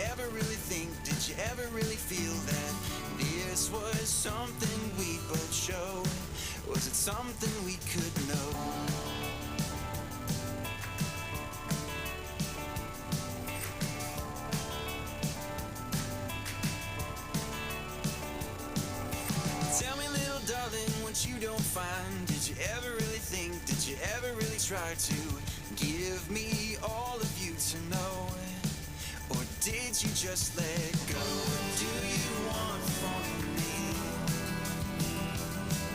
ever really think, did you ever really feel that this was something we both showed? Was it something we could know? Tell me, little darling, what you don't find. Did you ever really think, did you ever really try to give me all of you to know? Or did you just let go? What do you want from me?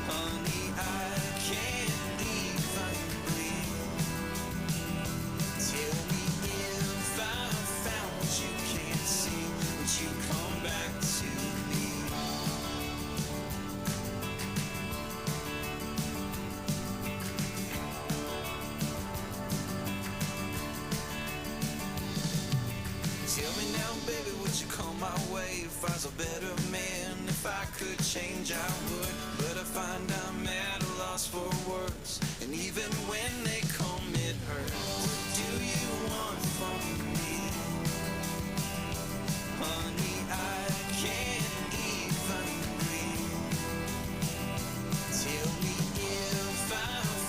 Honey, I can't even breathe. Tell me if I found what you can't see, would you come back to me? Tell me now, baby, would you come my way if I was a better man? If I could change, I would. But I find I'm at a loss for words, and even when they come, it hurts. What do you want from me? Honey, I can't even breathe. Tell me if I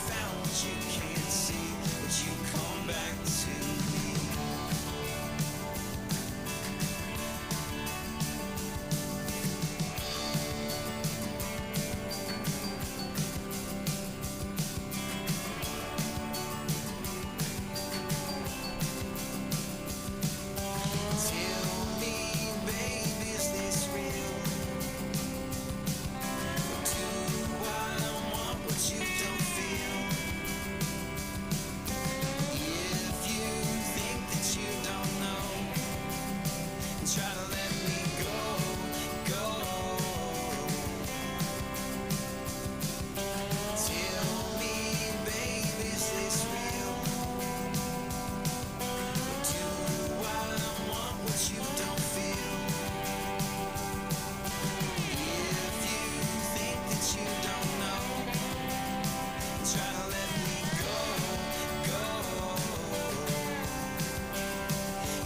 found what you can't see, would you come back to me?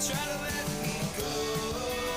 Try to let me go.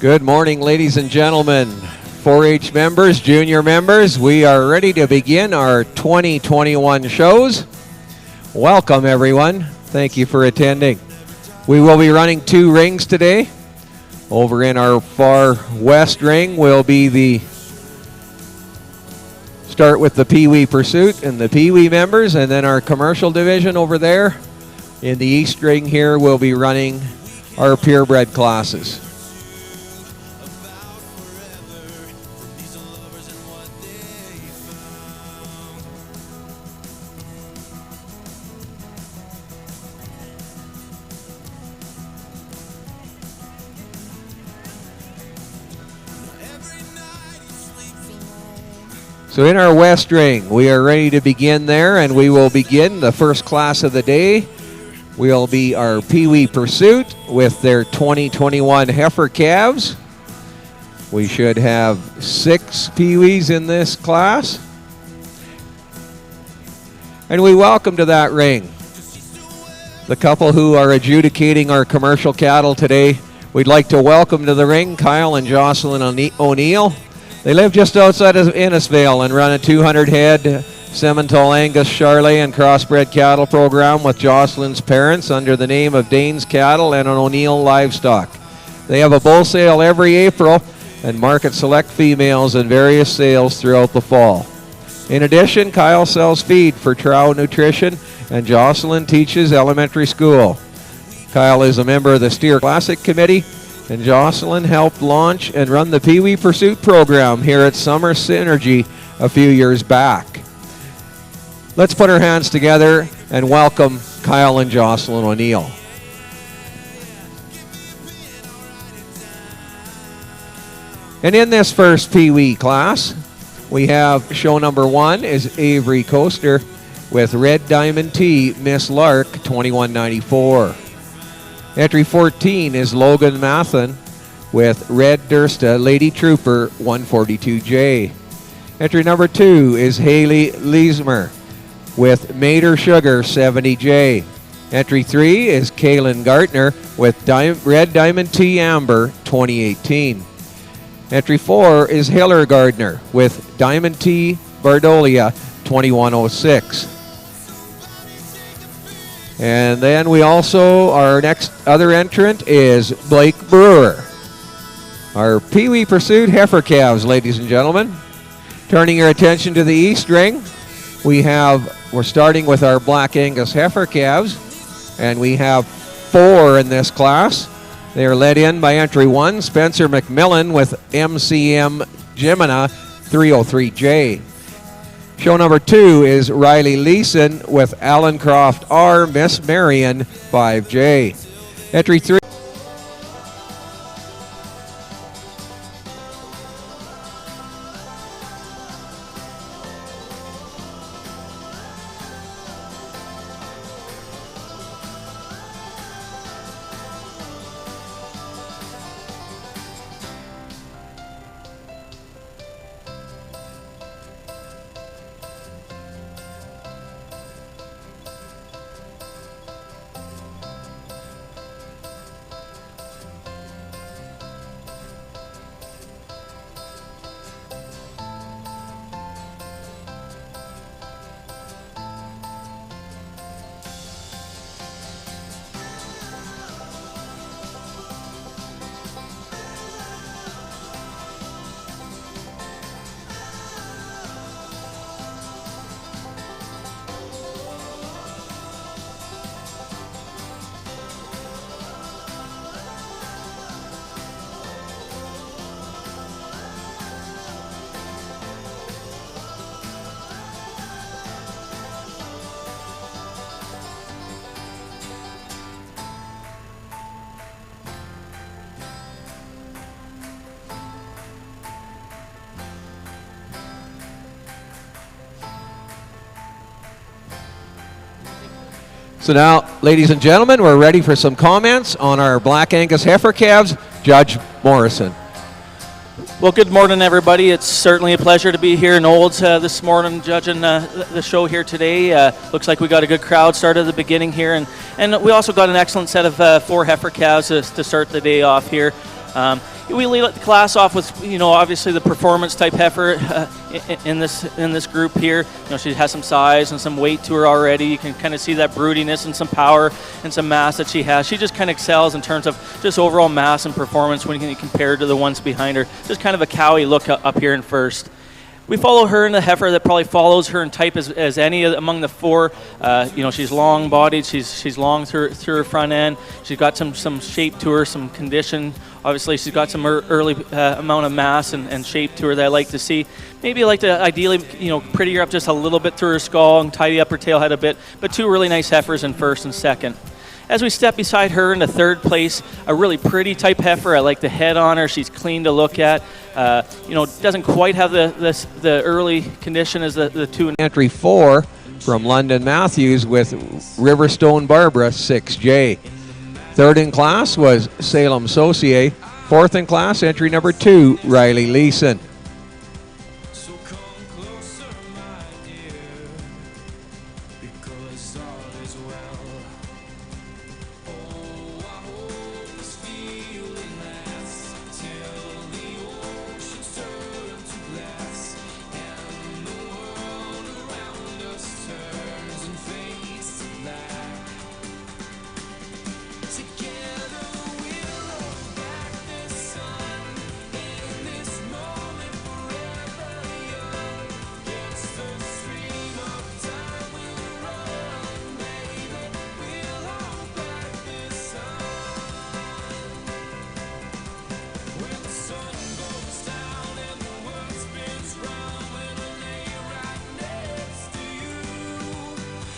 Good morning, ladies and gentlemen, 4-H members, junior members. We are ready to begin our 2021 shows. Welcome, everyone. Thank you for attending. We will be running 2 rings today. Over in our far west ring will be start with the Pee Wee Pursuit and the Pee Wee members, and then our commercial division over there. In the east ring here, we'll be running our purebred classes. So in our west ring, we are ready to begin there, and we will begin the first class of the day. Will be our Pee Wee Pursuit with their 2021 heifer calves. We should have 6 Pee Wees in this class. And we welcome to that ring the couple who are adjudicating our commercial cattle today. We'd like to welcome to the ring Kyle and Jocelyn O'Neill. They live just outside of Innisfail and run a 200-head Simmental Angus Charolais and crossbred cattle program with Jocelyn's parents under the name of Dane's Cattle and an O'Neill Livestock. They have a bull sale every April and market select females in various sales throughout the fall. In addition, Kyle sells feed for Trow Nutrition and Jocelyn teaches elementary school. Kyle is a member of the Steer Classic Committee, and Jocelyn helped launch and run the Pee Wee Pursuit program here at Summer Synergy a few years back. Let's put our hands together and welcome Kyle and Jocelyn O'Neill. And in this first Pee Wee class, we have show number 1 is Avery Coaster with Red Diamond T, Miss Lark, 2194. Entry 14 is Logan Mathen with Red Dursta, Lady Trooper, 142J. Entry number 2 is Haley Leesmer with Mater Sugar, 70J. Entry 3 is Kaylin Gartner with Red Diamond T Amber, 2018. Entry 4 is Hiller Gardner with Diamond T Bardolia, 2106. And then we also, our next other entrant is Blake Brewer. Our Pee Wee Pursuit heifer calves, ladies and gentlemen. Turning your attention to the east ring, we're starting with our Black Angus heifer calves, and we have 4 in this class. They are led in by entry 1, Spencer McMillan with MCM Jimina, 303J. Show number 2 is Riley Leeson with Alan Croft R, Miss Marion, 5J. Entry 3. So now, ladies and gentlemen, we're ready for some comments on our Black Angus heifer calves. Judge Morrison. Well, good morning, everybody. It's certainly a pleasure to be here in Olds this morning, judging the show here today. Looks like we got a good crowd start at the beginning here, and we also got an excellent set of 4 heifer calves to start the day off here. We let the class off with, obviously the performance type heifer in this group here. She has some size and some weight to her already. You can kind of see that broodiness and some power and some mass that she has. She just kind of excels in terms of just overall mass and performance when you compare to the ones behind her. Just kind of a cowy look up here in first. We follow her in the heifer that probably follows her in type as any among the four. She's long-bodied. She's long through her front end. She's got some shape to her, some condition. Obviously, she's got some early amount of mass and shape to her that I like to see. Maybe I like to ideally, pretty her up just a little bit through her skull and tidy up her tail head a bit. But two really nice heifers in first and second. As we step beside her in the third place, a really pretty type heifer. I like the head on her. She's clean to look at. Doesn't quite have the early condition as the two. Entry 4 from London Matthews with Riverstone Barbara 6J. Third in class was Salem Saucier. Fourth in class, entry number 2, Riley Leeson. So come closer, my dear, because all is well. Oh, I hope this feeling lasts till the oceans turn to glass and the world around us turns and fades to black. Together we'll hold back the sun in this moment forever young. Against the stream of time we'll run, baby. We'll hold back the sun. When the sun goes down and the world spins round, when I lay right next to you,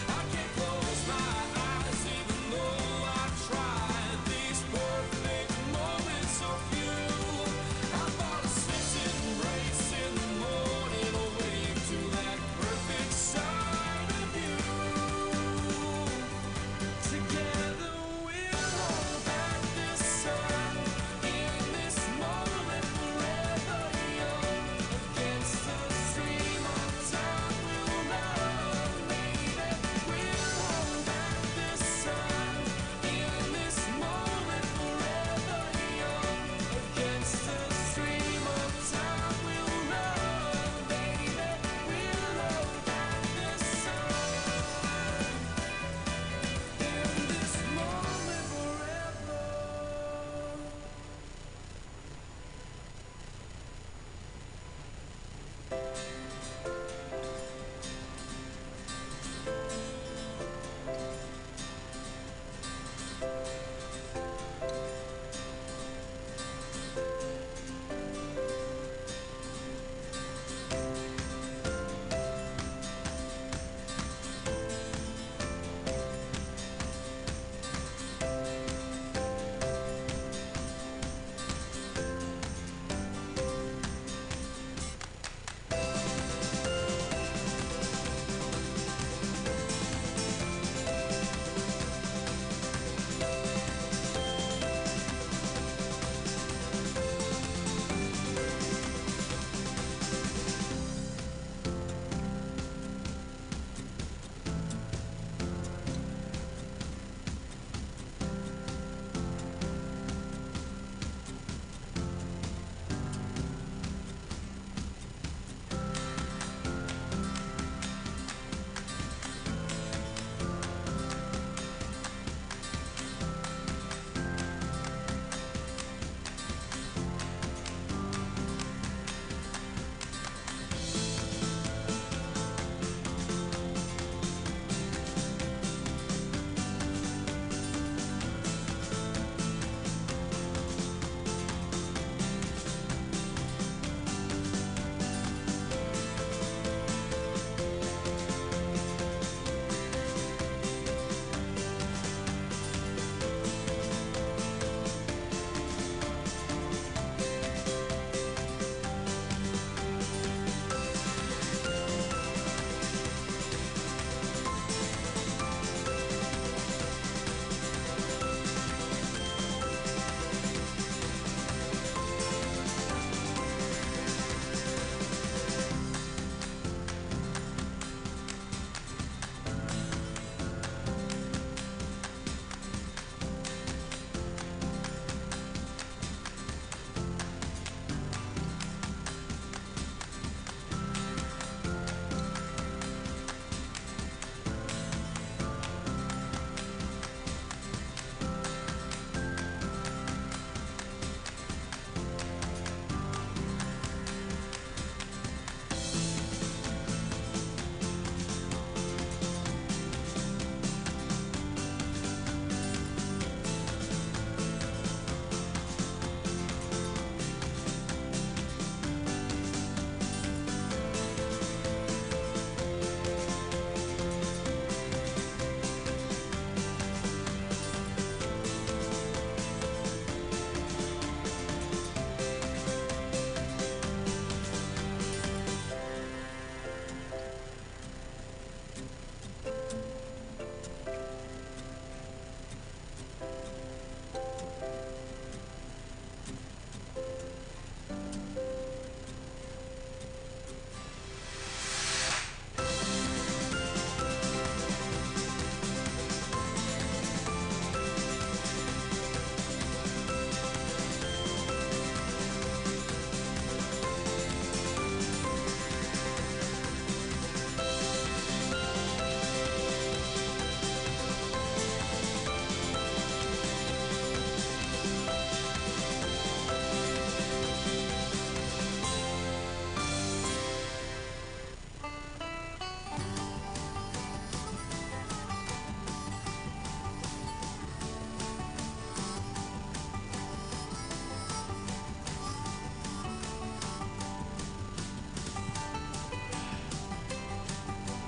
I can't close my eyes even though I try.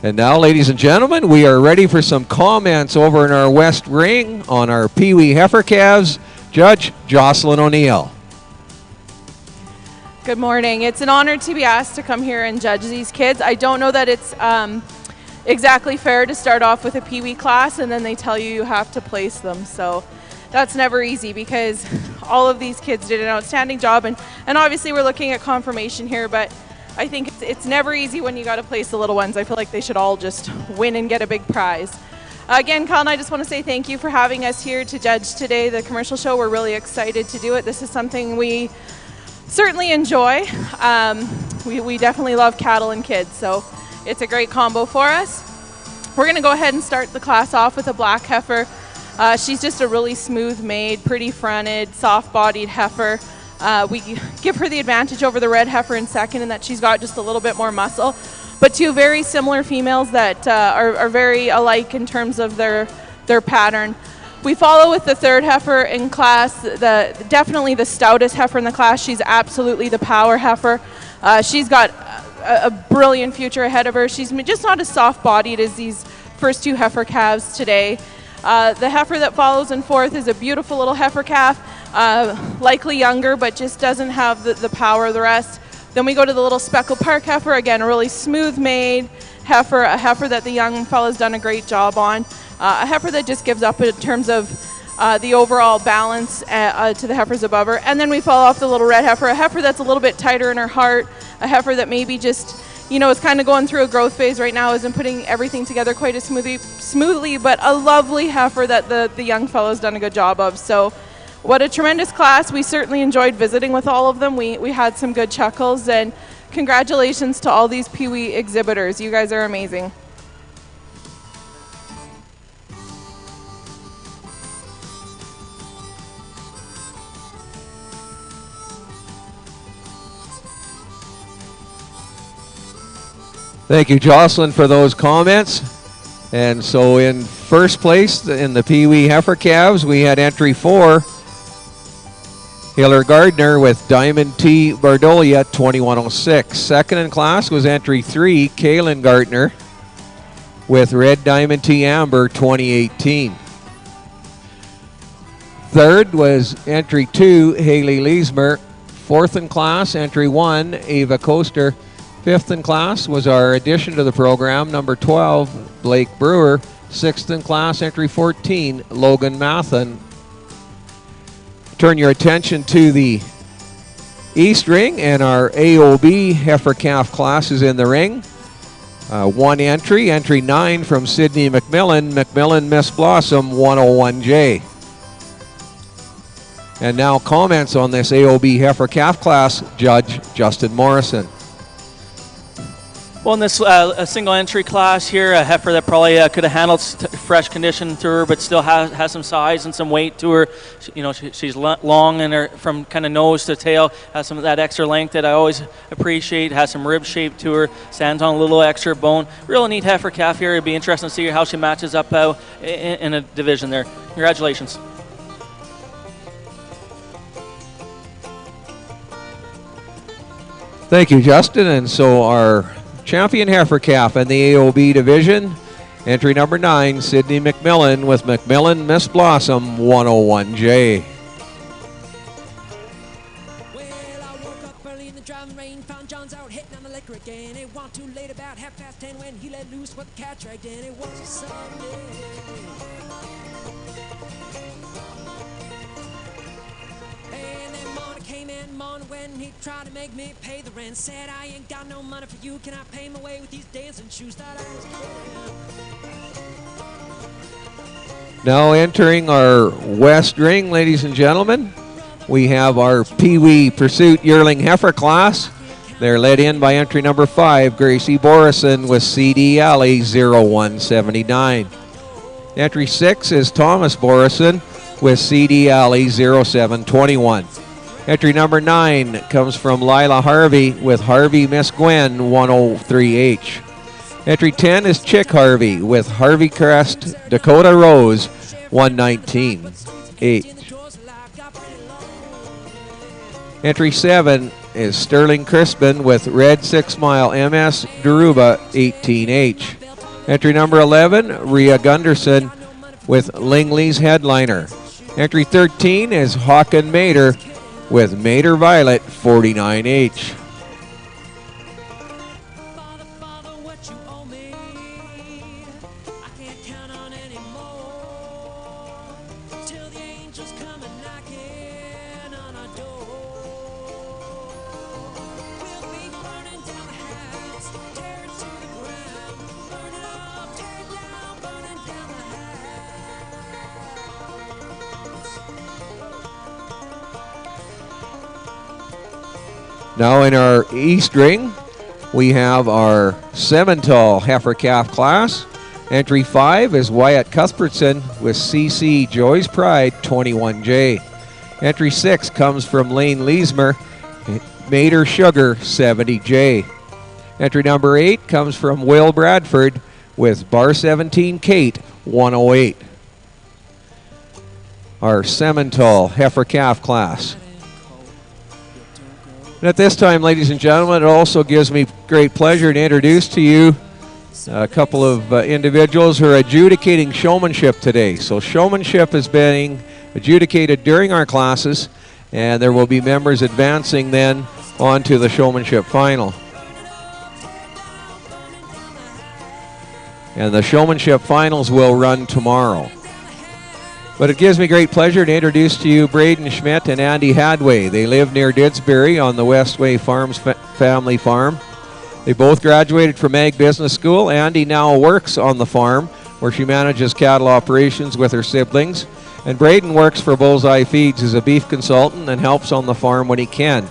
And now, ladies and gentlemen, we are ready for some comments over in our West Ring on our Pee Wee heifer calves. Judge Jocelyn O'Neill. Good morning. It's an honor to be asked to come here and judge these kids. I don't know that it's exactly fair to start off with a Pee Wee class and then they tell you have to place them. So that's never easy because all of these kids did an outstanding job. And obviously we're looking at confirmation here, but I think it's never easy when you got to place the little ones. I feel like they should all just win and get a big prize. Again, Kyle and I just want to say thank you for having us here to judge today the commercial show. We're really excited to do it. This is something we certainly enjoy. We definitely love cattle and kids, so it's a great combo for us. We're going to go ahead and start the class off with a black heifer. She's just a really smooth made, pretty fronted, soft-bodied heifer. We give her the advantage over the red heifer in second in that she's got just a little bit more muscle, but two very similar females that are very alike in terms of their pattern. We follow with the third heifer in class, definitely the stoutest heifer in the class. She's absolutely the power heifer. She's got a brilliant future ahead of her. She's just not as soft-bodied as these first two heifer calves today. The heifer that follows in fourth is a beautiful little heifer calf, likely younger, but just doesn't have the power of the rest. Then we go to the little speckled park heifer, again, a really smooth-made heifer, a heifer that the young fella's done a great job on, a heifer that just gives up in terms of the overall balance to the heifers above her. And then we follow off the little red heifer, a heifer that's a little bit tighter in her heart, a heifer that maybe just, is kind of going through a growth phase right now, isn't putting everything together quite as smoothly, but a lovely heifer that the young fellow's done a good job of. So what a tremendous class. We certainly enjoyed visiting with all of them. We had some good chuckles, and congratulations to all these Pee Wee exhibitors. You guys are amazing. Thank you, Jocelyn, for those comments. And so in first place in the Pee Wee heifer calves, we had entry 4, Hiller Gardner with Diamond T. Bardolia, 2106. Second in class was entry 3, Kaylin Gardner with Red Diamond T. Amber, 2018. Third was entry 2, Haley Leesmer. Fourth in class, entry 1, Ava Coaster. Fifth in class was our addition to the program, number 12, Blake Brewer. Sixth in class, entry 14, Logan Mathen. Turn your attention to the East Ring, and our AOB heifer calf class is in the ring. One entry, entry 9 from Sydney McMillan Miss Blossom, 101J. And now comments on this AOB heifer calf class, Judge Justin Morrison. Well, in this a single entry class here, a heifer that probably could have handled fresh condition to her, but still has some size and some weight to her. She's long in her, from kind of nose to tail, has some of that extra length that I always appreciate, has some rib shape to her, stands on a little extra bone. Real neat heifer calf here. It'd be interesting to see how she matches up in a division there. Congratulations. Thank you, Justin. And so our champion heifer calf in the AOB division, entry number 9, Sydney McMillan with McMillan Miss Blossom, 101J. Well, I woke up early in the driving rain, found John's out hitting on the liquor again. It wasn't too late, about 10:30 when he let loose what the cat dragged in. It was a Sunday. And then morning came in, morning when he tried to make me pay the rent. Said, I ain't got no money for you, can I pay my way with these dancing shoes? Thought I was kidding. Now entering our West Ring, ladies and gentlemen, we have our Pee Wee Pursuit Yearling Heifer class. They're led in by entry number 5, Gracie Borison with CD Alley 0179. Entry 6 is Thomas Borison with CD Alley 0721. Entry number 9 comes from Lila Harvey with Harvey Miss Gwen 103H. Entry 10 is Chick Harvey with Harvey Crest Dakota Rose 119H. Entry 7 is Sterling Crispin with Red 6 Mile MS Daruba 18H. Entry number 11, Rhea Gunderson with Lingley's Headliner. Entry 13 is Hawken Mater with Mater Violet 49H. Father, Father, what you owe me, I can't count on anymore, till the angels come and knocking on our door. We'll be burning down the house, tear it to the ground, burn it up, tear it down, burning down the house. Now in our East Ring, we have our Simmental Heifer Calf class. Entry 5 is Wyatt Cuthbertson with CC Joy's Pride 21J. Entry 6 comes from Lane Leesmer, Mater Sugar 70J. Entry number 8 comes from Will Bradford with Bar 17 Kate 108. Our Simmental Heifer Calf class. And at this time, ladies and gentlemen, it also gives me great pleasure to introduce to you a couple of individuals who are adjudicating showmanship today. So showmanship is being adjudicated during our classes, and there will be members advancing then onto the showmanship final. And the showmanship finals will run tomorrow. But it gives me great pleasure to introduce to you Braden Schmidt and Andy Hadway. They live near Didsbury on the Westway Farms family farm. They both graduated from Ag Business School. Andy now works on the farm where she manages cattle operations with her siblings. And Braden works for Bullseye Feeds as a beef consultant and helps on the farm when he can.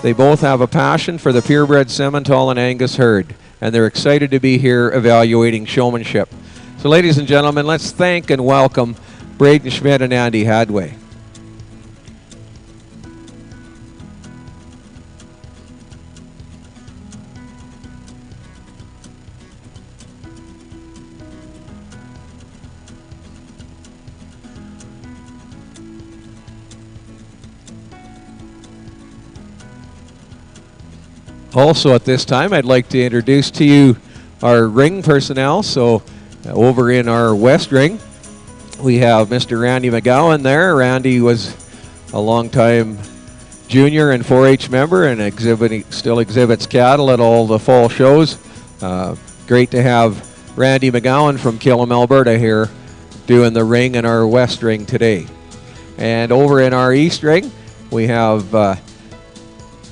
They both have a passion for the purebred Simmental and Angus herd, and they're excited to be here evaluating showmanship. So ladies and gentlemen, let's thank and welcome Braden Schmidt and Andy Hadway. Also at this time, I'd like to introduce to you our ring personnel. So over in our West Ring, we have Mr. Randy McGowan there. Randy was a long-time junior and 4-H member and still exhibits cattle at all the fall shows. Great to have Randy McGowan from Killam, Alberta here doing the ring in our West Ring today. And over in our East Ring, we have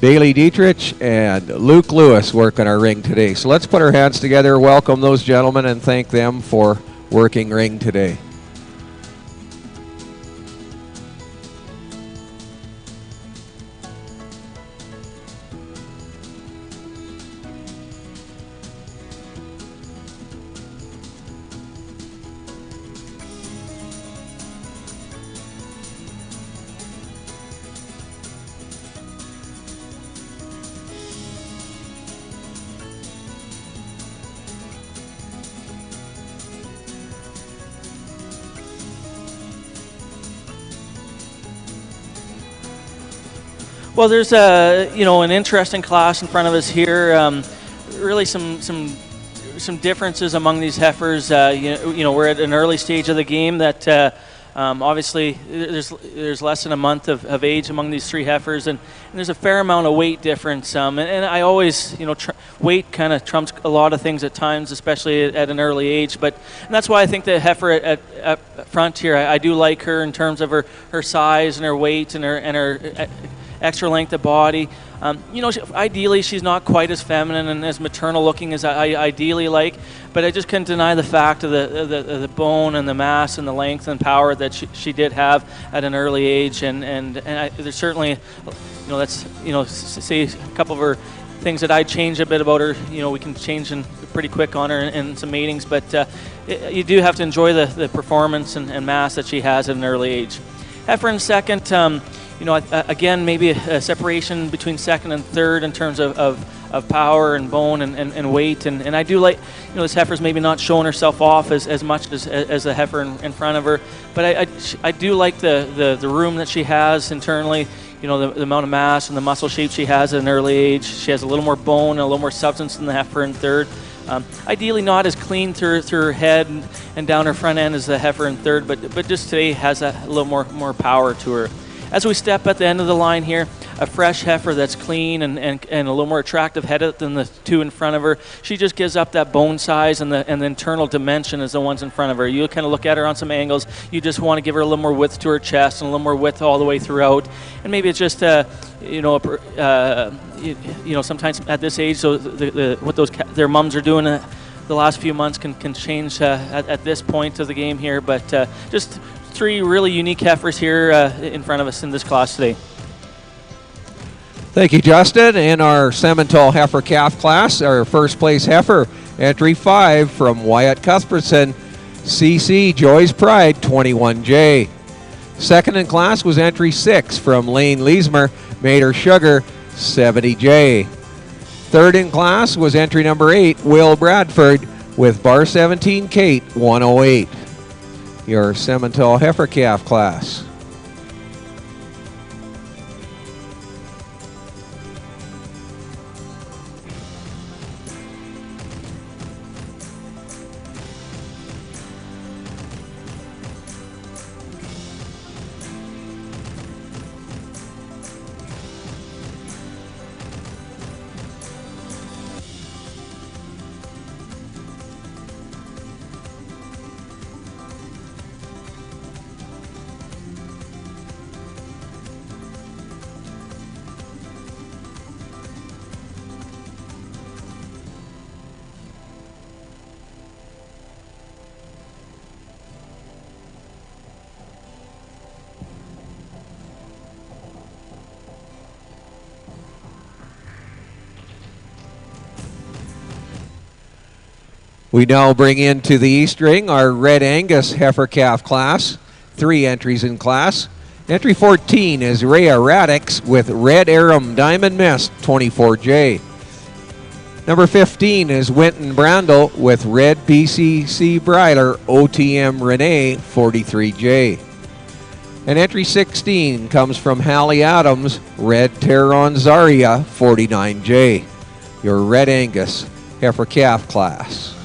Bailey Dietrich and Luke Lewis working our ring today. So let's put our hands together, welcome those gentlemen, and thank them for working ring today. Well, there's an interesting class in front of us here. Really some differences among these heifers. We're at an early stage of the game that obviously there's less than a month of age among these three heifers, and there's a fair amount of weight difference. And I always, weight kind of trumps a lot of things at times, especially at an early age. And that's why I think the heifer at front here, I do like her in terms of her size and her weight and her extra length of body. Ideally she's not quite as feminine and as maternal looking as I ideally like, but I just couldn't deny the fact of the bone and the mass and the length and power that she did have at an early age, and there's certainly, say a couple of her things that I'd change a bit about her. We can change pretty quick on her in some meetings, but you do have to enjoy the performance and mass that she has at an early age. Heifer in second, again, maybe a separation between second and third in terms of power and bone and weight. And I do like, this heifer's maybe not showing herself off as much as the heifer in front of her. But I do like the room that she has internally, the amount of mass and the muscle shape she has at an early age. She has a little more bone and a little more substance than the heifer in third. Ideally not as clean through her head and down her front end as the heifer in third, but just today has a little more power to her. As we step at the end of the line here, a fresh heifer that's clean and a little more attractive head than the two in front of her. She just gives up that bone size and the internal dimension as the ones in front of her. You kind of look at her on some angles. You just want to give her a little more width to her chest and a little more width all the way throughout. And maybe it's just sometimes at this age, so what their mums are doing the last few months can change at this point of the game here. But just 3 really unique heifers here in front of us in this class today. Thank you, Justin. In our Simmental heifer calf class, our first place heifer, entry 5 from Wyatt Cuthbertson, CC Joy's Pride 21J. Second in class was entry 6 from Lane Leesmer, Mater Sugar 70J. Third in class was entry number 8, Will Bradford, with bar 17 Kate 108. Your Simmental heifer calf class. We now bring into the East Ring our Red Angus heifer calf class. 3 entries in class. Entry 14 is Rhea Radix with Red Arum Diamond Mist 24J. Number 15 is Winton Brandel with Red BCC Bridler OTM Renee 43J. And entry 16 comes from Hallie Adams, Red Terron Zaria 49J. Your Red Angus heifer calf class.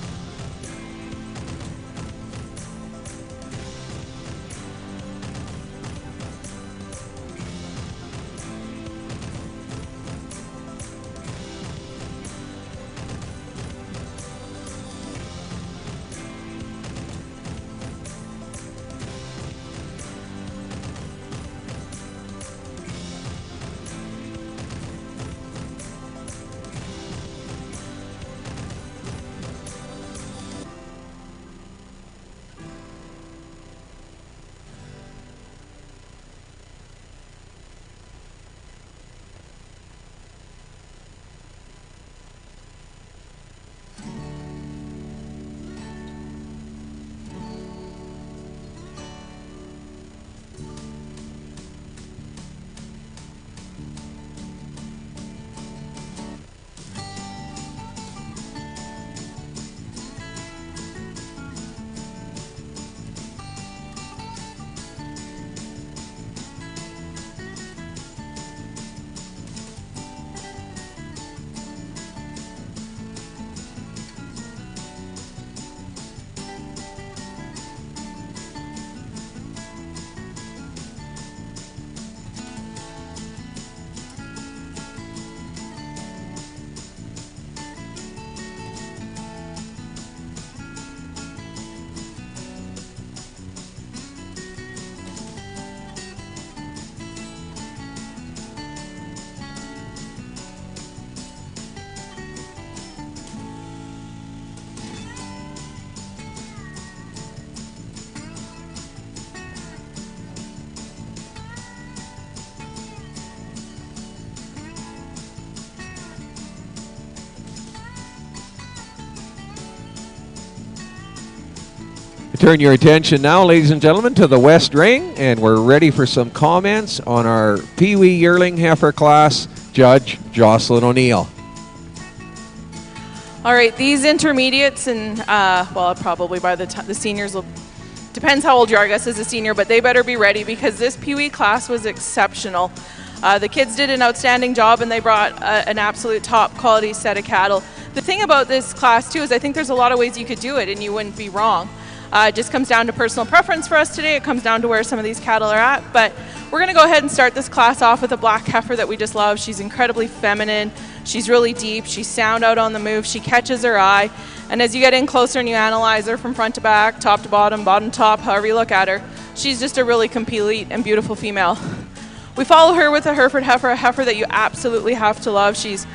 Turn your attention now, ladies and gentlemen, to the West Ring, and we're ready for some comments on our Pee Wee Yearling Heifer class, Judge Jocelyn O'Neill. All right, these intermediates and, probably by the time the seniors will, depends how old you are, I guess, as a senior, but they better be ready because this Pee Wee class was exceptional. The kids did an outstanding job and they brought an absolute top quality set of cattle. The thing about this class too is I think there's a lot of ways you could do it and you wouldn't be wrong. It just comes down to personal preference for us today. It comes down to where some of these cattle are at. But we're going to go ahead and start this class off with a black heifer that we just love. She's incredibly feminine. She's really deep. She's sound out on the move. She catches her eye. And as you get in closer and you analyze her from front to back, top to bottom, bottom to top, however you look at her, she's just a really complete and beautiful female. We follow her with a Hereford heifer, a heifer that you absolutely have to love. She's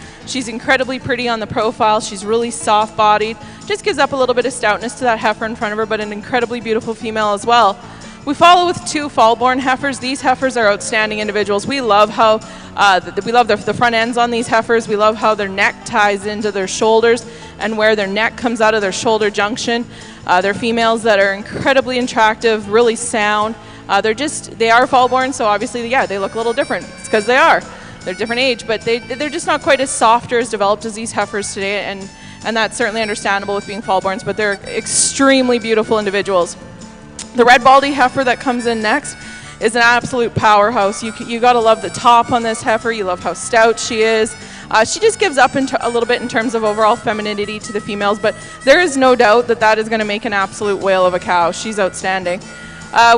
incredibly pretty on the profile. She's really soft-bodied. Just gives up a little bit of stoutness to that heifer in front of her, but an incredibly beautiful female as well. We follow with 2 fall-born heifers. These heifers are outstanding individuals. We love how the front ends on these heifers. We love how their neck ties into their shoulders and where their neck comes out of their shoulder junction. They're females that are incredibly attractive, really sound. They are fall-born, so obviously, yeah, they look a little different. It's because they are. They're different age, but they're just not quite as soft or as developed as these heifers today, and that's certainly understandable with being fall-borns, but they're extremely beautiful individuals. The red baldy heifer that comes in next is an absolute powerhouse. You got to love the top on this heifer. You love how stout she is. She just gives up a little bit in terms of overall femininity to the females, but there is no doubt that is going to make an absolute whale of a cow. She's outstanding.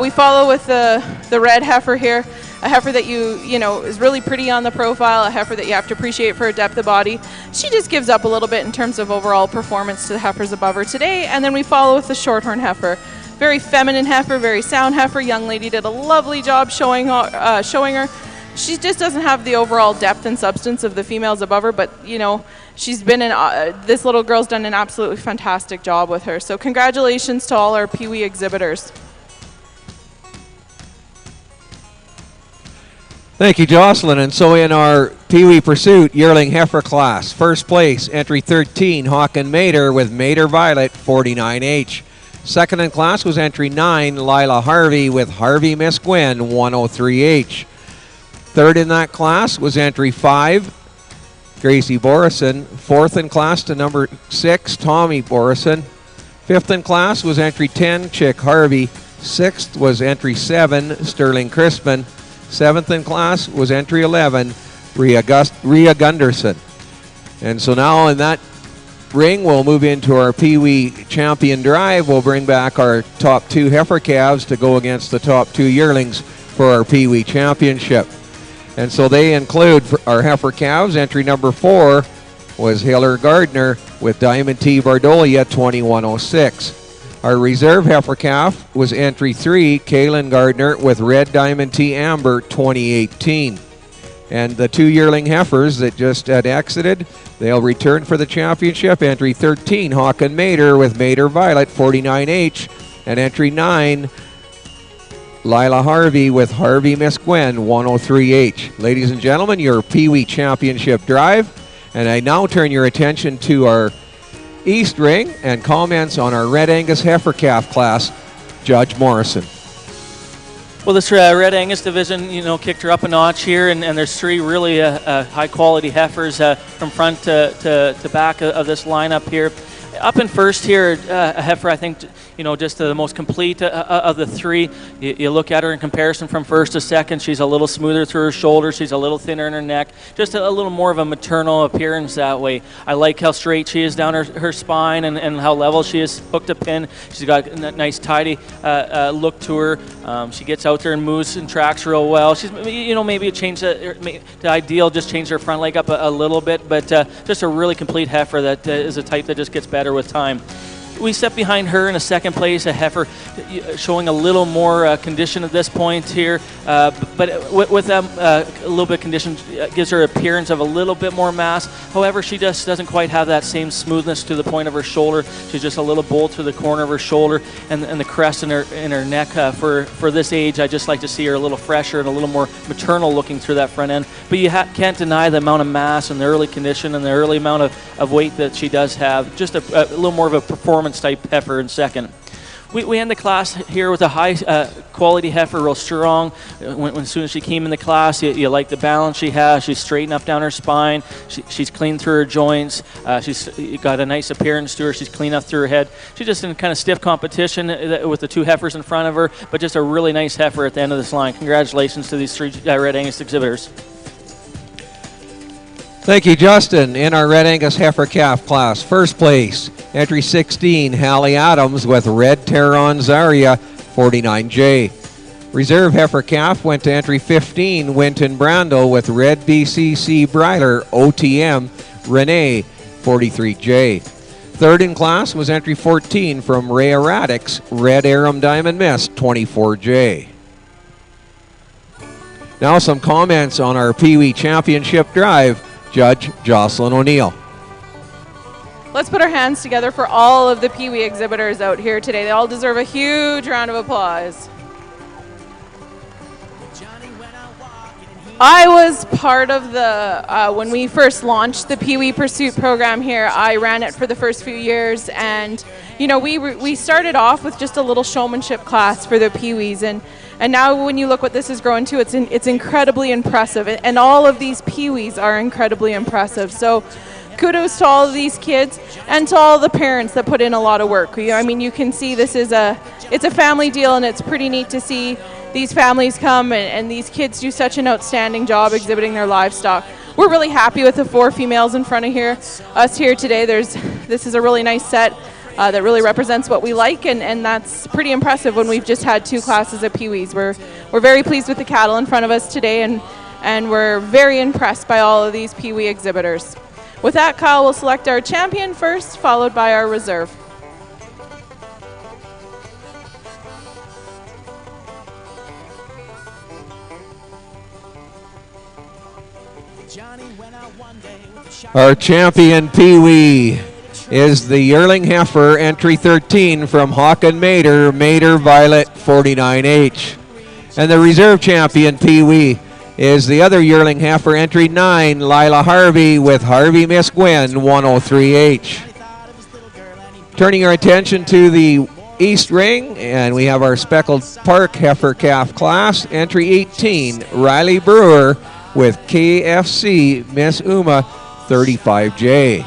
We follow with the red heifer here, a heifer that you know is really pretty on the profile, a heifer that you have to appreciate for her depth of body. She just gives up a little bit in terms of overall performance to the heifers above her today. And then we follow with the shorthorn heifer. Very feminine heifer, very sound heifer. Young lady did a lovely job showing her. She just doesn't have the overall depth and substance of the females above her, but you know, she's been this little girl's done an absolutely fantastic job with her. So congratulations to all our Pee Wee exhibitors. Thank you, Jocelyn. And so in our Pee Wee Pursuit yearling heifer class, first place, entry 13, Hawken Mater with Mater Violet, 49H. Second in class was entry 9, Lila Harvey with Harvey Miss Gwen, 103H. Third in that class was entry 5, Gracie Borison. Fourth in class to number 6, Tommy Borison. Fifth in class was entry 10, Chick Harvey. Sixth was entry 7, Sterling Crispin. Seventh in class was entry 11, Rhea Gunderson. And so now in that ring, we'll move into our Pee Wee Champion Drive. We'll bring back our top 2 heifer calves to go against the top 2 yearlings for our Pee Wee Championship. And so they include our heifer calves. Entry number 4 was Hiller Gardner with Diamond T Bardolia, 2106. Our reserve heifer calf was entry 3, Kaylin Gardner with Red Diamond T Amber, 2018. And the 2 yearling heifers that just had exited, they'll return for the championship. Entry 13, Hawken Mater with Mater Violet, 49H. And entry 9, Lila Harvey with Harvey Miss Gwen, 103H. Ladies and gentlemen, your Pee Wee Championship Drive. And I now turn your attention to our East Ring and comments on our Red Angus heifer calf class, Judge Morrison. Well, this Red Angus division, kicked her up a notch here, and there's 3 really high-quality heifers from front to back of this lineup here. Up in first here, a heifer, I think, just the most complete of the 3. You look at her in comparison from first to second, she's a little smoother through her shoulders, she's a little thinner in her neck, just a little more of a maternal appearance that way. I like how straight she is down her spine and how level she is hooked a pin. She's got a nice tidy look to her. She gets out there and moves and tracks real well. She's, maybe the ideal, just change her front leg up a little bit, but just a really complete heifer that is a type that just gets better with time. We step behind her in a second place, a heifer showing a little more condition at this point here, but with a little bit of condition gives her appearance of a little bit more mass. However, she just doesn't quite have that same smoothness to the point of her shoulder. She's just a little bold to the corner of her shoulder and the crest in her neck. For this age, I just like to see her a little fresher and a little more maternal looking through that front end. But you can't deny the amount of mass and the early condition and the early amount of weight that she does have. Just a little more of a performance type heifer in second. We end the class here with a high quality heifer, real strong. As soon as she came in the class, you like the balance she has. She's straightened up down her spine. She's clean through her joints. She's got a nice appearance to her. She's clean up through her head. She's just in kind of stiff competition with the 2 heifers in front of her, but just a really nice heifer at the end of this line. Congratulations to these 3 Red Angus exhibitors. Thank you, Justin. In our Red Angus Heifer Calf class, first place, entry 16, Hallie Adams with Red Terron Zaria, 49J. Reserve Heifer Calf went to entry 15, Winton Brando with Red BCC Bridler, OTM, Renee, 43J. Third in class was entry 14 from Ray Radix, Red Aram Diamond Mist, 24J. Now some comments on our Pee Wee Championship drive. Judge Jocelyn O'Neill. Let's put our hands together for all of the Pee Wee exhibitors out here today. They all deserve a huge round of applause. I was part of the, when we first launched the Pee Wee Pursuit program here, I ran it for the first few years, and you know, we started off with just a little showmanship class for the Pee Wees, and now when you look what this has grown to, it's incredibly impressive, and all of these Pee Wees are incredibly impressive. So kudos to all of these kids and to all the parents that put in a lot of work. I mean, you can see this is it's a family deal, and it's pretty neat to see these families come and these kids do such an outstanding job exhibiting their livestock. We're really happy with the 4 females in front of us here today. This is a really nice set that really represents what we like, and that's pretty impressive when we've just had 2 classes of Pee Wees. We're very pleased with the cattle in front of us today, and we're very impressed by all of these Pee Wee exhibitors. With that, Kyle will select our champion first, followed by our reserve. Our champion Pee Wee is the yearling heifer, entry 13 from Hawk and Mater Violet, 49H. And the reserve champion Pee Wee is the other yearling heifer, entry 9, Lila Harvey with Harvey Miss Gwen, 103H. Turning our attention to the East Ring, and we have our Speckled Park Heifer Calf class, entry 18, Riley Brewer with KFC Miss Uma, 35J.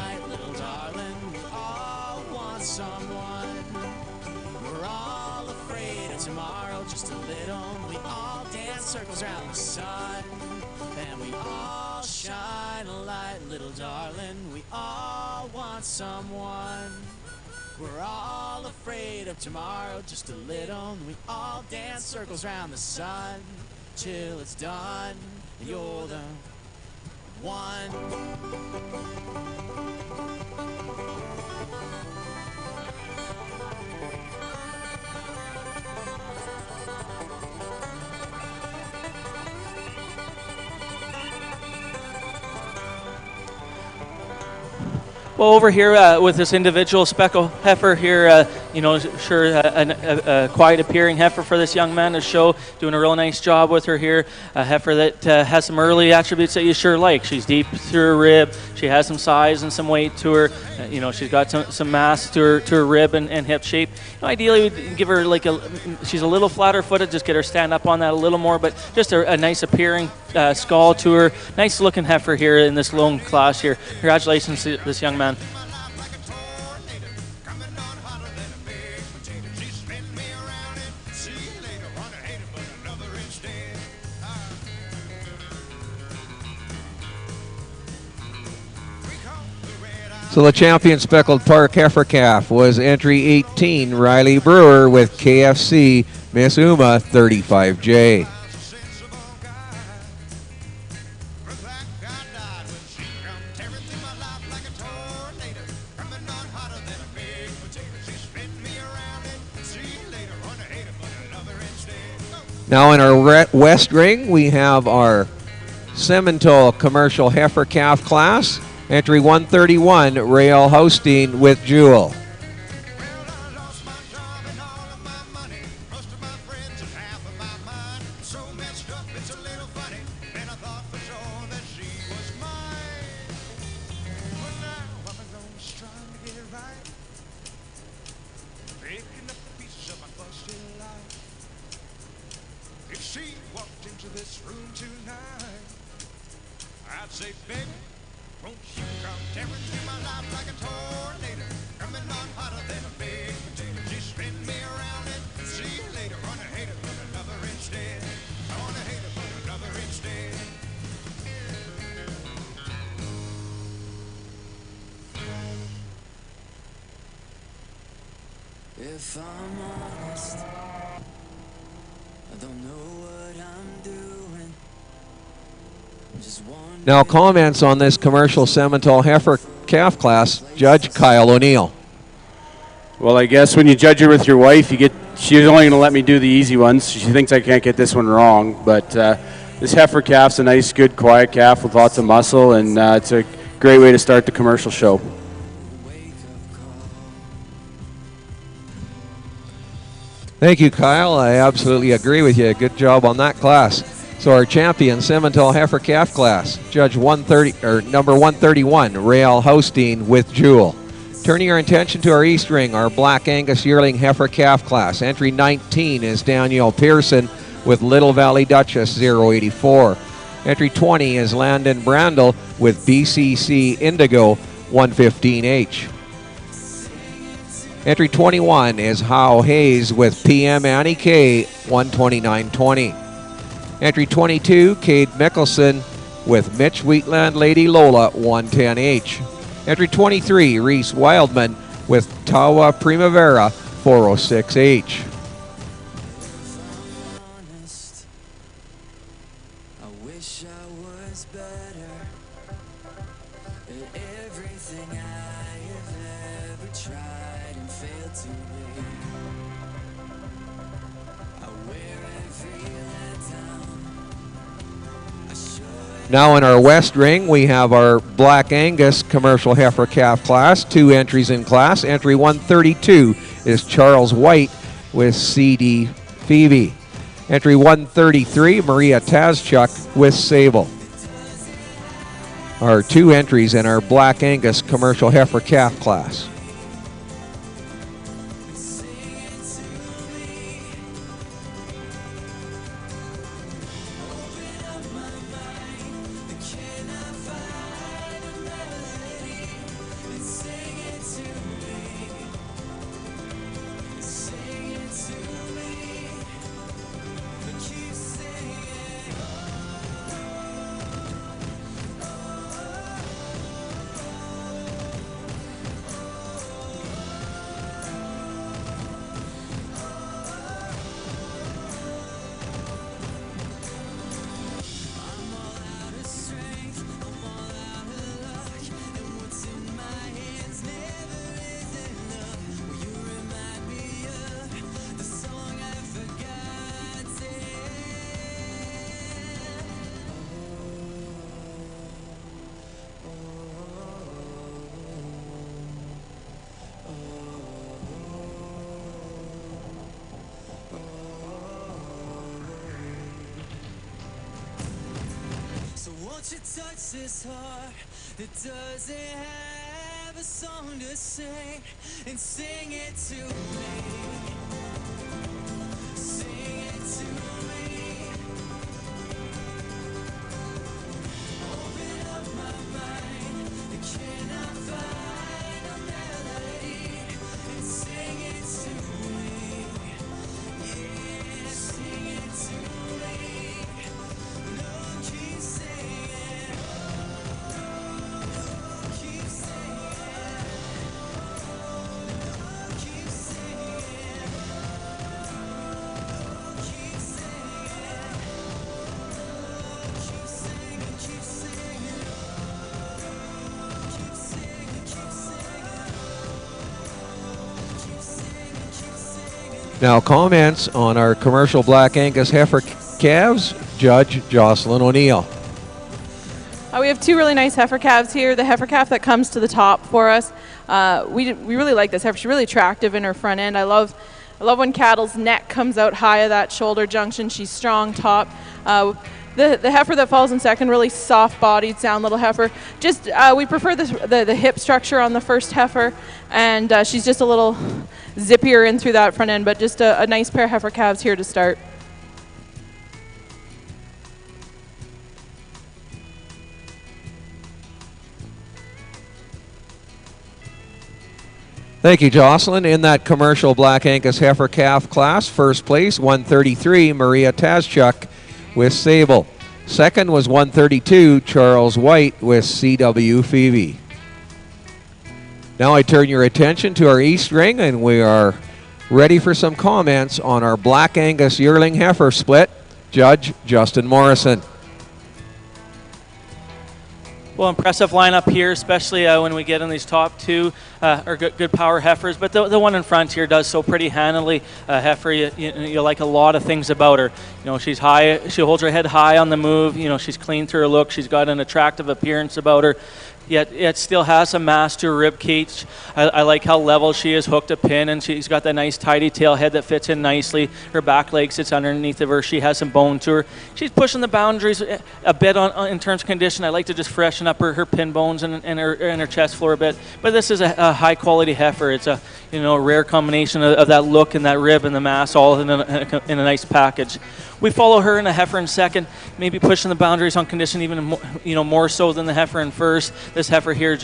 Tomorrow, just a little, we all dance circles around the sun till it's done. You're the one. Well, over here with this individual speckled heifer here, you know, sure, a quiet appearing heifer for this young man to show, doing a real nice job with her here. A heifer that has some early attributes that you sure like. She's deep through her rib. She has some size and some weight to her. You know, she's got some mass to her rib and hip shape. You know, ideally, we'd give her like she's a little flatter footed, just get her stand up on that a little more, but just a nice appearing skull to her. Nice looking heifer here in this lone class here. Congratulations to this young man. So the champion Speckled Park Heifer Calf was entry 18, Riley Brewer with KFC Miss Uma, 35J. Now in our West Ring, we have our Simmental Commercial Heifer Calf class. Entry 131, Rael Hosteen with Jewel. If I'm honest, I don't know what I'm doing. Just one. Now comments on this commercial Simmental heifer calf class, Judge Kyle O'Neill. Well, I guess when you judge her with your wife, she's only going to let me do the easy ones. She thinks I can't get this one wrong, but this heifer calf's a nice, good, quiet calf with lots of muscle, and it's a great way to start the commercial show. Thank you, Kyle. I absolutely agree with you. Good job on that class. So our champion Simmental heifer calf class, Judge number 131, Rael Haustein with Jewel. Turning our attention to our East Ring, our Black Angus yearling heifer calf class. Entry 19 is Danielle Pearson with Little Valley Duchess 084. Entry 20 is Landon Brandel with BCC Indigo 115H. Entry 21 is Howe Hayes with PM Annie K 12920. Entry 22, Cade Mickelson with Mitch Wheatland Lady Lola 110H. Entry 23, Reese Wildman with Tawa Primavera 406H. Honest, I wish I was better at everything I have ever tried and failed to be. I wear every letdown. I show it. Now in our West Ring, we have our Black Angus commercial heifer calf class. 2 entries in class. Entry 132 is Charles White with CD Phoebe. Entry 133, Maria Tazchuk with Sable. Our 2 entries in our Black Angus commercial heifer calf class. Won't you touch this heart that doesn't have a song to sing and sing it to me? Sing it to me. Open up my mind, I cannot find a melody and sing it to me. Yeah, sing it to me. No, keep singing. No, keep singing. No, keep singing. No, keep singing. Keep singing, keep singing. Keep singing, keep singing. Keep singing, keep singing. Now comments on our commercial Black Angus heifer calves, Judge Jocelyn O'Neill. We have 2 really nice heifer calves here. The heifer calf that comes to the top for us, we really like this heifer. She's really attractive in her front end. I love when cattle's neck comes out high of that shoulder junction. She's strong top. The heifer that falls in second, really soft-bodied, sound little heifer. Just we prefer the hip structure on the first heifer, and she's just a little zippier in through that front end, but just a nice pair of heifer calves here to start. Thank you, Jocelyn. In that commercial Black Angus heifer calf class, first place, 133, Maria Tazchuk with Sable. Second was 132, Charles White with CW Phoebe. Now I turn your attention to our East Ring, and we are Ready for some comments on our Black Angus yearling heifer split, Judge Justin Morrison. Well, impressive lineup here, especially when we get in these top two are good power heifers. But the one in front here does so pretty handily. Heifer, you like a lot of things about her. You know, she's high. She holds her head high on the move. You know, she's clean through her look. She's got an attractive appearance about her. Yet still has some mass to her rib cage. I like how level she is, hooked a pin, and she's got that nice tidy tail head that fits in nicely. Her back leg sits underneath of her. She has some bone to her. She's pushing the boundaries a bit in terms of condition. I like to just freshen up her pin bones and her chest floor a bit. But this is a high quality heifer. It's a rare combination of that look and that rib and the mass all in a nice package. We follow her in a heifer in second, maybe pushing the boundaries on condition even more so than the heifer in first. This heifer here,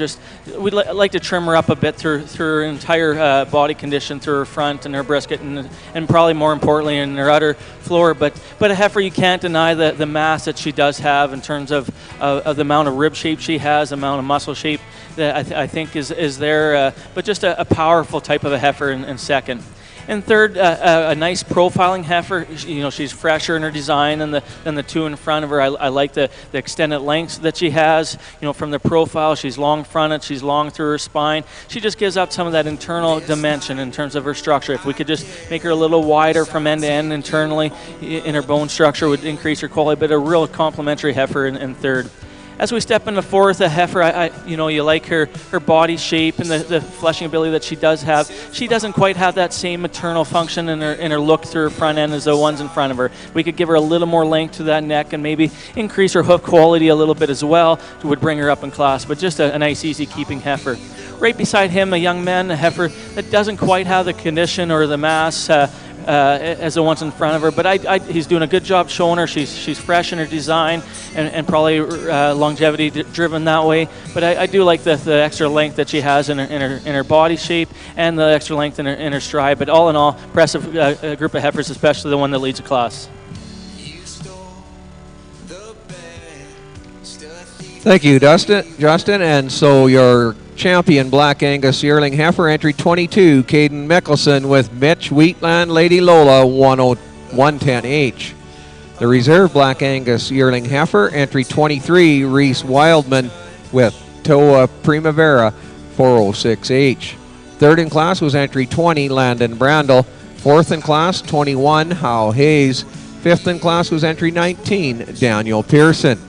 we'd like to trim her up a bit through her entire body condition, through her front and her brisket, and probably more importantly in her udder floor. But a heifer, you can't deny the mass that she does have in terms of the amount of rib shape she has, the amount of muscle shape that I think is there. But just a powerful type of a heifer in second. And third, a nice profiling heifer. She's fresher in her design than the two in front of her. I like the extended lengths that she has. From the profile, she's long fronted, she's long through her spine. She just gives up some of that internal dimension in terms of her structure. If we could just make her a little wider from end to end internally in her bone structure, would increase her quality. But a real complementary heifer in third. As we step into fourth, a heifer, you like her body shape and the fleshing ability that she does have. She doesn't quite have that same maternal function in her look through her front end as the ones in front of her. We could give her a little more length to that neck and maybe increase her hoof quality a little bit as well, which would bring her up in class. But just a nice, easy keeping heifer. Right beside him, a young man, a heifer that doesn't quite have the condition or the mass as the ones in front of her, but he's doing a good job showing her she's fresh in her design and probably longevity driven that way. But I do like the extra length that she has in her body shape and the extra length in her stride. But all in all, impressive group of heifers, especially the one that leads the class. Thank you, Justin. And so your champion Black Angus yearling heifer, entry 22, Caden Mickelson with Mitch Wheatland Lady Lola 110H. The reserve Black Angus yearling heifer, entry 23, Reese Wildman with Toa Primavera 406H. Third in class was entry 20, Landon Brandel. Fourth in class, 21, Hal Hayes. Fifth in class was entry 19, Daniel Pearson.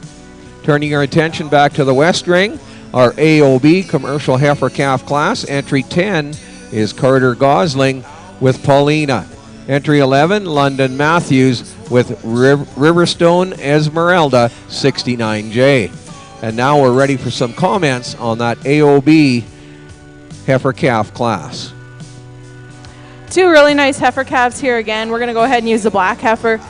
Turning our attention back to the West Ring, our AOB commercial heifer calf class, entry 10 is Carter Gosling with Paulina. Entry 11, London Matthews with Riverstone Esmeralda 69J. And now we're ready for some comments on that AOB heifer calf class. Two really nice heifer calves here again. We're going to go ahead and use the black heifer.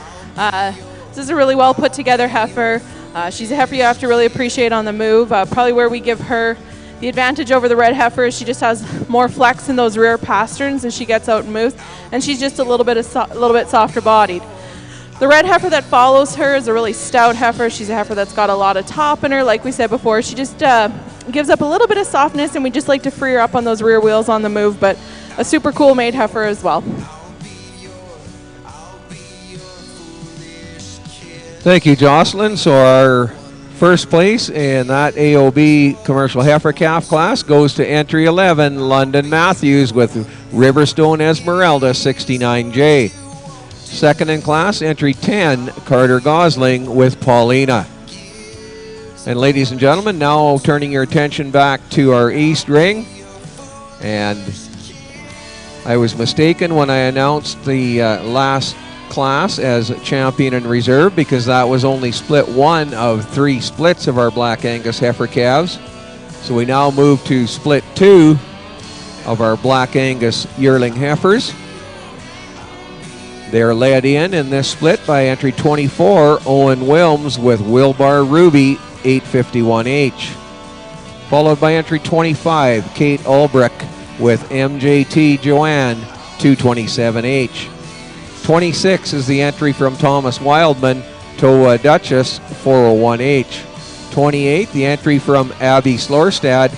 This is a really well put together heifer. She's a heifer you have to really appreciate on the move. Probably where we give her the advantage over the red heifer is she just has more flex in those rear pasterns as she gets out and moves, and she's just a little bit softer bodied. The red heifer that follows her is a really stout heifer. She's a heifer that's got a lot of top in her. Like we said before, she just gives up a little bit of softness, and we just like to free her up on those rear wheels on the move, but a super cool made heifer as well. Thank you, Jocelyn. So our first place in that AOB commercial heifer calf class goes to entry 11, London Matthews with Riverstone Esmeralda 69J. Second in class, entry 10, Carter Gosling with Paulina. And ladies and gentlemen, now turning your attention back to our East Ring. And I was mistaken when I announced the last class as champion and reserve, because that was only split one of three splits of our Black Angus heifer calves. So we now move to split two of our Black Angus yearling heifers. They are led in this split by entry 24, Owen Wilms with Wilbar Ruby 851H. Followed by entry 25, Kate Ulbrich with MJT Joanne 227H. 26 is the entry from Thomas Wildman, Toa Duchess 401H. 28, the entry from Abby Slorstad,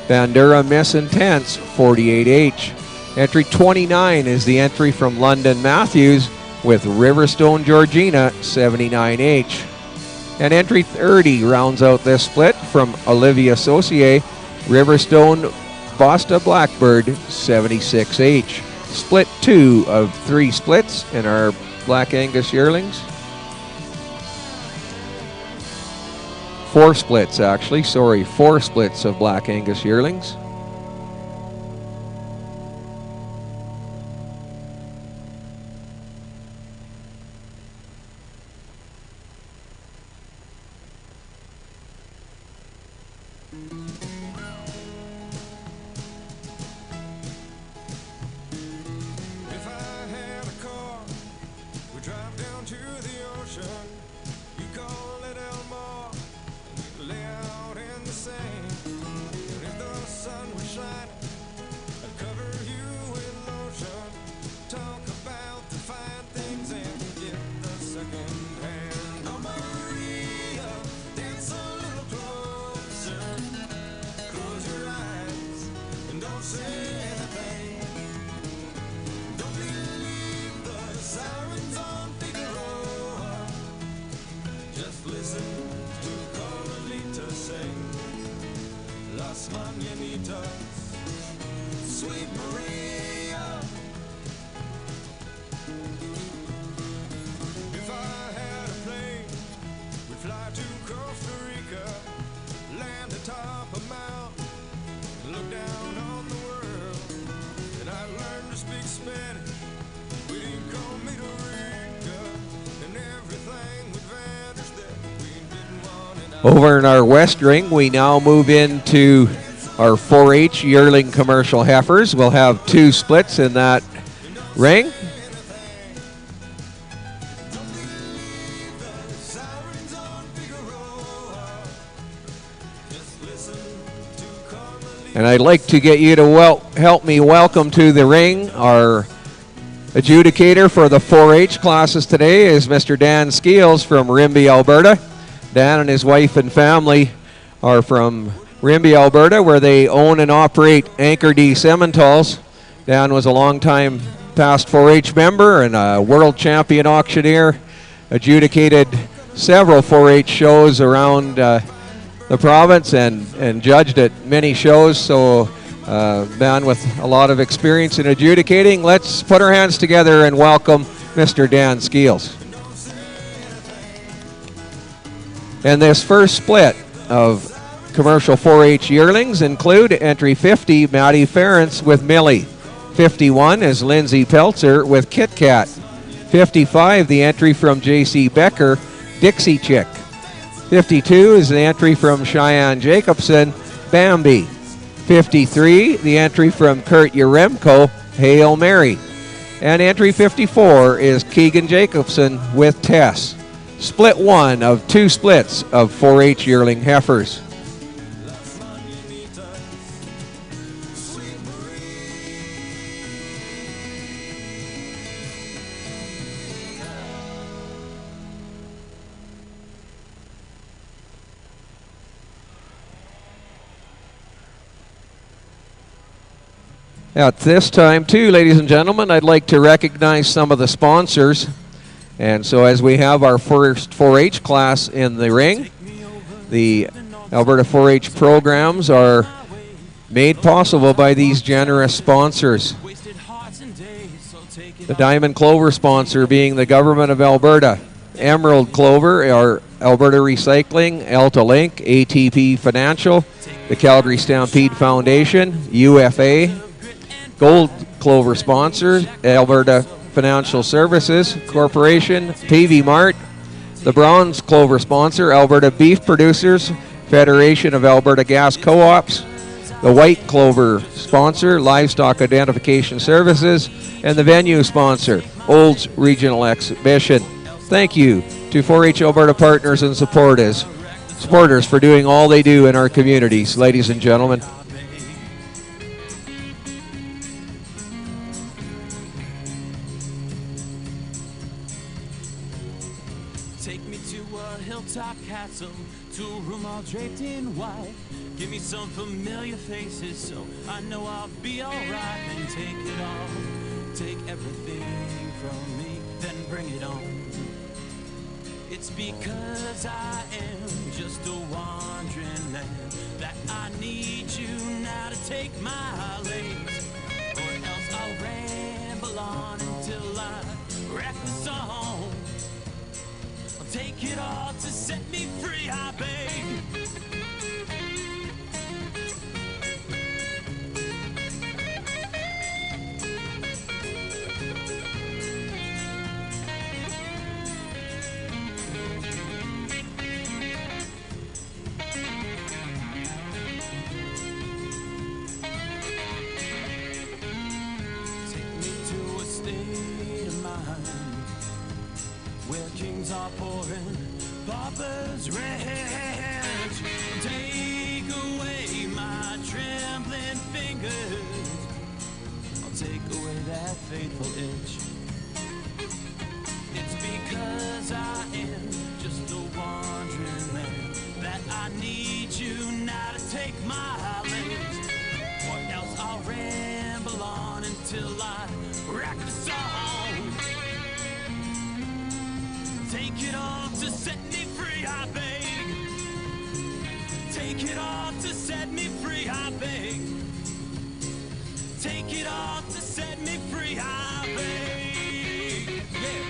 Bandura Miss Intense 48H. Entry 29 is the entry from London Matthews with Riverstone Georgina 79H. And entry 30 rounds out this split from Olivia Saucier, Riverstone Basta Blackbird 76H. Split 2 of 3 splits in our Black Angus yearlings. 4 splits actually, 4 splits of Black Angus yearlings. If I had a car, we'd drive down to the ocean. You call it Elmore, we'd lay out in the sand. And if the sun was shining, I'd cover you with lotion. Talk about the fine things and get the second hand. Oh, Maria, dance a little closer. Close your eyes and don't say anything. Don't believe the sirens on Figueroa. Just listen to Carmelita sing Las Mañanitas, Sweet Maria. If I had a plane, we'd fly to Costa Rica, land atop a mountain, look down on the world, and I'd learn to speak Spanish. We didn't call me to Rica, and everything would vanish that we didn't want. And Over in our west ring, we now move into our 4-H yearling commercial heifers. We'll have 2 splits in that ring. sirens on Figueroa. Just listen to Carmelita. And I'd like to get you to help me welcome to the ring our adjudicator for the 4-H classes today is Mr. Dan Skeels from Rimbey, Alberta. Dan and his wife and family are from Rimbey, Alberta, where they own and operate Anchor D Simmentals. Dan was a long-time past 4-H member and a world champion auctioneer, adjudicated several 4-H shows around the province and judged at many shows, so man with a lot of experience in adjudicating. Let's put our hands together and welcome Mr. Dan Skeels. And this first split of commercial 4-H yearlings include entry 50, Maddie Ference with Millie. 51 is Lindsay Peltzer with Kit Kat. 55, the entry from J.C. Becker, Dixie Chick. 52 is the entry from Cheyenne Jacobson, Bambi. 53, the entry from Kurt Yaremko, Hail Mary. And entry 54 is Keegan Jacobson with Tess. Split 1 of 2 splits of 4-H yearling heifers. At this time, too, ladies and gentlemen, I'd like to recognize some of the sponsors. And so as we have our first 4-H class in the ring, the Alberta 4-H programs are made possible by these generous sponsors. The Diamond Clover sponsor being the Government of Alberta, Emerald Clover, our Alberta Recycling, Alta Link, ATP Financial, the Calgary Stampede Foundation, UFA, Gold Clover sponsor, Alberta Financial Services Corporation, PV Mart, the Bronze Clover sponsor, Alberta Beef Producers, Federation of Alberta Gas Co-ops, the White Clover sponsor, Livestock Identification Services, and the venue sponsor, Olds Regional Exhibition. Thank you to 4-H Alberta partners and supporters for doing all they do in our communities, ladies and gentlemen. Take me to a hilltop dark castle to a room all draped in white. Give me some familiar faces so I know I'll be alright. Then take it all, take everything from me, then bring it on. It's because I am just a wandering man that I need you now to take my legs, or else I'll ramble on until I wreck the song. I'll take it all to set me free, I beg. Where kings are pouring paupers' rage. Take away my trembling fingers, I'll take away that fateful itch. It's because I am just a wandering man that I need you now to take my legs, or else I'll ramble on until I wreck the song. Take it all to set me free, I beg. Take it all to set me free, I beg. Take it all to set me free, I beg. Yeah.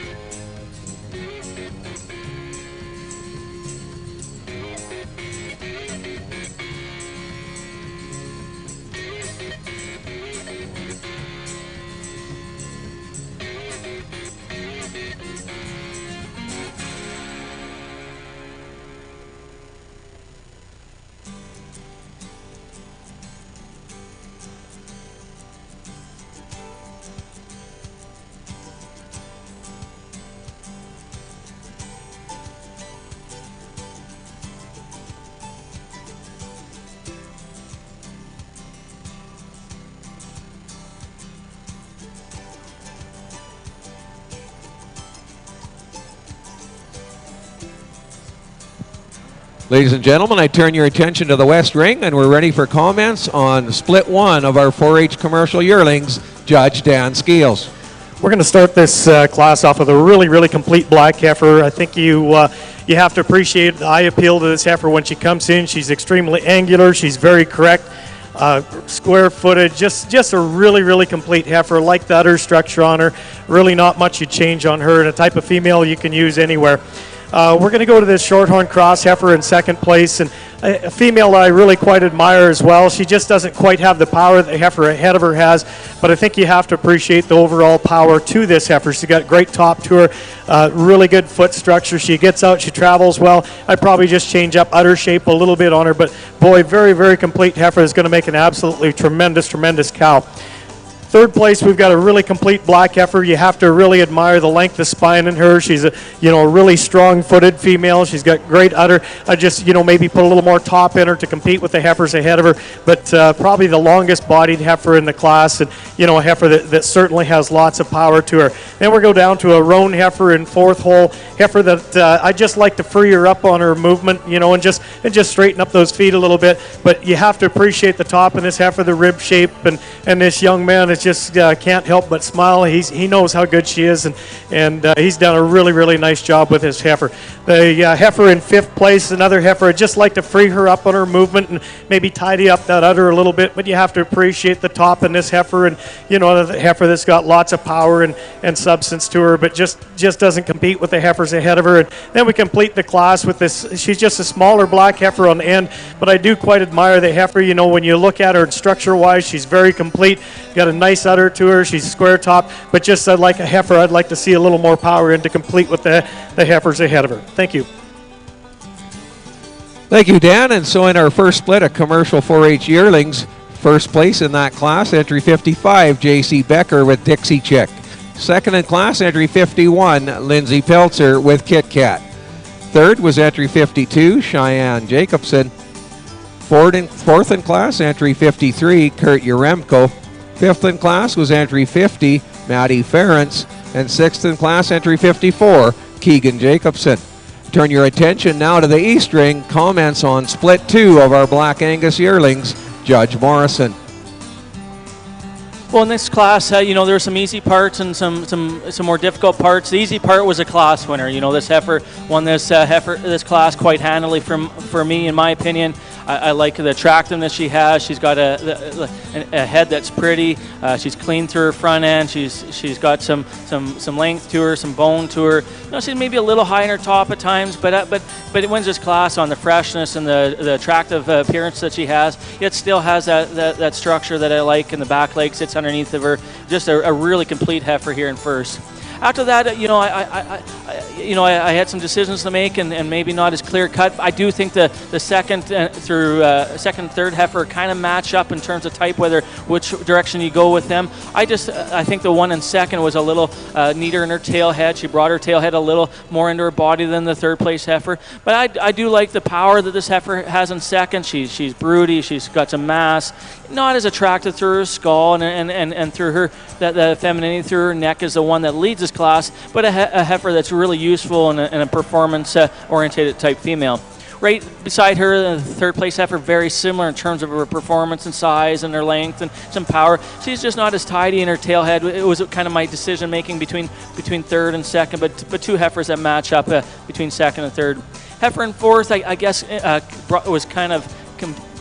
Ladies and gentlemen, I turn your attention to the West Ring, and we're ready for comments on split one of our 4-H commercial yearlings, Judge Dan Skeels. We're going to start this class off with a really complete black heifer. I think you have to appreciate the eye appeal to this heifer when she comes in. She's extremely angular. She's very correct, square-footed. Just a really complete heifer. Like the udder structure on her, really not much you change on her, and a type of female you can use anywhere. We're going to go to this shorthorn cross heifer in second place, and a female that I really quite admire as well. She just doesn't quite have the power that the heifer ahead of her has, but I think you have to appreciate the overall power to this heifer. She's got great top to her, really good foot structure. She gets out, she travels well. I'd probably just change up udder shape a little bit on her, but boy, very complete heifer is going to make an absolutely tremendous cow. Third place, we've got a really complete black heifer. You have to really admire the length of spine in her. She's a really strong-footed female. She's got great udder. I just maybe put a little more top in her to compete with the heifers ahead of her. But probably the longest-bodied heifer in the class, and a heifer that certainly has lots of power to her. Then we go down to a roan heifer in fourth hole, heifer that I just like to free her up on her movement, and just straighten up those feet a little bit. But you have to appreciate the top in this heifer, the rib shape, and this young man is just can't help but smile. He knows how good she is, and he's done a really nice job with his heifer. The heifer in fifth place, another heifer. I'd just like to free her up on her movement and maybe tidy up that udder a little bit, but you have to appreciate the top in this heifer, and the heifer that's got lots of power and substance to her, but just doesn't compete with the heifers ahead of her. And then we complete the class with this. She's just a smaller black heifer on the end, but I do quite admire the heifer. When you look at her structure-wise, she's very complete. Got a nice udder to her. She's square top, but just like a heifer, I'd like to see a little more power in to complete with the heifers ahead of her. Thank you. Thank you, Dan. And so in our first split of commercial 4-H yearlings, first place in that class, entry 55, J.C. Becker with Dixie Chick. Second in class, entry 51, Lindsay Peltzer with Kit Kat. Third was entry 52, Cheyenne Jacobson. Fourth in class, entry 53, Kurt Yaremko. Fifth in class was entry 50, Maddie Ferentz. And sixth in class, entry 54, Keegan Jacobson. Turn your attention now to the East Ring. Comments on split 2 of our Black Angus yearlings. Judge Morrison. Well, in this class, there were some easy parts and some more difficult parts. The easy part was a class winner. This heifer won this class quite handily for me, in my opinion. I like the attractiveness she has. She's got a head that's pretty. She's clean through her front end. She's got some length to her, some bone to her. She's maybe a little high in her top at times, but it wins this class on the freshness and the attractive appearance that she has. Yet still has that structure that I like, and the back leg sits underneath of her. Just a really complete heifer here in first. After that, I had some decisions to make, and maybe not as clear cut. I do think the second second, third heifer kind of match up in terms of type, which direction you go with them. I think the one in second was a little neater in her tail head. She brought her tail head a little more into her body than the third place heifer. But I do like the power that this heifer has in second. She's broody. She's got some mass. Not as attractive through her skull and through her the femininity through her neck is the one that leads this class, but a heifer that's really useful and a performance oriented type female. Right beside her, the third place heifer, very similar in terms of her performance and size and her length and some power. She's just not as tidy in her tail head. It was kind of my decision making between third and second, but two heifers that match up between second and third. Heifer in fourth, I guess, was kind of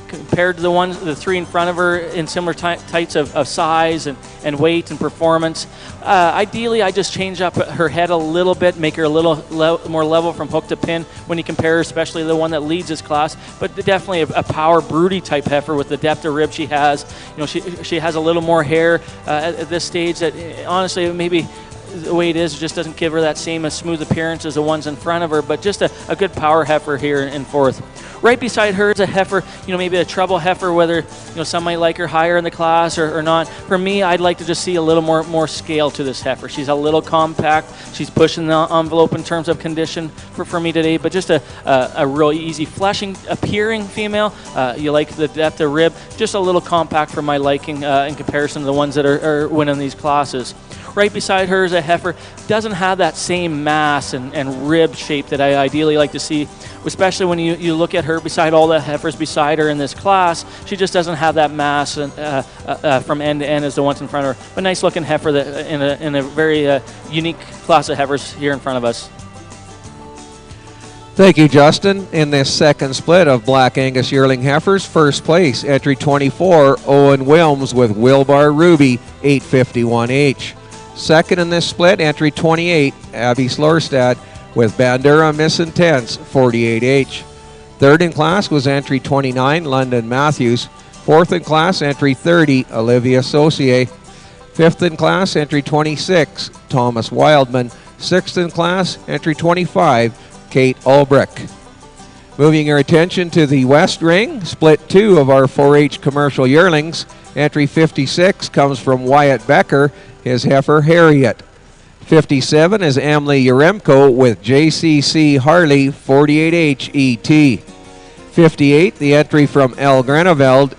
compared to the three in front of her in similar types of size and weight and performance. Ideally, I just change up her head a little bit, make her a little more level from hook to pin when you compare her, especially the one that leads this class. But definitely a power broody type heifer with the depth of rib she has. She has a little more hair at this stage that honestly maybe the way it is just doesn't give her that same smooth appearance as the ones in front of her, but just a good power heifer here in fourth. Right beside her is a heifer, maybe a treble heifer, whether, some might like her higher in the class or not. For me, I'd like to just see a little more scale to this heifer. She's a little compact. She's pushing the envelope in terms of condition for me today, but just a real easy fleshing appearing female. You like the depth of rib, just a little compact for my liking in comparison to the ones that are winning these classes. Right beside her is a heifer, doesn't have that same mass and rib shape that I ideally like to see, especially when you look at her beside all the heifers beside her in this class. She just doesn't have that mass from end to end as the ones in front of her. But nice looking heifer that in a very unique class of heifers here in front of us. Thank you, Justin. In this second split of Black Angus yearling heifers, first place, entry 24, Owen Wilms with Wilbar Ruby, 851H. Second in this split, entry 28, Abby Slorstad with Bandura Misintense, 48H. Third in class was entry 29, London Matthews. Fourth in class, entry 30, Olivia Saucier. Fifth in class, entry 26, Thomas Wildman. Sixth in class, entry 25, Kate Ulbrich. Moving your attention to the West Ring, split 2 of our 4-H commercial yearlings. Entry 56 comes from Wyatt Becker, his heifer Harriet. 57 is Emily Yaremko with JCC Harley 48H ET. 58, the entry from El Greneveld,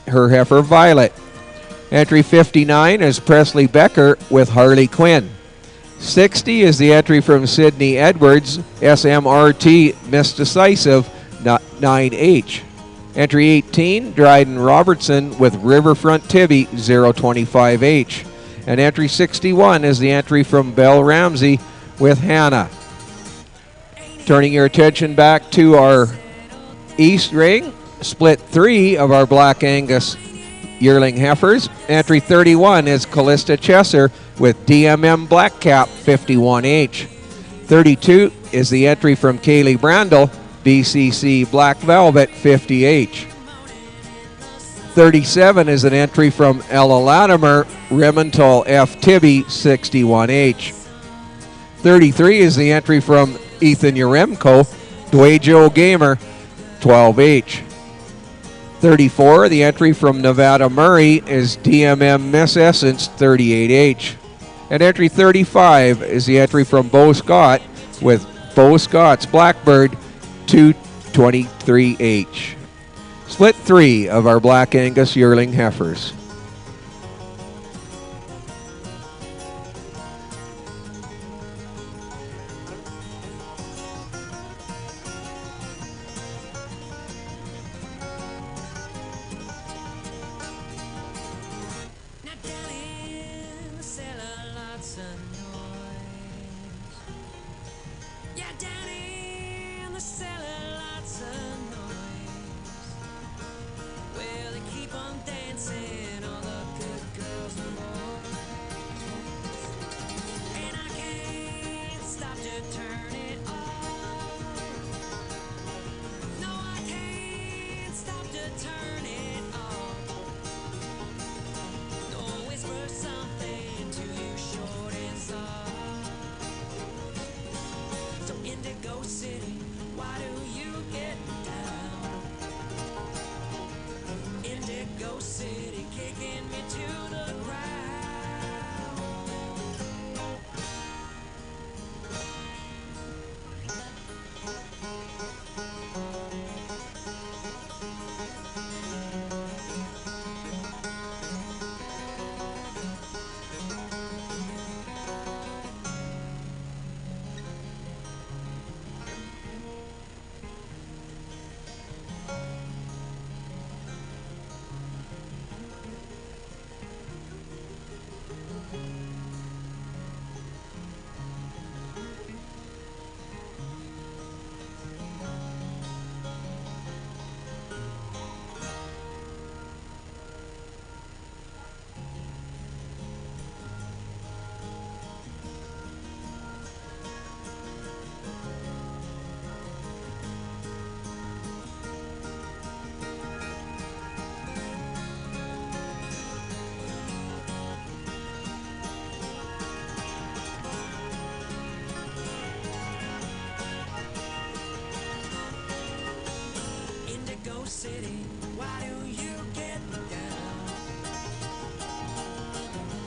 her heifer Violet. Entry 59 is Presley Becker with Harley Quinn. 60 is the entry from Sydney Edwards, SMRT Miss Decisive 9H. Entry 18, Dryden Robertson with Riverfront Tibby 025H. And entry 61 is the entry from Belle Ramsey with Hannah. Turning your attention back to our East Ring, split 3 of our Black Angus yearling heifers. Entry 31 is Callista Chesser with DMM Black Cap 51H. 32 is the entry from Kaylee Brandel, BCC Black Velvet 50H. 37 is an entry from Ella Latimer, Remental F. Tibby, 61H. 33 is the entry from Ethan Yaremko, Dwayjo Gamer, 12H. 34, the entry from Nevada Murray is DMM Miss Essence, 38H. And entry 35 is the entry from Bo Scott with Bo Scott's Blackbird, 223H. Split 3 of our Black Angus yearling heifers. turn it on. Don't whisper something to you short and soft. So Indigo City, why do you get down? Indigo City, kicking me to the ground. Indigo City, why do you get down?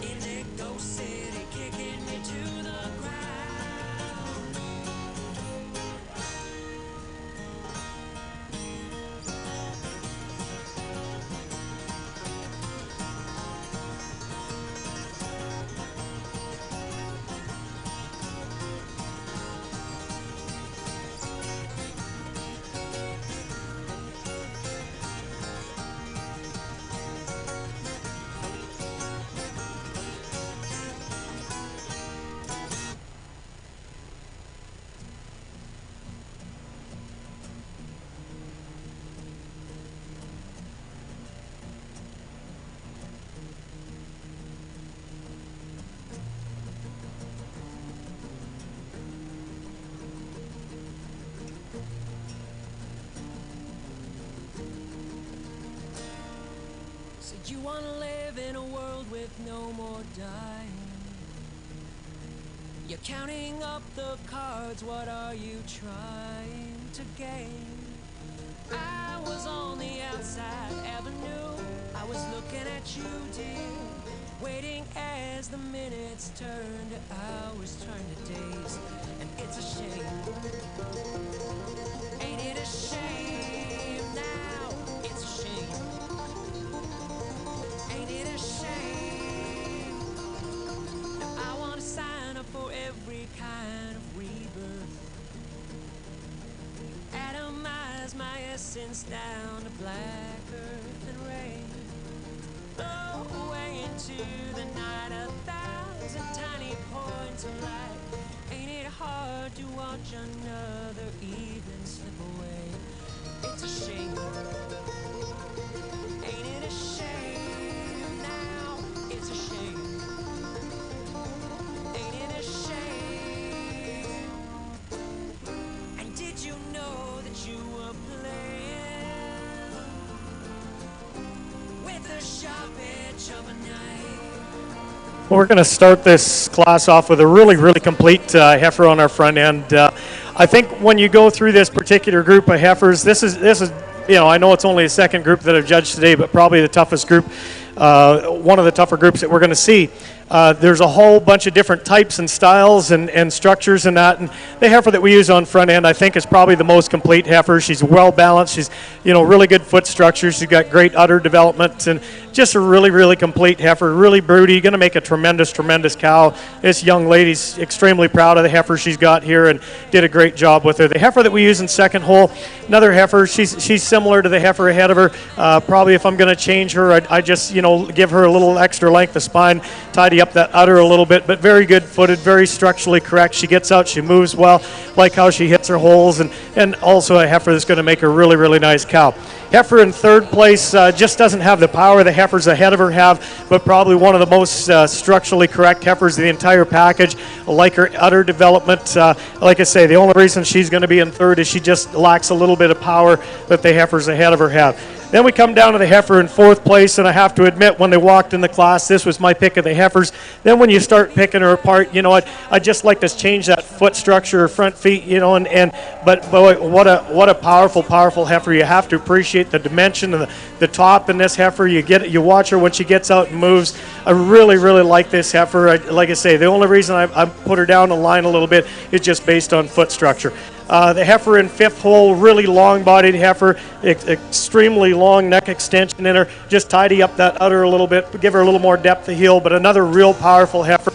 Indigo City, kicking me to the ground. So you wanna live in a world with no more dying. You're counting up the cards, what are you trying to gain? I was on the outside avenue, I was looking at you, dear, waiting as the minutes turn to hours, turn to days, and it's a shame. Ain't it a shame now? It's a shame. Ain't it a shame? Now I wanna sign up for every kind of rebirth. Atomize my essence down to black earth and rain. Blow away into the night 1,000 tiny points of light. Ain't it hard to watch another evening slip away? It's a shame. Ain't it a shame now? It's a shame. Ain't it a shame? And did you know that you were playing with the sharp edge of a knife? Well, we're going to start this class off with a really, really complete heifer on our front end. I think when you go through this particular group of heifers, this is, I know it's only a second group that I've judged today, but probably the toughest group, one of the tougher groups that we're going to see. There's a whole bunch of different types and styles and structures and that. And the heifer that we use on front end, I think, is probably the most complete heifer. She's well balanced. She's, really good foot structure. She's got great udder development and just a really, really complete heifer. Really broody. Going to make a tremendous, tremendous cow. This young lady's extremely proud of the heifer she's got here and did a great job with her. The heifer that we use in second hole, another heifer. She's similar to the heifer ahead of her. Probably if I'm going to change her, I just, give her a little extra length of spine, tidy up that udder a little bit, but very good footed, very structurally correct. She gets out, she moves well, like how she hits her holes, and also a heifer that's going to make a really, really nice cow. Heifer in third place just doesn't have the power the heifers ahead of her have, but probably one of the most structurally correct heifers of the entire package. I like her udder development. Like I say, the only reason she's going to be in third is she just lacks a little bit of power that the heifers ahead of her have. Then we come down to the heifer in 4th place, and I have to admit, when they walked in the class, this was my pick of the heifers. Then when you start picking her apart, you know, I just like to change that foot structure, her front feet, you know, but boy, what a powerful heifer. You have to appreciate the dimension of the top in this heifer. You watch her when she gets out and moves. I really like this heifer. Like I say, the only reason I put her down the line a little bit is just based on foot structure. The heifer in 5th hole, really long-bodied heifer, extremely long neck extension in her. Just tidy up that udder a little bit, give her a little more depth of heel, but another real powerful heifer.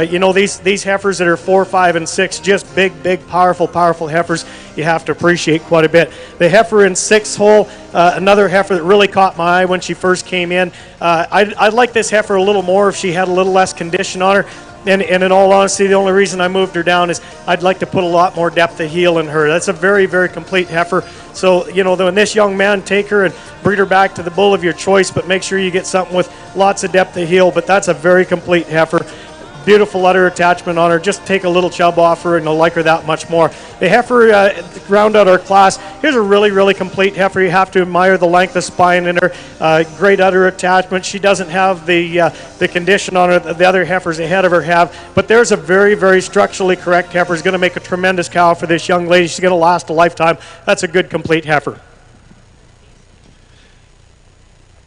You know, these heifers that are 4, 5, and 6, just big, powerful heifers, you have to appreciate quite a bit. The heifer in 6th hole, another heifer that really caught my eye when she first came in. I'd like this heifer a little more if she had a little less condition on her. And in all honesty, the only reason I moved her down is I'd like to put a lot more depth of heel in her. That's a very complete heifer. So, you know, when this young man, take her and breed her back to the bull of your choice, but make sure you get something with lots of depth of heel. But that's a very complete heifer. Beautiful udder attachment on her. Just take a little chub off her and you'll like her that much more. The heifer, round out our class, here's a really complete heifer. You have to admire the length of spine in her. Great udder attachment. She doesn't have the condition on her that the other heifers ahead of her have, but there's a very structurally correct heifer. Is going to make a tremendous cow for this young lady. She's going to last a lifetime. That's a good complete heifer.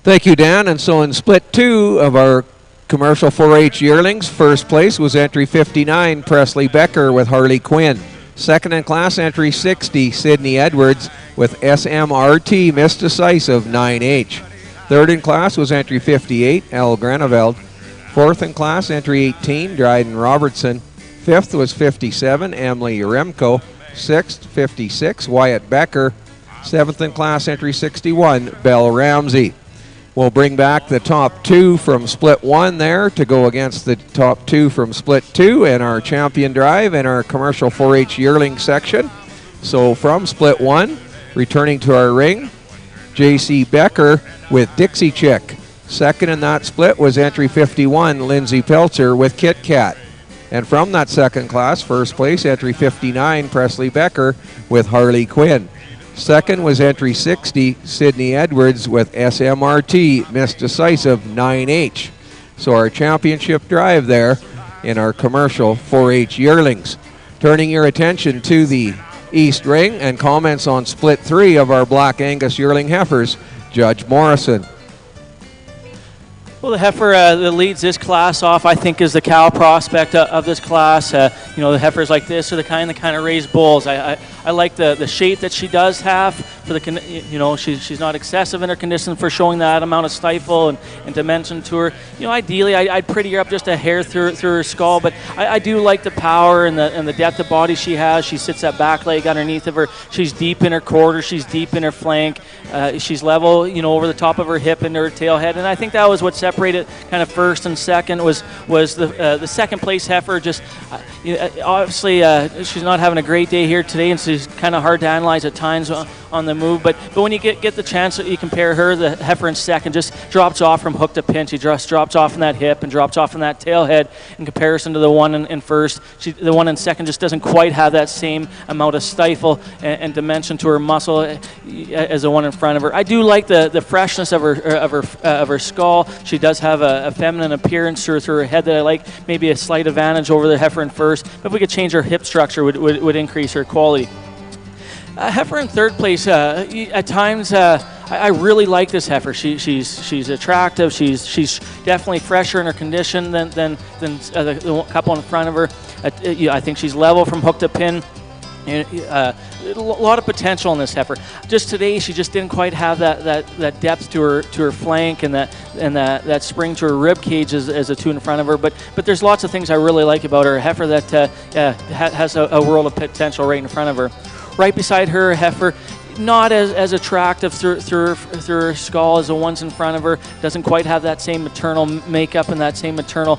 Thank you, Dan. And so in split 2 of our commercial 4-H yearlings, first place was entry 59, Presley Becker with Harley Quinn. Second in class, entry 60, Sydney Edwards with SMRT, Miss Decisive, 9H. Third in class was entry 58, El Graneveld. Fourth in class, entry 18, Dryden Robertson. Fifth was 57, Emily Uremko. Sixth, 56, Wyatt Becker. Seventh in class, entry 61, Belle Ramsey. We'll bring back the top 2 from split 1 there to go against the top 2 from split 2 in our champion drive in our commercial 4-H yearling section. So from split 1, returning to our ring, J.C. Becker with Dixie Chick. Second in that split was entry 51, Lindsay Peltzer with Kit Kat. And from that second class, first place, entry 59, Presley Becker with Harley Quinn. Second was entry 60, Sydney Edwards with SMRT, Miss Decisive, 9H. So our championship drive there in our commercial 4-H yearlings. Turning your attention to the East Ring and comments on split 3 of our Black Angus yearling heifers, Judge Morrison. Well, the heifer that leads this class off, I think, is the cow prospect of this class. You know, the heifers like this are the kind of raised bulls. I like the shape that she does have. For the, you know, she's not excessive in her condition for showing that amount of stifle and dimension to her. You know, ideally, I'd pretty her up just a hair through her skull, but I do like the power and the depth of body she has. She sits that back leg underneath of her. She's deep in her quarter. She's deep in her flank. She's level, you know, over the top of her hip and her tail head. And I think that was what separated kind of first and second was the second place heifer. Just obviously she's not having a great day here today, and she's kind of hard to analyze at times on the move. But when you get the chance that you compare her, the heifer in second just drops off from hook to pin. She just drops off in that hip and drops off in that tail head in comparison to the one in first. The one in second just doesn't quite have that same amount of stifle and dimension to her muscle as the one in front of her. I do like the freshness of her skull. She does have a feminine appearance through her head that I like. Maybe a slight advantage over the heifer in first. But if we could change her hip structure, would increase her quality. Heifer in third place. At times, I really like this heifer. She's attractive. She's definitely fresher in her condition than the couple in front of her. I think she's level from hook to pin. A lot of potential in this heifer. Just today, she just didn't quite have that depth to her flank and that spring to her rib cage as the two in front of her. But there's lots of things I really like about her. A heifer that has a world of potential right in front of her. Right beside her, a heifer not as attractive through her skull as the ones in front of her. Doesn't quite have that same maternal makeup and that same maternal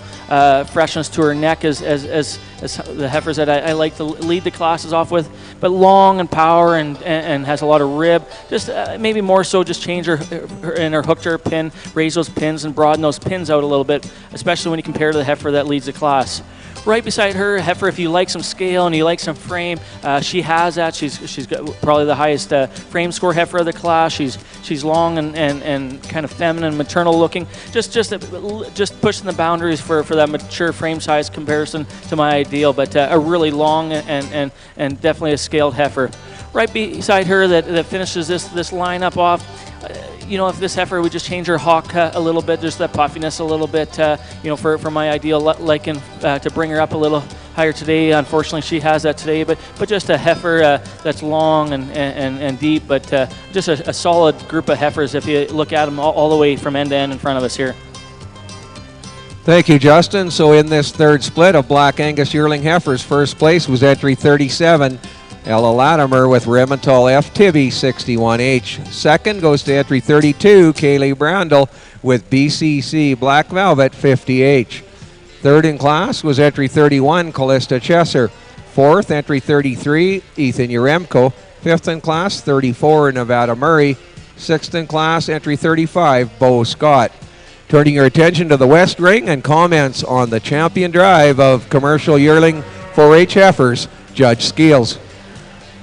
freshness to her neck as the heifers that I like to lead the classes off with, but long and power and has a lot of rib. Just maybe more so just change her hook to her pin, raise those pins and broaden those pins out a little bit, especially when you compare to the heifer that leads the class. Right beside her, heifer, if you like some scale and you like some frame, she has that. She's got probably the highest frame score heifer of the class. She's long and kind of feminine, maternal looking. Just pushing the boundaries for that mature frame size comparison to my ideal, but a really long and definitely a scaled heifer. Right beside her that finishes this lineup off. If this heifer would just change her hock a little bit, just that puffiness a little bit, for my ideal liking to bring her up a little higher today. Unfortunately, she has that today, but just a heifer that's long and deep, but just a solid group of heifers if you look at them all the way from end to end in front of us here. Thank you, Justin. So in this third split of Black Angus yearling heifers, first place was entry 37, Ella Latimer with Remental F. Tibby 61H. Second goes to entry 32, Kaylee Brandel with BCC Black Velvet 50H. Third in class was entry 31, Callista Chesser. Fourth, entry 33, Ethan Uremko. Fifth in class, 34, Nevada Murray. Sixth in class, entry 35, Bo Scott. Turning your attention to the West Ring and comments on the champion drive of commercial yearling 4-H heifers, Judge Skeels.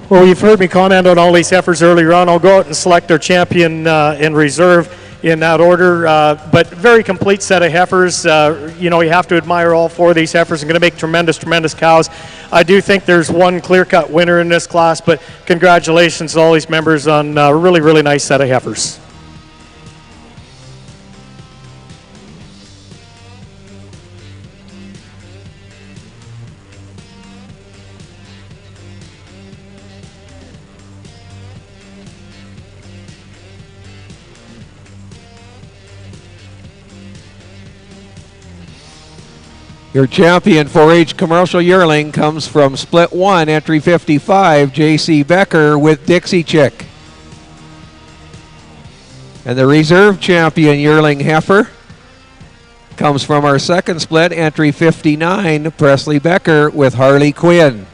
Well, you've heard me comment on all these heifers earlier on. I'll go out and select our champion in reserve in that order. But very complete set of heifers. You have to admire all four of these heifers. I'm going to make tremendous cows. I do think there's one clear-cut winner in this class, but congratulations to all these members on a really nice set of heifers. Your champion 4-H commercial yearling comes from Split 1, entry 55, J.C. Becker with Dixie Chick. And the reserve champion yearling heifer comes from our second split, entry 59, Presley Becker with Harley Quinn.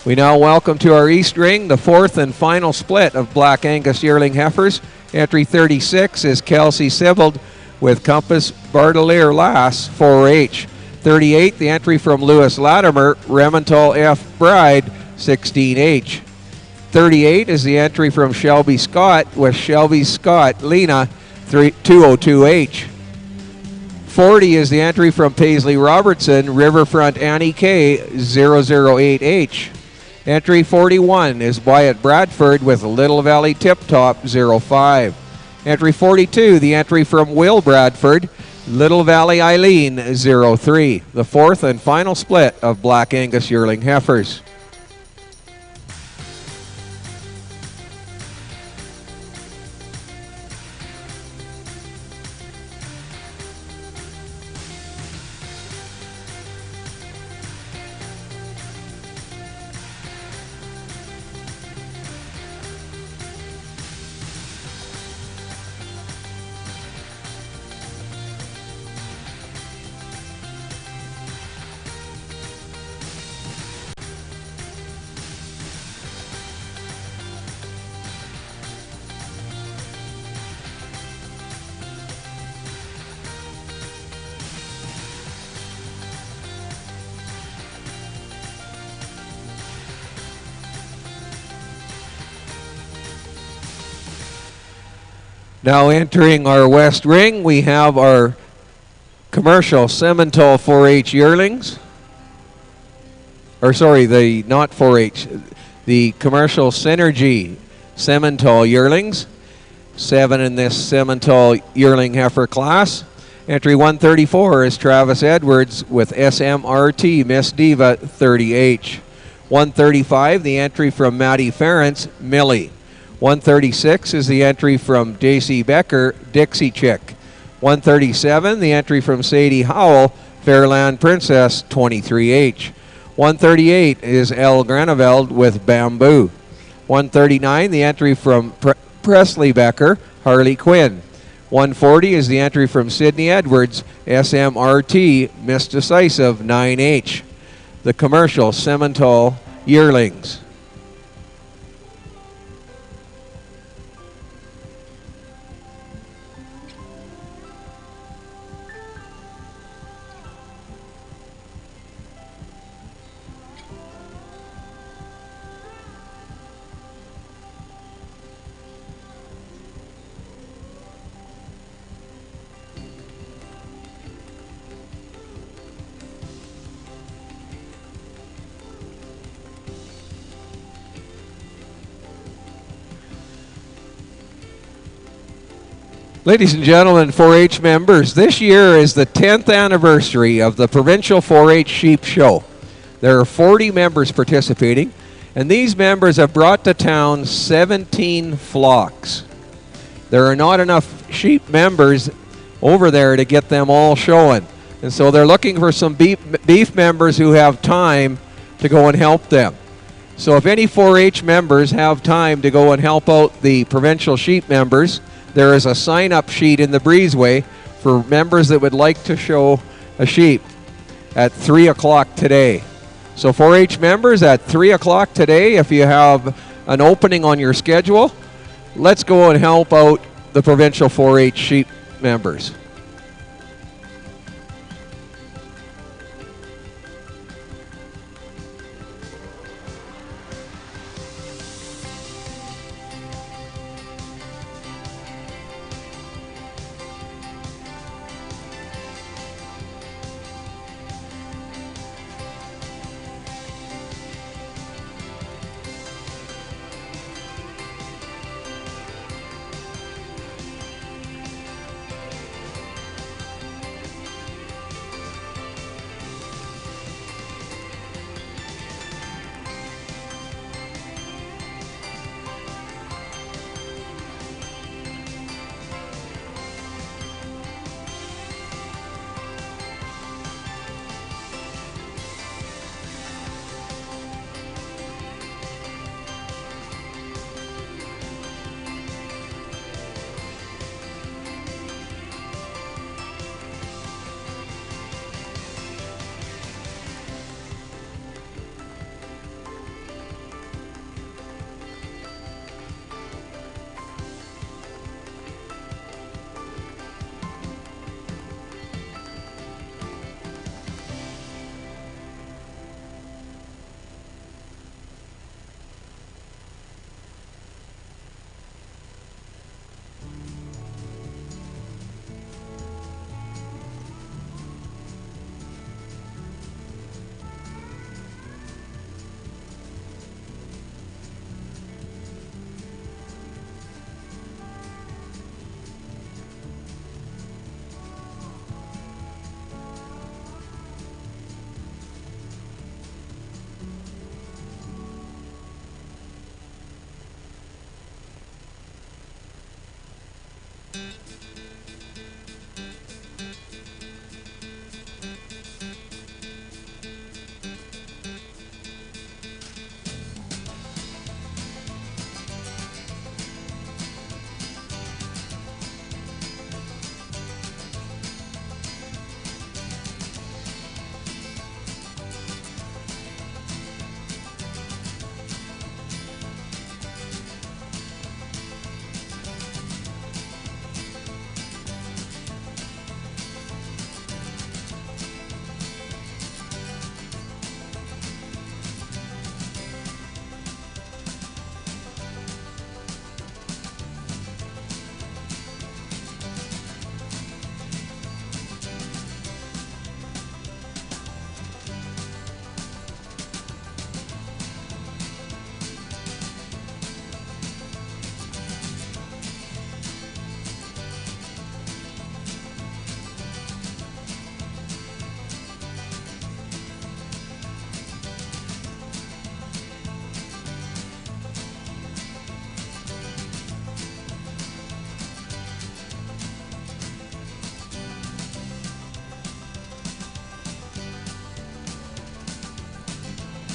We now welcome to our East Ring the fourth and final split of Black Angus yearling heifers. Entry 36 is Kelsey Sibbald with Compass Bardelier Lass 4-H. 38, the entry from Lewis Latimer, Remental F. Bride 16H. 38 is the entry from Shelby Scott with Shelby Scott Lena 202H. 40 is the entry from Paisley Robertson, Riverfront Annie K 008H. Entry 41 is Wyatt Bradford with Little Valley Tip Top 05. Entry 42, the entry from Will Bradford, Little Valley Eileen 03. The fourth and final split of Black Angus yearling heifers. Now entering our West Ring, we have our commercial Simmental 4-H yearlings. Or sorry, the not 4-H, the commercial Synergy Simmental yearlings. 7 in this Simmental yearling heifer class. Entry 134 is Travis Edwards with SMRT Miss Diva 30H. 135, the entry from Maddie Ferentz, Millie. 136 is the entry from J.C. Becker, Dixie Chick. 137, the entry from Sadie Howell, Fairland Princess, 23H. 138 is Elle Graneveld with Bamboo. 139, the entry from Presley Becker, Harley Quinn. 140 is the entry from Sydney Edwards, SMRT, Miss Decisive, 9H. The commercial Simmental Yearlings. Ladies and gentlemen, 4-H members, this year is the 10th anniversary of the Provincial 4-H Sheep Show. There are 40 members participating, and these members have brought to town 17 flocks. There are not enough sheep members over there to get them all showing, and so they're looking for some beef members who have time to go and help them. So if any 4-H members have time to go and help out the provincial sheep members, there is a sign-up sheet in the breezeway for members that would like to show a sheep at 3 o'clock today. So 4-H members, at 3 o'clock today, if you have an opening on your schedule, let's go and help out the provincial 4-H sheep members.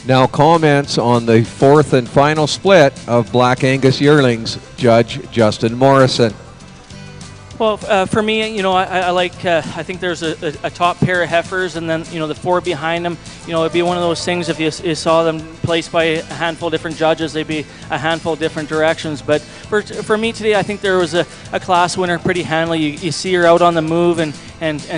Now comments on the fourth and final split of Black Angus yearlings, Judge Justin Morrison. Well, for me, I like. I think there's a top pair of heifers, and then the 4 behind them. It'd be one of those things. If you saw them placed by a handful of different judges, they'd be a handful of different directions. But for me today, I think there was a class winner pretty handily. You see her out on the move, and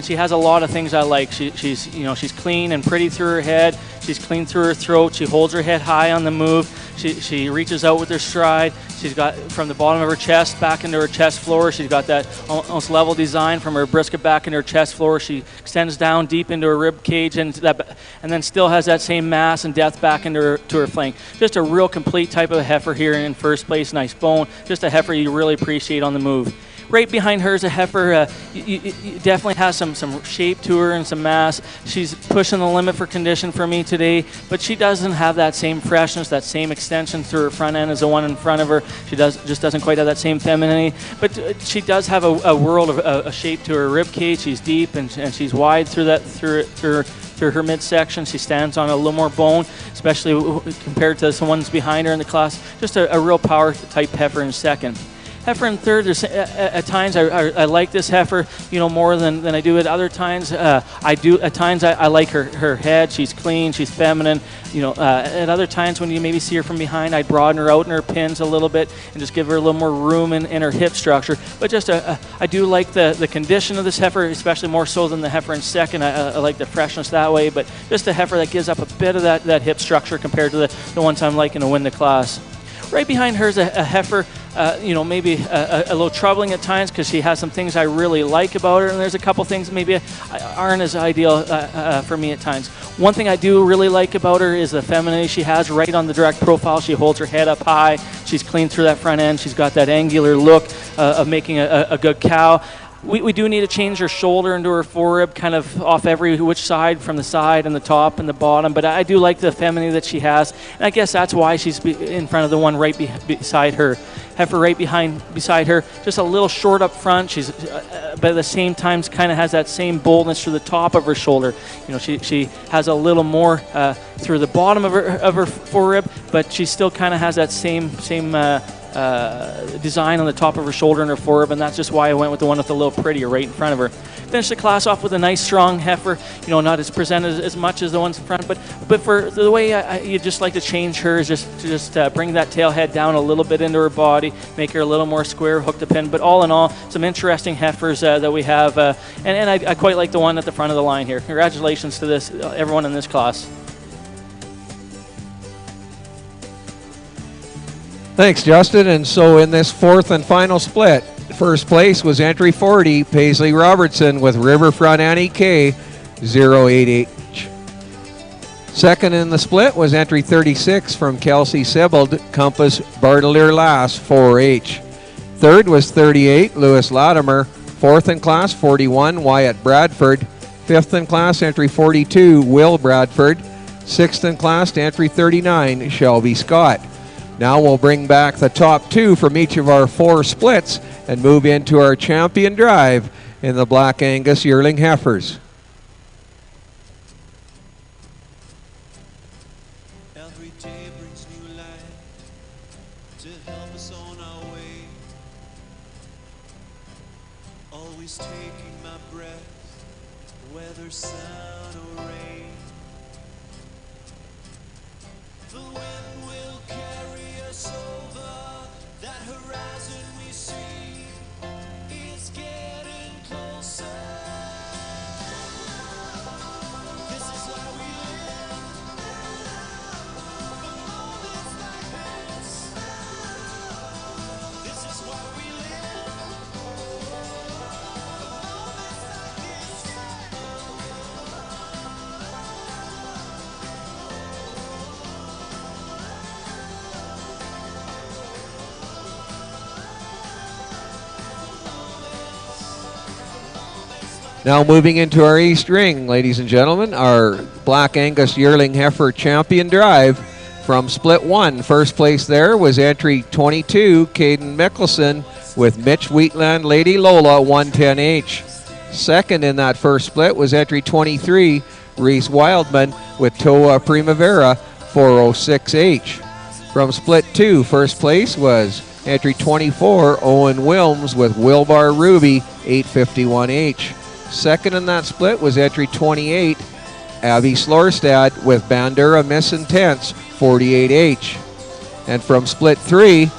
she has a lot of things I like. She's clean and pretty through her head. She's clean through her throat. She holds her head high on the move. She reaches out with her stride. She's got from the bottom of her chest back into her chest floor. She's got that almost level design from her brisket back into her chest floor. She extends down deep into her rib cage and then still has that same mass and depth back into her flank. Just a real complete type of heifer here in first place. Nice bone. Just a heifer you really appreciate on the move. Right behind her is a heifer. You definitely has some shape to her and some mass. She's pushing the limit for condition for me today, but she doesn't have that same freshness, that same extension through her front end as the one in front of her. She just doesn't quite have that same femininity, but she does have a world of a shape to her rib cage. She's deep and she's wide through her midsection. She stands on a little more bone, especially compared to the ones behind her in the class. Just a real power type heifer in second. Heifer in third, there's at times I like this heifer, more than I do at other times. At times I like her head. She's clean, she's feminine. At other times when you maybe see her from behind, I'd broaden her out in her pins a little bit and just give her a little more room in her hip structure. But just I do like the condition of this heifer, especially more so than the heifer in second. I like the freshness that way, but just a heifer that gives up a bit of that hip structure compared to the ones I'm liking to win the class. Right behind her is a heifer, maybe a little troubling at times because she has some things I really like about her, and there's a couple things maybe aren't as ideal for me at times. One thing I do really like about her is the femininity she has right on the direct profile. She holds her head up high. She's clean through that front end. She's got that angular look of making a good cow. We do need to change her shoulder into her forerib, kind of off every which side, from the side and the top and the bottom. But I do like the femininity that she has, and I guess that's why she's in front of the one right beside her. Heifer right beside her, just a little short up front. She's, but at the same time, kind of has that same boldness through the top of her shoulder. She has a little more through the bottom of her forerib, but she still kind of has that same design on the top of her shoulder and her forerib, and that's just why I went with the one with a little prettier right in front of her. Finished the class off with a nice strong heifer, not as presented as much as the ones in front, but for the way you just like to change her is just bring that tail head down a little bit into her body, make her a little more square, hook the pin. But all in all, some interesting heifers that we have, and I quite like the one at the front of the line here. Congratulations to everyone in this class. Thanks, Justin. And so in this fourth and final split, first place was entry 40, Paisley Robertson with Riverfront Annie K, 08H. Second in the split was entry 36 from Kelsey Sibbald, Compass Bartelier Lass, 4H. Third was 38, Lewis Latimer. Fourth in class, 41, Wyatt Bradford. Fifth in class, entry 42, Will Bradford. Sixth in class, entry 39, Shelby Scott. Now we'll bring back the top two from each of our four splits and move into our champion drive in the Black Angus yearling heifers. Every day brings new light to help us on our way. Always taking my breath, whether sun or rain. The wind will carry us over that horizon we see. It's getting closer. This is why we live. For moments like this. This is why we live. For moments like this. Now moving into our East Ring, ladies and gentlemen, our Black Angus yearling heifer champion drive from split one. First place there was entry 22, Caden Mickelson with Mitch Wheatland Lady Lola, 110H. Second in that first split was entry 23, Reese Wildman with Toa Primavera, 406H. From split two, first place was Entry 24, Owen Wilms with Wilbar Ruby, 851H. Second in that split was entry 28, Abby Slorstad with Bandura Miss Intense, 48H. And from split 3,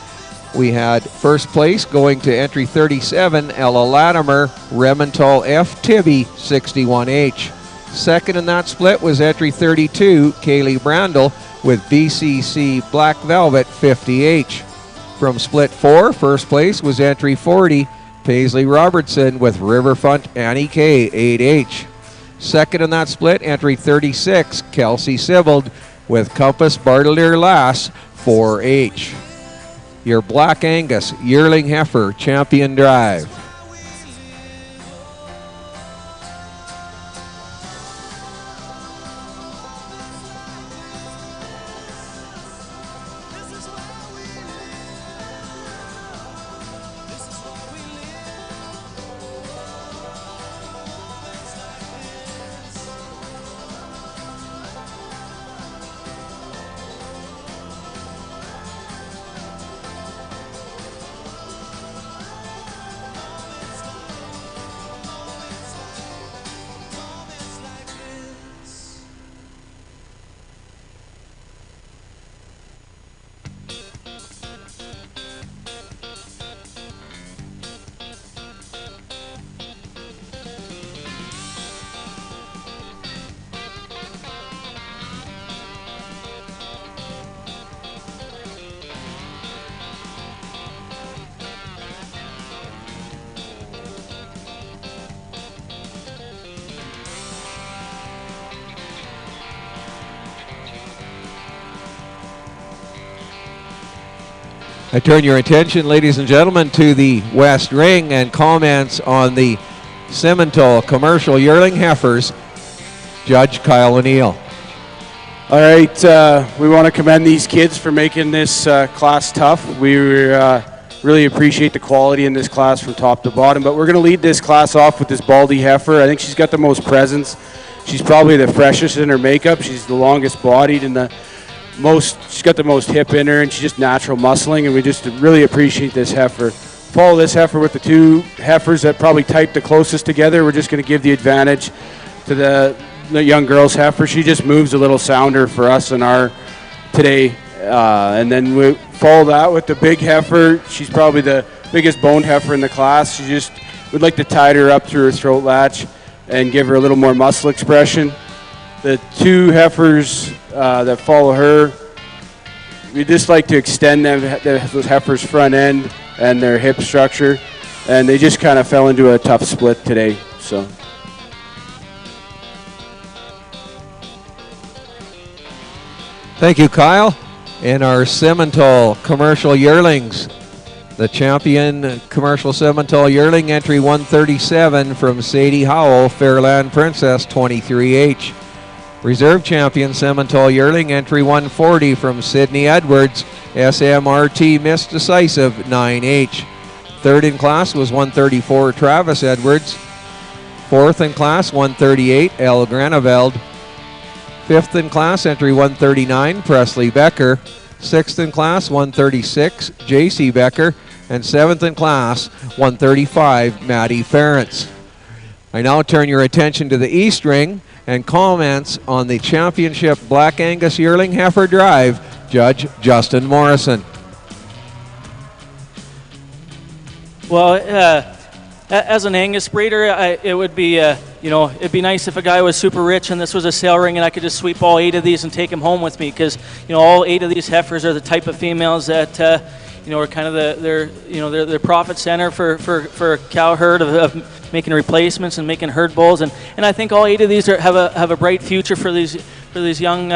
we had first place going to entry 37, Ella Latimer, Remental F. Tibby, 61H. Second in that split was entry 32, Kaylee Brandel with BCC Black Velvet, 50H. From split 4, first place was entry 40, Paisley Robertson with Riverfront Annie K, 8H. Second in that split, entry 36, Kelsey Sibbald with Compass Bartelier Lass, 4H. Your Black Angus Yearling Heifer Champion Drive. I turn your attention, ladies and gentlemen, to the West Ring and comments on the Simmental Commercial Yearling Heifers. Judge Kyle O'Neill. All right, we want to commend these kids for making this class tough. We really appreciate the quality in this class from top to bottom, but we're going to lead this class off with this Baldy heifer. I think she's got the most presence. She's probably the freshest in her makeup. She's the longest bodied and she's got the most hip in her, and she's just natural muscling, and we just really appreciate this heifer. Follow this heifer with the two heifers that probably type the closest together. We're just going to give the advantage to the young girl's heifer. She just moves a little sounder for us in our today. And then we follow that with the big heifer. She's probably the biggest boned heifer in the class. We'd like to tie her up through her throat latch and give her a little more muscle expression. The two heifers that follow her, we just like to extend those heifers' front end and their hip structure, and they just kind of fell into a tough split today. So. Thank you, Kyle. In our Simmental Commercial Yearlings, the champion Commercial Simmental Yearling, entry 137 from Sadie Howell, Fairland Princess, 23H. Reserve champion Simmental Yearling, entry 140 from Sydney Edwards, SMRT Miss Decisive, 9H. Third in class was 134 Travis Edwards. Fourth in class 138 El Granaveld. Fifth in class entry 139 Presley Becker. Sixth in class 136 JC Becker. And seventh in class 135 Maddie Ferentz. I now turn your attention to the East Ring and comments on the championship Black Angus Yearling Heifer Drive, Judge Justin Morrison. Well, as an Angus breeder, it would be, it'd be nice if a guy was super rich and this was a sale ring and I could just sweep all 8 of these and take them home with me, because, all 8 of these heifers are the type of females that, are kind of their profit center for a cow herd of making replacements and making herd bulls, and I think all 8 of these have a bright future for these young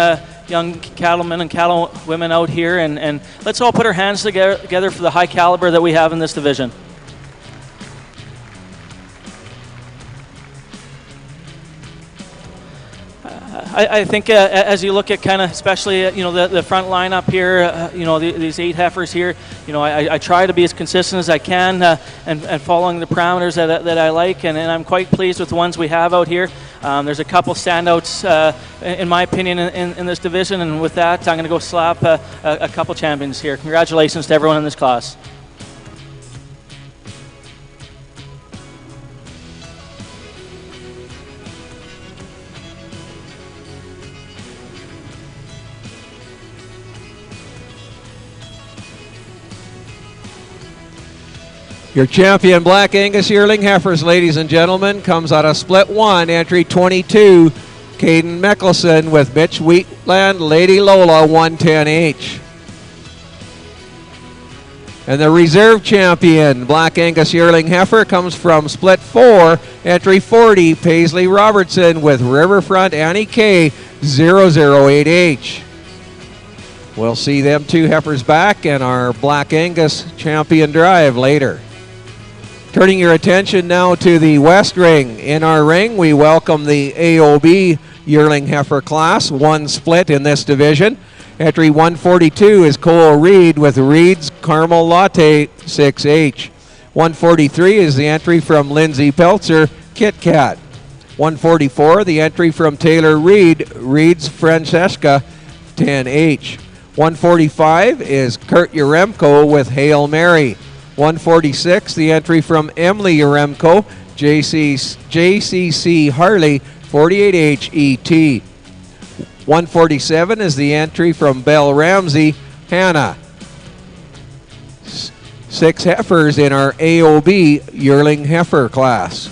cattlemen and cattle women out here, and let's all put our hands together for the high caliber that we have in this division. I think as you look at kind of especially the front lineup here, these 8 heifers here, I try to be as consistent as I can and following the parameters that I like, and I'm quite pleased with the ones we have out here. There's a couple standouts in my opinion in this division, and with that I'm going to go slap a couple champions here. Congratulations to everyone in this class. Your champion Black Angus yearling heifers, ladies and gentlemen, comes out of split 1, entry 22, Caden Mickelson with Mitch Wheatland, Lady Lola 110H. And the reserve champion Black Angus yearling heifer comes from split 4, entry 40, Paisley Robertson with Riverfront Annie K 008H. We'll see them two heifers back in our Black Angus champion drive later. Turning your attention now to the West Ring. In our ring, we welcome the AOB yearling heifer class, 1 split in this division. Entry 142 is Cole Reed with Reed's Caramel Latte 6H. 143 is the entry from Lindsay Peltzer, Kit Kat. 144, the entry from Taylor Reed, Reed's Francesca 10H. 145 is Kurt Yaremko with Hail Mary. 146, the entry from Emily Yaremko, JCC Harley 48H ET. 147 is the entry from Belle Ramsey, Hannah. 6 heifers in our AOB yearling heifer class.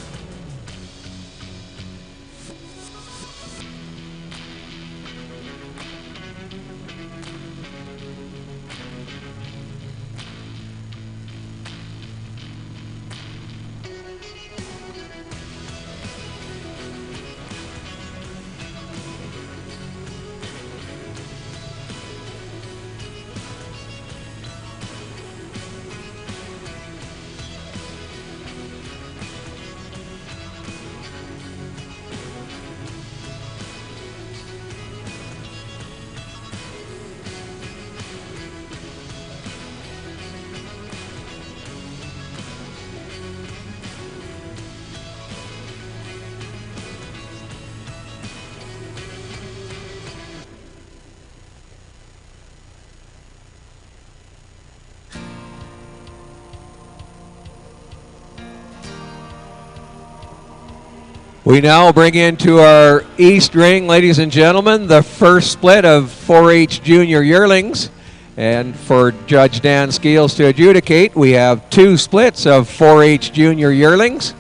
We now bring into our East Ring, ladies and gentlemen, the first split of 4-H junior yearlings. And for Judge Dan Skeels to adjudicate, we have 2 splits of 4-H junior yearlings.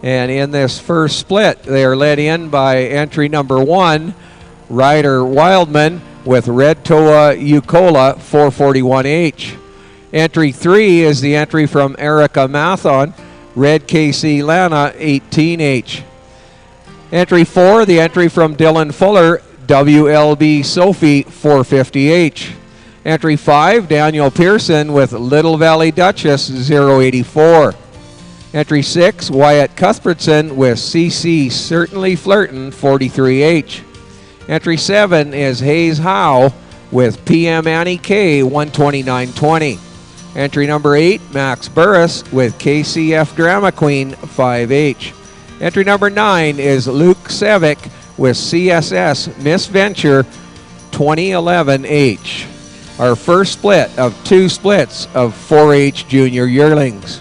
And in this first split, they are led in by entry number 1, Ryder Wildman with Red Toa Eucola 441H. Entry 3 is the entry from Erica Mathon, Red KC Lana 18H. Entry 4, the entry from Dylan Fuller, WLB Sophie 450H. Entry 5, Daniel Pearson with Little Valley Duchess 084. Entry 6, Wyatt Cuthbertson with CC Certainly Flirtin 43H. Entry 7 is Hayes Howe with PM Annie K 12920. Entry number 8, Max Burris with KCF Drama Queen 5H. Entry number 9 is Luke Sevick with CSS Miss Venture 2011H. Our first split of 2 splits of 4-H junior yearlings.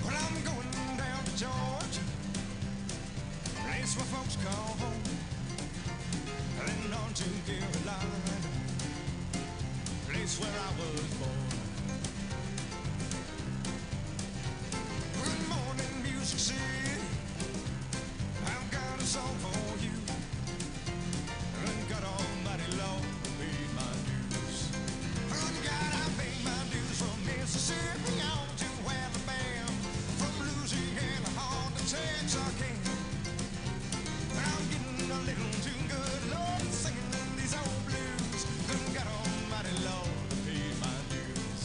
Well, I'm going down to Georgia, place where folks call home, then on to Carolina, place where I was born. Good morning, Music City, I've got a song for you, and God Almighty Lord paid my dues. Good God, I paid my dues from Mississippi on to Alabama, from Louisiana on to Texarkana. I'm getting a little too good, Lord, singing these old blues. Good God Almighty Lord paid my dues.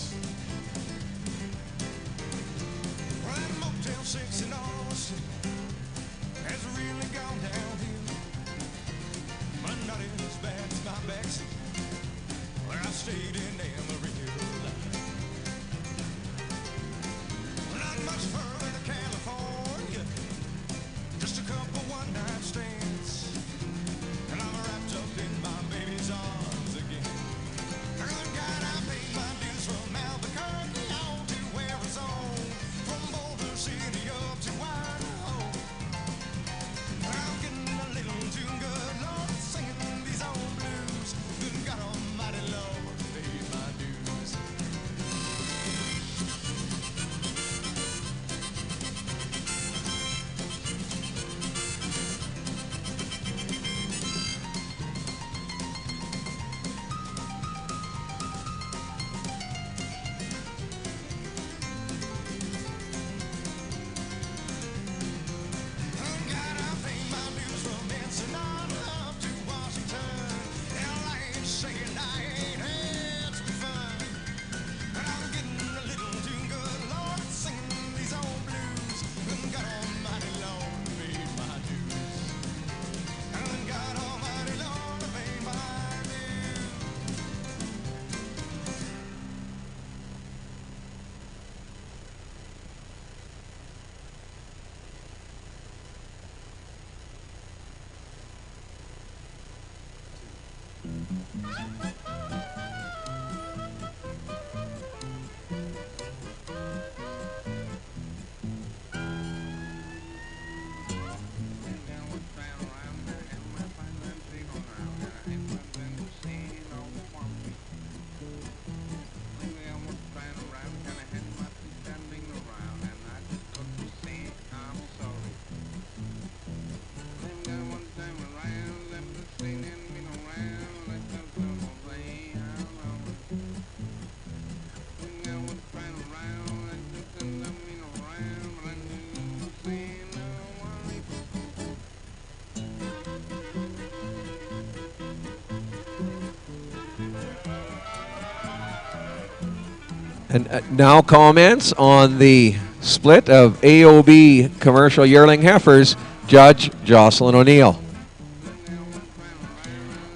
And now comments on the split of AOB commercial yearling heifers, Judge Jocelyn O'Neill.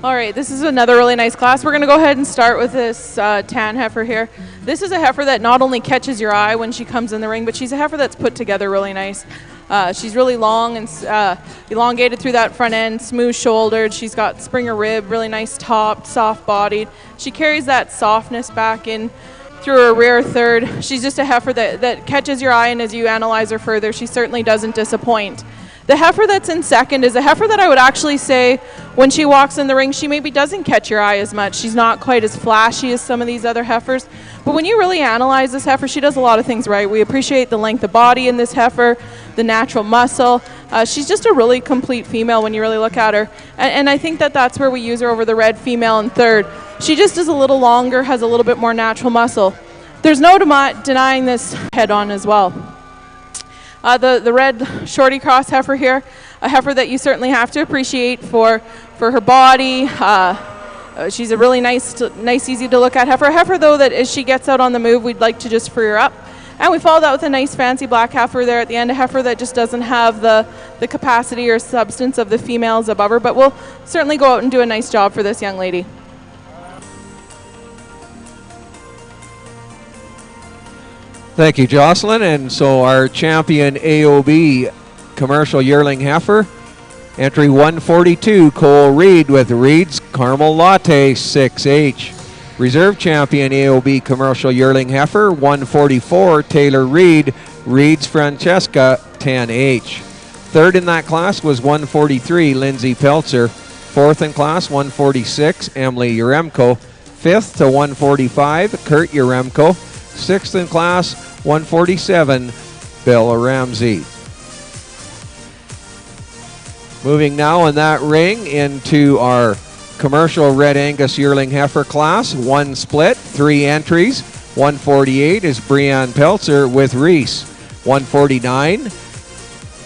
All right, this is another really nice class. We're going to go ahead and start with this tan heifer here. This is a heifer that not only catches your eye when she comes in the ring, but she's a heifer that's put together really nice. She's really long and elongated through that front end, smooth-shouldered. She's got Springer rib, really nice topped, soft-bodied. She carries that softness back in through her rear third. She's just a heifer that catches your eye, and as you analyze her further, she certainly doesn't disappoint. The heifer that's in second is a heifer that I would actually say when she walks in the ring, she maybe doesn't catch your eye as much. She's not quite as flashy as some of these other heifers. But when you really analyze this heifer, she does a lot of things right. We appreciate the length of body in this heifer, the natural muscle. She's just a really complete female when you really look at her. And I think that's where we use her over the red female in third. She just is a little longer, has a little bit more natural muscle. There's no denying this head on as well. The red shorty cross heifer here, a heifer that you certainly have to appreciate for her body. She's a really nice, easy to look at heifer. A heifer, though, that as she gets out on the move, we'd like to just free her up. And we follow that with a nice fancy black heifer there at the end, a heifer that just doesn't have the capacity or substance of the females above her, but we'll certainly go out and do a nice job for this young lady. Thank you, Jocelyn. And so our champion AOB commercial yearling heifer, entry 142, Cole Reed with Reed's Caramel Latte 6H. Reserve champion AOB commercial yearling heifer, 144, Taylor Reed, Reed's Francesca 10H. Third in that class was 143, Lindsay Peltzer. Fourth in class, 146, Emily Uremko. Fifth to 145, Kurt Uremko. Sixth in class, 147, Bill Ramsey. Moving now in that ring into our commercial Red Angus yearling heifer class. One split, three entries. 148 is Breanne Peltzer with Reese. 149,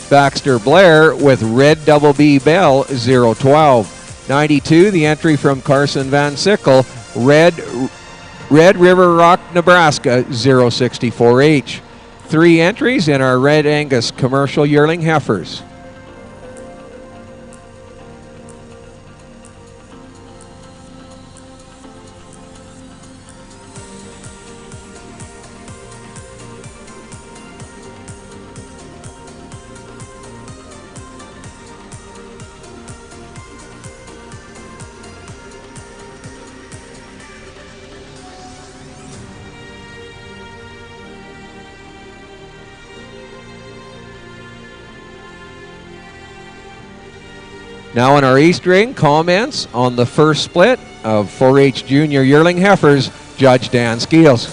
Baxter Blair with Red Double B Bell 012. 92, the entry from Carson Van Sickle, Red River Rock, Nebraska 064H. Three entries in our Red Angus commercial yearling heifers. Now in our East ring, comments on the first split of 4-H junior yearling heifers, Judge Dan Skeels.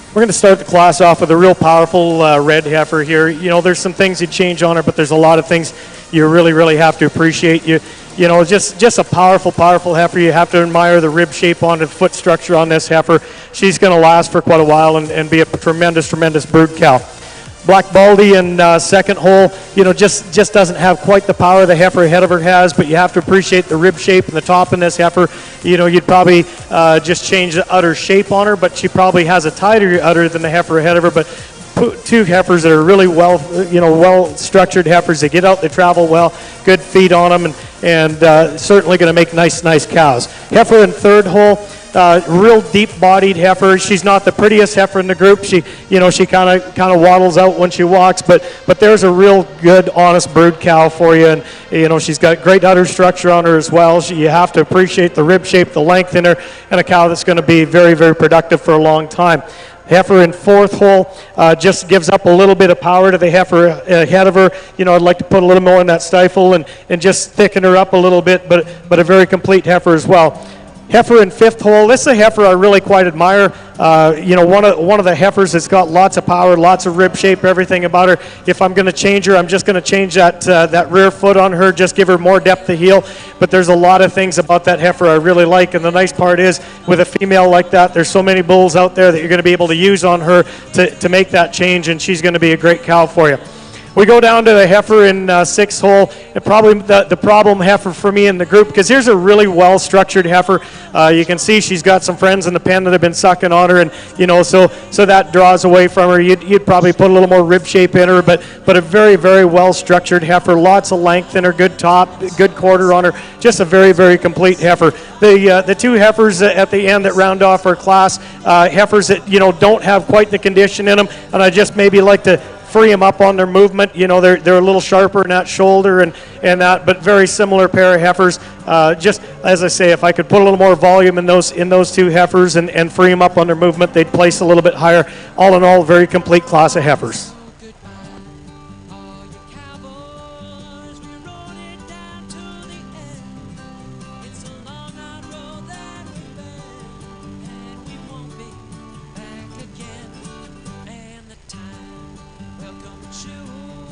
We're going to start the class off with a real powerful red heifer here. You know, there's some things you change on her, but there's a lot of things you really have to appreciate. You know, just a powerful heifer. You have to admire the rib shape on the foot structure on this heifer. She's going to last for quite a while and be a tremendous brood cow. Black Baldy in second hole, you know, just doesn't have quite the power the heifer ahead of her has, but you have to appreciate the rib shape and the top in this heifer. You know, you'd probably just change the udder shape on her, but she probably has a tighter udder than the heifer ahead of her. But two heifers that are really well structured heifers. They get out, they travel well, good feed on them, and certainly going to make nice cows. Heifer in third hole. real deep-bodied heifer. She's not the prettiest heifer in the group. She kind of waddles out when she walks, but there's a real good, honest brood cow for you. And she's got great udder structure on her as well. You have to appreciate the rib shape, the length in her, and a cow that's going to be very, very productive for a long time. Heifer in fourth hole just gives up a little bit of power to the heifer ahead of her. I'd like to put a little more in that stifle and just thicken her up a little bit, but a very complete heifer as well. Heifer in fifth hole. This is a heifer I really quite admire. One of the heifers that's got lots of power, lots of rib shape, everything about her. If I'm going to change her, I'm just going to change that rear foot on her, just give her more depth of heel. But there's a lot of things about that heifer I really like, and the nice part is with a female like that, there's so many bulls out there that you're going to be able to use on her to make that change, and she's going to be a great cow for you. We go down to the heifer in sixth hole, and probably the problem heifer for me in the group, because here's a really well-structured heifer. You can see she's got some friends in the pen that have been sucking on her, and so that draws away from her. You'd probably put a little more rib shape in her, but a very, very well-structured heifer. Lots of length in her, good top, good quarter on her. Just a very, very complete heifer. The two heifers at the end that round off our class, heifers that don't have quite the condition in them, and I just maybe like to free them up on their movement. They're a little sharper in that shoulder and that, but very similar pair of heifers. Just as I say, if I could put a little more volume in those two heifers and free them up on their movement, they'd place a little bit higher. All in all, very complete class of heifers.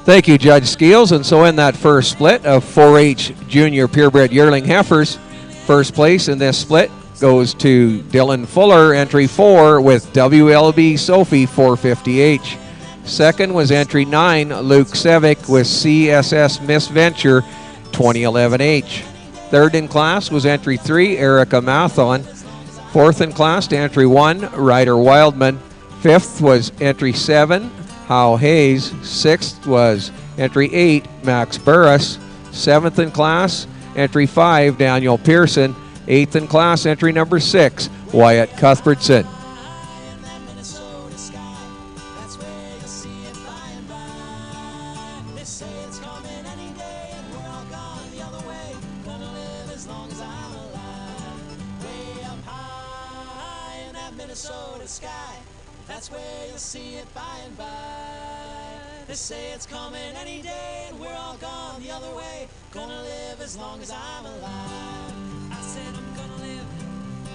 Thank you, Judge Skeels. And so in that first split of 4-H junior purebred yearling heifers, first place in this split goes to Dylan Fuller, entry 4, with WLB Sophie 450H. Second was entry 9, Luke Sevick, with CSS Miss Venture 2011H. Third in class was entry 3, Erica Mathon. Fourth in class to entry 1, Ryder Wildman. Fifth was entry 7, Howe Hayes. Sixth was entry 8, Max Burris. Seventh in class, entry 5, Daniel Pearson. Eighth in class, entry number 6, Wyatt Cuthbertson. That's where you'll see it by and by. They say it's coming any day, and we're all gone the other way. Gonna live as long as I'm alive. I said I'm gonna live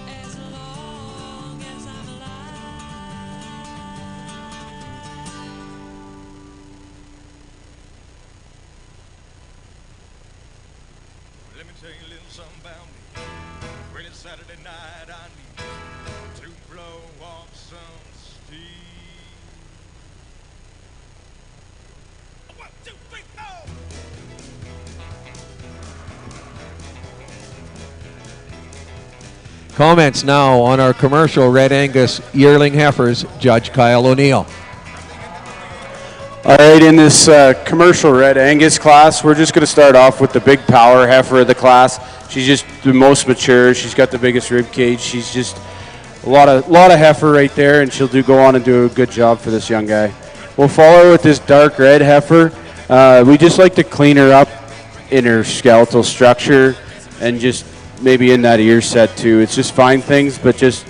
as long as I'm alive. Let me tell you a little something about me. When it's Saturday night, I need to blow off some steam. 1, 2, 3, 4. Comments now on our commercial Red Angus yearling heifers, Judge Kyle O'Neill. All right, in this commercial Red Angus class, we're just going to start off with the big power heifer of the class. She's just the most mature. She's got the biggest rib cage. She's just a lot of heifer right there, and she'll go on and do a good job for this young guy. We'll follow her with this dark red heifer. We just like to clean her up in her skeletal structure and just maybe in that ear set too. It's just fine things, but just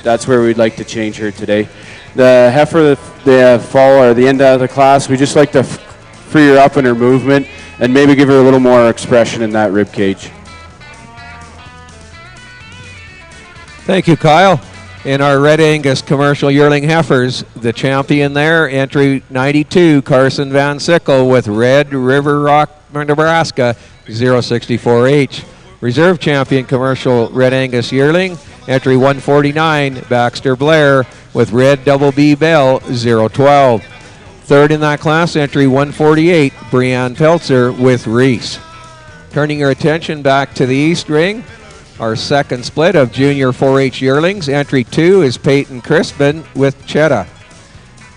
that's where we'd like to change her today. The heifer, the fall or the end of the class, we just like to free her up in her movement and maybe give her a little more expression in that rib cage. Thank you, Kyle. In our Red Angus commercial yearling heifers, the champion there, entry 92, Carson Van Sickle, with Red River Rock, Nebraska 064H. Reserve champion commercial Red Angus yearling, entry 149, Baxter Blair, with Red Double B Bell 012. Third in that class, entry 148, Brianne Peltzer, with Reese. Turning your attention back to the East Ring, our second split of junior 4-H yearlings. Entry 2 is Peyton Crispin with Chetta.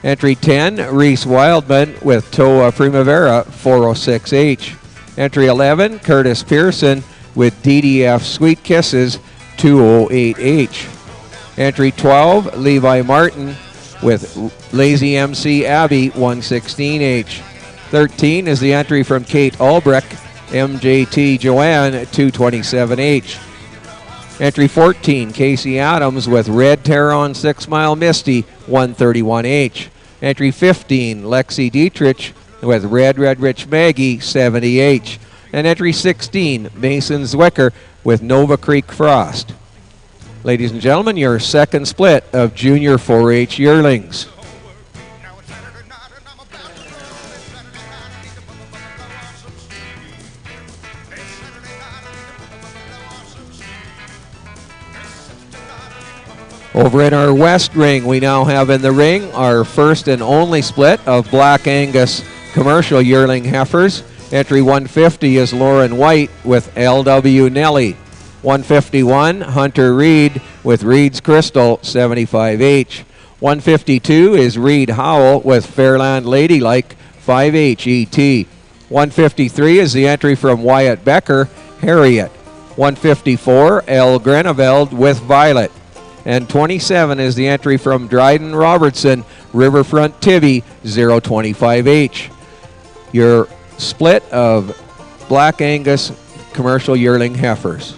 Entry 10, Reese Wildman with Toa Primavera 406H. Entry 11, Curtis Pearson with DDF Sweet Kisses 208H. Entry 12, Levi Martin with Lazy MC Abby 116H. 13 is the entry from Kate Albrecht, MJT Joanne 227H. Entry 14, Casey Adams with Red Terron 6 Mile Misty 131H. Entry 15, Lexi Dietrich with Red Rich Maggie 70H. And entry 16, Mason Zwicker with Nova Creek Frost. Ladies and gentlemen, your second split of junior 4-H yearlings. Over in our west ring, we now have in the ring our first and only split of Black Angus commercial yearling heifers. Entry 150 is Lauren White with LW Nelly. 151, Hunter Reed with Reed's Crystal 75H. 152 is Reed Howell with Fairland Ladylike 5H ET. 153 is the entry from Wyatt Becker, Harriet. 154, L. Greneveld with Violet. And 27 is the entry from Dryden Robertson, Riverfront Tibby 025H. Your split of Black Angus commercial yearling heifers.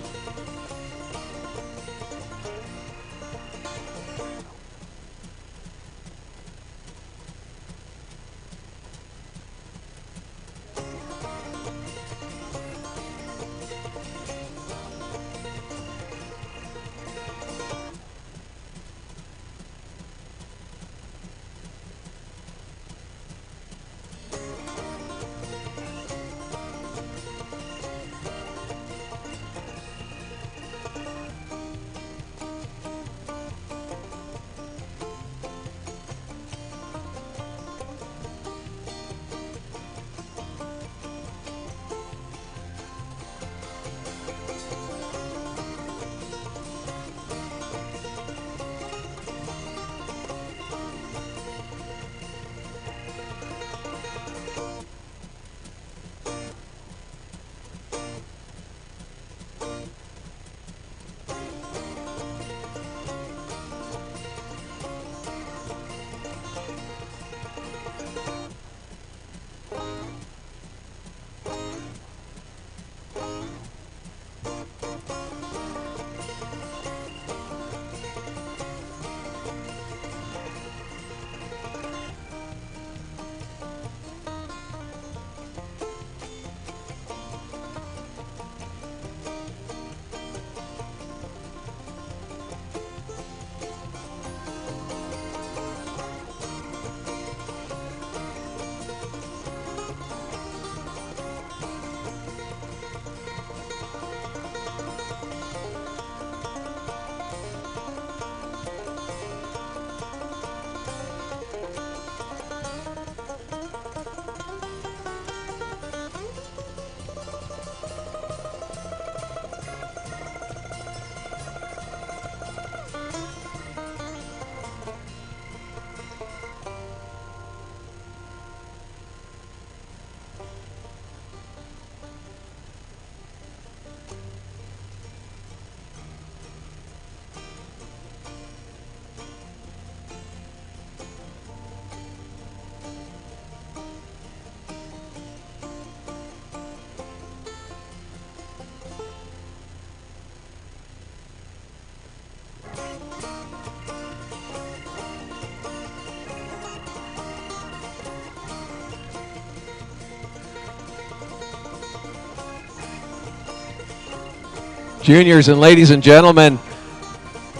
Juniors and ladies and gentlemen,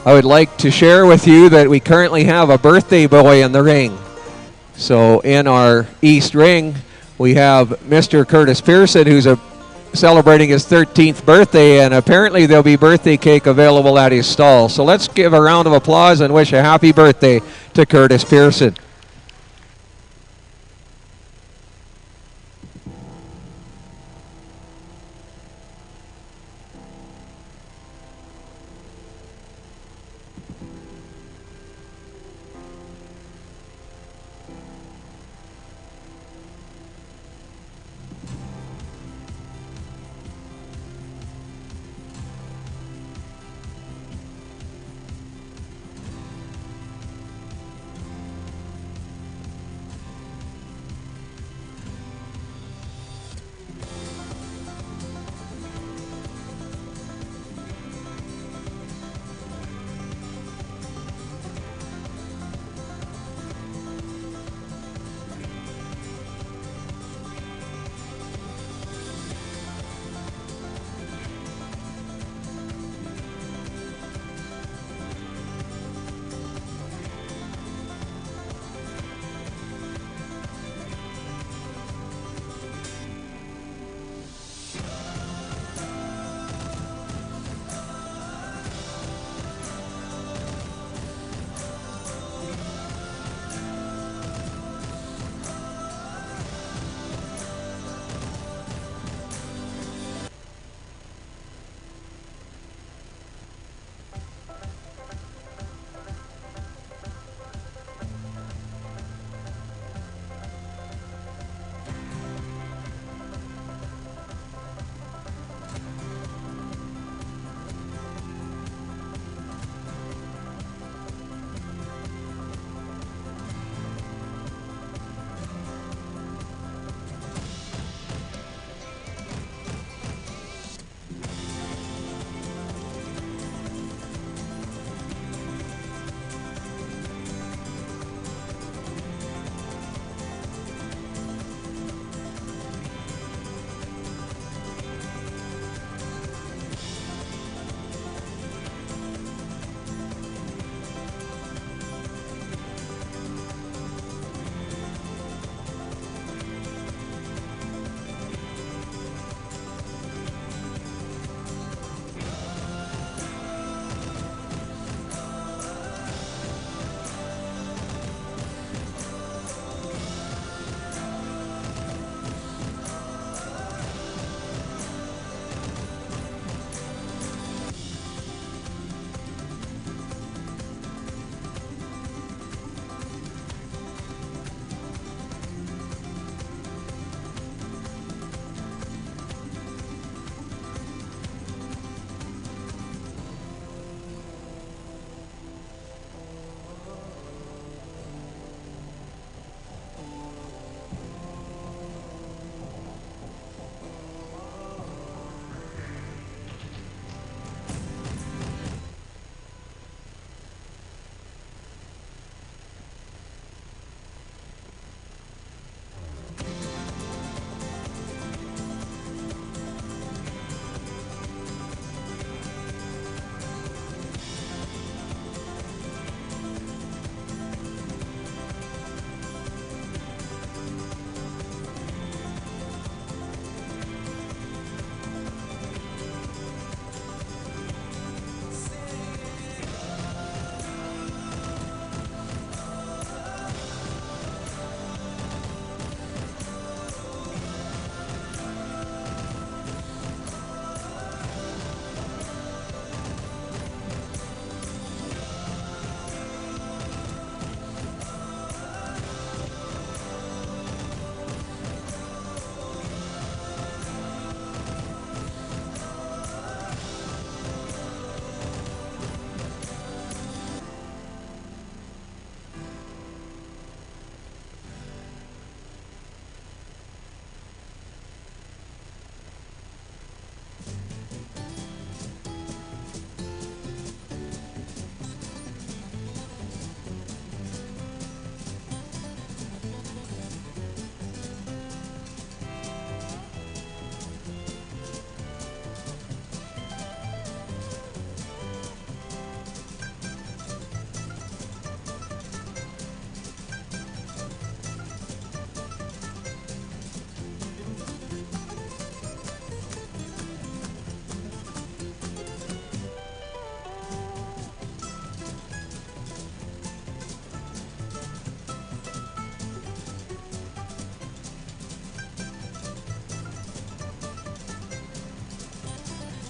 I would like to share with you that we currently have a birthday boy in the ring. So in our east ring, we have Mr. Curtis Pearson, who's celebrating his 13th birthday, and apparently there'll be birthday cake available at his stall. So let's give a round of applause and wish a happy birthday to Curtis Pearson.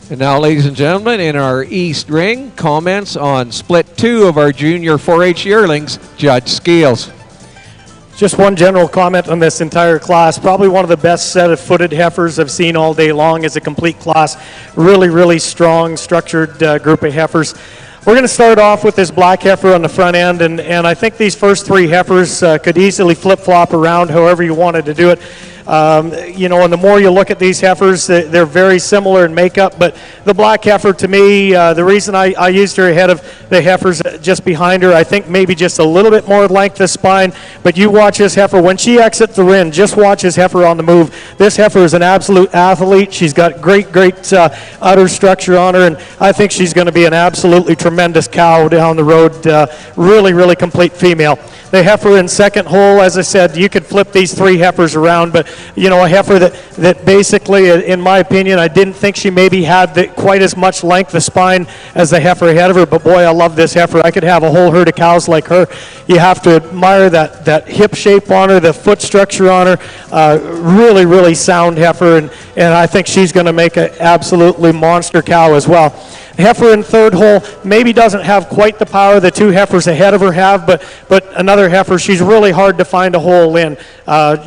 And now, ladies and gentlemen, in our East Ring, comments on split 2 of our junior 4-H yearlings, Judge Scales. Just one general comment on this entire class. Probably one of the best set of footed heifers I've seen all day long as a complete class. Really, really strong, structured group of heifers. We're going to start off with this black heifer on the front end, and I think these first 3 heifers could easily flip-flop around however you wanted to do it. You know, and the more you look at these heifers, they're very similar in makeup, but the black heifer, to me, the reason I used her ahead of the heifers just behind her, I think maybe just a little bit more length of spine, but you watch this heifer, when she exits the ring, just watch this heifer on the move. This heifer is an absolute athlete. She's got great udder structure on her, and I think she's going to be an absolutely tremendous cow down the road. Really, really complete female. The heifer in second hole, as I said, you could flip these 3 heifers around, but you know, a heifer that basically, in my opinion, I didn't think she maybe had quite as much length of spine as the heifer ahead of her, but boy, I love this heifer. I could have a whole herd of cows like her. You have to admire that hip shape on her, the foot structure on her. Really, really sound heifer, and I think she's going to make an absolutely monster cow as well. Heifer in third hole maybe doesn't have quite the power the 2 heifers ahead of her have, but another heifer, she's really hard to find a hole in.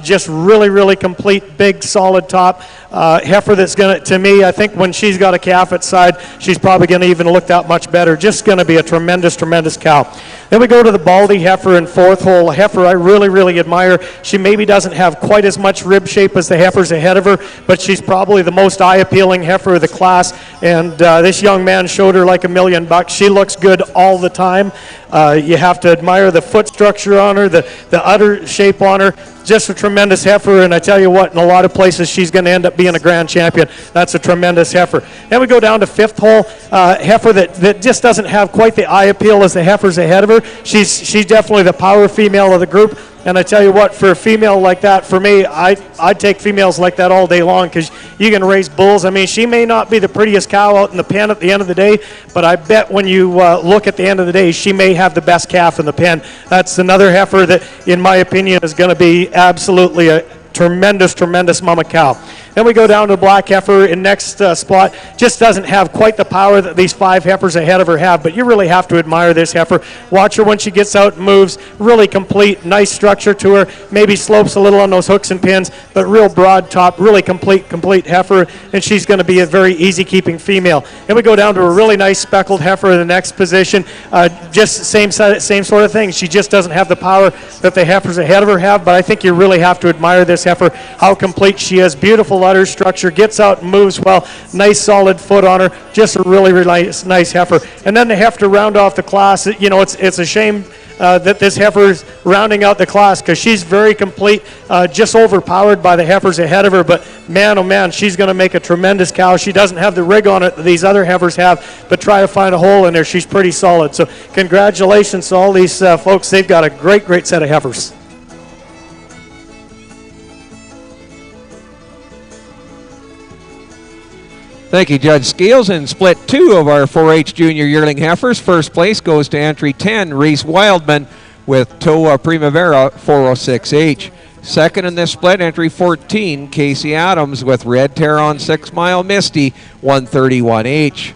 Just really, really complete, big, solid top. Heifer that's going to me, I think when she's got a calf at side, she's probably going to even look that much better. Just going to be a tremendous, tremendous cow. Then we go to the baldy heifer in fourth hole. A heifer I really, really admire. She maybe doesn't have quite as much rib shape as the heifers ahead of her, but she's probably the most eye-appealing heifer of the class, and this young man showed her like $1,000,000. She looks good all the time. You have to admire the foot structure on her, the udder shape on her. Just a tremendous heifer, and I tell you what, in a lot of places she's going to end up being a grand champion. That's a tremendous heifer. Then we go down to fifth hole, heifer that just doesn't have quite the eye appeal as the heifers ahead of her. She's definitely the power female of the group. And I tell you what, for a female like that, for me, I'd take females like that all day long, because you can raise bulls. I mean, she may not be the prettiest cow out in the pen at the end of the day, but I bet when you look at the end of the day, she may have the best calf in the pen. That's another heifer that, in my opinion, is going to be absolutely a tremendous, tremendous mama cow. Then we go down to the black heifer in next spot. Just doesn't have quite the power that these 5 heifers ahead of her have, but you really have to admire this heifer. Watch her when she gets out and moves. Really complete, nice structure to her. Maybe slopes a little on those hooks and pins, but real broad top, really complete heifer, and she's going to be a very easy keeping female. Then we go down to a really nice speckled heifer in the next position. Just same sort of thing. She just doesn't have the power that the heifers ahead of her have, but I think you really have to admire this heifer, how complete she is. Beautiful udder structure, gets out and moves well, nice solid foot on her, just a really, really nice heifer. And then the heifer to round off the class, you know, it's a shame that this heifer is rounding out the class, because she's very complete, just overpowered by the heifers ahead of her, but man, oh man, she's going to make a tremendous cow. She doesn't have the rig on it that these other heifers have, but try to find a hole in there. She's pretty solid. So congratulations to all these folks. They've got a great set of heifers. Thank you, Judge Scales. In split 2 of our 4-H junior yearling heifers, first place goes to entry 10, Reese Wildman with Toa Primavera 406H. Second in this split, entry 14, Casey Adams with Red Terron 6 Mile Misty 131H.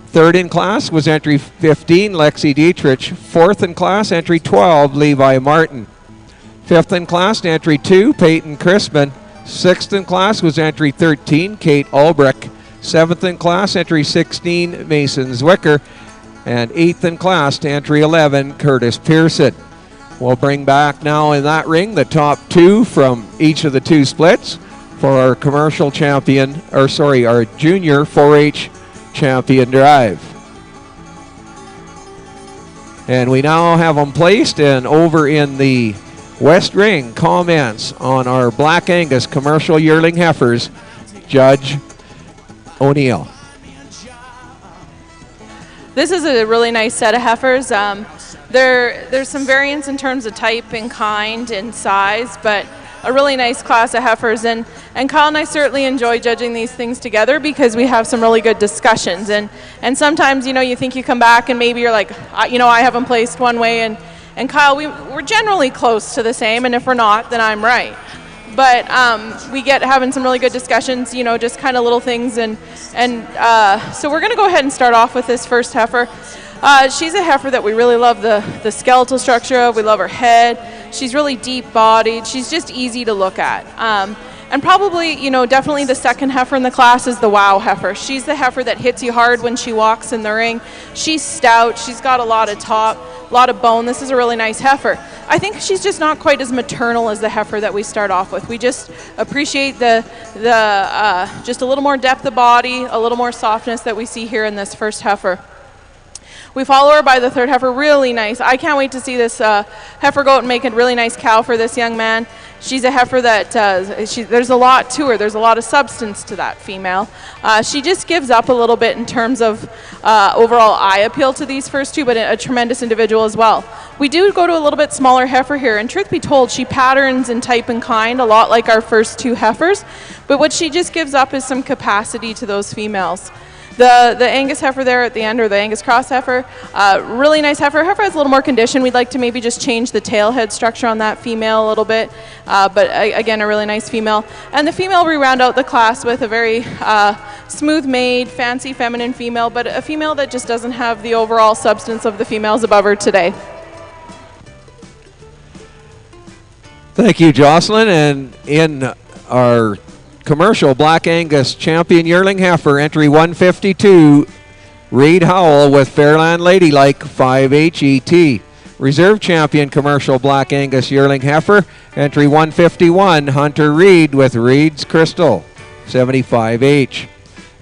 Third in class was entry 15, Lexi Dietrich. Fourth in class, entry 12, Levi Martin. Fifth in class, entry 2, Peyton Crispin. Sixth in class was entry 13, Kate Ulbrich. Seventh in class, entry 16, Mason Zwicker. And eighth in class to entry 11, Curtis Pearson. We'll bring back now in that ring the top 2 from each of the 2 splits for our commercial champion, our junior 4-H champion drive. And we now have them placed, and over in the West Ring, comments on our Black Angus commercial yearling heifers, Judge O'Neill. This is a really nice set of heifers. There's some variance in terms of type and kind and size, but a really nice class of heifers. And Kyle and I certainly enjoy judging these things together, because we have some really good discussions. And sometimes, you know, you think you come back and maybe you're like, you know, I have them placed one way, and Kyle, we're generally close to the same, and if we're not, then I'm right. but we get having some really good discussions, you know, just kind of little things. And so we're going to go ahead and start off with this first heifer. She's a heifer that we really love the skeletal structure of. We love her head. She's really deep-bodied. She's just easy to look at. And probably, you know, definitely the second heifer in the class is the wow heifer. She's the heifer that hits you hard when she walks in the ring. She's stout. She's got a lot of top, a lot of bone. This is a really nice heifer. I think she's just not quite as maternal as the heifer that we start off with. We just appreciate the just a little more depth of body, a little more softness that we see here in this first heifer. We follow her by the third heifer, really nice. I can't wait to see this heifer go out and make a really nice cow for this young man. She's a heifer that, there's a lot to her. There's a lot of substance to that female. She just gives up a little bit in terms of overall eye appeal to these first two, but a tremendous individual as well. We do go to a little bit smaller heifer here, and truth be told, she patterns in type and kind a lot like our first two heifers, but what she just gives up is some capacity to those females. The Angus heifer there at the end, or the Angus cross heifer, really nice heifer. Heifer has a little more condition. We'd like to maybe just change the tail head structure on that female a little bit, but again, a really nice female. And the female we round out the class with a very smooth-made, fancy, feminine female, but a female that just doesn't have the overall substance of the females above her today. Thank you, Jocelyn. And in our commercial Black Angus champion yearling heifer, entry 152, Reed Howell with Fairland Ladylike 5HET. Reserve champion commercial Black Angus yearling heifer, entry 151, Hunter Reed with Reed's Crystal 75H.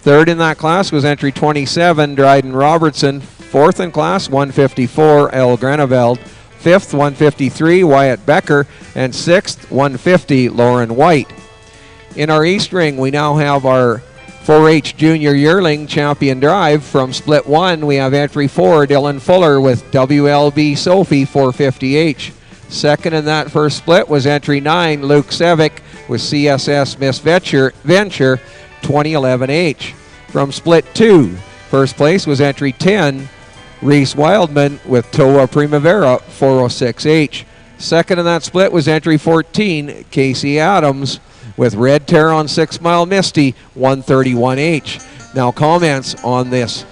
Third in that class was entry 27, Dryden Robertson. Fourth in class, 154, El Granaveld. Fifth, 153, Wyatt Becker. And sixth, 150, Lauren White. In our East Ring, we now have our 4-H Junior Yearling Champion Drive. From Split 1, we have entry 4, Dylan Fuller with WLB Sophie 450H. Second in that first split was entry 9, Luke Sevick with CSS Miss Venture 2011H. From Split 2, first place was entry 10, Reese Wildman with Toa Primavera 406H. Second in that split was entry 14, Casey Adams with Red Terron 6 Mile Misty 131H. Now comments on this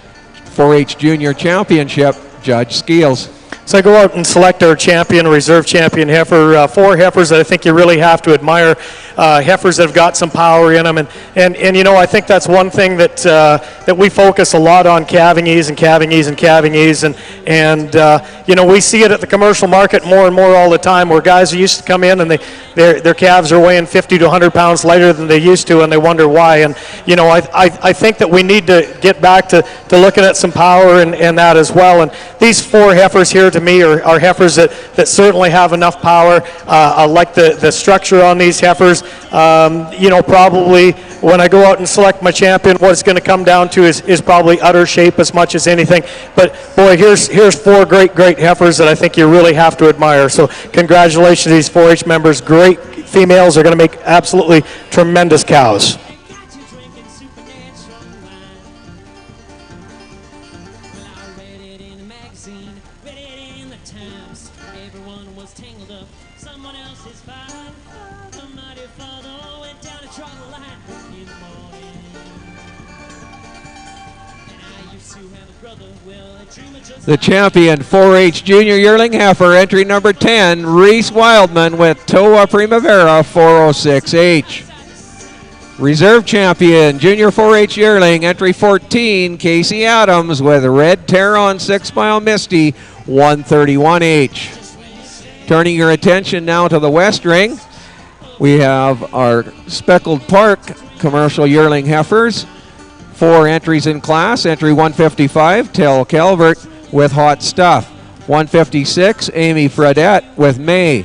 4-H Junior Championship, Judge Skeels. So I go out and select our champion, reserve champion heifer, 4 heifers that I think you really have to admire, heifers that have got some power in them. And you know, I think that's one thing that that we focus a lot on, calving ease and calving ease and calving ease. And you know, we see it at the commercial market more and more all the time, where guys used to come in and their calves are weighing 50 to 100 pounds lighter than they used to, and they wonder why. And you know, I think that we need to get back to looking at some power and that as well. And these 4 heifers here to me are heifers that certainly have enough power. I like the structure on these heifers. You know, probably when I go out and select my champion, what it's going to come down to is probably udder shape as much as anything. But boy, here's 4 great heifers that I think you really have to admire. So congratulations to these 4-H members. Great females are going to make absolutely tremendous cows. Got you drinking supernatural wine. Well, I read it in a magazine, read it in the Times. Everyone was tangled up, someone else's fight. Oh, the mighty father went down and tried the light in the morning. And I used to have a brother, well, a dreamer just The champion 4-H Junior Yearling heifer, entry number 10, Reese Wildman with Toa Primavera 406H. Reserve champion Junior 4-H Yearling, entry 14, Casey Adams with Red Terron 6 Mile Misty 131H. Turning your attention now to the West Ring, we have our Speckled Park commercial yearling heifers. 4 entries in class. Entry 155, Tell Calvert with Hot Stuff. 156, Amy Fredette with May.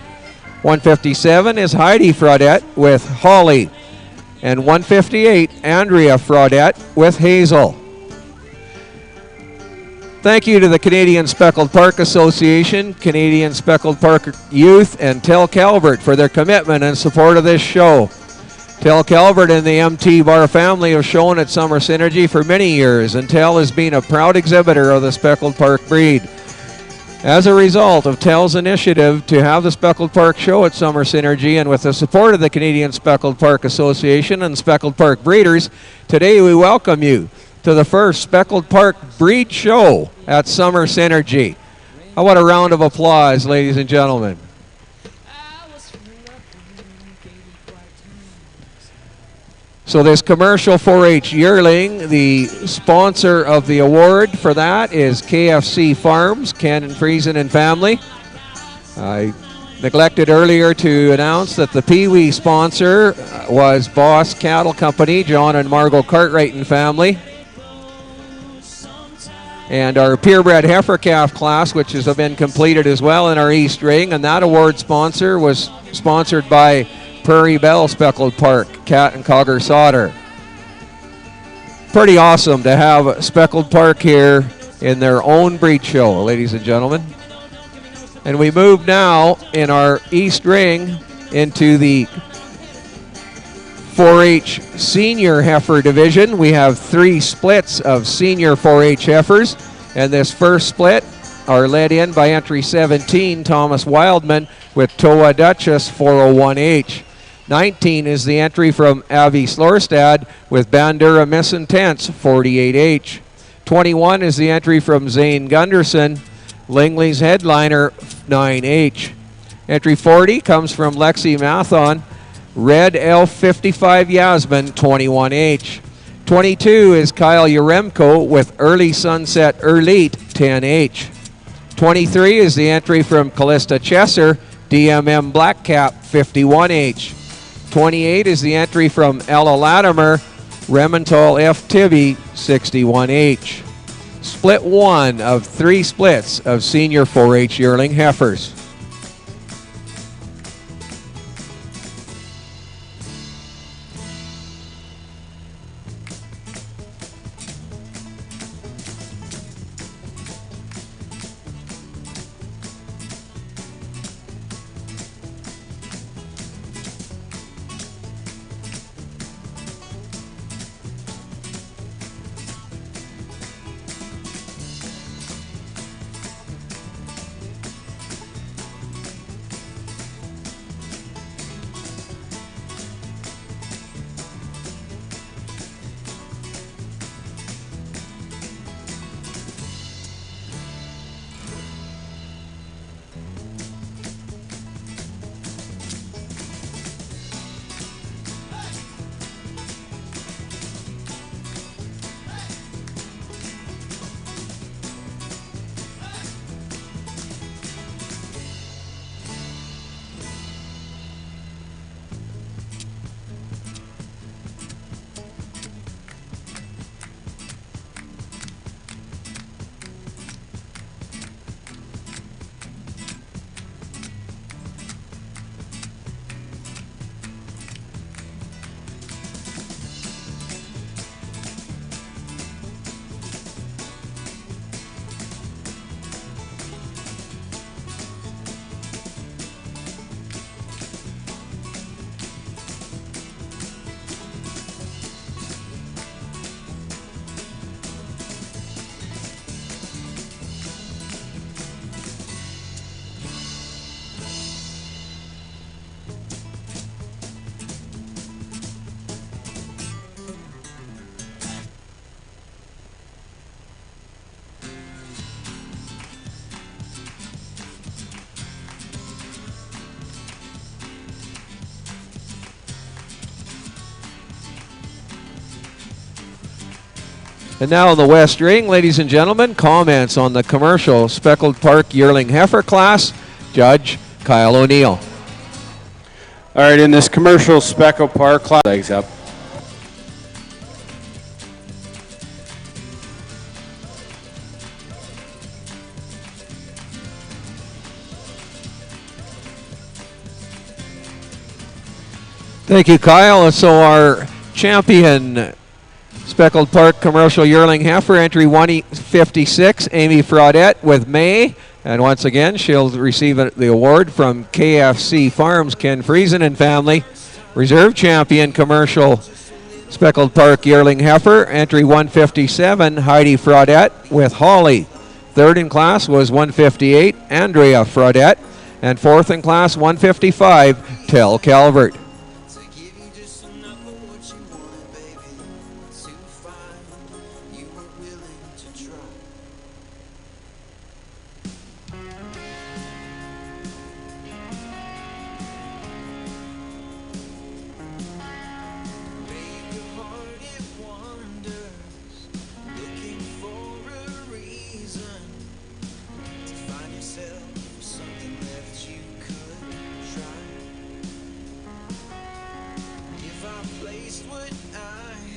157 is Heidi Fredette with Holly. And 158, Andrea Fredette with Hazel. Thank you to the Canadian Speckled Park Association, Canadian Speckled Park Youth, and Tell Calvert for their commitment and support of this show. Tell Calvert and the MT Bar family have shown at Summer Synergy for many years, and Tell has been a proud exhibitor of the Speckled Park breed. As a result of TEL's initiative to have the Speckled Park Show at Summer Synergy and with the support of the Canadian Speckled Park Association and Speckled Park Breeders, today we welcome you to the first Speckled Park Breed Show at Summer Synergy. How about a round of applause, ladies and gentlemen? So this commercial 4-H yearling, the sponsor of the award for that is KFC Farms, Ken and Friesen and family. I neglected earlier to announce that the Pee-wee sponsor was Boss Cattle Company, John and Margot Cartwright and family. And our purebred heifer calf class, which has been completed as well in our East Ring, and that award sponsor was sponsored by Prairie Belle Speckled Park, Cat and Cogger Sauter. Pretty awesome to have Speckled Park here in their own breed show, ladies and gentlemen. And we move now in our East Ring into the 4-H senior heifer division. We have 3 splits of senior 4-H heifers, and this first split are led in by entry 17, Thomas Wildman, with Toa Duchess 401H. 19 is the entry from Avi Slorstad with Bandura Misintense 48H. 21 is the entry from Zane Gunderson, Lingley's Headliner 9H. Entry 40 comes from Lexi Mathon, Red Elf 55 Yasmin 21H. 22 is Kyle Yaremko with Early Sunset Elite 10H. 23 is the entry from Callista Chesser, DMM Black Cap 51H. 28 is the entry from Ella Latimer, Remental F. Tibby 61H. Split 1 of 3 splits of senior 4-H yearling heifers. And now in the West Ring, ladies and gentlemen, comments on the commercial Speckled Park yearling heifer class, Judge Kyle O'Neill. All right, in this commercial Speckled Park class, legs up. Thank you, Kyle. So our champion Speckled Park commercial yearling heifer, entry 156, Amy Fraudette with May. And once again, she'll receive the award from KFC Farms, Ken Friesen and family. Reserve champion commercial Speckled Park yearling heifer, entry 157, Heidi Fraudette with Holly. Third in class was 158, Andrea Fradette. And fourth in class, 155, Tel Calvert. To give you just enough of what you wanted, baby. To find you were willing to try. Make your heart it wanders, looking for a reason to find yourself something that you could try. If I placed what I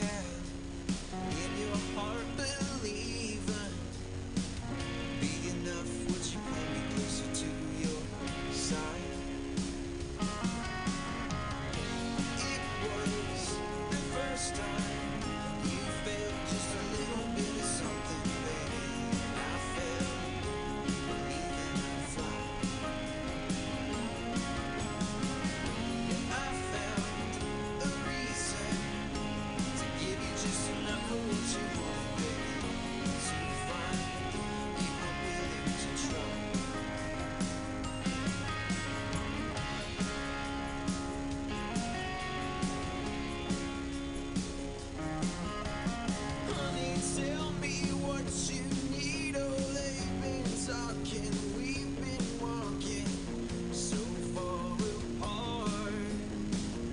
have in your heart, believing be enough, would you pull me closer to your side? It was the first time you felt just a little bit of something, baby. I felt believing I'd fly. I found a reason to give you just enough of what you want, baby. To find you were willing to try. Honey, tell me what you need. Oh, they've been talking, we've been walking so far apart.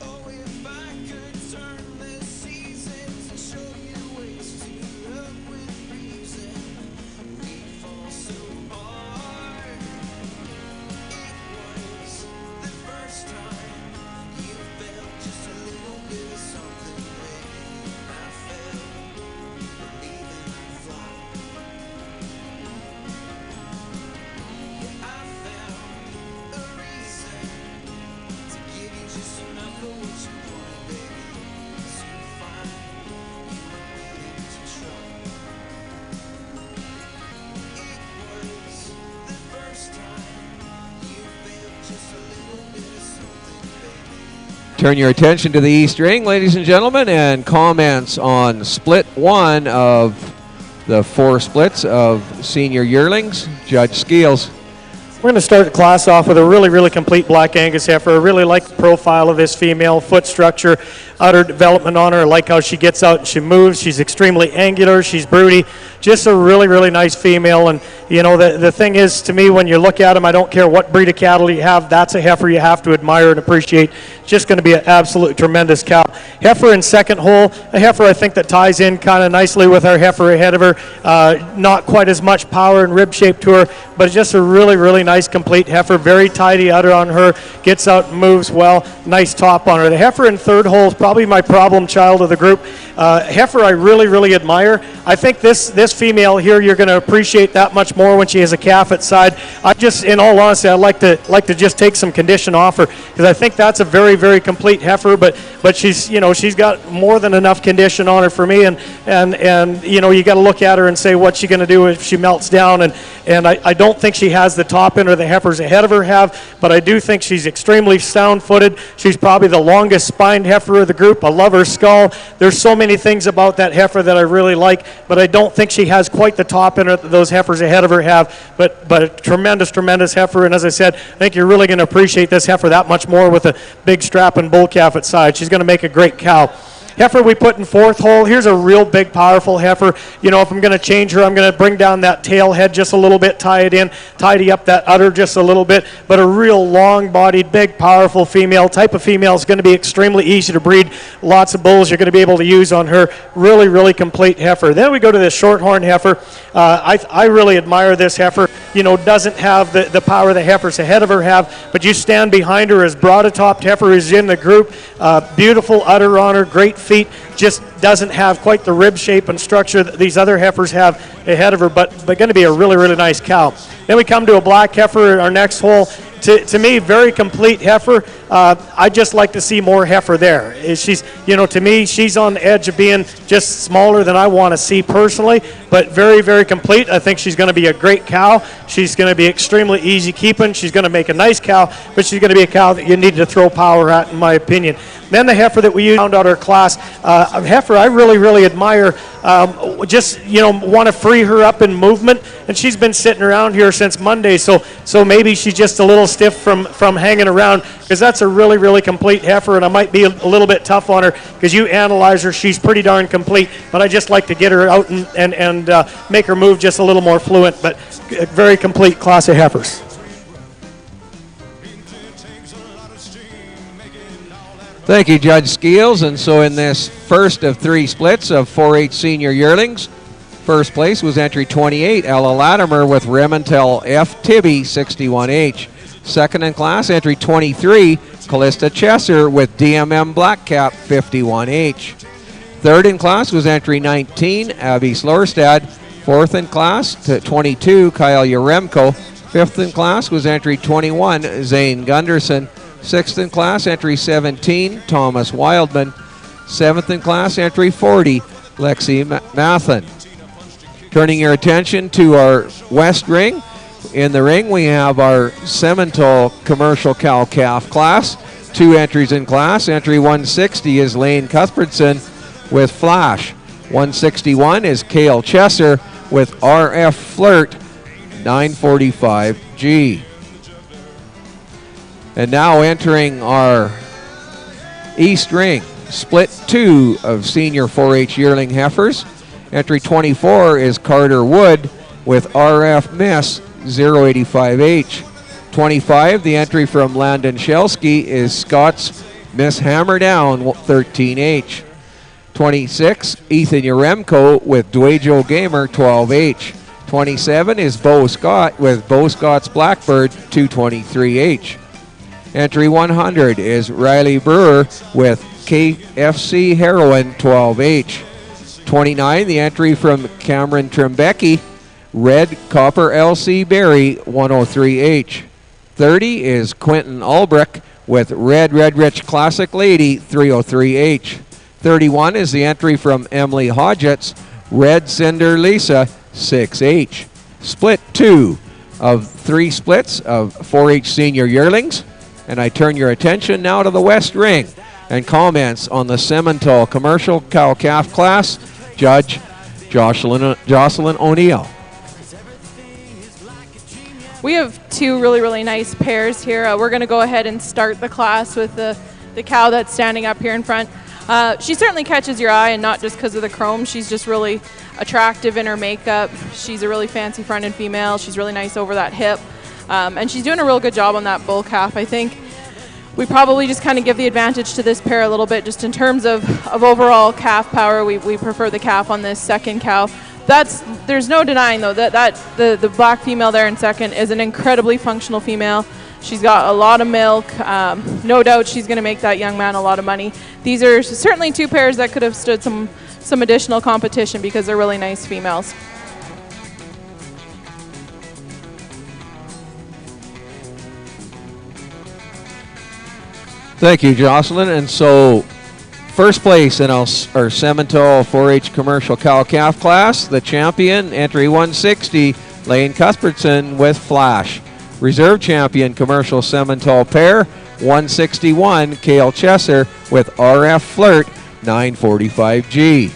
Oh, if I could turn the seasons and show you ways to love with reason, we'd fall so hard. It was the first time you felt just a little bit of something, baby. I felt believing I'd fly. I found a reason to give you just enough of what you wanted, baby. To find you were willing to try. It was the first time you felt just a little bit of something, baby. Turn your attention to the East Ring, ladies and gentlemen, and comments on split one of the 4 splits of senior yearlings. Judge Skeels. We're going to start the class off with a really, really complete Black Angus heifer. I really like the profile of this female, foot structure, udder development on her. I like how she gets out and she moves. She's extremely angular. She's broody. Just a really, really nice female. And, you know, the thing is, to me, when you look at them, I don't care what breed of cattle you have, that's a heifer you have to admire and appreciate. Just going to be an absolutely tremendous cow. Heifer in second hole, a heifer I think that ties in kind of nicely with our heifer ahead of her. Not quite as much power and rib shape to her, but just a really, really nice complete heifer. Very tidy udder on her, gets out and moves well. Nice top on her. The heifer in third hole is probably my problem child of the group. Heifer I really, really admire. I think this female here you're going to appreciate that much more when she has a calf at side. I just, in all honesty, I'd like to just take some condition off her because I think that's a very, very complete heifer. But she's, you know, she's got more than enough condition on her for me. And you know, you got to look at her and say what's she going to do if she melts down. And I don't think she has the top end or the heifers ahead of her have, but I do think she's extremely sound-footed. She's probably the longest spined heifer of the group. I love her skull. There's so many things about that heifer that I really like, but I don't think she has quite the top end that those heifers ahead of her have, but a tremendous, tremendous heifer. And as I said, I think you're really going to appreciate this heifer that much more with a big strap and bull calf at side. She's going to make a great cow. Heifer we put in fourth hole. Here's a real big, powerful heifer. You know, if I'm going to change her, I'm going to bring down that tail head just a little bit, tie it in, tidy up that udder just a little bit. But a real long-bodied, big, powerful female. Type of female is going to be extremely easy to breed. Lots of bulls you're going to be able to use on her. Really, really complete heifer. Then we go to this shorthorn heifer. I really admire this heifer. You know, doesn't have the power the heifers ahead of her have, but you stand behind her as broad a topped heifer is in the group. Beautiful udder on her, great feet, just doesn't have quite the rib shape and structure that these other heifers have ahead of her, but going to be a really, really nice cow. Then we come to a black heifer in our next hole. To me, very complete heifer. I just like to see more heifer there. She's, to me, she's on the edge of being just smaller than I want to see personally, but very, very complete. I think she's going to be a great cow. She's going to be extremely easy keeping. She's going to make a nice cow, but she's going to be a cow that you need to throw power at, in my opinion. Then the heifer that we used out our class, a heifer I really, really admire. Just want to free her up in movement, and she's been sitting around here since Monday, so maybe she's just a little stiff from hanging around, because that's a really, really complete heifer, and I might be a little bit tough on her because you analyze her, she's pretty darn complete, but I just like to get her out and make her move just a little more fluent, but a very complete class of heifers. Thank you, Judge Skeels. And so in this first of 3 splits of 4-H senior yearlings, first place was entry 28, Ella Latimer with Remontel F. Tibby, 61H. Second in class, entry 23, Callista Chesser with DMM Blackcap, 51H. Third in class was entry 19, Abby Slorstad. Fourth in class to 22, Kyle Yaremko. Fifth in class was entry 21, Zane Gunderson. Sixth in class, entry 17, Thomas Wildman. Seventh in class, entry 40, Lexi Mathen. Turning your attention to our west ring. In the ring, we have our Simmental commercial cow-calf class. 2 entries in class. Entry 160 is Lane Cuthbertson with Flash. 161 is Cale Chesser with RF Flirt, 945G. And now entering our east ring, split 2 of senior 4-H yearling heifers. Entry 24 is Carter Wood with RF Miss, 085H. 25, the entry from Landon Shelsky, is Scott's Miss Hammer Down, 13H. 26, Ethan Yaremko with Dwejo Gamer, 12H. 27 is Bo Scott with Bo Scott's Blackbird, 223H. Entry 100 is Riley Brewer with KFC Heroin, 12H. 29, the entry from Cameron Trembecki, Red Copper LC Berry, 103H. 30 is Quentin Albrecht with Red Rich Classic Lady, 303H. 31 is the entry from Emily Hodgetts, Red Cinder Lisa, 6H. Split 2 of 3 splits of 4-H senior yearlings. And I turn your attention now to the west ring and comments on the Simmental commercial cow-calf class. Judge Jocelyn O'Neill. We have 2 really, really nice pairs here. We're going to go ahead and start the class with the cow that's standing up here in front. She certainly catches your eye, and not just because of the chrome. She's just really attractive in her makeup. She's a really fancy fronted female. She's really nice over that hip. And she's doing a real good job on that bull calf. I think we probably just kind of give the advantage to this pair a little bit, just in terms of overall calf power. We prefer the calf on this second cow. There's no denying, though, that the black female there in second is an incredibly functional female. She's got a lot of milk. No doubt she's going to make that young man a lot of money. These are certainly 2 pairs that could have stood some additional competition, because they're really nice females. Thank you, Jocelyn. And so, first place in our Simmental 4-H commercial cow-calf class, the champion, entry 160, Lane Cuthbertson with Flash. Reserve champion commercial Simmental pair, 161, Cale Chesser with RF Flirt, 945G.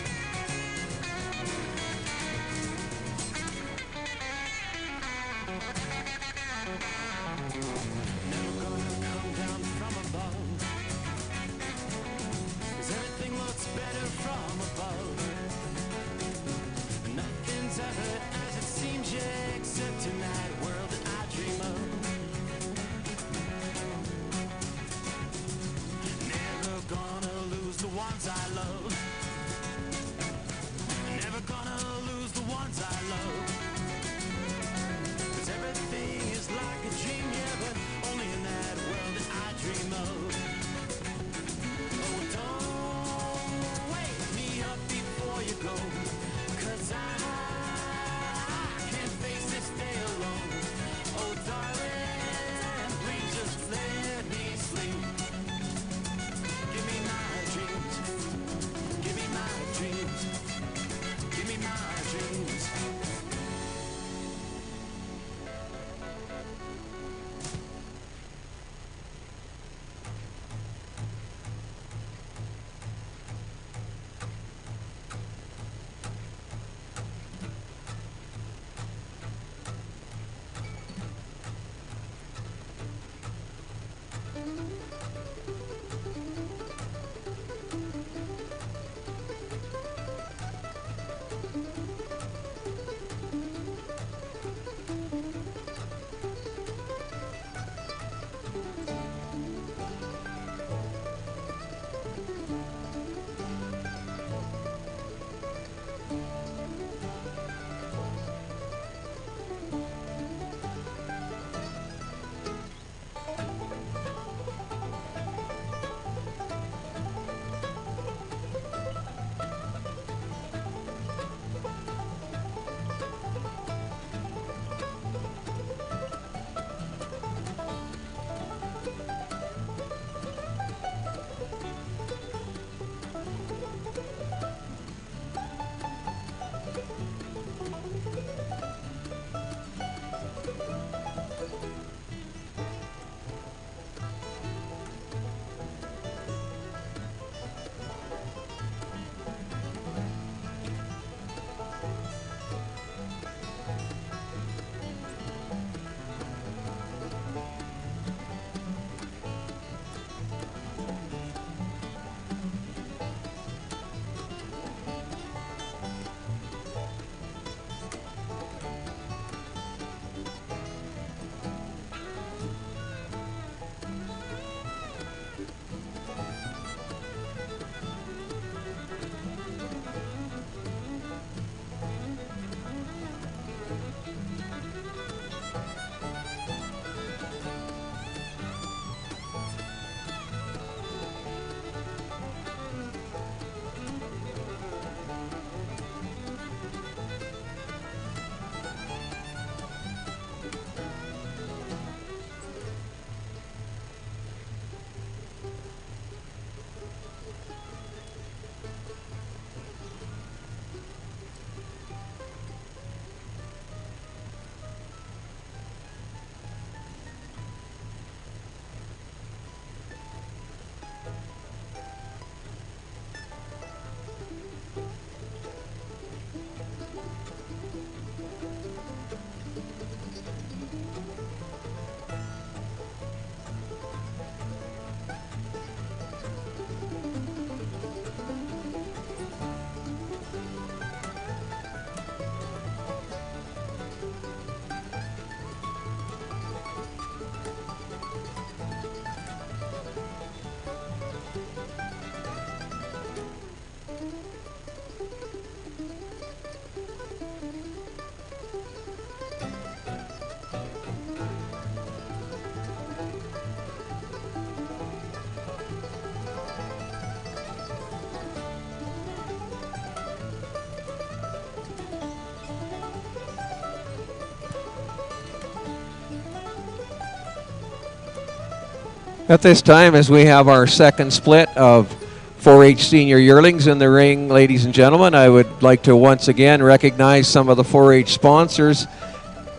At this time, as we have our second split of 4-H senior yearlings in the ring, ladies and gentlemen, I would like to once again recognize some of the 4-H sponsors.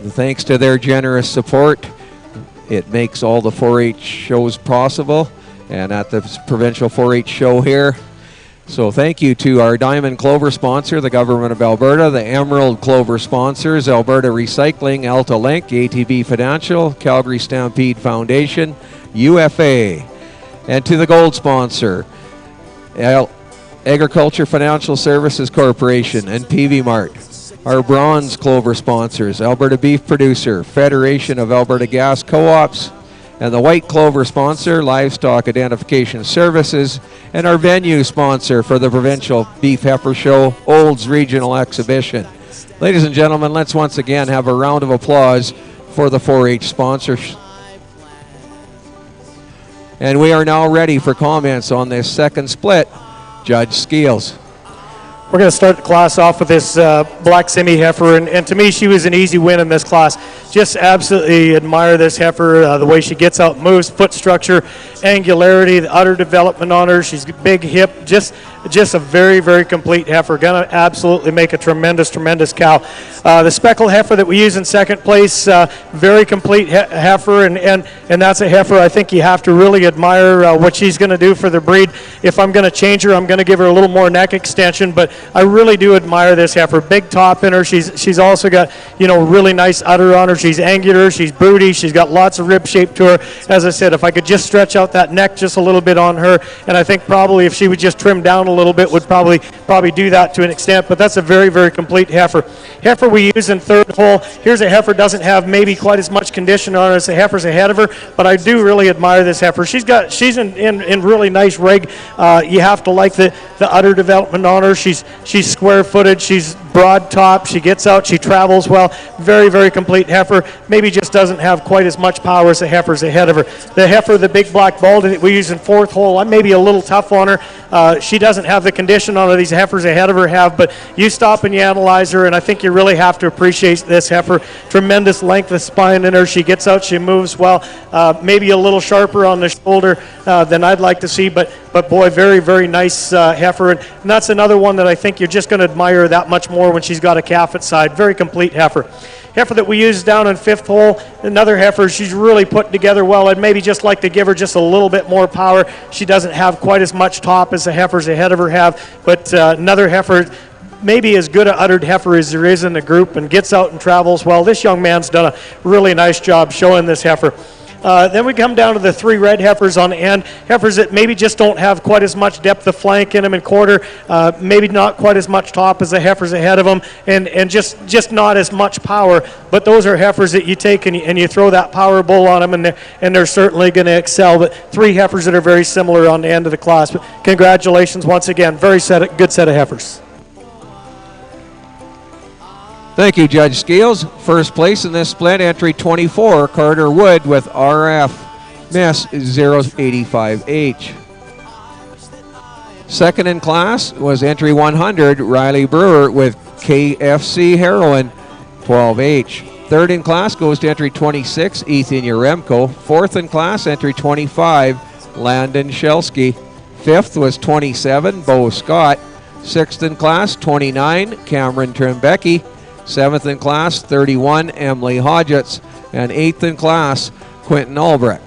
Thanks to their generous support, it makes all the 4-H shows possible, and at the provincial 4-H show here. So thank you to our Diamond Clover sponsor, the Government of Alberta, the Emerald Clover sponsors, Alberta Recycling, Alta Link, ATB Financial, Calgary Stampede Foundation, UFA, and to the gold sponsor, Agriculture Financial Services Corporation and PV Mart. Our bronze Clover sponsors, Alberta Beef Producer, Federation of Alberta Gas Co-ops, and the white Clover sponsor, Livestock Identification Services, and our venue sponsor for the Provincial Beef Heifer Show, Olds Regional Exhibition. Ladies and gentlemen, let's once again have a round of applause for the 4-H sponsors. And we are now ready for comments on this second split. Judge Skeels. We're going to start the class off with this black semi heifer, and to me, she was an easy win in this class. Just absolutely admire this heifer, the way she gets out, moves, foot structure, angularity, the udder development on her. She's big hip, just a very, very complete heifer. Going to absolutely make a tremendous cow. The speckled heifer that we use in second place, very complete heifer, and that's a heifer I think you have to really admire what she's going to do for the breed. If I'm going to change her, I'm going to give her a little more neck extension, but I really do admire this heifer. Big top in her. She's also got, really nice udder on her. She's angular. She's broody. She's got lots of rib shape to her. As I said, if I could just stretch out that neck just a little bit on her, and I think probably if she would just trim down a little bit, would probably do that to an extent. But that's a very, very complete heifer. Heifer we use in third hole. Here's a heifer doesn't have maybe quite as much condition on her as the heifers ahead of her, but I do really admire this heifer. She's in really nice rig. You have to like the udder development on her. She's square-footed. She's broad top. She gets out. She travels well. Very, very complete heifer. Maybe just doesn't have quite as much power as the heifers ahead of her. The heifer, the big black baldy that we use in fourth hole, I'm maybe a little tough on her. She doesn't have the condition on her these heifers ahead of her have, but you stop and you analyze her, and I think you really have to appreciate this heifer. Tremendous length of spine in her. She gets out. She moves well. Maybe a little sharper on the shoulder than I'd like to see, but boy, very, very nice heifer. And that's another one that I think you're just going to admire that much more when she's got a calf at side. Very complete heifer. Heifer that we use down in fifth hole, another heifer, she's really put together well. I'd maybe just like to give her just a little bit more power. She doesn't have quite as much top as the heifers ahead of her have, but another heifer, maybe as good a uddered heifer as there is in the group, and gets out and travels well. This young man's done a really nice job showing this heifer. Then we come down to the three red heifers on the end, heifers that maybe just don't have quite as much depth of flank in them and quarter, maybe not quite as much top as the heifers ahead of them, and just not as much power. But those are heifers that you take and you throw that power bull on them, and they're certainly going to excel. But three heifers that are very similar on the end of the class. But congratulations once again, good set of heifers. Thank you, Judge Scales. First place in this split, entry 24, Carter Wood with RF Miss 085H. Second in class was entry 100, Riley Brewer with KFC Heroin 12H. Third in class goes to entry 26, Ethan Yaremko. Fourth in class, entry 25, Landon Shelsky. Fifth was 27, Bo Scott. Sixth in class, 29, Cameron Trembecki. Seventh in class, 31, Emily Hodgetts. And eighth in class, Quentin Albrecht.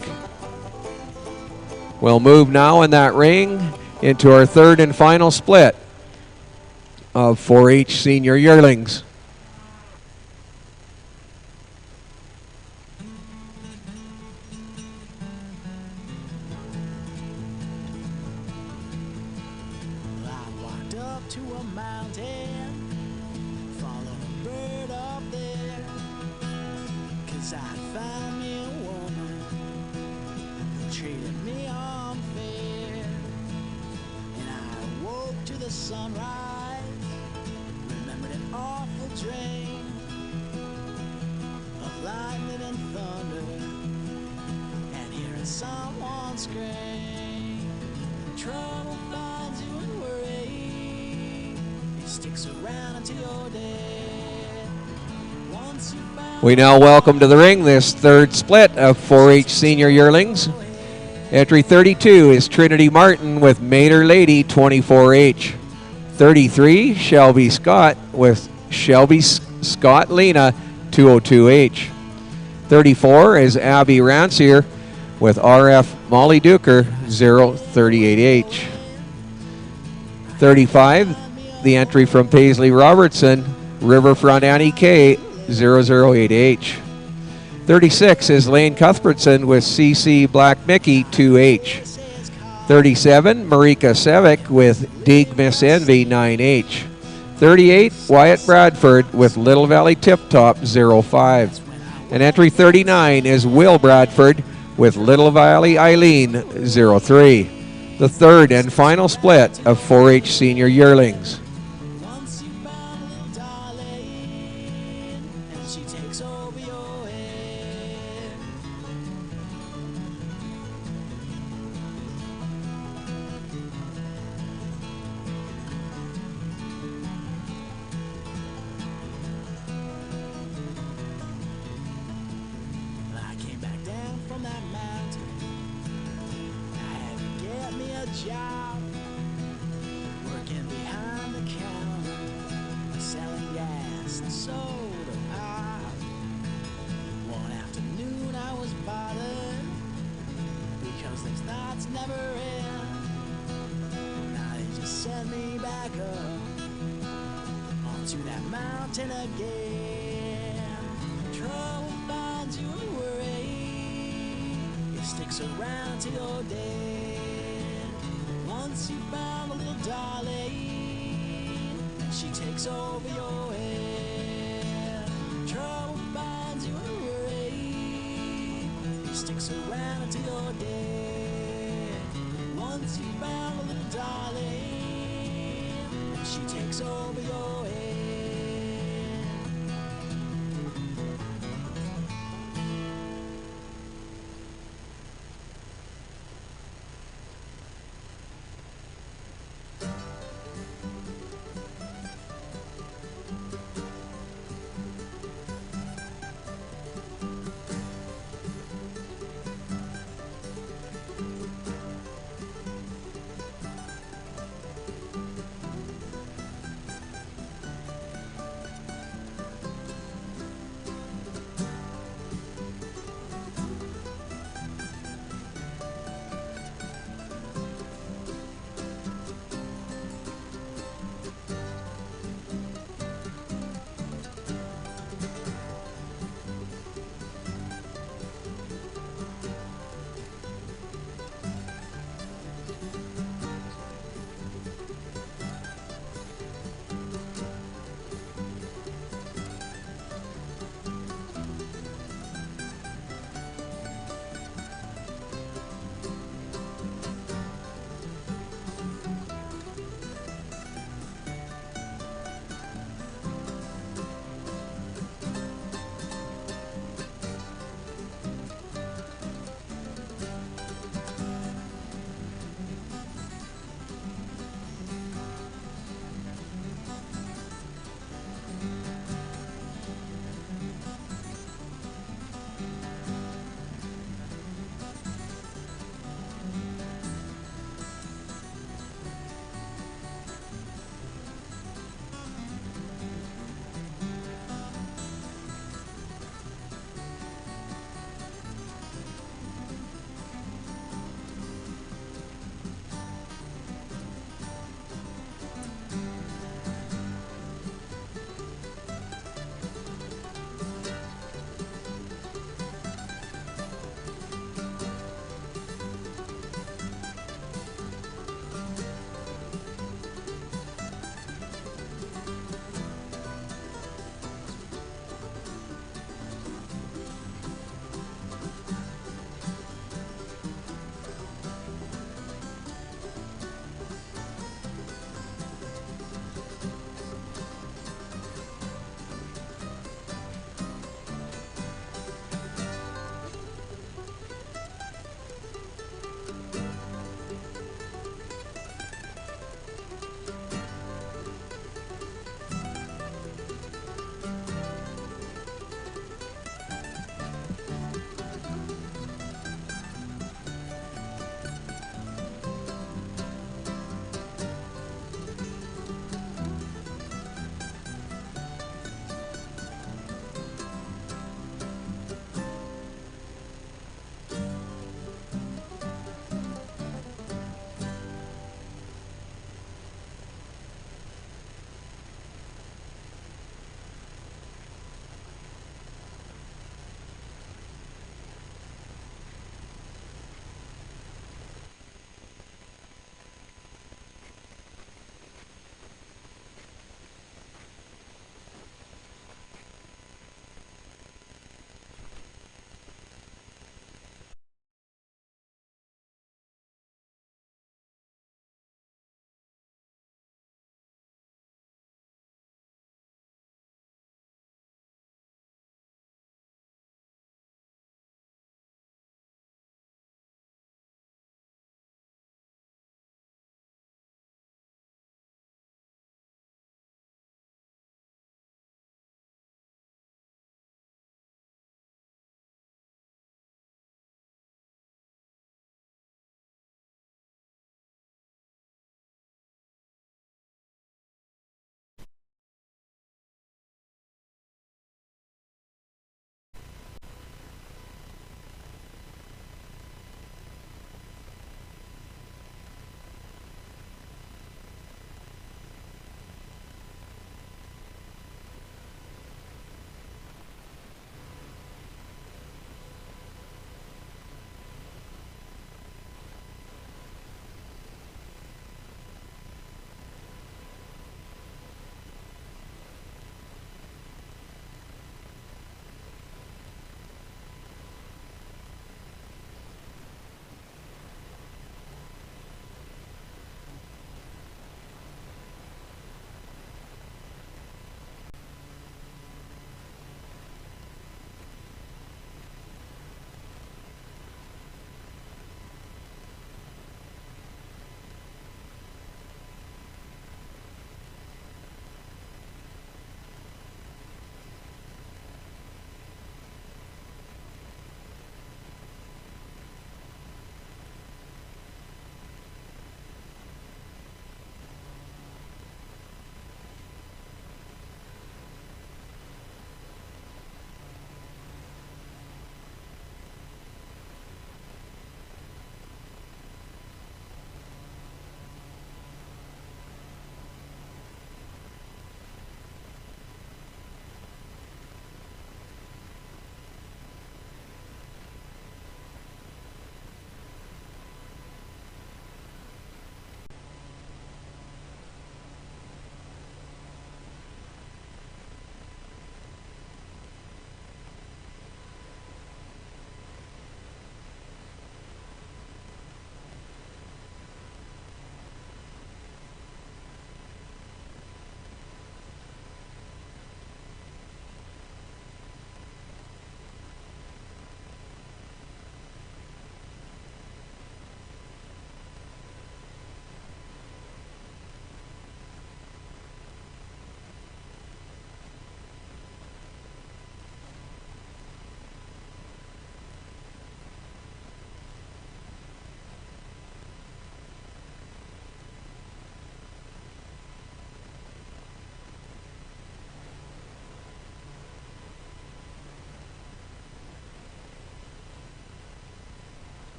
We'll move now in that ring into our third and final split of 4-H senior yearlings. We now welcome to the ring this third split of 4-H senior yearlings. Entry 32 is Trinity Martin with Mater Lady 24H. 33, Shelby Scott with Shelby Scott Lena 202H. 34 is Abby Rancier with RF Molly Duker 038H. 35, the entry from Paisley Robertson, Riverfront Annie K 008H. 36 is Lane Cuthbertson with CC Black Mickey 2H. 37, Marika Sevic with Dig Miss Envy 9H. 38, Wyatt Bradford with Little Valley Tip Top 05. And entry 39 is Will Bradford with Little Valley Eileen 03. The third and final split of 4-H senior yearlings. Once you found a little darling, and she takes over your head. I came back down from that mountain. I had to get me a job, working behind the counter, selling gas and soda pop. One afternoon I was bothered because these nights never end. Now they just sent me back up onto that mountain again. Trouble finds you and worry, it sticks around till you're dead. Once you found a little darling, and she takes over your head. Trouble finds you and worry, it sticks around until you're dead. Once you found a little darling, and she takes over your head.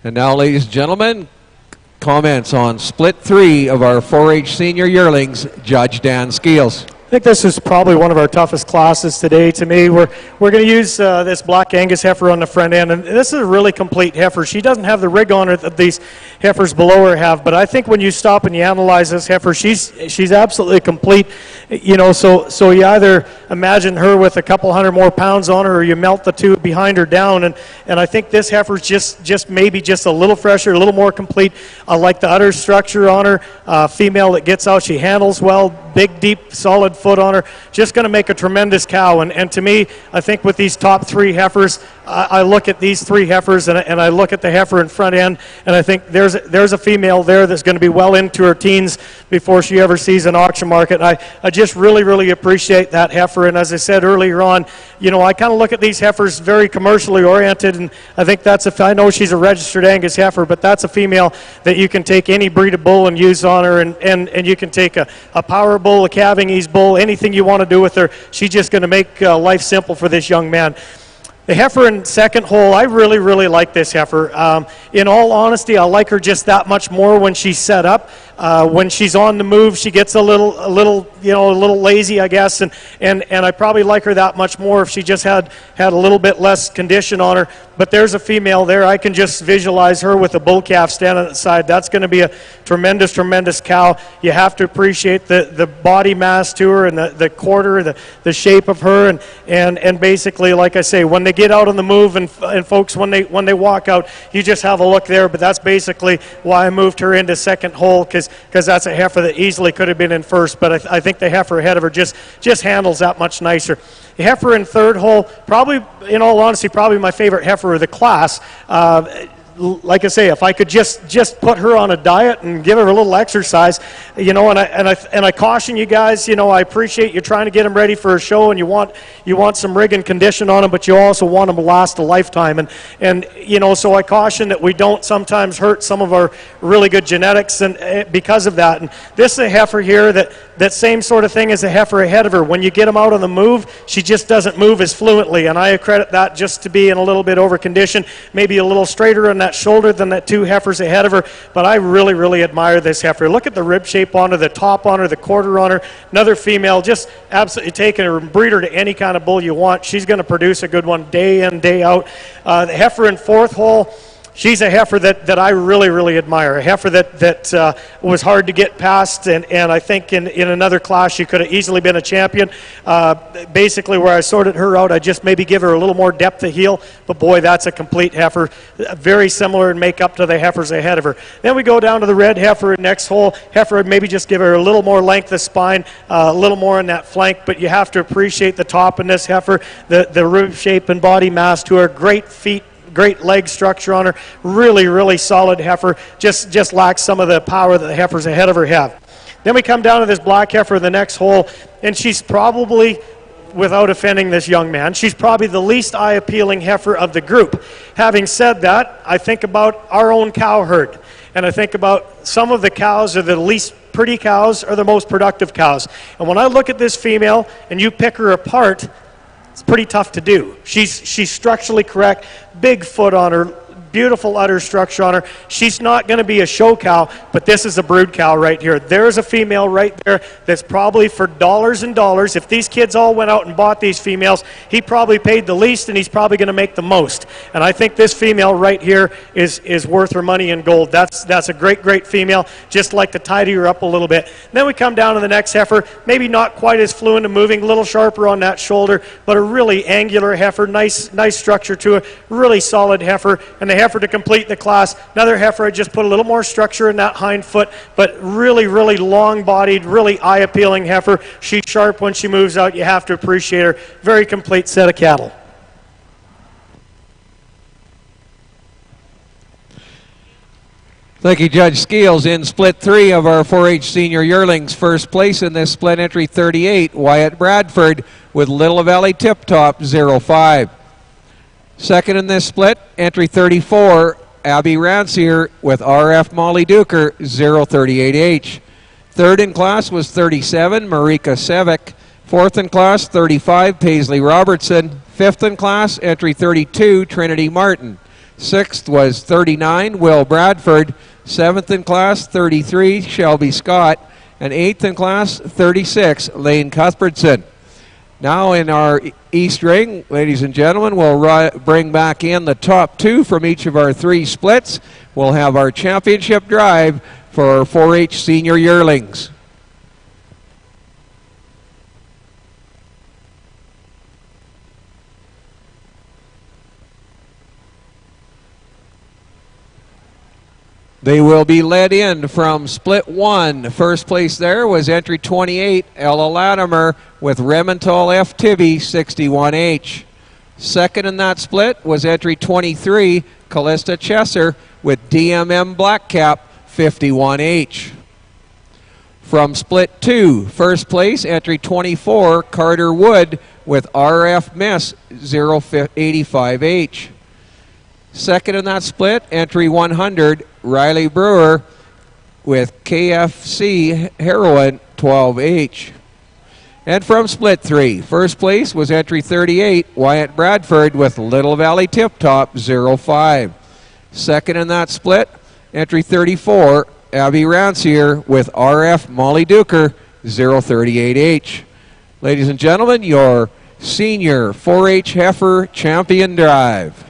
And now, ladies and gentlemen, comments on split 3 of our 4-H senior yearlings, Judge Dan Skeels. I think this is probably one of our toughest classes today to me. We're going to use this Black Angus heifer on the front end, and this is a really complete heifer. She doesn't have the rig on her that these heifers below her have, but I think when you stop and you analyze this heifer, she's absolutely complete. You know, so you either imagine her with a couple hundred more pounds on her, or you melt the two behind her down, and I think this heifer's just maybe just a little fresher, a little more complete. I like the udder structure on her. Female that gets out, she handles well, big, deep, solid foot on her, just going to make a tremendous cow. And to me, I think with these top 3 heifers, I look at these 3 heifers and I look at the heifer in front end, and I think there's a female there that's going to be well into her teens before she ever sees an auction market. And I just really appreciate that heifer. And as I said earlier on, you know, I kind of look at these heifers very commercially oriented, and I think I know she's a registered Angus heifer, but that's a female that you can take any breed of bull and use on her, and you can take a power bull, a calving ease bull, anything you want to do with her. She's just going to make life simple for this young man. The heifer in second hole, I really like this heifer. In all honesty, I like her just that much more when she's set up. When she's on the move, she gets a little lazy, I guess, and I probably like her that much more if she just had a little bit less condition on her. But there's a female there. I can just visualize her with a bull calf standing at the side. That's going to be a tremendous cow. You have to appreciate the body mass to her and the quarter, the shape of her, and basically, like I say, when they get out on the move, and folks, when they walk out, you just have a look there. But that's basically why I moved her into second hole, because that's a heifer that easily could have been in first. But I think the heifer ahead of her just handles that much nicer. The heifer in third hole, probably, in all honesty, probably my favorite heifer of the class. Like I say, if I could just put her on a diet and give her a little exercise, you know, and I caution you guys, you know, I appreciate you trying to get them ready for a show, and you want some rig and condition on them, but you also want them to last a lifetime, and you know, so I caution that we don't sometimes hurt some of our really good genetics, and because of that. And this is a heifer here that same sort of thing as a heifer ahead of her. When you get them out on the move, she just doesn't move as fluently, and I accredit that just to being a little bit over conditioned, maybe a little straighter in that shoulder than the 2 heifers ahead of her. But I really admire this heifer. Look at the rib shape on her, the top on her, the quarter on her. Another female, just absolutely taking her and breed her to any kind of bull you want. She's going to produce a good one day in, day out. The heifer in fourth hole, she's a heifer that I really admire. A heifer that was hard to get past, and I think in another class she could have easily been a champion. Basically, where I sorted her out, I just maybe give her a little more depth of heel, but boy, that's a complete heifer. Very similar in makeup to the heifers ahead of her. Then we go down to the red heifer in next hole. Heifer, maybe just give her a little more length of spine, a little more in that flank, but you have to appreciate the top in this heifer, the rib shape and body mass to her, great feet, great leg structure on her, really solid heifer, just lacks some of the power that the heifers ahead of her have. Then we come down to this black heifer in the next hole, and she's probably, without offending this young man, she's probably the least eye-appealing heifer of the group. Having said that, I think about our own cow herd, and I think about some of the cows are the least pretty cows or the most productive cows. And when I look at this female and you pick her apart, it's pretty tough to do. She's structurally correct, big foot on her, beautiful udder structure on her. She's not going to be a show cow, but this is a brood cow right here. There's a female right there that's probably for dollars and dollars. If these kids all went out and bought these females, he probably paid the least, and he's probably going to make the most. And I think this female right here is worth her money in gold. That's a great female. Just like to tidy her up a little bit. And then we come down to the next heifer, maybe not quite as fluent and moving, a little sharper on that shoulder, but a really angular heifer, nice structure to it, really solid heifer. And the heifer to complete the class, another heifer, I just put a little more structure in that hind foot, but really long-bodied, really eye-appealing heifer. She's sharp when she moves out. You have to appreciate her. Very complete set of cattle. Thank you, Judge Skeels. In split 3 of our 4-H senior yearlings, first place in this split, entry 38, Wyatt Bradford with Little Valley Tip Top 05. Second in this split, entry 34, Abby Rancier with RF Molly Duker 038H. Third in class was 37, Marika Sevic. Fourth in class, 35, Paisley Robertson. Fifth in class, entry 32, Trinity Martin. Sixth was 39, Will Bradford. Seventh in class, 33, Shelby Scott. And eighth in class, 36, Lane Cuthbertson. Now in our East Ring, ladies and gentlemen, we'll bring back in the top two from each of our three splits. We'll have our championship drive for our 4-H senior yearlings. They will be led in from split one. First place there was entry 28, Ella Latimer with Remental F. Tibby, 61H. Second in that split was entry 23, Callista Chesser with DMM Blackcap, 51H. From split two, first place, entry 24, Carter Wood with RF Miss, 085H. Second in that split, entry 100, Riley Brewer with KFC Heroin, 12H. And from split three, first place was entry 38, Wyatt Bradford with Little Valley Tip Top, 05. Second in that split, entry 34, Abby Rancier with RF Molly Duker, 038H. Ladies and gentlemen, your senior 4-H heifer champion drive.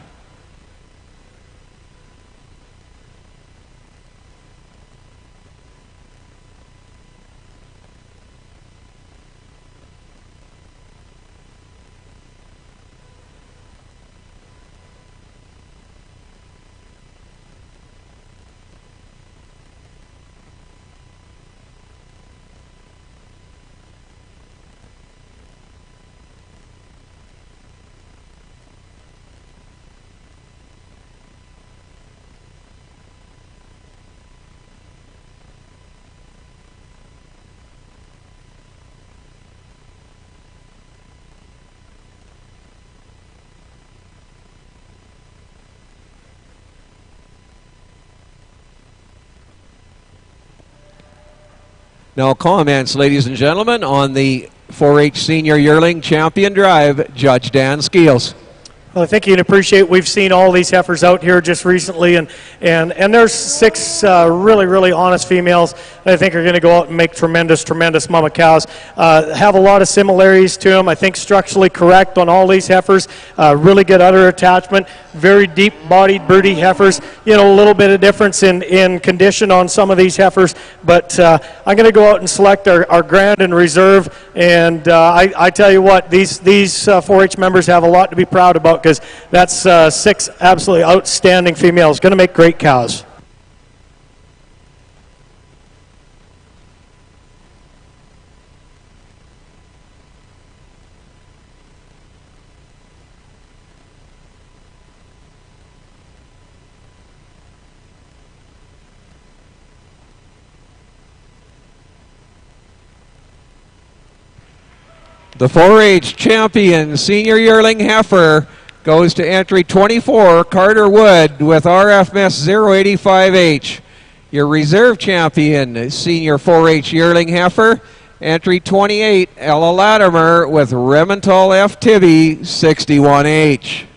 No comments, ladies and gentlemen, on the 4-H Senior Yearling Champion Drive, Judge Dan Skeels. Well, I think you can appreciate we've seen all these heifers out here just recently, and there's six really honest females that I think are going to go out and make tremendous mama cows. Have a lot of similarities to them. I think structurally correct on all these heifers. Really good udder attachment. Very deep-bodied broody heifers. You know, a little bit of difference in condition on some of these heifers, but I'm going to go out and select our grand and reserve. And I tell you what, these 4-H members have a lot to be proud about, because that's six absolutely outstanding females. Going to make great cows. The 4-H champion senior yearling heifer goes to entry 24, Carter Wood with RF Miss 085H. Your reserve champion senior 4-H yearling heifer, entry 28, Ella Latimer with Remental F. Tibby, 61H.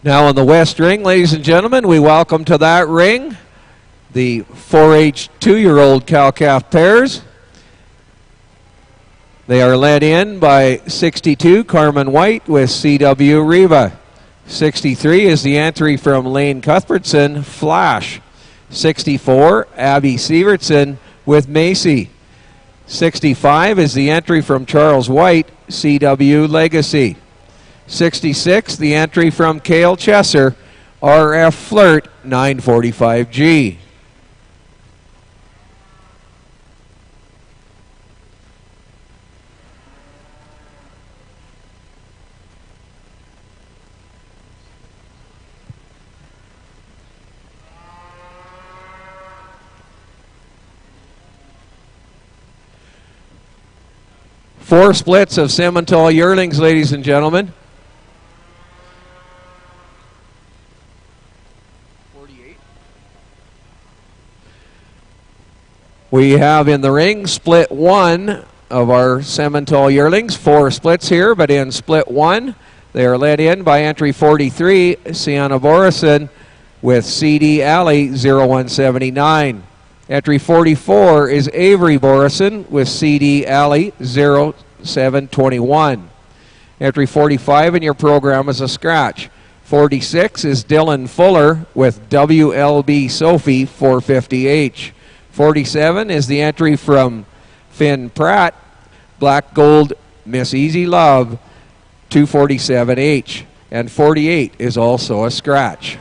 Now on the west ring, ladies and gentlemen, we welcome to that ring the 4-H 2-year-old cow-calf pairs. They are led in by 62, Carmen White with CW Riva. 63 is the entry from Lane Cuthbertson, Flash. 64, Abby Sievertson with Macy. 65 is the entry from Charles White, CW Legacy. 66, the entry from Cale Chesser, RF Flirt, 945G. Four splits of Simmental yearlings, ladies and gentlemen. 48. We have in the ring split one of our Simmental yearlings. Four splits here, but in split one, they are led in by entry 43, Sienna Borison with CD Alley 0179. Entry 44 is Avery Borison with CD Alley 0721. Entry 45 in your program is a scratch. 46 is Dylan Fuller with WLB Sophie 450H. 47 is the entry from Finn Pratt, Black Gold Miss Easy Love 247H. And 48 is also a scratch.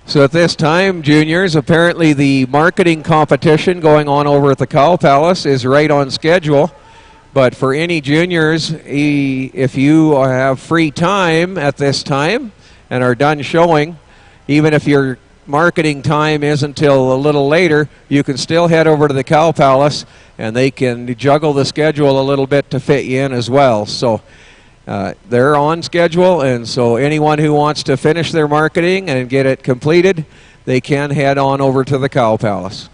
So at this time, juniors, apparently the marketing competition going on over at the Cow Palace is right on schedule. But for any juniors, if you have free time at this time and are done showing, even if your marketing time isn't until a little later, you can still head over to the Cow Palace and they can juggle the schedule a little bit to fit you in as well. So they're on schedule, and so anyone who wants to finish their marketing and get it completed, they can head on over to the Cow Palace.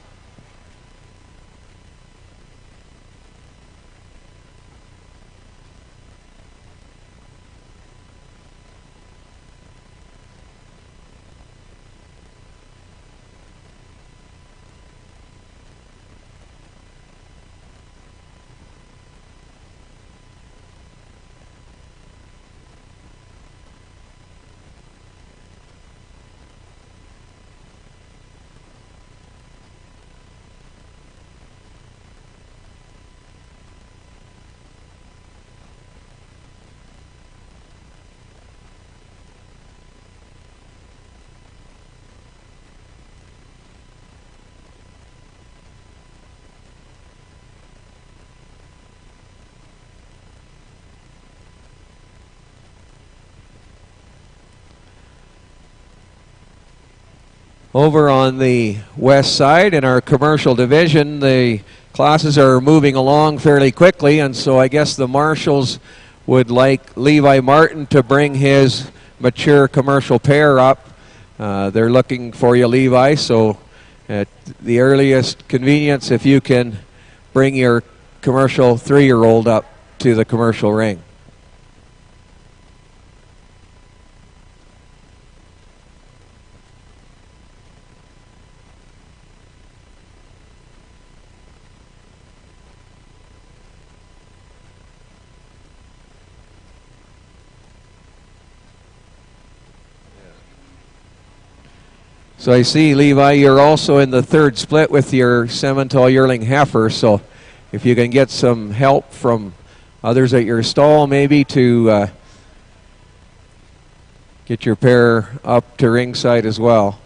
Over on the west side in our commercial division, the classes are moving along fairly quickly, and so I guess the marshals would like Levi Martin to bring his mature commercial pair up. They're looking for you, Levi, so at the earliest convenience, if you can bring your commercial 3-year-old up to the commercial ring. So I see, Levi, you're also in the third split with your Simmental yearling heifer, so if you can get some help from others at your stall maybe to get your pair up to ringside as well.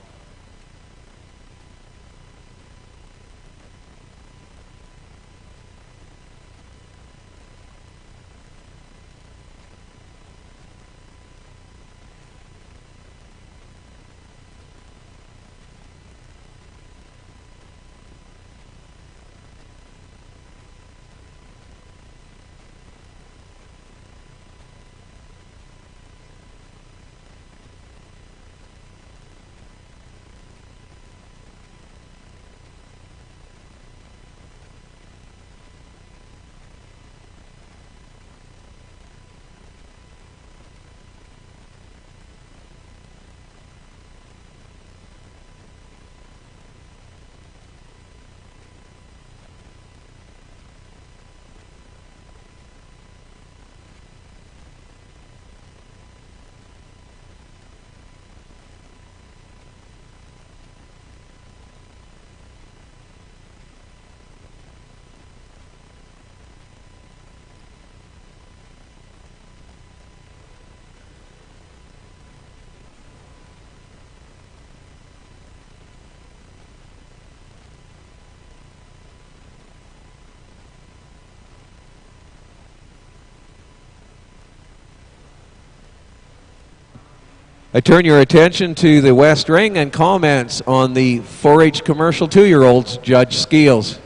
I turn your attention to the West Ring and comments on the 4-H commercial 2-year-olds, Judge Skeels.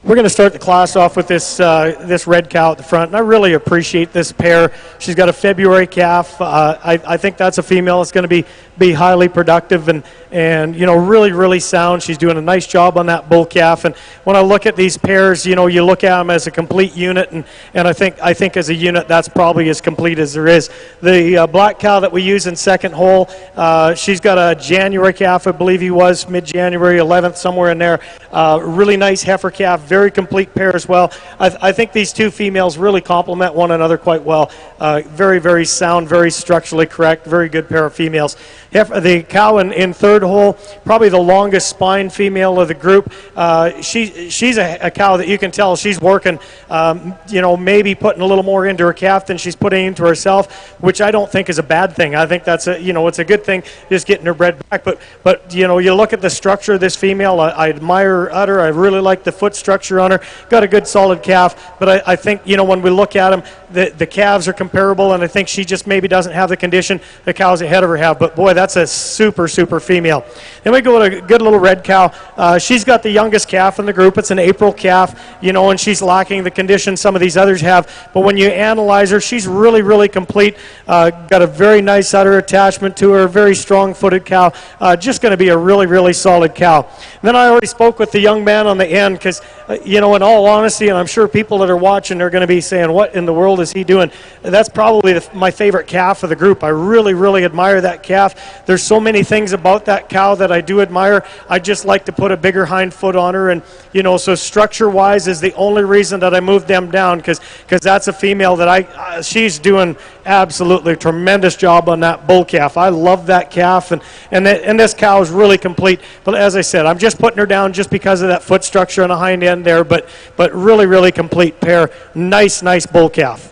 We're going to start the class off with this this red cow at the front, and I really appreciate this pair. She's got a February calf. I think that's a female that's going to be highly productive and you know, really sound. She's doing a nice job on that bull calf. And when I look at these pairs, you know, you look at them as a complete unit, and I think as a unit that's probably as complete as there is. The black cow that we use in second hole, she's got a January calf, I believe he was mid-January, 11th, somewhere in there. Really nice heifer calf. Very complete pair as well. I think these two females really complement one another quite well. Very sound, very structurally correct, very good pair of females. The cow in third hole, probably the longest spine female of the group. She's a cow that you can tell she's working, you know, maybe putting a little more into her calf than she's putting into herself, which I don't think is a bad thing. I think that's it's a good thing, just getting her bred back. But you know, you look at the structure of this female. I admire her udder. I really like the foot structure on her. Got a good solid calf, but I think, you know, when we look at them, the calves are comparable, and I think she just maybe doesn't have the condition the cows ahead of her have. But boy, that's a super female. Then we go to a good little red cow. She's got the youngest calf in the group. It's an April calf, you know, and she's lacking the condition some of these others have. But when you analyze her, she's really complete. Got a very nice udder attachment to her. Very strong-footed cow. Just going to be a really solid cow. And then I already spoke with the young man on the end because, you know, in all honesty, and I'm sure people that are watching are going to be saying, what in the world is he doing? That's probably my favorite calf of the group. I really admire that calf. There's so many things about that cow that I do admire. I just like to put a bigger hind foot on her, and, you know, so structure-wise is the only reason that I moved them down, because that's a female that she's doing absolutely tremendous job on that bull calf. I love that calf, and this cow is really complete. But as I said, I'm just putting her down just because of that foot structure on the hind end there, but really complete pair. Nice bull calf.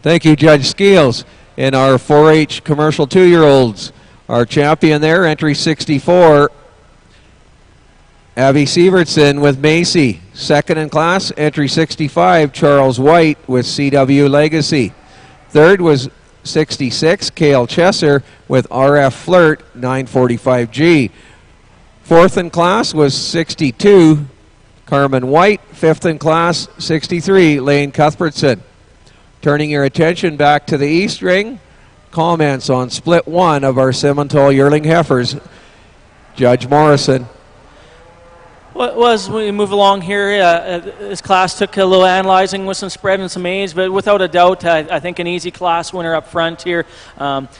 Thank you, Judge Skeels. In our 4-H commercial 2-year-olds, our champion there, entry 64, Abby Sievertson with Macy. Second in class, entry 65, Charles White with CW Legacy. Third was 66, Kale Chesser with RF Flirt 945G. Fourth in class was 62, Carmen White. Fifth in class, 63, Lane Cuthbertson. Turning your attention back to the East Ring, comments on split one of our Simmental yearling heifers. Judge Morrison. Well, as we move along here, this class took a little analyzing with some spread and some age, but without a doubt, I think an easy class winner up front here.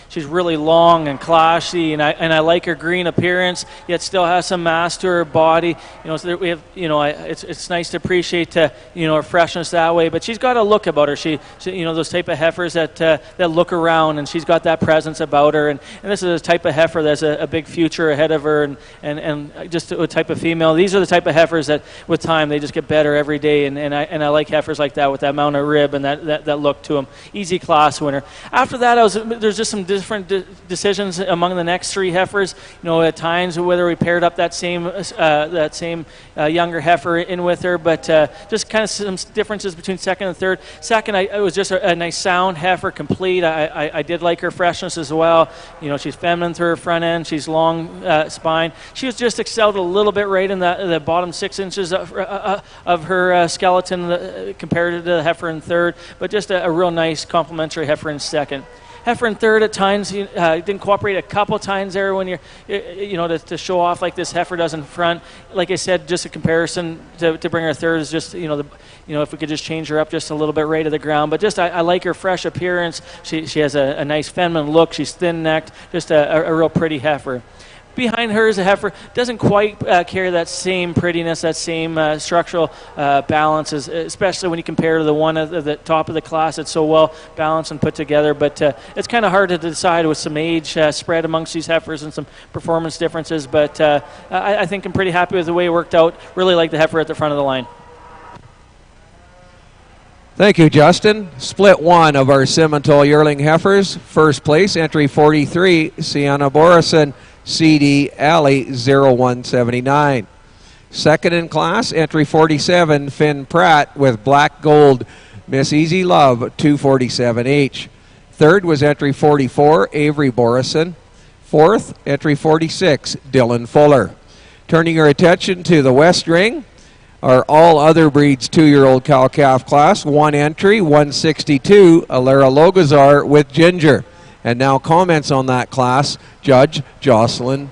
She's really long and classy, and I like her green appearance, yet still has some mass to her body. So we have, it's nice to appreciate, her freshness that way. But she's got a look about her. She those type of heifers that look around, and she's got that presence about her. And this is a type of heifer that's a big future ahead of her, and just a type of female. These are the type of heifers that with time they just get better every day, and I like heifers like that with that amount of rib and that look to them. Easy class winner. After that, there's just some different decisions among the next three heifers. At times whether we paired up that same younger heifer in with her, but just kind of some differences between second and third. Second, it was just a nice sound heifer, complete. I did like her freshness as well. She's feminine through her front end. She's long spine. She was just excelled a little bit right in the bottom 6 inches of her skeleton compared to the heifer in third, but just a real nice complementary heifer in second. Heifer in third at times didn't cooperate a couple times there when to show off like this heifer does in front. Like I said, just a comparison to bring her third is just if we could just change her up just a little bit right to the ground. But just I like her fresh appearance. She has a nice feminine look. She's thin necked, just a real pretty heifer. Behind her is a heifer, doesn't quite carry that same prettiness, that same structural balance, especially when you compare to the one at the top of the class. It's so well balanced and put together, but it's kind of hard to decide with some age spread amongst these heifers and some performance differences, but I think I'm pretty happy with the way it worked out. Really like the heifer at the front of the line. Thank you, Justin. Split one of our Simmental yearling heifers. First place, entry 43, Sienna Borison, CD Alley 0179. Second in class, entry 47, Finn Pratt with Black Gold, Miss Easy Love 247H. Third was entry 44, Avery Borison. Fourth, entry 46, Dylan Fuller. Turning your attention to the West Ring, our all other breeds 2-year-old cow-calf class. One entry, 162, Alara Logazar with Ginger. And now comments on that class, Judge Jocelyn.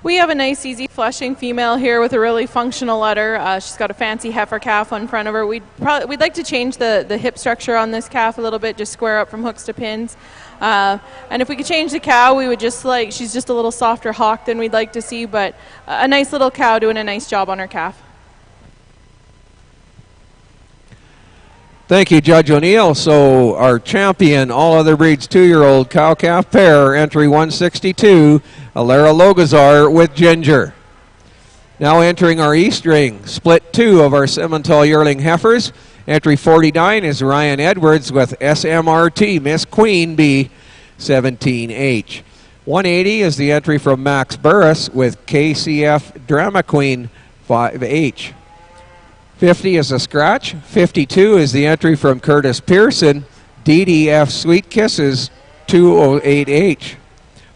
We have a nice, easy flushing female here with a really functional udder. She's got a fancy heifer calf on front of her. We'd like to change the hip structure on this calf a little bit, just square up from hooks to pins. And if we could change the cow, we would she's just a little softer hawk than we'd like to see, but a nice little cow doing a nice job on her calf. Thank you, Judge O'Neill. So our champion, all other breeds 2-year-old cow-calf pair, entry 162, Alara Logazar with Ginger. Now entering our East Ring, split 2 of our Simmental yearling heifers. Entry 49 is Ryan Edwards with SMRT, Miss Queen Bee 17H. 180 is the entry from Max Burris with KCF Drama Queen 5H. 50 is a scratch. 52 is the entry from Curtis Pearson, DDF Sweet Kisses 208H.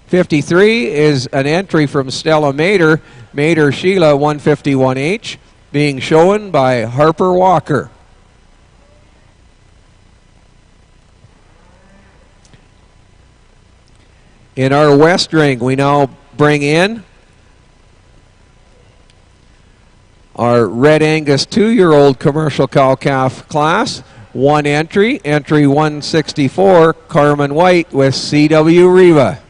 53 is an entry from Stella Mater, Mater Sheila 151H, being shown by Harper Walker. In our West Ring, we now bring in our Red Angus 2-year-old commercial cow-calf class. One entry, entry 164, Carmen White with CW Riva.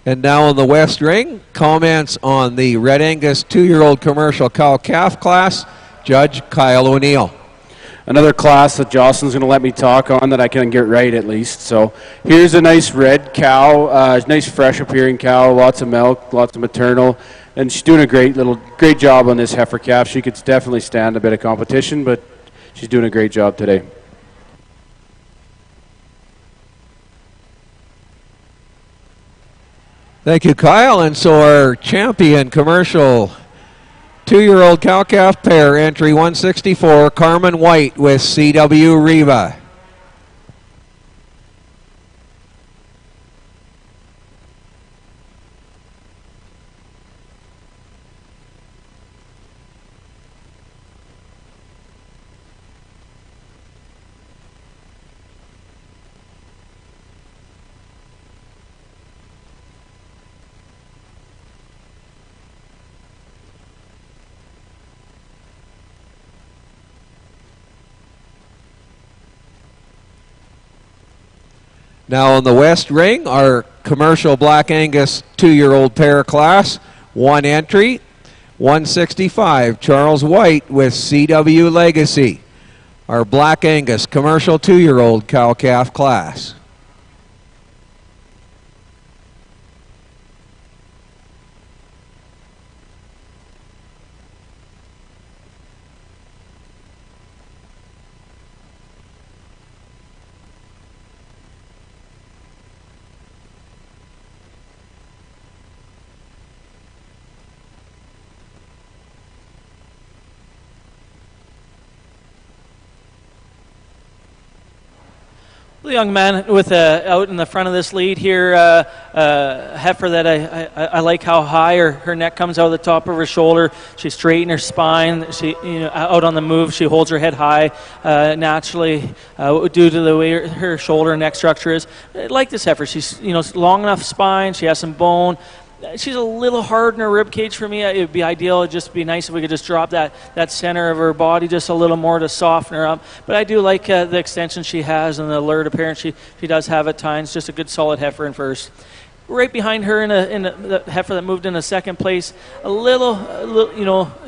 And now in the West Ring, comments on the Red Angus 2-year-old commercial cow-calf class, Judge Kyle O'Neill. Another class that Jocelyn's going to let me talk on that I can get right at least. So here's a nice red cow, nice fresh appearing cow, lots of milk, lots of maternal, and she's doing a great job on this heifer calf. She could definitely stand a bit of competition, but she's doing a great job today. Thank you, Kyle. And so our champion commercial 2-year-old cow-calf pair, entry 164, Carmen White with CW Reba. Now in the West Ring, our commercial Black Angus 2-year-old pair class, one entry, 165, Charles White with CW Legacy. Our Black Angus commercial 2-year-old cow-calf class. The young man with out in the front of this lead here, heifer that I like how high her neck comes out of the top of her shoulder. She straightens her spine. She out on the move. She holds her head high naturally due to the way her shoulder and neck structure is. I like this heifer. She's long enough spine. She has some bone. She's a little hard in her rib cage for me. It would be ideal. It'd just be nice if we could just drop that center of her body just a little more to soften her up. But I do like the extension she has and the alert appearance she does have at times. Just a good solid heifer in first. Right behind her in the heifer that moved into second place, a little,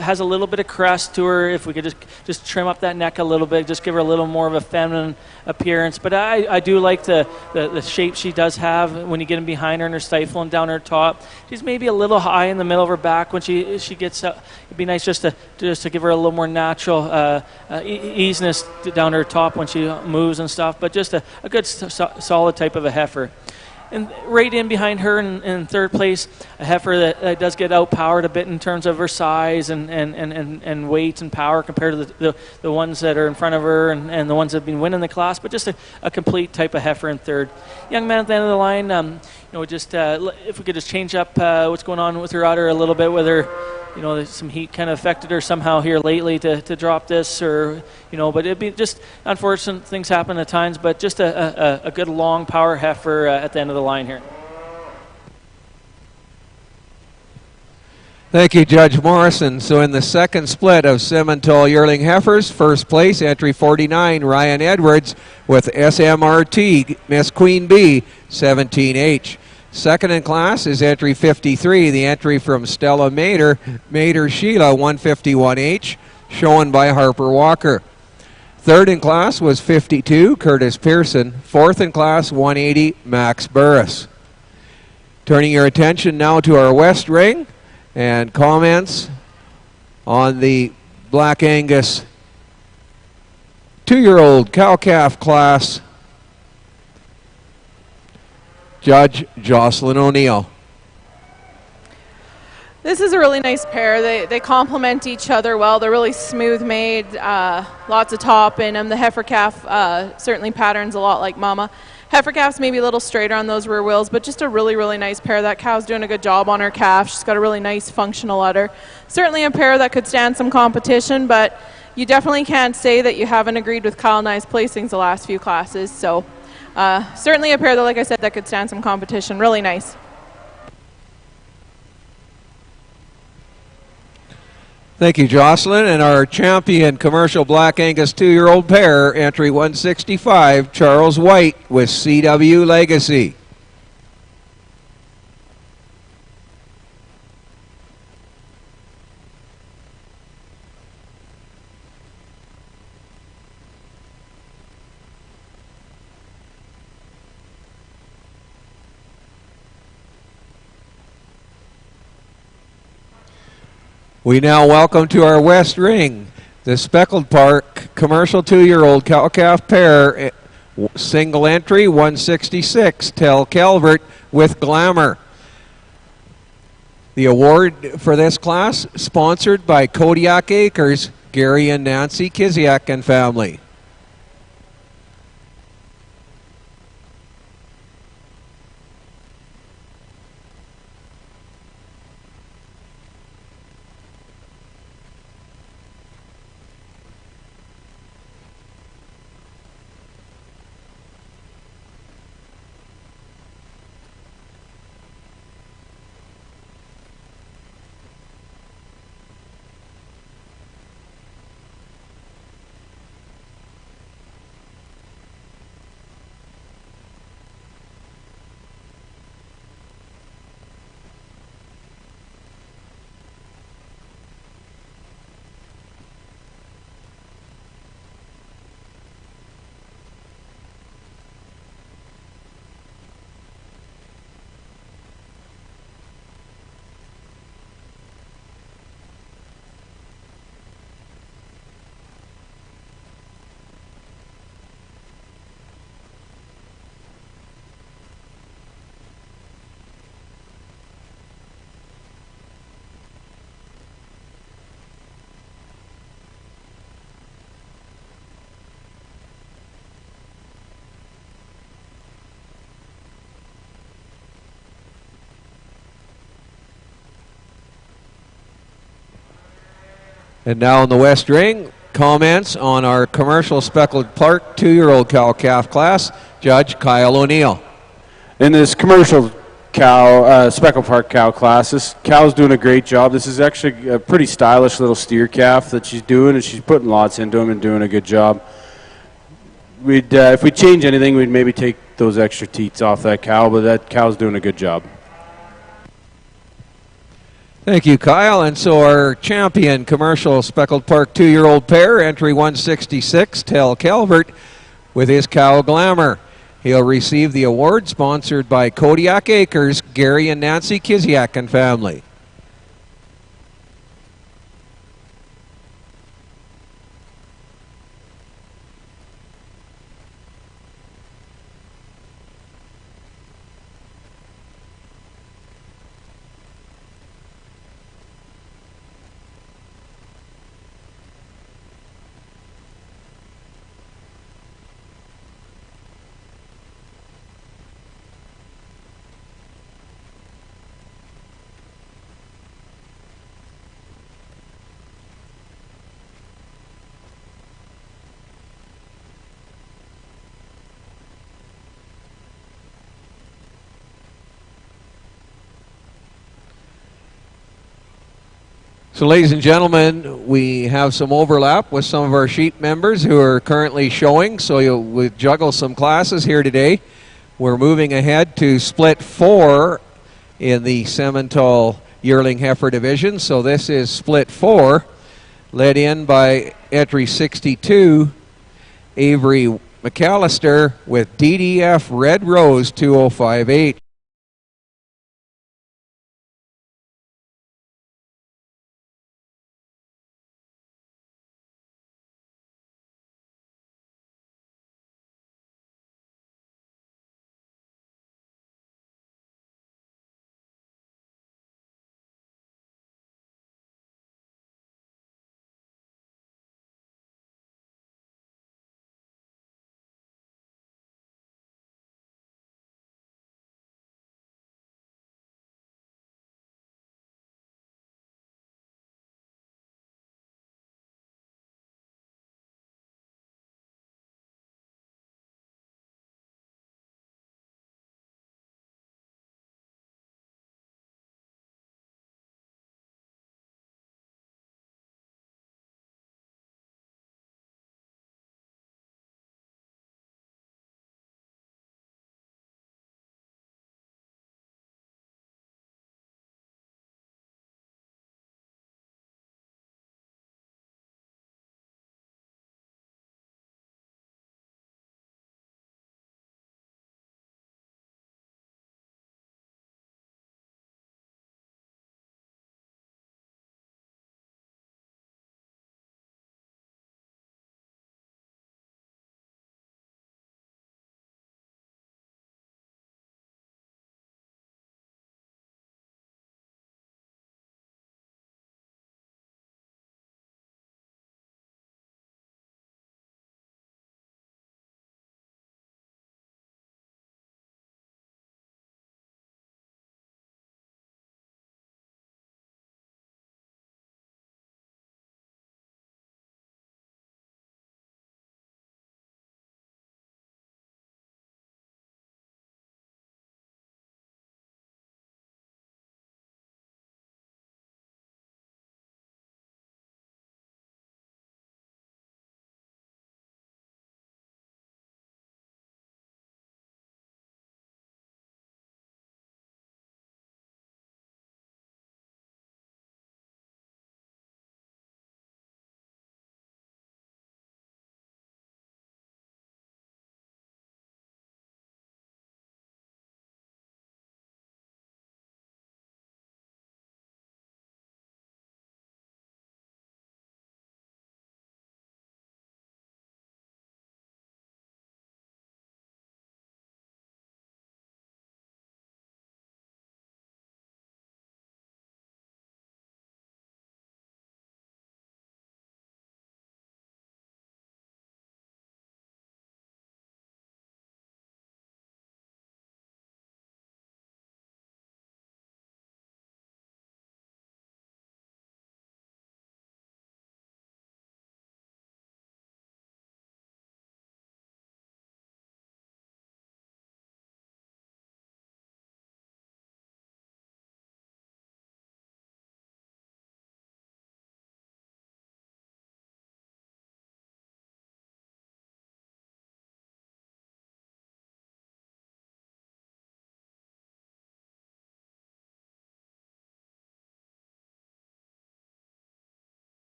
has a little bit of crest to her. If we could just trim up that neck a little bit, just give her a little more of a feminine appearance. But I do like the shape she does have when you get in behind her and her stifle down her top. She's maybe a little high in the middle of her back when she gets up. It'd be nice just to give her a little more natural easiness down her top when she moves and stuff. But just a good solid type of a heifer. And right in behind her in third place, a heifer that does get outpowered a bit in terms of her size and weight and power compared to the ones that are in front of her and the ones that have been winning the class, but just a complete type of heifer in third. Young man at the end of the line, if we could just change up what's going on with her udder a little bit, whether some heat kind of affected her somehow here lately to drop this, or but it'd be just unfortunate things happen at times, but just a good long power heifer at the end of the line here. Thank you, Judge Morrison. So in the second split of Simmental yearling heifers, first place, entry 49, Ryan Edwards with SMRT, Miss Queen Bee, 17H. Second in class is entry 53, the entry from Stella Mater Sheila, 151H, shown by Harper Walker. Third in class was 52, Curtis Pearson. Fourth in class, 180, Max Burris. Turning your attention now to our West Ring and comments on the Black Angus 2-year-old cow-calf class, Judge Jocelyn O'Neill. This is a really nice pair. They complement each other well. They're really smooth made, lots of top in them. The heifer calf certainly patterns a lot like mama. Heifer calf's maybe a little straighter on those rear wheels, but just a really, really nice pair. That cow's doing a good job on her calf. She's got a really nice functional udder. Certainly a pair that could stand some competition, but you definitely can't say that you haven't agreed with Kyle and I's placings the last few classes. So certainly a pair that, like I said, that could stand some competition. Really nice. Thank you, Jocelyn. And our champion commercial Black Angus 2-year-old pair, entry 165, Charles White with CW Legacy. We now welcome to our west ring the Speckled Park commercial 2-year-old cow-calf pair, single entry 166, Tell Calvert with Glamour. The award for this class sponsored by Kodiak Acres, Gary and Nancy Kiziak and family. And now in the west ring, comments on our commercial Speckled Park 2-year-old cow-calf class, Judge Kyle O'Neill. In this commercial Speckled Park cow class, this cow's doing a great job. This is actually a pretty stylish little steer calf that she's doing, and she's putting lots into him and doing a good job. If we change anything, we'd maybe take those extra teats off that cow, but that cow's doing a good job. Thank you, Kyle. And so our champion commercial Speckled Park 2-year-old pair, entry 166, Tell Calvert, with his cow Glamour. He'll receive the award sponsored by Kodiak Acres, Gary and Nancy Kiziak and family. So ladies and gentlemen, we have some overlap with some of our sheep members who are currently showing, so we'll juggle some classes here today. We're moving ahead to split 4 in the Simmental yearling heifer division. So this is split 4, led in by entry 62, Avery McAllister with DDF Red Rose 2058.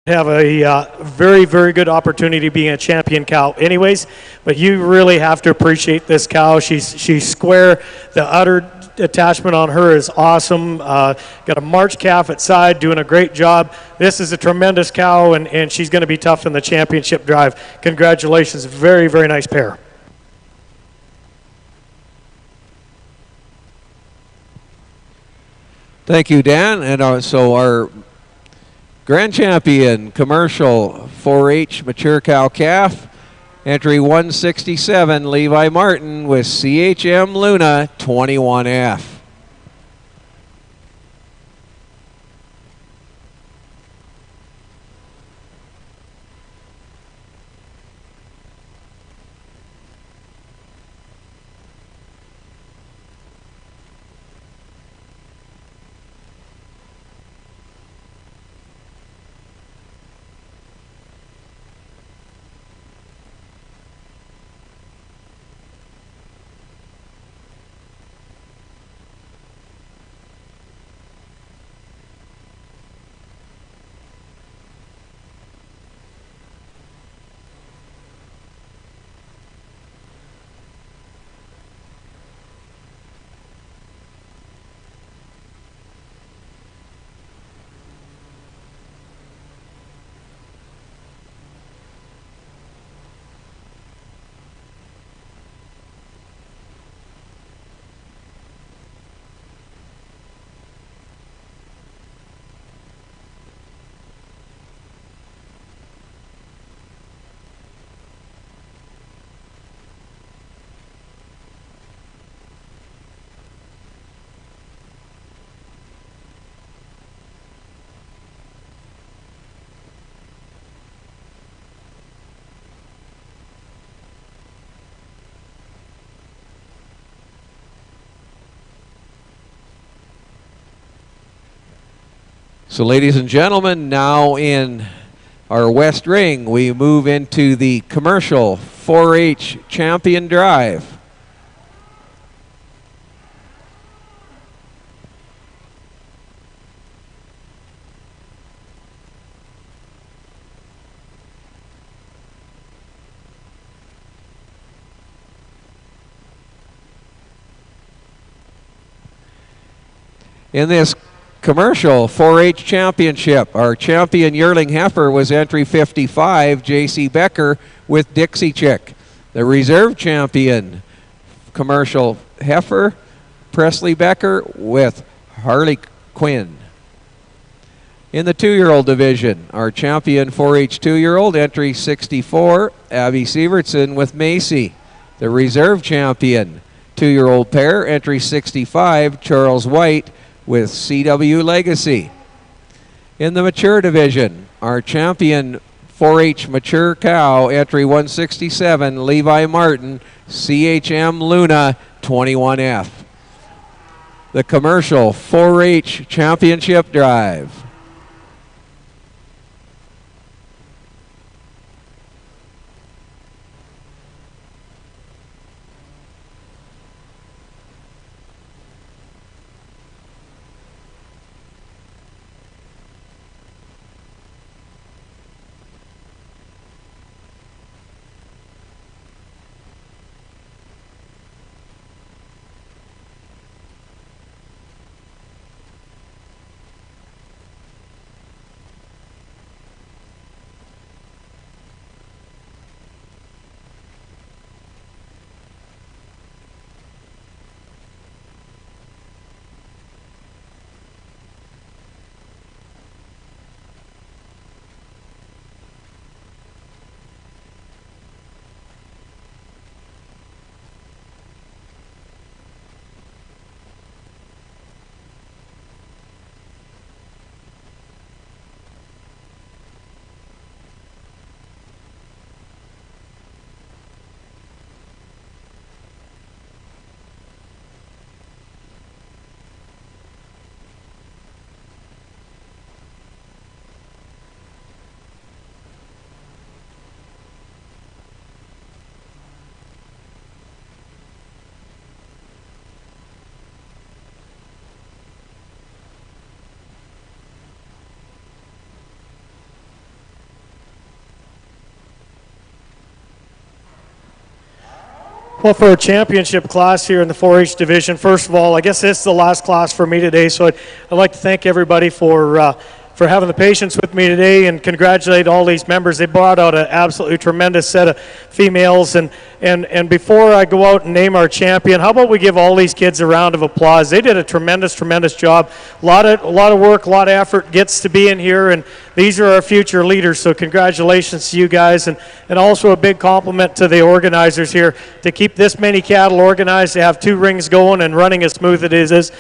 have a very, very good opportunity being a champion cow anyways, but you really have to appreciate this cow. She's square. The udder attachment on her is awesome. Got a March calf at side, doing a great job. This is a tremendous cow, and she's going to be tough in the championship drive. Congratulations. Very, very nice pair. Thank you, Dan. And so our grand champion commercial 4-H mature cow calf, entry 167, Levi Martin with CHM Luna 21F. So ladies and gentlemen, now in our west ring, we move into the commercial 4-H champion drive. In this commercial 4-H championship, our champion yearling heifer was entry 55, J.C. Becker with Dixie Chick. The reserve champion commercial heifer, Presley Becker with Harley Quinn. In the 2-year-old division, our champion 4-H 2-year-old, entry 64, Abby Sievertson with Macy. The reserve champion 2-year-old pair, entry 65, Charles White with CW Legacy. In the mature division, our champion 4-H mature cow, entry 167, Levi Martin, CHM Luna 21F. The commercial 4-H championship drive. Well, for a championship class here in the 4-H division, first of all, I guess this is the last class for me today, so I'd like to thank everybody for having the patience with me today and congratulate all these members. They brought out an absolutely tremendous set of females. And before I go out and name our champion, how about we give all these kids a round of applause? They did a tremendous job. A lot of work, a lot of effort gets to be in here, and these are our future leaders. So congratulations to you guys, and also a big compliment to the organizers here to keep this many cattle organized, to have 2 rings going and running as smooth as it is.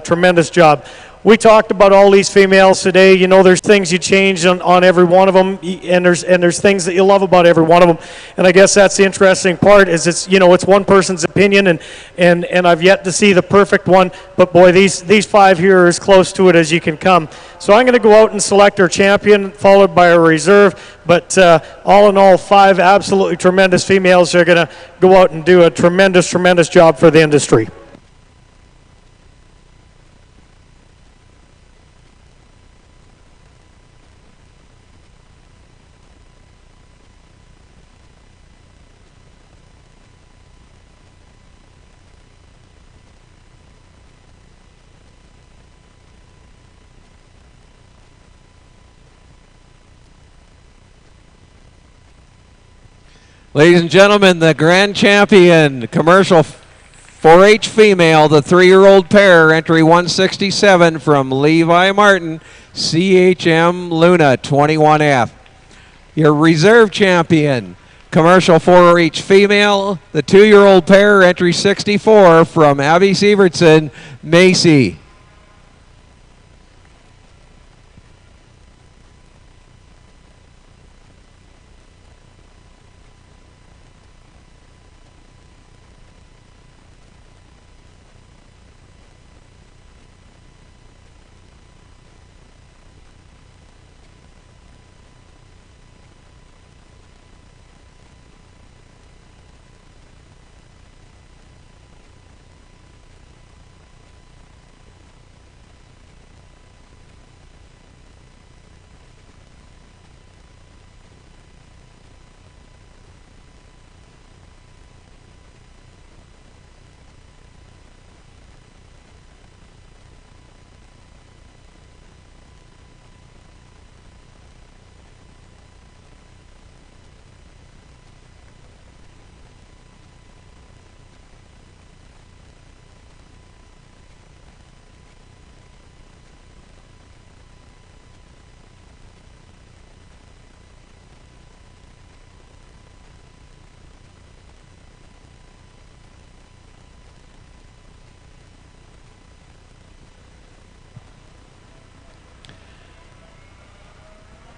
Tremendous job. We talked about all these females today. You know, there's things you change on every one of them, and there's things that you love about every one of them. And I guess that's the interesting part, is it's one person's opinion, and I've yet to see the perfect one. But boy, these 5 here are as close to it as you can come. So I'm going to go out and select our champion, followed by our reserve. But all in all, 5 absolutely tremendous females are going to go out and do a tremendous job for the industry. Ladies and gentlemen, the grand champion, commercial 4-H female, the 3-year-old pair, entry 167 from Levi Martin, CHM Luna 21F. Your reserve champion, commercial 4-H female, the 2-year-old pair, entry 64 from Abby Sievertson, Macy.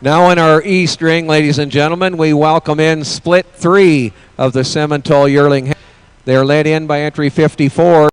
Now in our East ring, ladies and gentlemen, we welcome in split 3 of the Simmental yearling. They're led in by entry 54.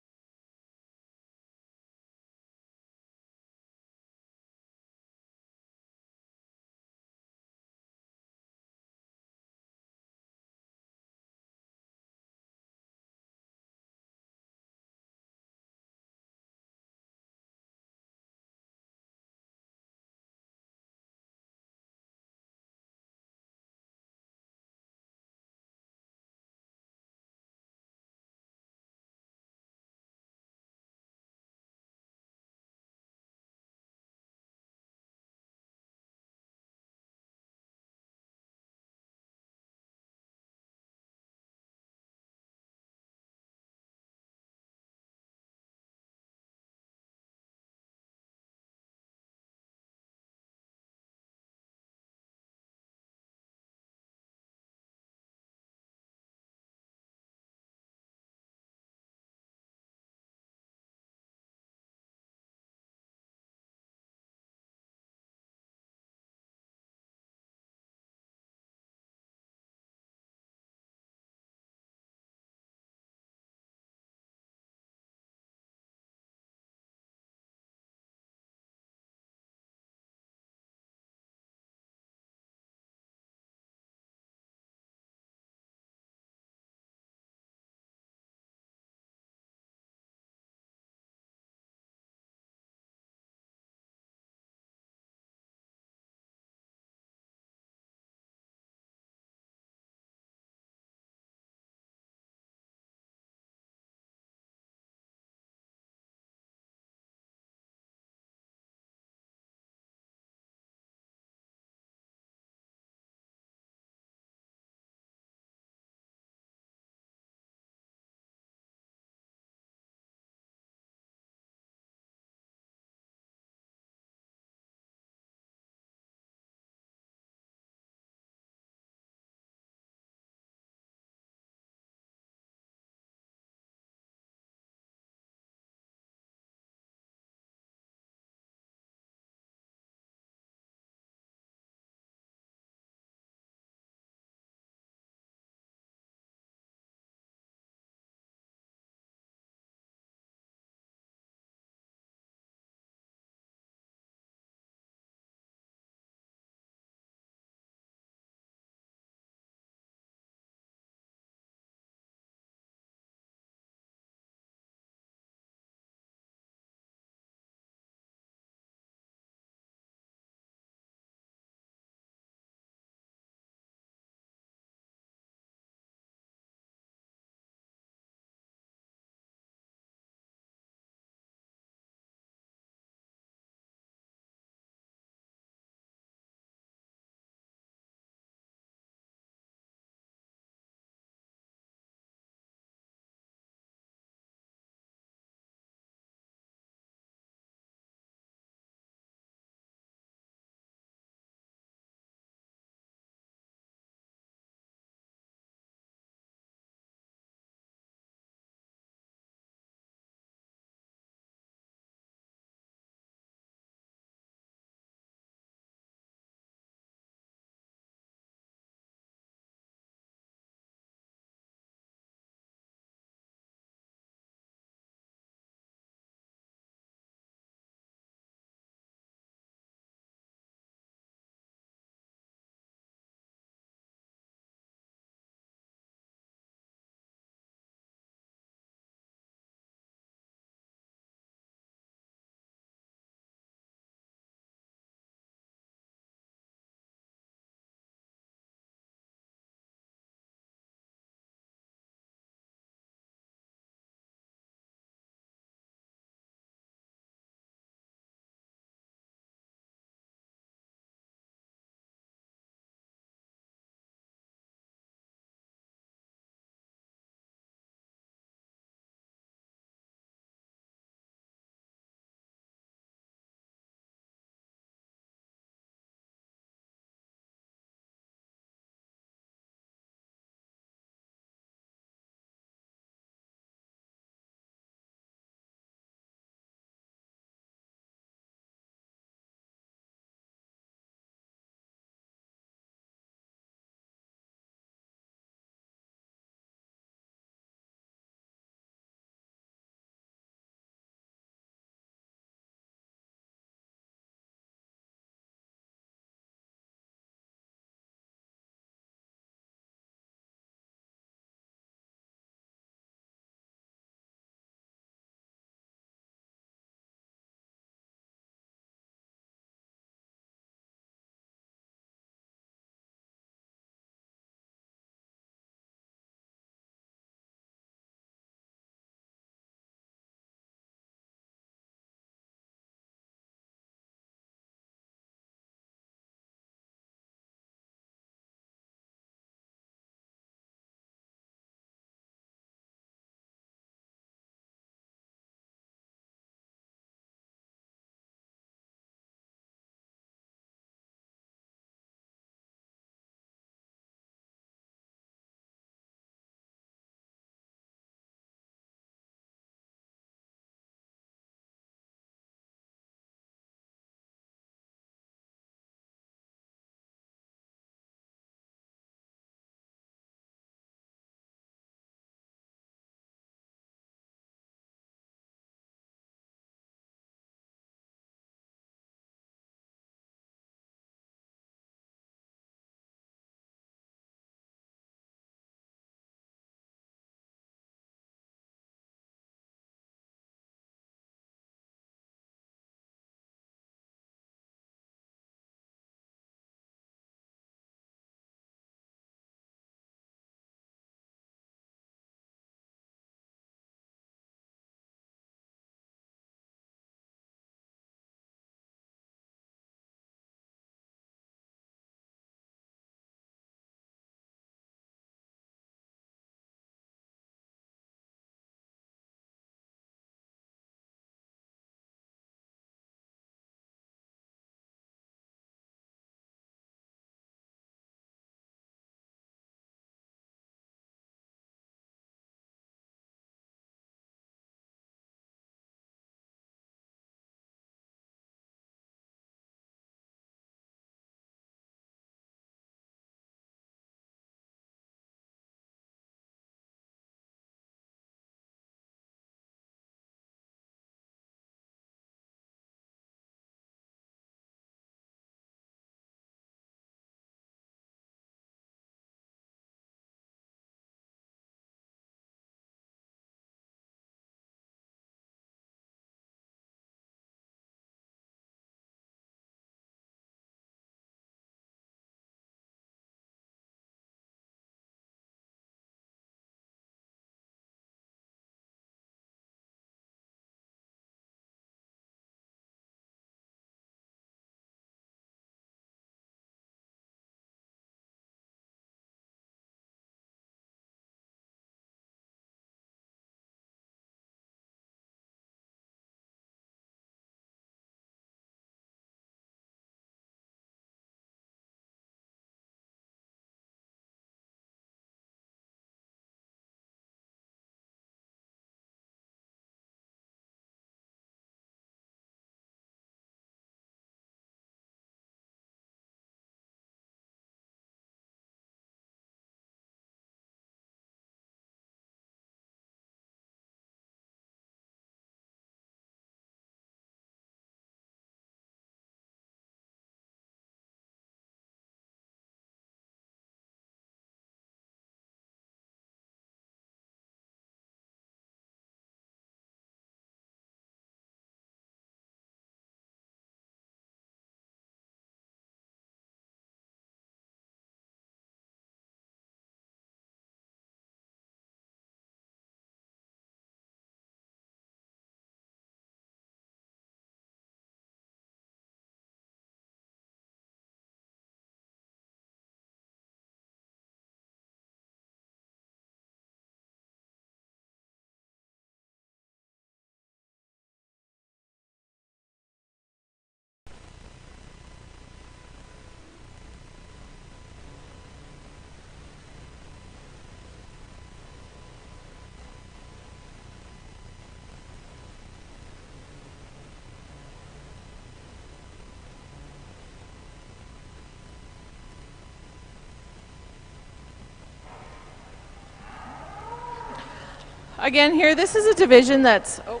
Again, here, this is a division that's. Oh,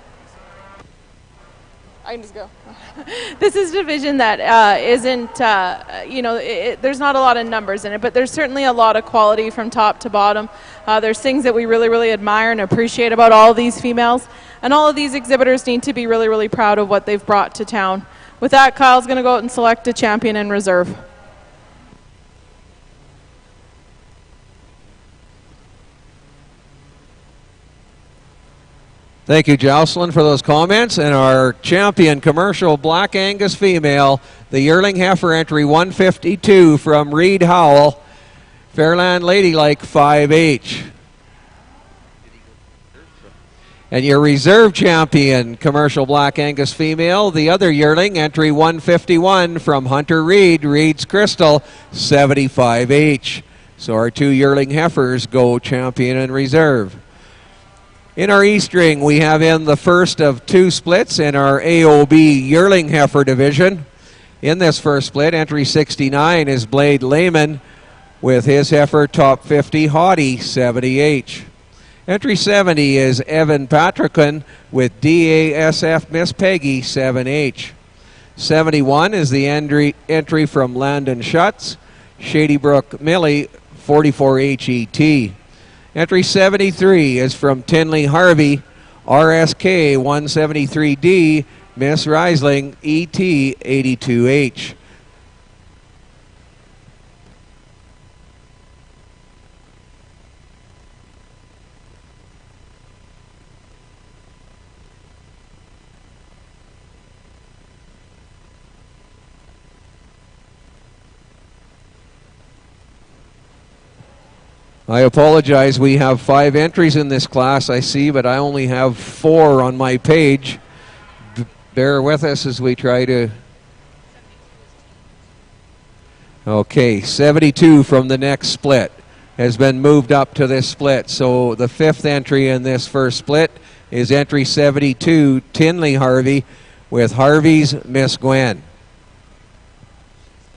I can just go. This is a division that isn't, there's not a lot of numbers in it, but there's certainly a lot of quality from top to bottom. There's things that we really, really admire and appreciate about all of these females. And all of these exhibitors need to be really, really proud of what they've brought to town. With that, Kyle's going to go out and select a champion in reserve. Thank you, Jocelyn, for those comments. And our champion commercial Black Angus female, the yearling heifer, entry 152 from Reed Howell, Fairland Ladylike 5H. And your reserve champion commercial Black Angus female, the other yearling, entry 151 from Hunter Reed, Reed's Crystal 75H. So our two yearling heifers go champion and reserve. In our East ring, we have in the first of two splits in our AOB yearling heifer division. In this first split, entry 69 is Blade Lehman with his heifer top 50 Haughty 70H. Entry 70 is Evan Patrickin with DASF Miss Peggy 7H. 71 is the entry from Landon Schutz, Shady Brook Millie 44HET. Entry 73 is from Tinley Harvey, RSK 173D, Miss Reisling, ET 82H. I apologize, we have 5 entries in this class, I see, but I only have 4 on my page. Bear with us as we try to... Okay, 72 from the next split has been moved up to this split. So the 5th entry in this first split is entry 72, Tinley Harvey, with Harvey's Miss Gwen.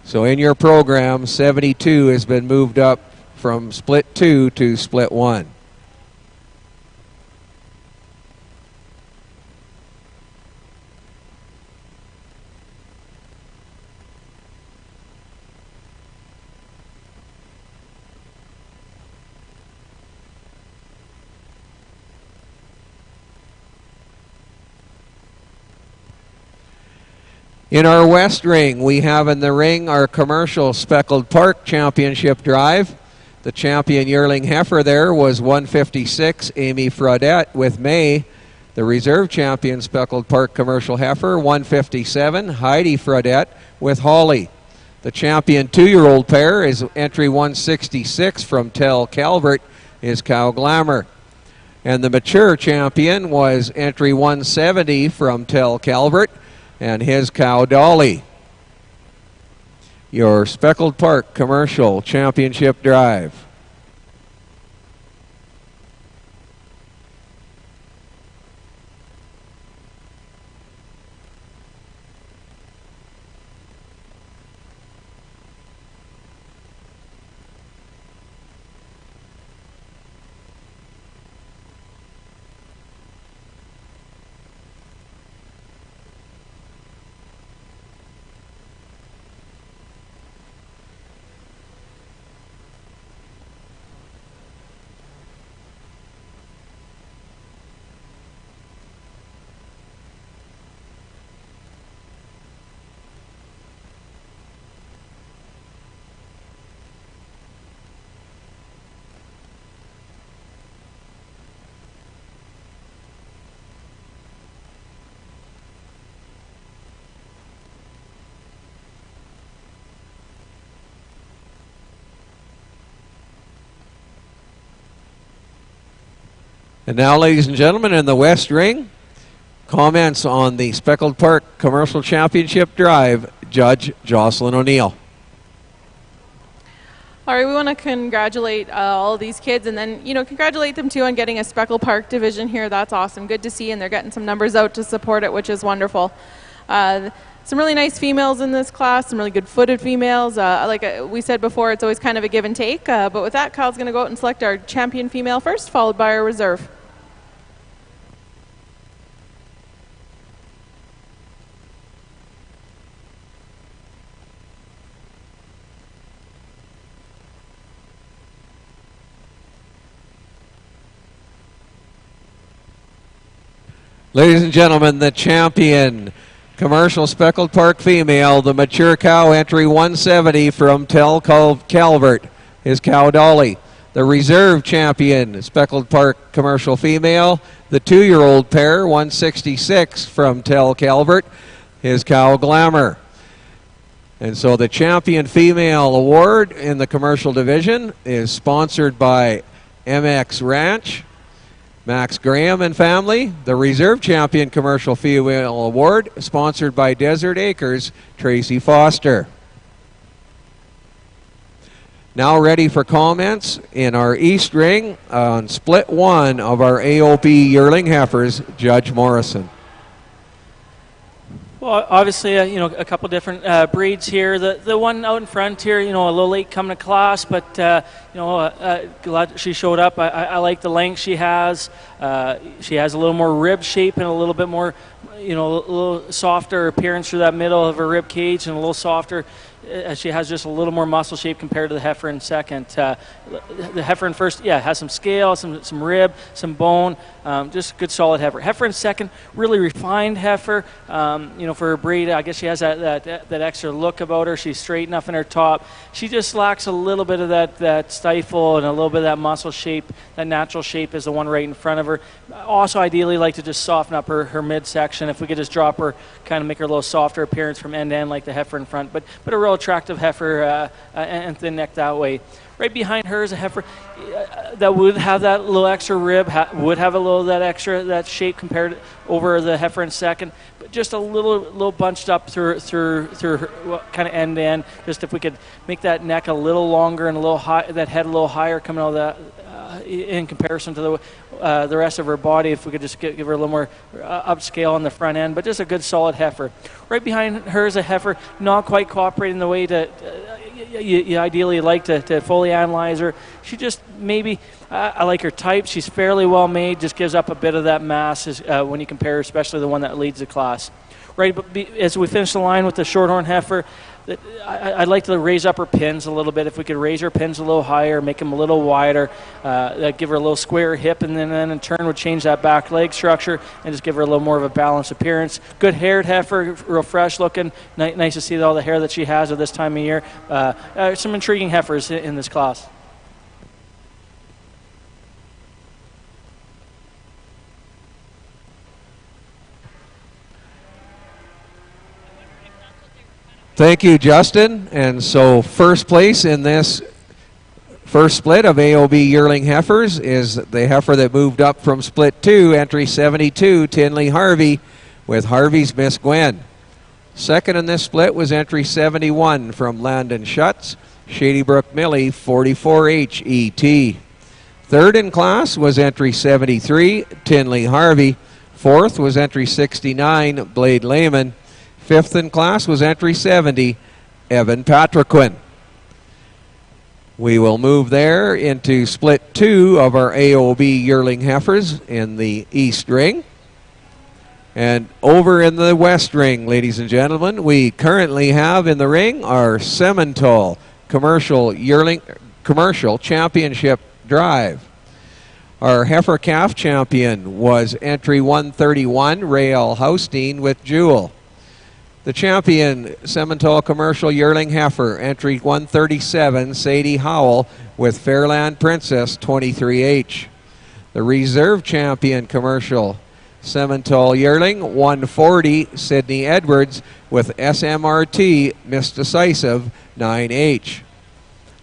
So in your program, 72 has been moved up from split 2 to split 1. In our West ring, we have in the ring our commercial Speckled Park Championship Drive. The champion yearling heifer there was 156, Amy Fradette with May. The reserve champion Speckled Park commercial heifer, 157, Heidi Fradette with Holly. The champion 2-year-old pair is entry 166 from Tell Calvert, is Cow Glamour. And the mature champion was entry 170 from Tell Calvert, and his Cow Dolly. Your Speckled Park Commercial Championship Drive. And now, ladies and gentlemen, in the West Ring, comments on the Speckled Park Commercial Championship Drive, Judge Jocelyn O'Neill. All right, we want to congratulate all of these kids, and then, congratulate them too on getting a Speckled Park division here. That's awesome. Good to see, and they're getting some numbers out to support it, which is wonderful. Some really nice females in this class, some really good footed females. Like we said before, it's always kind of a give and take. But with that, Kyle's going to go out and select our champion female first, followed by our reserve. Ladies and gentlemen, the champion commercial speckled park female, the mature cow, entry 170 from Calvert, is Cow Dolly. The reserve champion speckled park commercial female, the 2-year-old pair, 166 from Calvert, is Cow Glamour. And so the champion female award in the commercial division is sponsored by MX Ranch, Max Graham and family. The reserve champion commercial female award sponsored by Desert Acres, Tracy Foster. Now ready for comments in our East Ring on split 1 of our AOB yearling heifers, Judge Morrison. Well, obviously, a couple different breeds here. The one out in front here, a little late coming to class, but glad she showed up. I like the length she has. She has a little more rib shape and a little bit more, a little softer appearance through that middle of her rib cage, and a little softer. She has just a little more muscle shape compared to the heifer in second. The heifer in first, has some scale, some rib, some bone, just good solid heifer. Heifer in second, really refined heifer. For her breed, I guess she has that extra look about her. She's straight enough in her top. She just lacks a little bit of that stifle and a little bit of that muscle shape. That natural shape is the one right in front of her. Also, ideally, like to just soften up her midsection. If we could just drop her, kind of make her a little softer appearance from end to end like the heifer in front. But a real attractive heifer and thin neck that way. Right behind her is a heifer that would have that little extra rib, would have a little that shape compared over the heifer in second, but just a little bunched up through her, kind of end to end. Just if we could make that neck a little longer and a little high, that head a little higher coming out of that in comparison to the rest of her body, if we could just give her a little more upscale on the front end, but just a good solid heifer. Right behind her is a heifer not quite cooperating the way that you ideally like to fully analyze her. She just maybe, I like her type. She's fairly well made, just gives up a bit of that mass when you compare her, especially the one that leads the class. Right, but as we finish the line with the shorthorn heifer, I'd like to raise up her pins a little bit. If we could raise her pins a little higher, make them a little wider, that'd give her a little square hip, and then in turn would change that back leg structure and just give her a little more of a balanced appearance. Good haired heifer, real fresh looking. Nice to see all the hair that she has at this time of year. Some intriguing heifers in this class. Thank you, Justin. And so first place in this first split of AOB yearling heifers is the heifer that moved up from split 2, entry 72, Tinley Harvey, with Harvey's Miss Gwen. Second in this split was entry 71 from Landon Schutz, Shady Brook Millie, 44H ET. Third in class was entry 73, Tinley Harvey. Fourth was entry 69, Blade Lehman. Fifth in class was entry 70, Evan Patriquin. We will move there into split 2 of our AOB yearling heifers in the East Ring. And over in the West Ring, ladies and gentlemen, we currently have in the ring our Simmental Commercial Championship Drive. Our heifer calf champion was entry 131, Rael Haustein with Jewel. The champion Simmental Commercial Yearling Heifer, entry 137, Sadie Howell with Fairland Princess, 23H. The reserve champion Commercial Simmental Yearling, 140, Sydney Edwards with SMRT, Miss Decisive, 9H.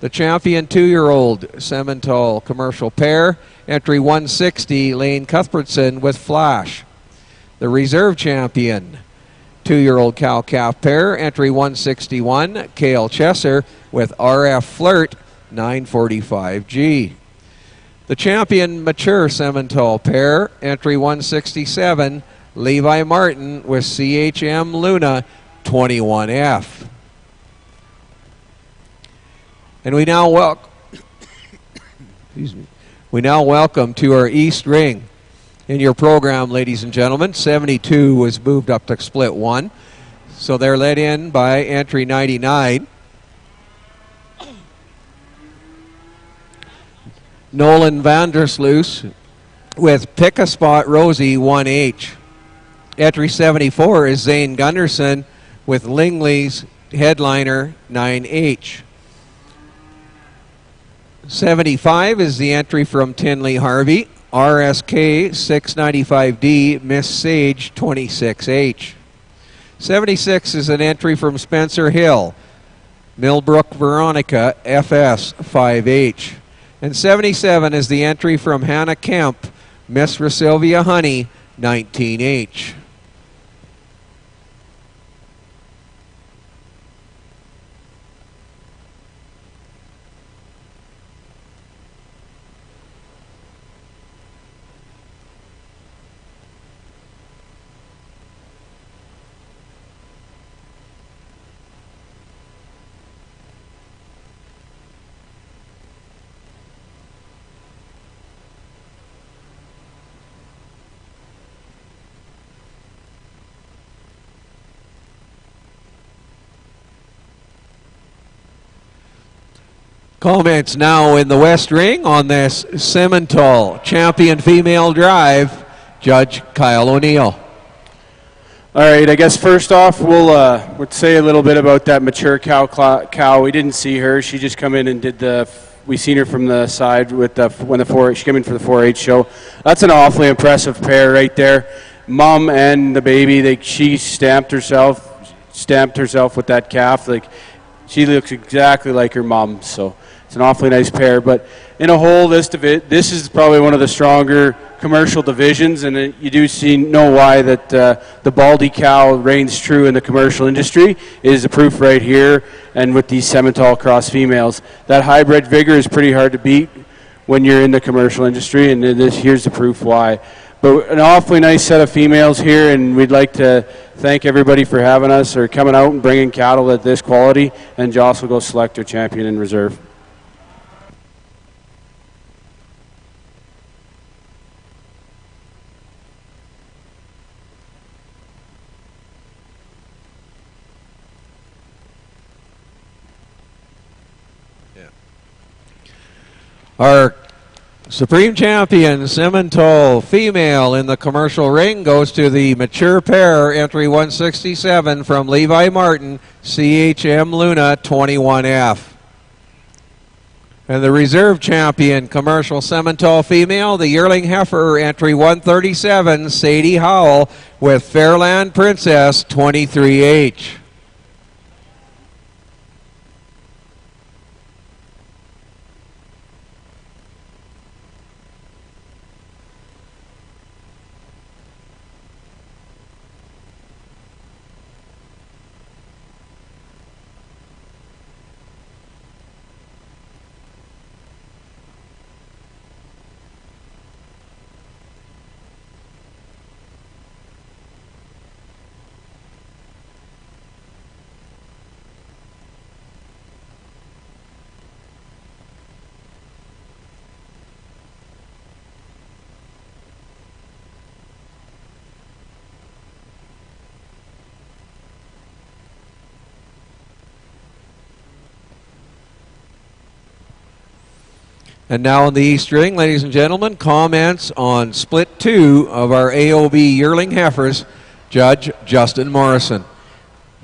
The champion 2-year-old Simmental Commercial Pair, entry 160, Lane Cuthbertson with Flash. The reserve champion 2-year-old cow-calf pair, entry 161, Kale Chesser with RF Flirt, 945G. The champion mature Simmental pair, entry 167, Levi Martin with CHM Luna, 21F. And we now welcome to our East Ring. In your program, ladies and gentlemen, 72 was moved up to split 1. So they're led in by entry 99. Nolan Vandersloos with Pick a Spot Rosie, 1H. Entry 74 is Zane Gunderson with Lingley's headliner 9H. 75 is the entry from Tinley Harvey, RSK 695D, Miss Sage 26H. 76 is an entry from Spencer Hill, Millbrook Veronica FS 5H. And 77 is the entry from Hannah Kemp, Miss Rasilvia Honey 19H. Comments now in the West Ring on this Simmental Champion Female Drive. Judge Kyle O'Neill. All right, I guess first off, we'll say a little bit about that mature cow. We didn't see her. She just come in and did we seen her from the side with she came in for the 4-H show. That's an awfully impressive pair right there. Mom and the baby, she stamped herself with that calf. Like, she looks exactly like her mom, so it's an awfully nice pair. But in a whole, this is probably one of the stronger commercial divisions, and you do know why that the Baldy cow reigns true in the commercial industry is the proof right here, and with these Simmental cross females. That hybrid vigor is pretty hard to beat when you're in the commercial industry, and here's the proof why. But an awfully nice set of females here, and we'd like to thank everybody for having us or coming out and bringing cattle at this quality, and Joss will go select their champion in reserve. Our Supreme Champion Simmental female in the commercial ring goes to the mature pair, entry 167 from Levi Martin, CHM Luna 21F. And the reserve champion commercial Simmental female, the yearling heifer, entry 137, Sadie Howell with Fairland Princess 23H. And now in the East Ring, ladies and gentlemen, comments on split 2 of our AOB yearling heifers, Judge Justin Morrison.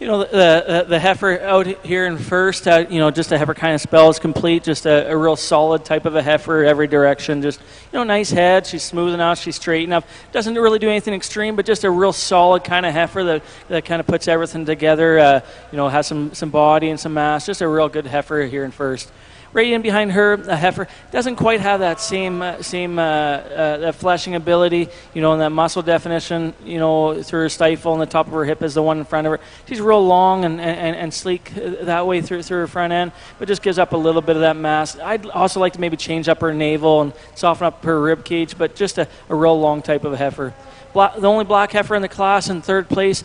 You know, the heifer out here in first, just a heifer kind of spells complete, just a real solid type of a heifer every direction. Just, nice head. She's smooth enough. She's straight enough. Doesn't really do anything extreme, but just a real solid kind of heifer that kind of puts everything together. Has some body and some mass. Just a real good heifer here in first. Right in behind her, a heifer doesn't quite have that same that fleshing ability, and that muscle definition, through her stifle and the top of her hip is the one in front of her. She's real long and sleek that way through her front end, but just gives up a little bit of that mass. I'd also like to maybe change up her navel and soften up her rib cage, but just a real long type of a heifer. The only black heifer in the class in third place.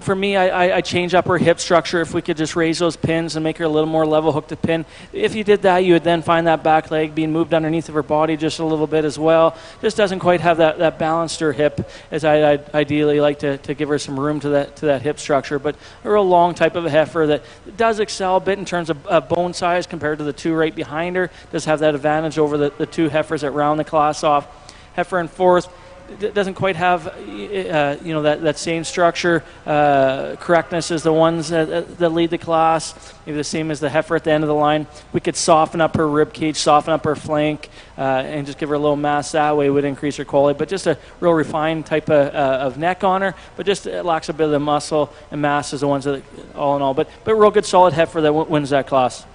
For me, I change up her hip structure. If we could just raise those pins and make her a little more level hook to pin. If you did that, you would then find that back leg being moved underneath of her body just a little bit as well. Just doesn't quite have that balance to her hip as I'd ideally like to give her some room to that hip structure. But a real long type of a heifer that does excel a bit in terms of bone size compared to the two right behind her. Does have that advantage over the two heifers that round the class off. Heifer in fourth. doesn't quite have that same structure correctness as the ones that lead the class. Maybe the same as the heifer at the end of the line. We could soften up her rib cage, soften up her flank, and just give her a little mass that way. Would increase her quality. But just a real refined type of neck on her. But just it lacks a bit of the muscle and mass as the ones that all in all. But real good solid heifer that wins that class.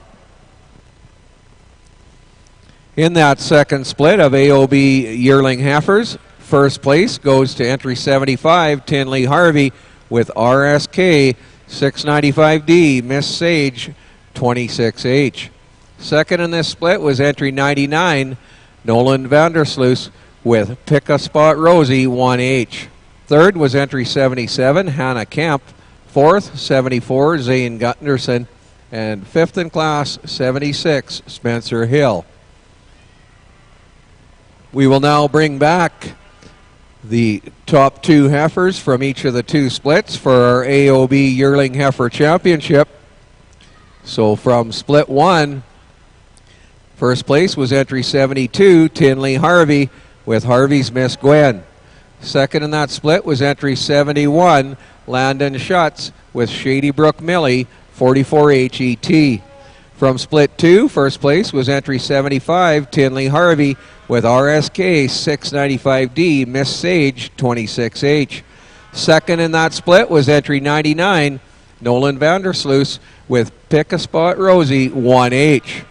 In that second split of AOB yearling heifers, first place goes to entry 75, Tinley Harvey, with RSK 695D, Miss Sage 26H. Second in this split was entry 99, Nolan Vandersloot, with Pick a Spot Rosie 1H. Third was entry 77, Hannah Kemp. Fourth, 74, Zane Gunderson. And fifth in class, 76, Spencer Hill. We will now bring back the top two heifers from each of the two splits for our AOB Yearling Heifer Championship. So from split one, first place was entry 72, Tinley Harvey, with Harvey's Miss Gwen. Second in that split was entry 71, Landon Schutz, with Shady Brook Millie, 44 HET. From split two, first place was entry 75, Tinley Harvey, with RSK 695D, Miss Sage 26H. Second in that split was entry 99, Nolan Vandersloot, with Pick a Spot Rosie 1H.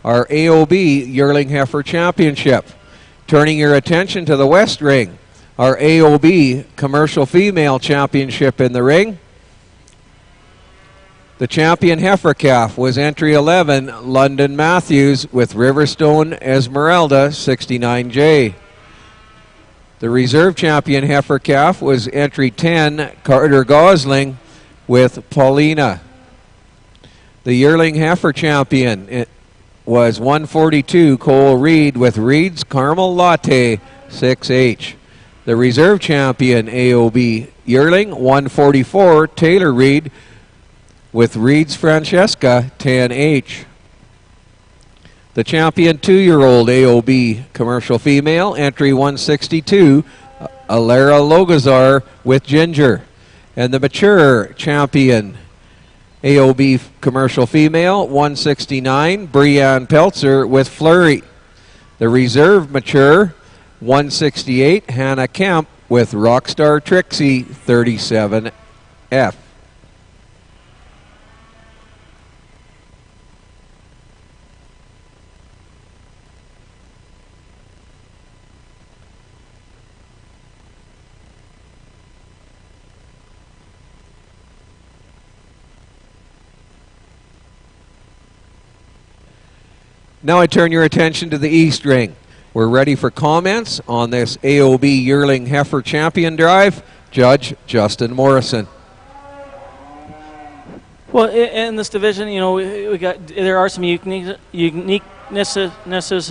Our AOB Yearling Heifer Championship. Turning your attention to the West Ring, our AOB Commercial Female Championship in the ring. The champion heifer calf was entry 11, London Matthews, with Riverstone Esmeralda 69J. The reserve champion heifer calf was entry 10, Carter Gosling, with Paulina. The yearling heifer champion was 142, Cole Reed, with Reed's Caramel Latte 6H. The reserve champion AOB yearling, 144, Taylor Reed, with Reed's Francesca 10H. The champion 2-year-old AOB commercial female, entry 162, Alara Logazar, with Ginger. And the mature champion AOB commercial female, 169, Brianne Peltzer, with Flurry. The reserve mature, 168, Hannah Kemp, with Rockstar Trixie 37F. Now I turn your attention to the East Ring. We're ready for comments on this AOB Yearling Heifer Champion Drive. Judge Justin Morrison. Well, in this division, there are some uniquenesses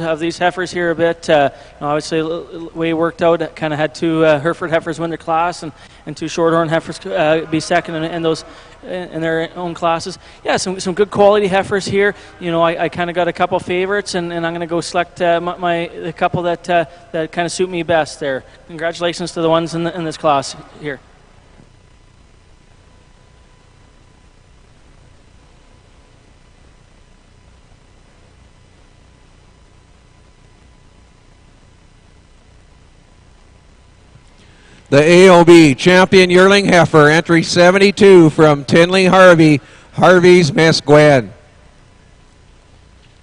of these heifers here a bit. Obviously, the way it worked out, kind of had two Hereford heifers win their class and two Shorthorn heifers be second in those in their own classes. Yeah, some good quality heifers here. I kind of got a couple favorites, and I'm going to go select the couple that kind of suit me best there. Congratulations to the ones in this class here. The AOB Champion Yearling Heifer, entry 72 from Tinley Harvey, Harvey's Miss Gwen.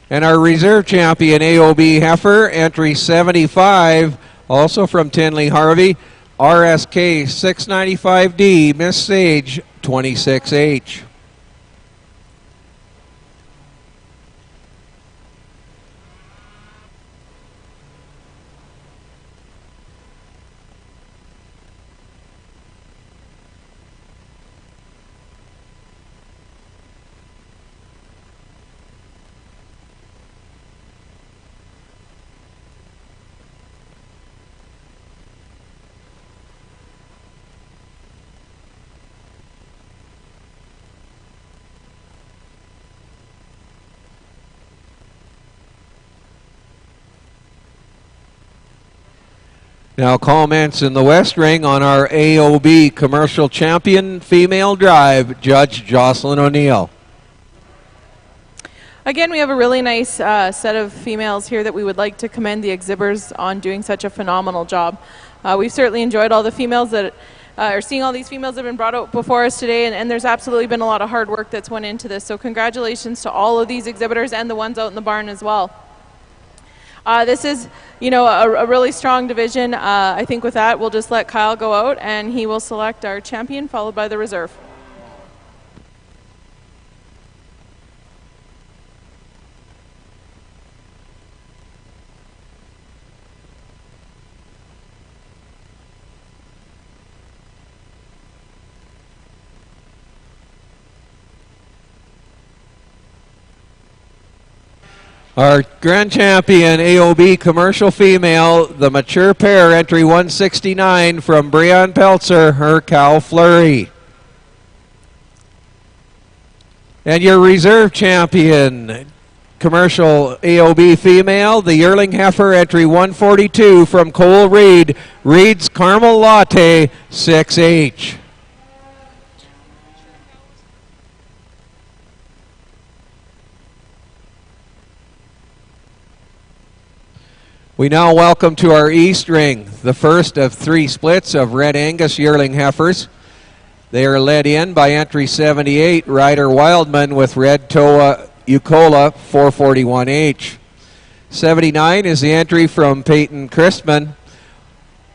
And our reserve champion AOB Heifer, entry 75, also from Tinley Harvey, RSK 695D, Miss Sage 26H. Now comments in the West Ring on our AOB Commercial Champion Female Drive, Judge Jocelyn O'Neill. Again, we have a really nice set of females here that we would like to commend the exhibitors on doing such a phenomenal job. We've certainly enjoyed all the females that are seeing all these females that have been brought out before us today, and there's absolutely been a lot of hard work that's went into this. So congratulations to all of these exhibitors and the ones out in the barn as well. This is, a really strong division. I think with that, we'll just let Kyle go out, and he will select our champion, followed by the reserve. Our grand champion, AOB Commercial Female, the mature pair, entry 169 from Breon Peltzer, her cow Flurry. And your reserve champion, Commercial AOB Female, the yearling heifer, entry 142 from Cole Reed, Reed's Caramel Latte 6H. We now welcome to our East Ring the first of 3 splits of Red Angus yearling heifers. They are led in by entry 78, Ryder Wildman with Red Toa Eucola 441H. 79 is the entry from Peyton Christman,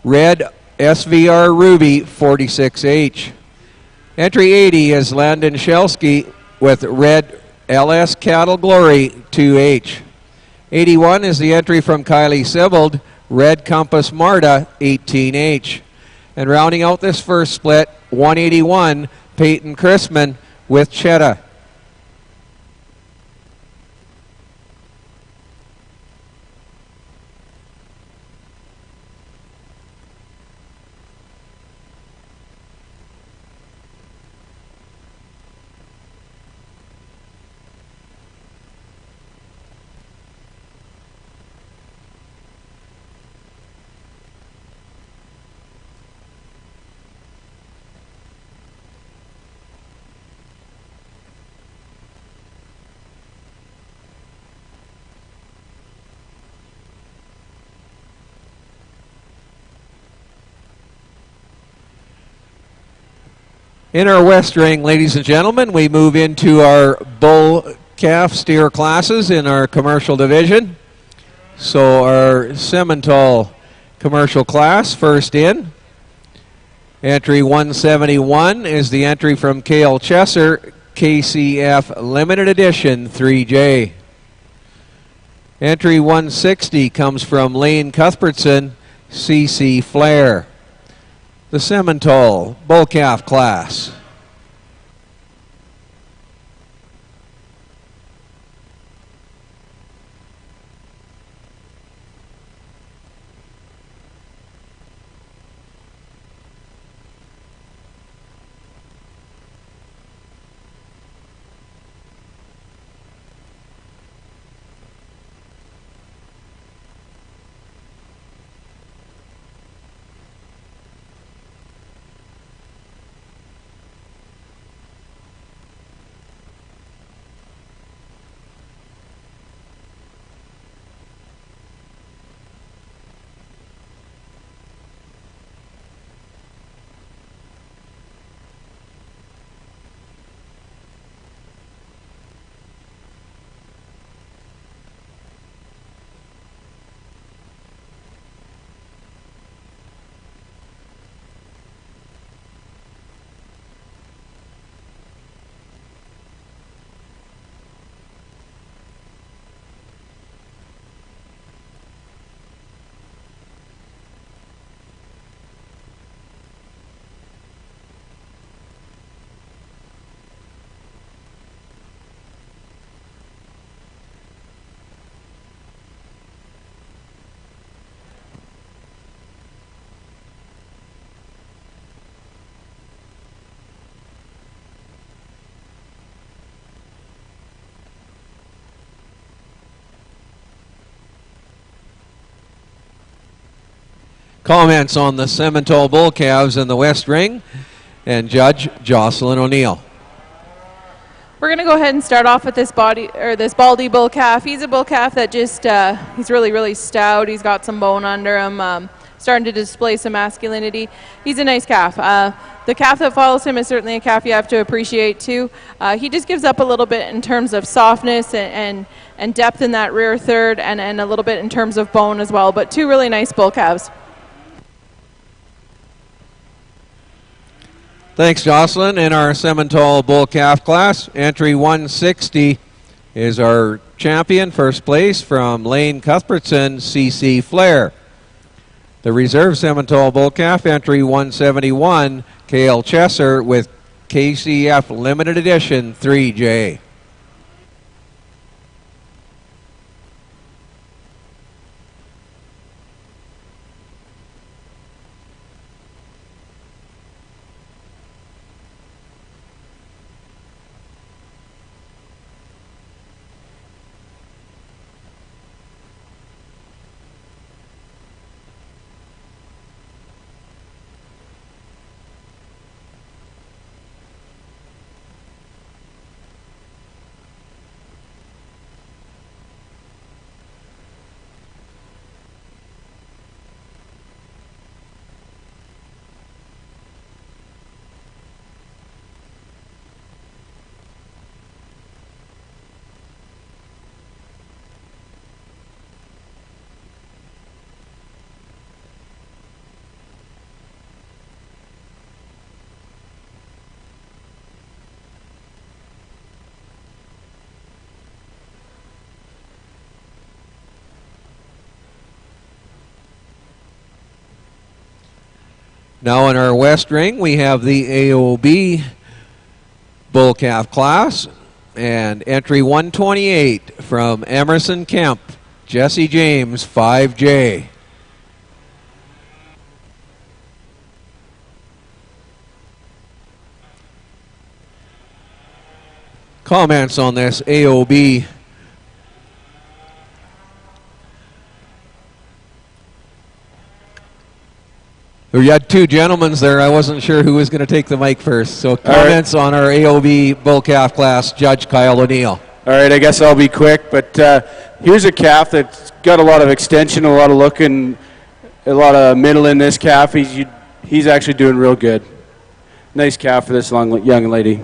Red SVR Ruby 46H. Entry 80 is Landon Shelsky with Red LS Cattle Glory 2H. 81 is the entry from Kylie Sibbald, Red Compass Marta 18H. And rounding out this first split, 181, Peyton Christman with Chetta. In our West Ring, ladies and gentlemen, we move into our bull calf steer classes in our commercial division. So our Simmental commercial class, first in. Entry 171 is the entry from Cale Chesser, KCF Limited Edition 3J. Entry 160 comes from Lane Cuthbertson, CC Flair. The Simmental bull calf class. Comments on the Simmental bull calves in the West Ring, and Judge Jocelyn O'Neill. We're going to go ahead and start off with this Baldy bull calf. He's a bull calf that just, he's really, really stout. He's got some bone under him, starting to display some masculinity. He's a nice calf. The calf that follows him is certainly a calf you have to appreciate too. He just gives up a little bit in terms of softness and depth in that rear third, and a little bit in terms of bone as well, but two really nice bull calves. Thanks, Jocelyn. In our Simmental bull calf class, entry 160 is our champion, first place from Lane Cuthbertson, CC Flair. The reserve Simmental bull calf, entry 171, Cale Chesser with KCF Limited Edition 3J. Now in our West Ring, we have the AOB bull calf class, and entry 128 from Emerson Kemp, Jesse James, 5J. Comments on this AOB We had two gentlemen there. I wasn't sure who was going to take the mic first. So comments on our AOB bull calf class, Judge Kyle O'Neill. All right, I guess I'll be quick, but here's a calf that's got a lot of extension, a lot of look, and a lot of middle in this calf. He's actually doing real good. Nice calf for this young lady.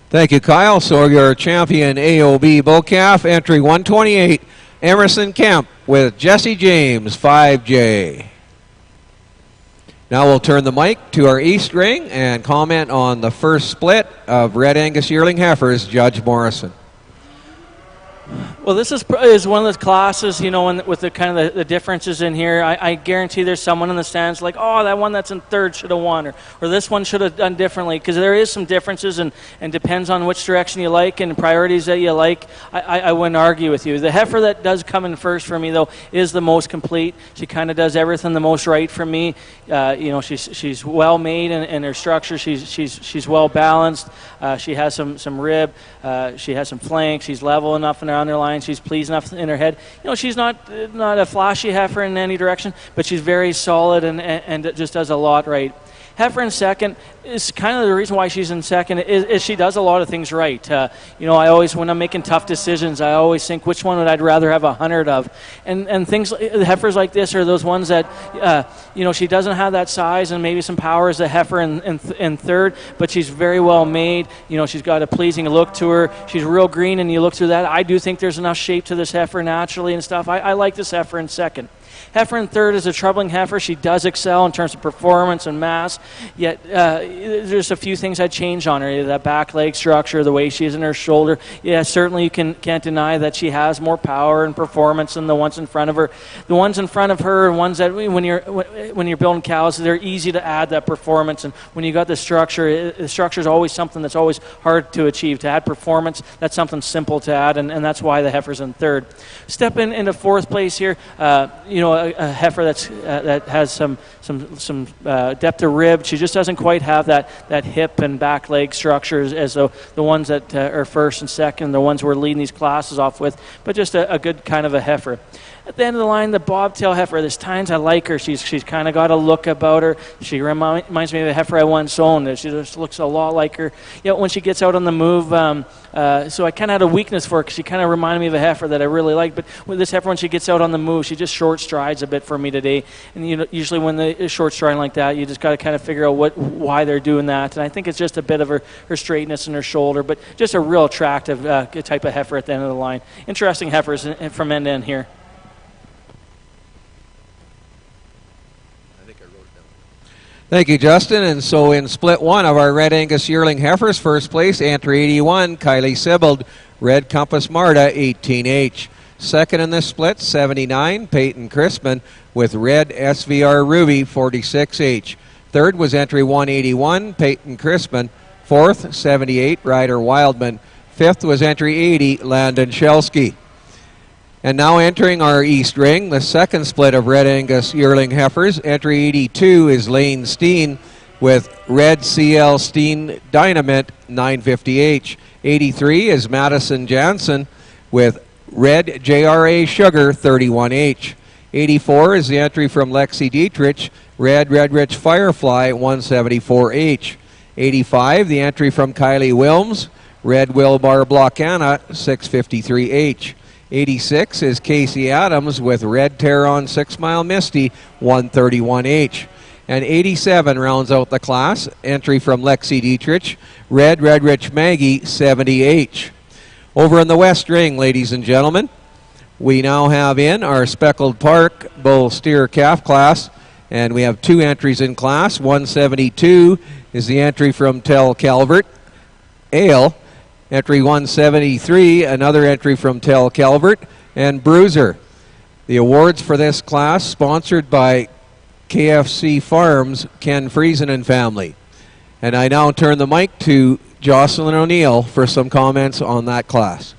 Thank you, Kyle. So your champion AOB bull calf, entry 128, Emerson Kemp with Jesse James, 5J. Now we'll turn the mic to our East Ring and comment on the first split of Red Angus yearling heifers, Judge Morrison. Well, this is one of those classes, you know, with the kind of the differences in here. I guarantee there's someone in the stands like, oh, that one that's in third should have won, or this one should have done differently, because there is some differences and depends on which direction you like and priorities that you like. I wouldn't argue with you. The heifer that does come in first for me, though, is the most complete. She kind of does everything the most right for me. You know, she's well made in her structure. She's well balanced. She has some rib. She has some flank. She's level enough in her underline. She's pleased enough in her head. You know, she's not a flashy heifer in any direction, but she's very solid and just does a lot right. Heifer in second is kind of the reason why she's in second is she does a lot of things right. You know, I always, when I'm making tough decisions, I always think which one would I rather have 100 of, and things. Heifers like this are those ones that you know, she doesn't have that size and maybe some power as a heifer in third, but she's very well made. You know, she's got a pleasing look to her. She's real green, and you look through that. I do think there's enough shape to this heifer naturally and stuff. I like this heifer in second. Heifer in third is a troubling heifer. She does excel in terms of performance and mass, yet there's a few things I'd change on her. That back leg structure, the way she is in her shoulder. Yeah, certainly you can't deny that she has more power and performance than the ones in front of her. The ones in front of her are ones that when you're building cows, they're easy to add that performance. And when you got the structure is always something that's always hard to achieve. To add performance, that's something simple to add, and that's why the heifer's in third. Step into fourth place here. You know, a heifer that has some depth of rib. She just doesn't quite have that hip and back leg structures as the ones that are first and second, the ones we're leading these classes off with, but just a good kind of a heifer. At the end of the line, the bobtail heifer, there's times I like her. She's kind of got a look about her. She reminds me of a heifer I once owned. She just looks a lot like her. When she gets out on the move, so I kind of had a weakness for her because she kind of reminded me of a heifer that I really liked. But with this heifer, when she gets out on the move, she just short strides a bit for me today. And usually when they short striding like that, you just got to kind of figure out why they're doing that. And I think it's just a bit of her straightness in her shoulder, but just a real attractive type of heifer at the end of the line. Interesting heifers from end to end here. Thank you, Justin. And so in split one of our Red Angus yearling heifers, first place, entry 81, Kylie Sibbald, Red Compass Marta, 18H. Second in this split, 79, Peyton Crispin with Red SVR Ruby, 46H. Third was entry 181, Peyton Crispin. Fourth, 78, Ryder Wildman. Fifth was entry 80, Landon Shelsky. And now entering our East Ring, the second split of Red Angus yearling heifers. Entry 82 is Lane Steen with Red CL Steen Dynamite, 950H. 83 is Madison Jansen with Red JRA Sugar, 31H. 84 is the entry from Lexi Dietrich, Red Rich Firefly, 174H. 85, the entry from Kylie Wilms, Red Wilbar Blockana, 653H. 86 is Casey Adams with Red Terron 6 Mile Misty, 131H. And 87 rounds out the class, entry from Lexi Dietrich, Red Rich Maggie, 70H. Over in the West Ring, ladies and gentlemen, we now have in our Speckled Park Bull Steer Calf class, and we have two entries in class. 172 is the entry from Tel Calvert, Ale. Entry 173, another entry from Tel Calvert, and Bruiser. The awards for this class sponsored by KFC Farms, Ken Friesen and family. And I now turn the mic to Jocelyn O'Neill for some comments on that class.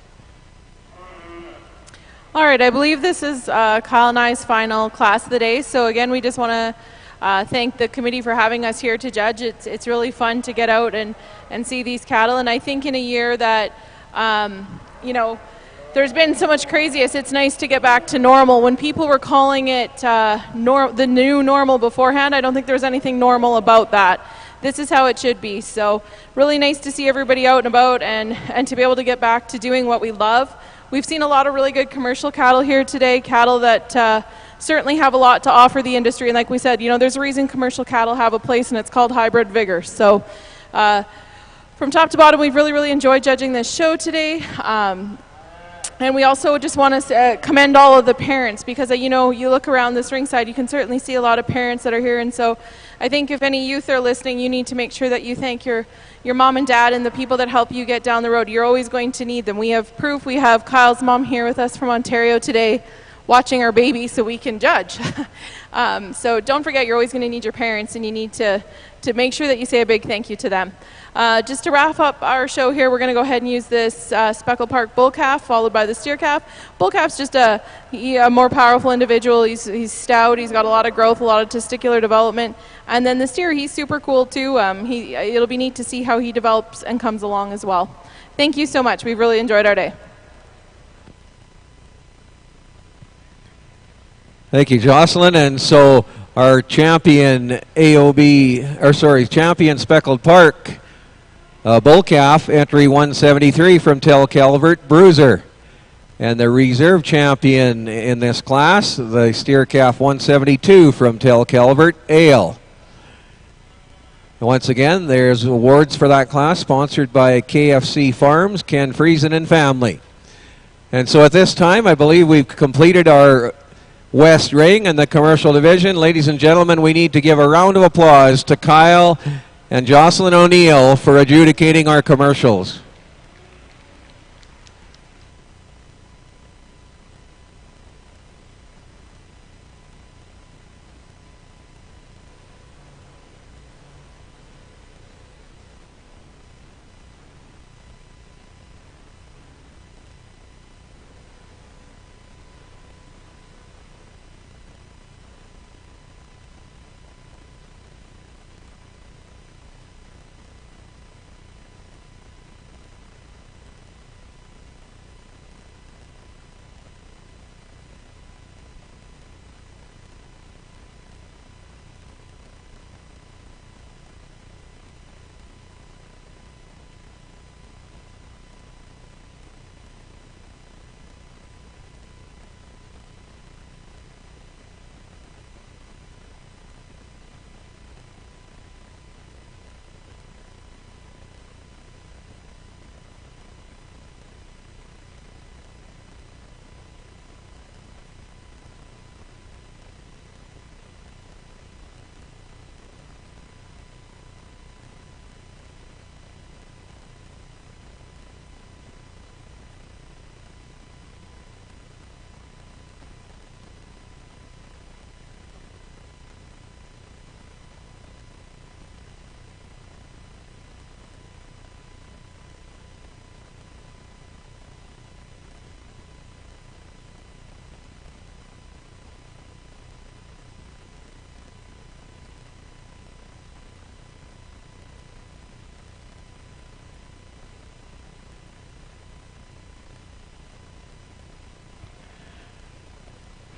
All right, I believe this is Kyle and I's final class of the day. So again, we just want to thank the committee for having us here to judge. It's really fun to get out and see these cattle. And I think in a year that, there's been so much craziness, it's nice to get back to normal. When people were calling it the new normal beforehand, I don't think there was anything normal about that. This is how it should be. So really nice to see everybody out and about and to be able to get back to doing what we love. We've seen a lot of really good commercial cattle here today, cattle that certainly have a lot to offer the industry. And like we said, there's a reason commercial cattle have a place, and it's called hybrid vigor. So from top to bottom, we've really enjoyed judging this show today. And we also just want to commend all of the parents, because you look around this ringside, you can certainly see a lot of parents that are here. And so I think if any youth are listening, you need to make sure that you thank your mom and dad and the people that help you get down the road. You're always going to need them. We have proof. We have Kyle's mom here with us from Ontario today, watching our baby so we can judge. So don't forget, you're always going to need your parents, and you need to make sure that you say a big thank you to them. Just to wrap up our show here, we're going to go ahead and use this Speckled Park Bull Calf, followed by the Steer Calf. Bull Calf's just a more powerful individual. He's stout. He's got a lot of growth, a lot of testicular development. And then the Steer, he's super cool too. It'll be neat to see how he develops and comes along as well. Thank you so much. We've really enjoyed our day. Thank you, Jocelyn. And so our champion champion Speckled Park Bull Calf, entry 173 from Tel Calvert, Bruiser. And the reserve champion in this class, the Steer Calf 172 from Tel Calvert, Ale. Once again, there's awards for that class sponsored by KFC Farms, Ken Friesen and family. And so at this time, I believe we've completed our West Ring and the commercial division. Ladies and gentlemen, we need to give a round of applause to Kyle and Jocelyn O'Neill for adjudicating our commercials.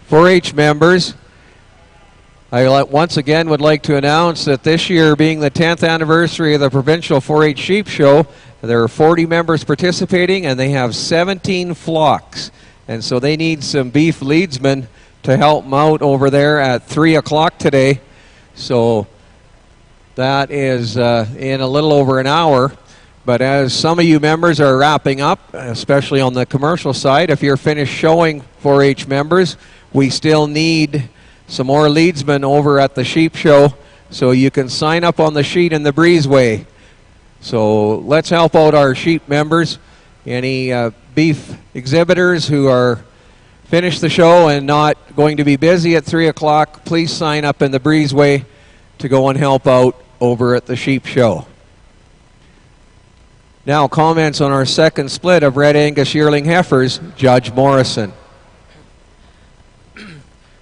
4-H members, once again would like to announce that this year, being the 10th anniversary of the Provincial 4-H Sheep Show, there are 40 members participating, and they have 17 flocks. And so they need some beef leadsmen to help them out over there at 3 o'clock today. So that is in a little over an hour. But as some of you members are wrapping up, especially on the commercial side, if you're finished showing 4-H members, we still need some more leadsmen over at the sheep show, so you can sign up on the sheet in the breezeway. So let's help out our sheep members. Any beef exhibitors who are finished the show and not going to be busy at 3 o'clock, please sign up in the breezeway to go and help out over at the sheep show. Now comments on our second split of Red Angus yearling heifers, Judge Morrison.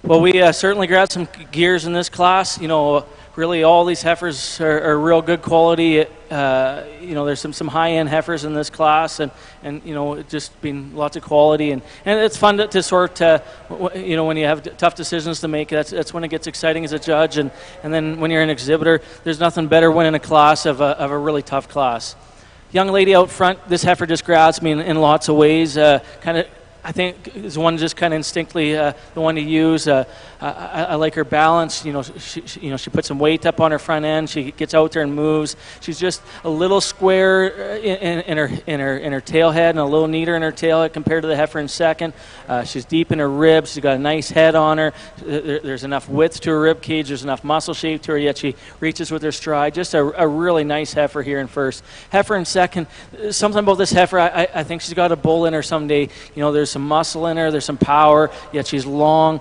Well, we certainly grabbed some gears in this class. You know, really all these heifers are real good quality. There's some high-end heifers in this class, and it just been lots of quality. And it's fun to sort, when you have tough decisions to make, that's when it gets exciting as a judge. And then when you're an exhibitor, there's nothing better winning a class of a really tough class. Young lady out front, this heifer just grabs me in lots of ways. I think is one just kind of instinctively the one to use. I like her balance. She puts some weight up on her front end. She gets out there and moves. She's just a little square in her tail head and a little neater in her tail head compared to the heifer in second. She's deep in her ribs. She's got a nice head on her. There's enough width to her rib cage. There's enough muscle shape to her. Yet she reaches with her stride. Just a really nice heifer here in first. Heifer in second. Something about this heifer. I think she's got a bull in her someday. There's some muscle in her, there's some power, yet she's long.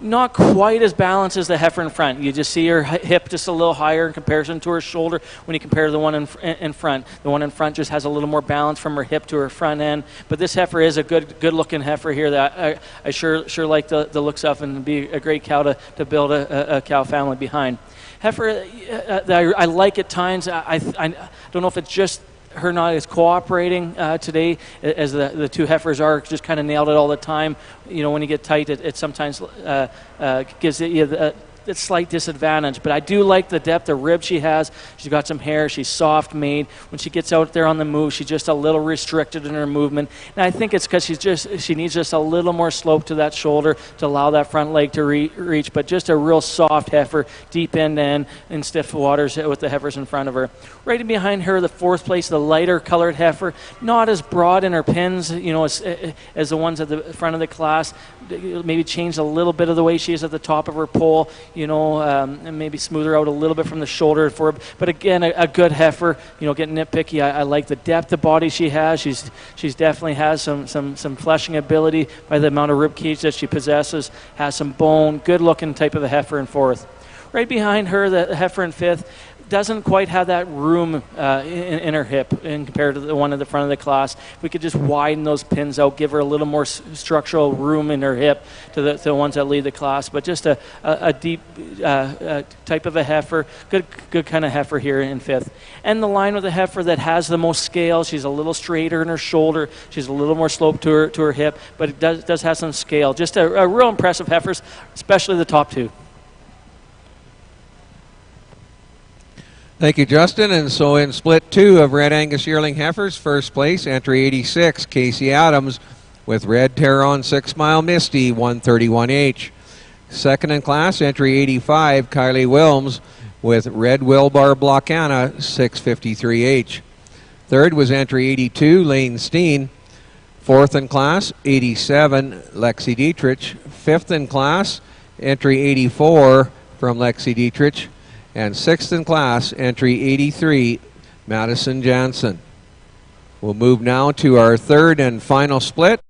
Not quite as balanced as the heifer in front. You just see her hip just a little higher in comparison to her shoulder when you compare to the one in front. The one in front just has a little more balance from her hip to her front end. But this heifer is a good-looking heifer here that I sure like the looks of, and be a great cow to build a cow family behind. Heifer that I like at times. I don't know if it's just her not as cooperating today as the two heifers are, just kind of nailed it all the time. When you get tight, it sometimes gives you a slight disadvantage. But I do like the depth of rib she has. She's got some hair. She's soft made. When she gets out there on the move, she's just a little restricted in her movement. And I think it's because she needs just a little more slope to that shoulder to allow that front leg to reach. But just a real soft heifer, deep end to end in stiff waters with the heifers in front of her. Right behind her, the fourth place, the lighter colored heifer, not as broad in her pins, as the ones at the front of the class. Maybe change a little bit of the way she is at the top of her pole. And maybe smooth her out a little bit from the shoulder forward. But again, a good heifer. Getting nitpicky. I like the depth of body she has. She's definitely has some fleshing ability by the amount of rib cage that she possesses. Has some bone. Good looking type of a heifer in fourth. Right behind her, the heifer in fifth. Doesn't quite have that room in her hip in compared to the one at the front of the class. We could just widen those pins out, give her a little more structural room in her hip to the ones that lead the class. But just a deep type of a heifer, good kind of heifer here in fifth. And the line with the heifer that has the most scale. She's a little straighter in her shoulder. She's a little more slope to her hip, but it does have some scale. Just a real impressive heifers, especially the top two. Thank you, Justin. And so in split 2 of Red Angus yearling heifers, first place, entry 86, Casey Adams with Red Terron 6 Mile Misty, 131H. Second in class, entry 85, Kylie Wilms with Red Wilbar Blockana, 653H. Third was entry 82, Lane Steen. Fourth in class, 87, Lexi Dietrich. Fifth in class, entry 84 from Lexi Dietrich. And sixth in class, entry 83, Madison Jansen. We'll move now to our third and final split.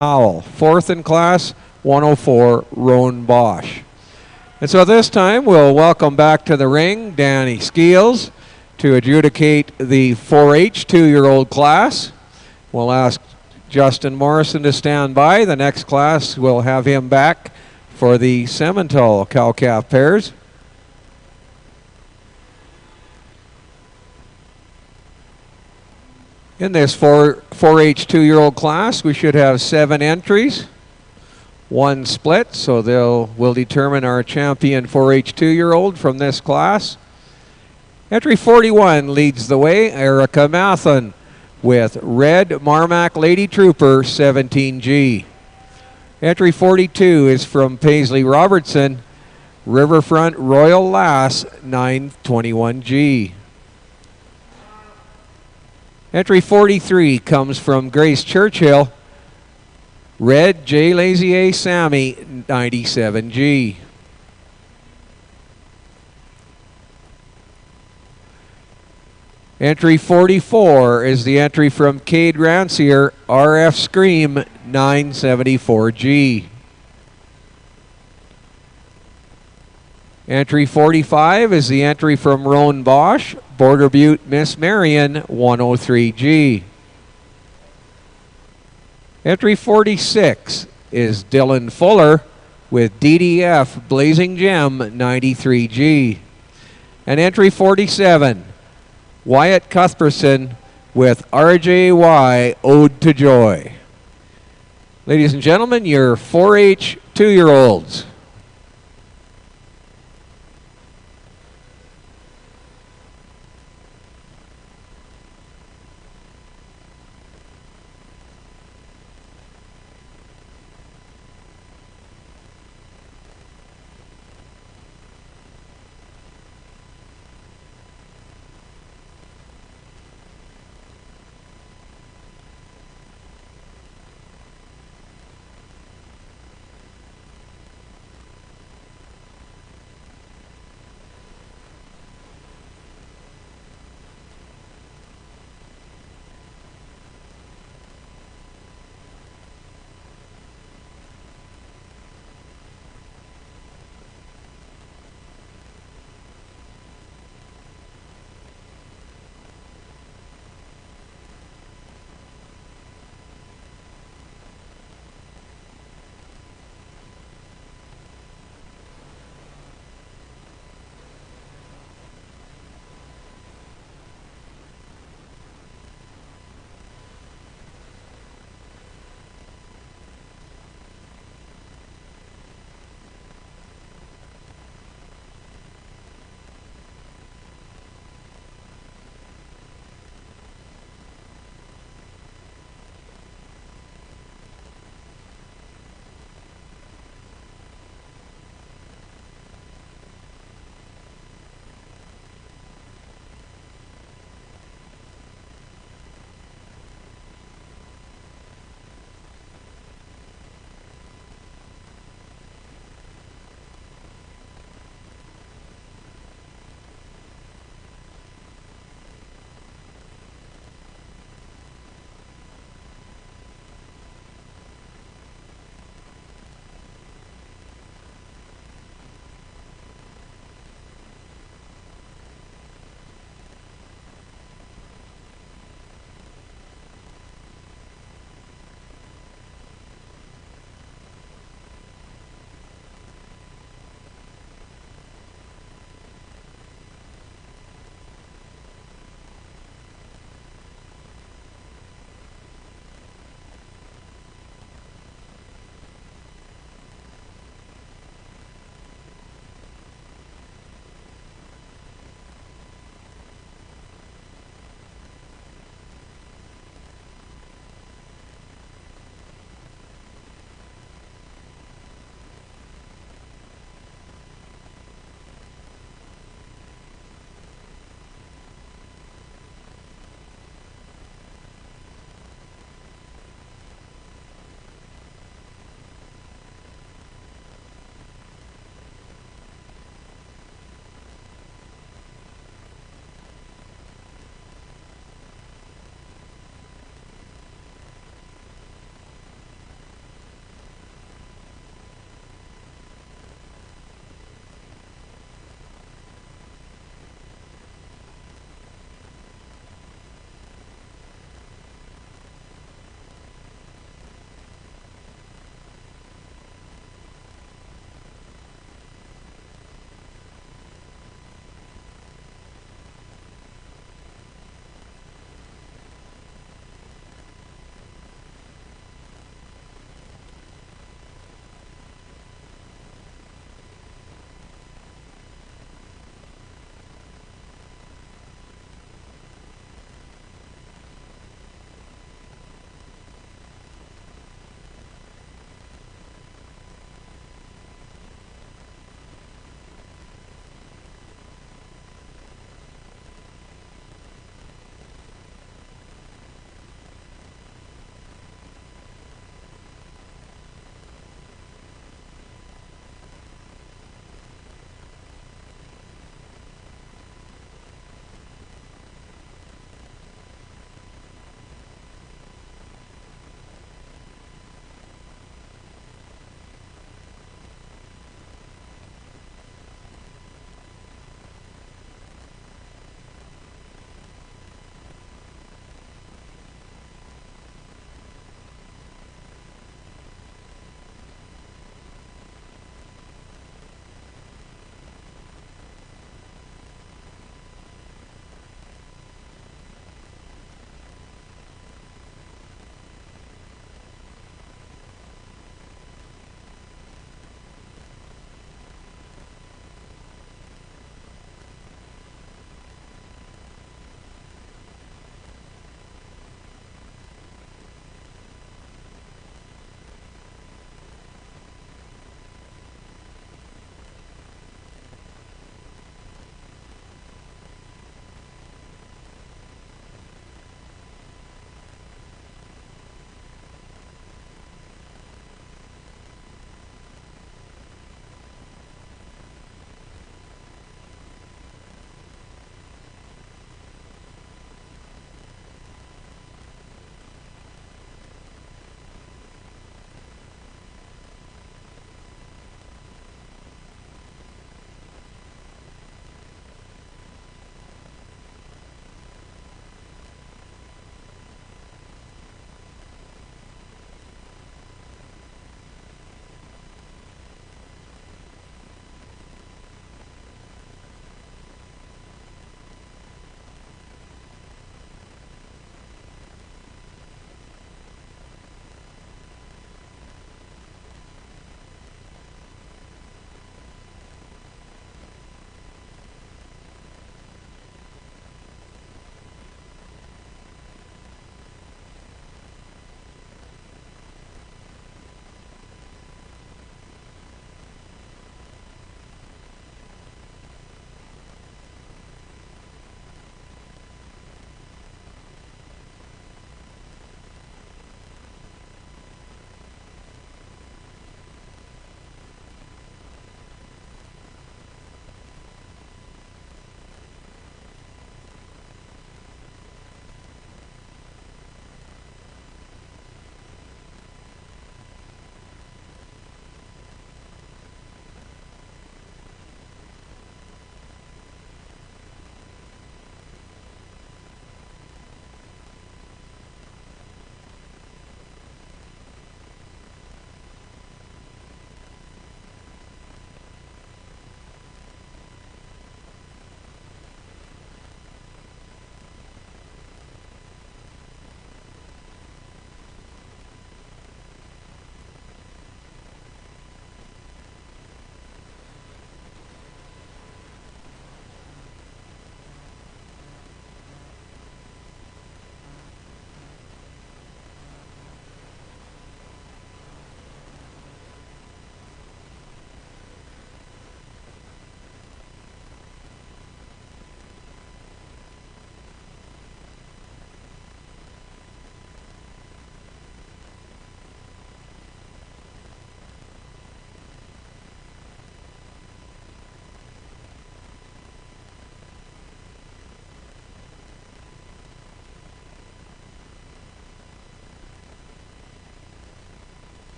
Howell. Fourth in class, 104, Roan Bosch. And so this time we'll welcome back to the ring Danny Skeels to adjudicate the 4-H 2-year-old class. We'll ask Justin Morrison to stand by. The next class, we'll have him back for the Simmental cow-calf pairs. In this 4-H 2-year-old class, we should have 7 entries, 1 split, so we'll determine our champion 4-H 2-year-old from this class. Entry 41 leads the way, Erica Mathen with Red Marmac Lady Trooper 17G. Entry 42 is from Paisley Robertson, Riverfront Royal Lass 921G. Entry 43 comes from Grace Churchill, Red J. Lazier Sammy 97G. Entry 44 is the entry from Cade Rancier, RF Scream 974G. Entry 45 is the entry from Roan Bosch, Border Butte Miss Marion 103G. Entry 46 is Dylan Fuller with DDF Blazing Gem 93G. And entry 47, Wyatt Cuthbertson with RJY Ode to Joy. Ladies and gentlemen, your 4-H 2-year-olds.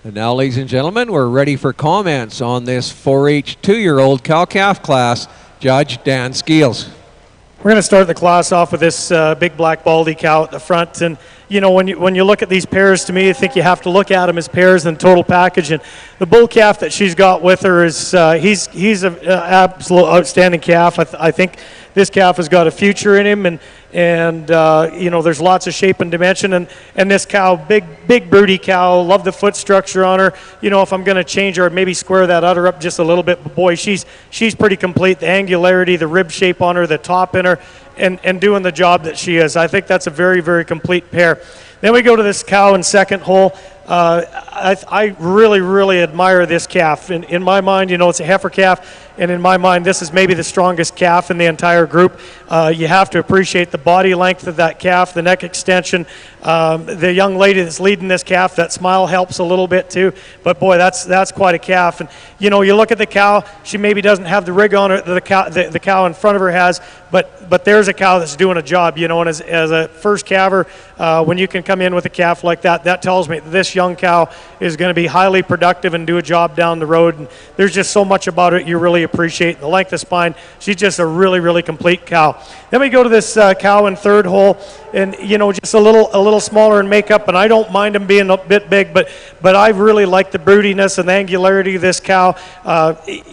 And now, ladies and gentlemen, we're ready for comments on this 4-H 2-year-old cow-calf class. Judge Dan Skeels. We're going to start the class off with this big black baldy cow at the front. And, you know, when you look at these pairs, to me, I think you have to look at them as pairs and total package. And the bull calf that she's got with her is, he's an absolute outstanding calf. I think this calf has got a future in him, and you know, there's lots of shape and dimension. And this cow, big broody cow, love the foot structure on her. You know, if I'm going to change her, maybe square that udder up just a little bit. But boy, she's pretty complete. The angularity, the rib shape on her, the top in her, and doing the job that she is. I think that's a very, very complete pair. Then we go to this cow in second hole. I really, really admire this calf. In my mind, you know, it's a heifer calf, and in my mind, this is maybe the strongest calf in the entire group. You have to appreciate the body length of that calf, the neck extension. The young lady that's leading this calf, that smile helps a little bit too. But boy, that's quite a calf. And you know, you look at the cow, she maybe doesn't have the rig on her the cow in front of her has, but there's a cow that's doing a job. You know, and as a first calver, when you can come in with a calf like that, that tells me that this young cow is going to be highly productive and do a job down the road. And there's just so much about it you really appreciate. The length of spine, she's just a really, really complete cow. Then we go to this cow in third hole, and you know, just a little smaller in makeup, and I don't mind them being a bit big, but I really like the broodiness and the angularity of this cow.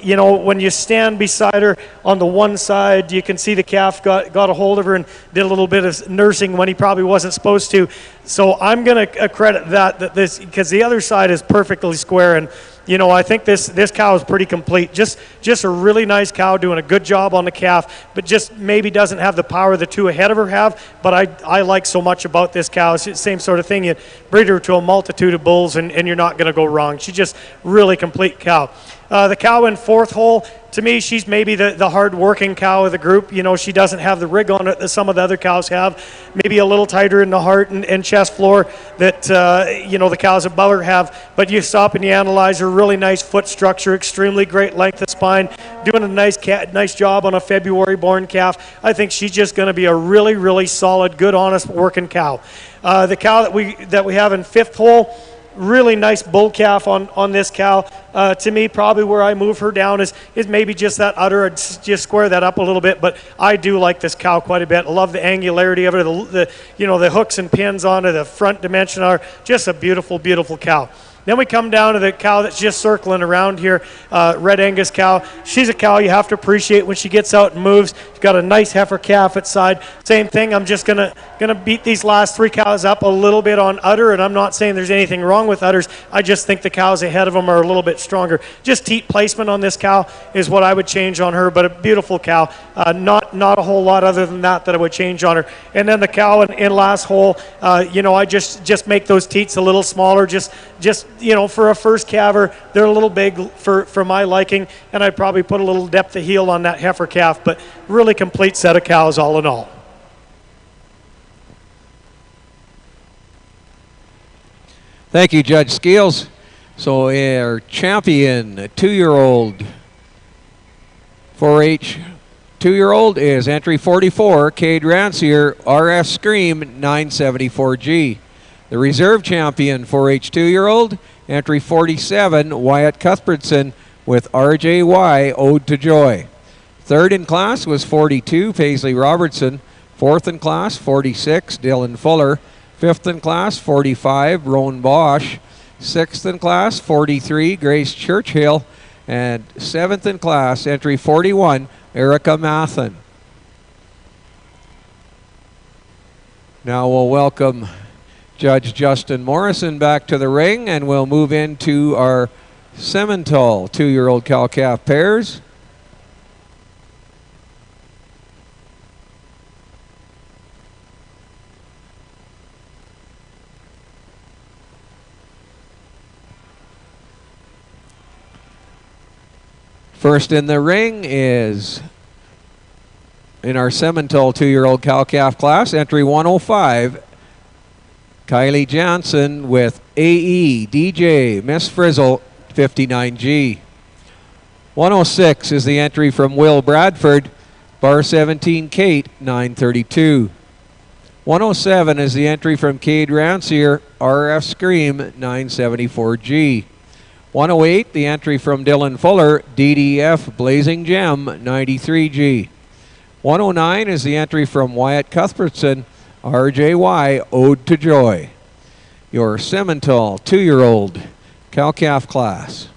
You know, when you stand beside her on the one side, you can see the calf got a hold of her and did a little bit of nursing when he probably wasn't supposed to. So I'm going to credit that this, because the other side is perfectly square. And you know, I think this cow is pretty complete. Just a really nice cow doing a good job on the calf, but just maybe doesn't have the power the two ahead of her have. But I like so much about this cow. It's the same sort of thing. You breed her to a multitude of bulls, and you're not going to go wrong. She's just really complete cow. The cow in fourth hole, to me, she's maybe the hard-working cow of the group. You know, she doesn't have the rig on it that some of the other cows have. Maybe a little tighter in the heart and chest floor that, you know, the cows above her have. But you stop and you analyze her really nice foot structure, extremely great length of spine, doing a nice job on a February-born calf. I think she's just going to be a really, really solid, good, honest working cow. The cow that we have in fifth hole, really nice bull calf on this cow. To me, probably where I move her down is maybe just that udder. I'd just square that up a little bit, but I do like this cow quite a bit. I love the angularity of it, the hooks and pins on it, the front dimension are just a beautiful, beautiful cow. Then we come down to the cow that's just circling around here, Red Angus cow. She's a cow you have to appreciate when she gets out and moves. She's got a nice heifer calf at side. Same thing, I'm just gonna beat these last three cows up a little bit on udder, and I'm not saying there's anything wrong with udders. I just think the cows ahead of them are a little bit stronger. Just teat placement on this cow is what I would change on her, but a beautiful cow. Not a whole lot other than that I would change on her. And then the cow in last hole, you know, I just make those teats a little smaller, just you know, for a first calver, they're a little big for my liking, and I'd probably put a little depth of heel on that heifer calf, but really complete set of cows all in all. Thank you, Judge Skeels. So our champion 2-year-old 4-H 2-year-old is entry 44, Cade Rancier, RF Scream 974G. The reserve champion 4-H 2-year-old, entry 47, Wyatt Cuthbertson with RJY Ode to Joy. Third in class was 42, Paisley Robertson. Fourth in class, 46, Dylan Fuller. Fifth in class, 45, Roan Bosch. Sixth in class, 43, Grace Churchill. And seventh in class, entry 41, Erica Mathen. Now we'll welcome Judge Justin Morrison back to the ring, and we'll move into our Simmental 2-year-old cow-calf pairs. First in the ring is, in our Simmental 2-year-old cow-calf class, entry 105, Kylie Johnson with AE DJ Miss Frizzle 59G. 106 is the entry from Will Bradford, bar 17 Kate 932. 107 is the entry from Cade Rancier, RF Scream 974G. 108, the entry from Dylan Fuller, DDF Blazing Gem 93G. 109 is the entry from Wyatt Cuthbertson, RJY Ode to Joy. Your Simmental 2-year-old cow-calf class.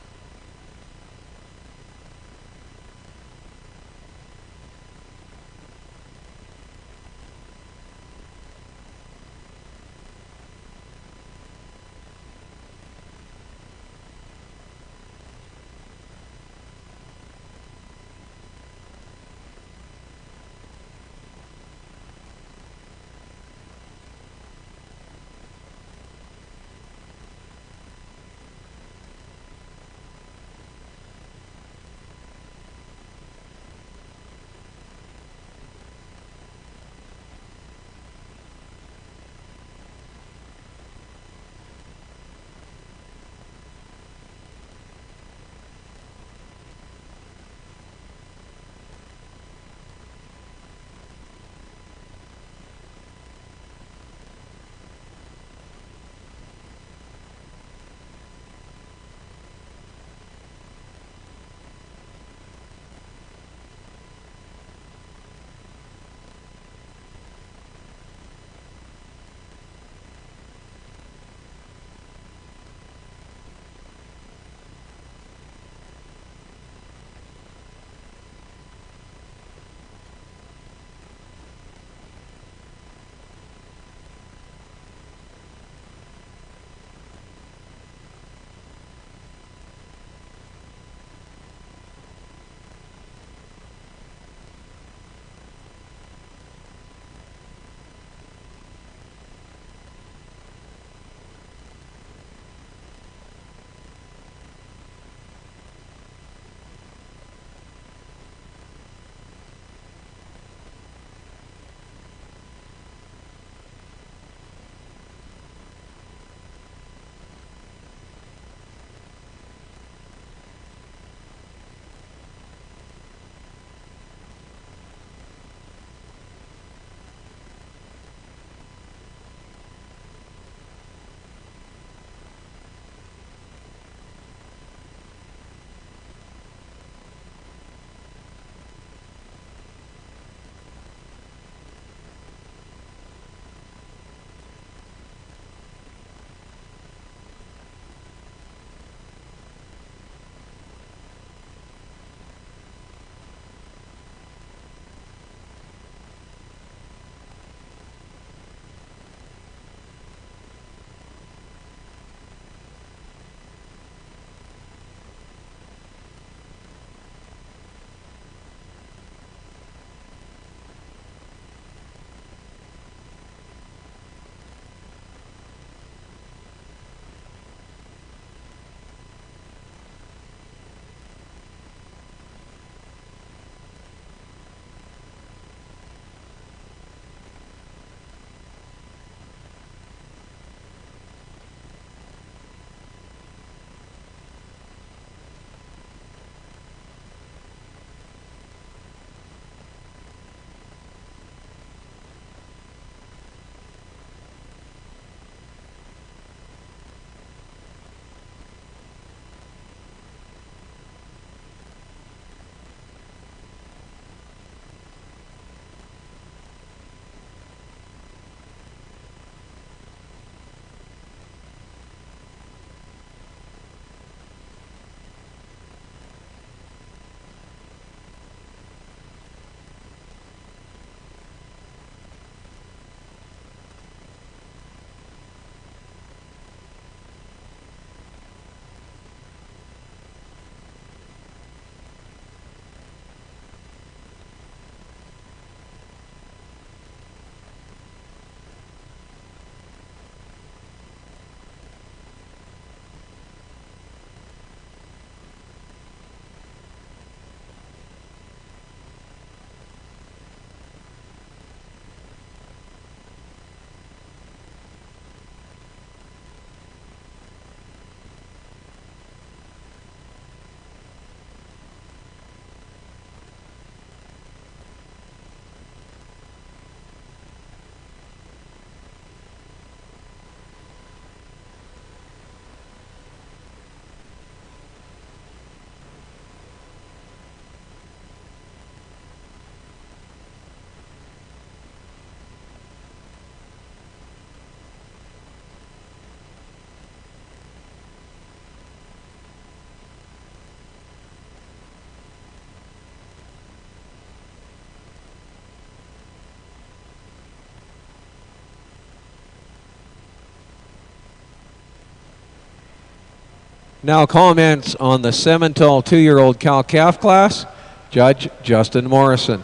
Now comments on the Simmental 2-year-old cow-calf class. Judge Justin Morrison.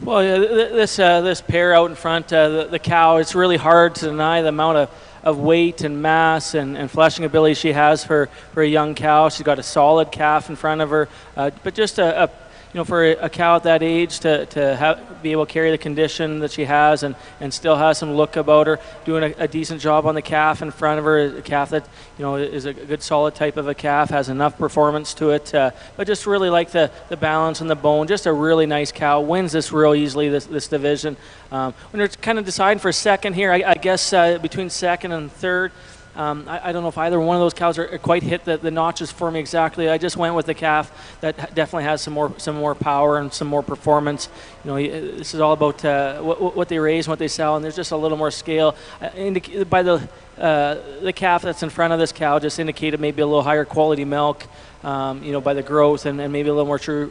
Well, yeah, this pair out in front, the cow, it's really hard to deny the amount of weight and mass and fleshing ability she has for a young cow. She's got a solid calf in front of her, but just for a cow at that age to be able to carry the condition that she has and still has some look about her, doing a decent job on the calf in front of her, a calf that is a good solid type of a calf, has enough performance to it, but just really like the balance and the bone. Just a really nice cow, wins this real easily, this division. When you're kind of deciding for second here, I guess between second and third, I don't know if either one of those cows are quite hit the notches for me exactly. I just went with the calf that definitely has some more power and some more performance. This is all about what they raise and what they sell, and there's just a little more scale. By the calf that's in front of this cow just indicated maybe a little higher quality milk. By the growth and maybe a little more true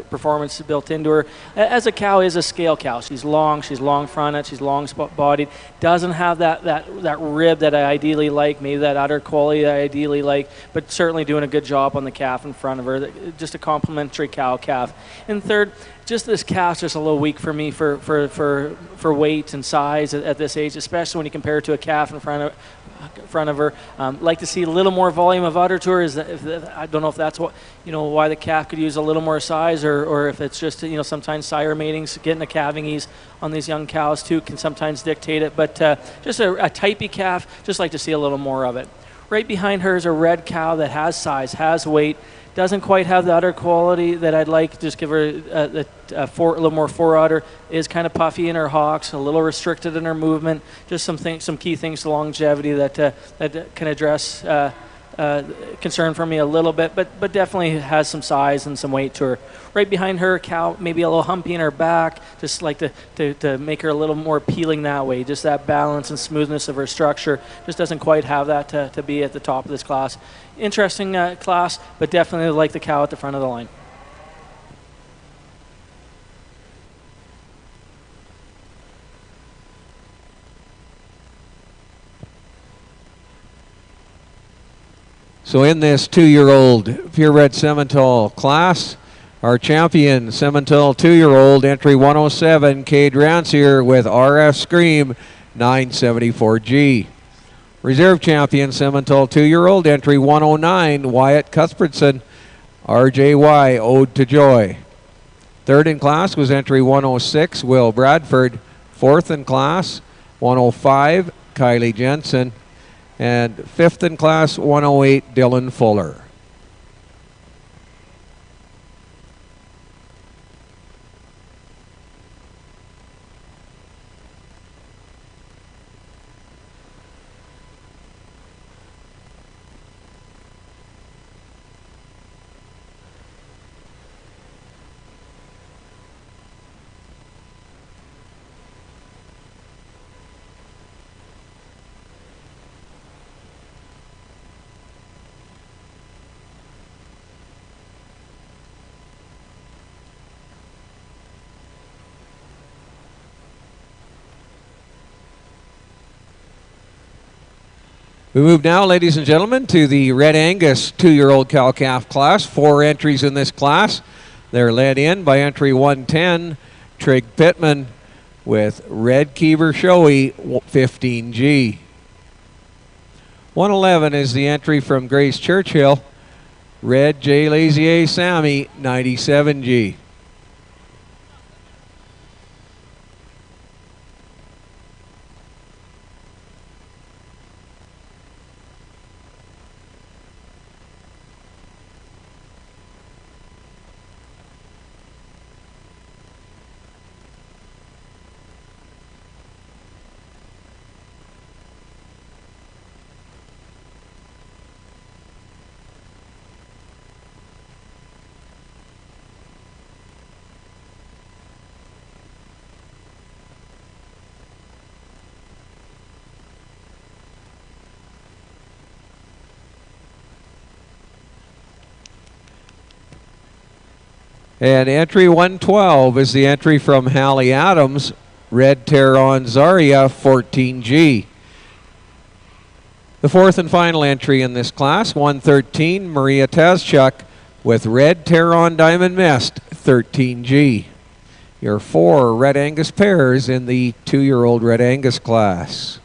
performance built into her. As a cow is a scale cow. She's long fronted, she's long bodied, doesn't have that rib that I ideally like, maybe that udder quality that I ideally like, but certainly doing a good job on the calf in front of her. Just a complementary cow-calf. And third, just this calf's just a little weak for me for weight and size at this age, especially when you compare it to a calf in front of her. Like to see a little more volume of udder to her. I don't know if that's why the calf could use a little more size, or if it's just sometimes sire matings, getting a calving ease on these young cows too can sometimes dictate it. But just a typey calf, just like to see a little more of it. Right behind her is a red cow that has size, has weight. Doesn't quite have the udder quality that I'd like. Just give her a little more fore udder. Is kind of puffy in her hocks, a little restricted in her movement. Just some key things to longevity that can address concern for me a little bit, but definitely has some size and some weight to her. Right behind her, cow maybe a little humpy in her back. Just like to make her a little more appealing that way. Just that balance and smoothness of her structure just doesn't quite have that to be at the top of this class. Interesting class, but definitely like the cow at the front of the line. So in this 2-year-old purebred Simmental class, our champion Simmental 2-year-old, entry 107, Cade Rancier with RF Scream 974G. Reserve champion Simmental 2-year-old, entry 109, Wyatt Cuthbertson, RJY Ode to Joy. Third in class was entry 106, Will Bradford. Fourth in class, 105, Kylie Jensen. And fifth in class, 108, Dylan Fuller. We move now, ladies and gentlemen, to the Red Angus 2-year-old cow-calf class. 4 entries in this class. They're led in by entry 110, Trig Pittman, with Red Kiever Showy 15G. 111 is the entry from Grace Churchill, Red J. Lazier Sammy 97G. And entry 112 is the entry from Hallie Adams, Red Tehran Zaria 14G. The fourth and final entry in this class, 113, Maria Tazchuk with Red Terron Diamond Mist, 13G. Your 4 Red Angus pairs in the 2-year-old Red Angus class.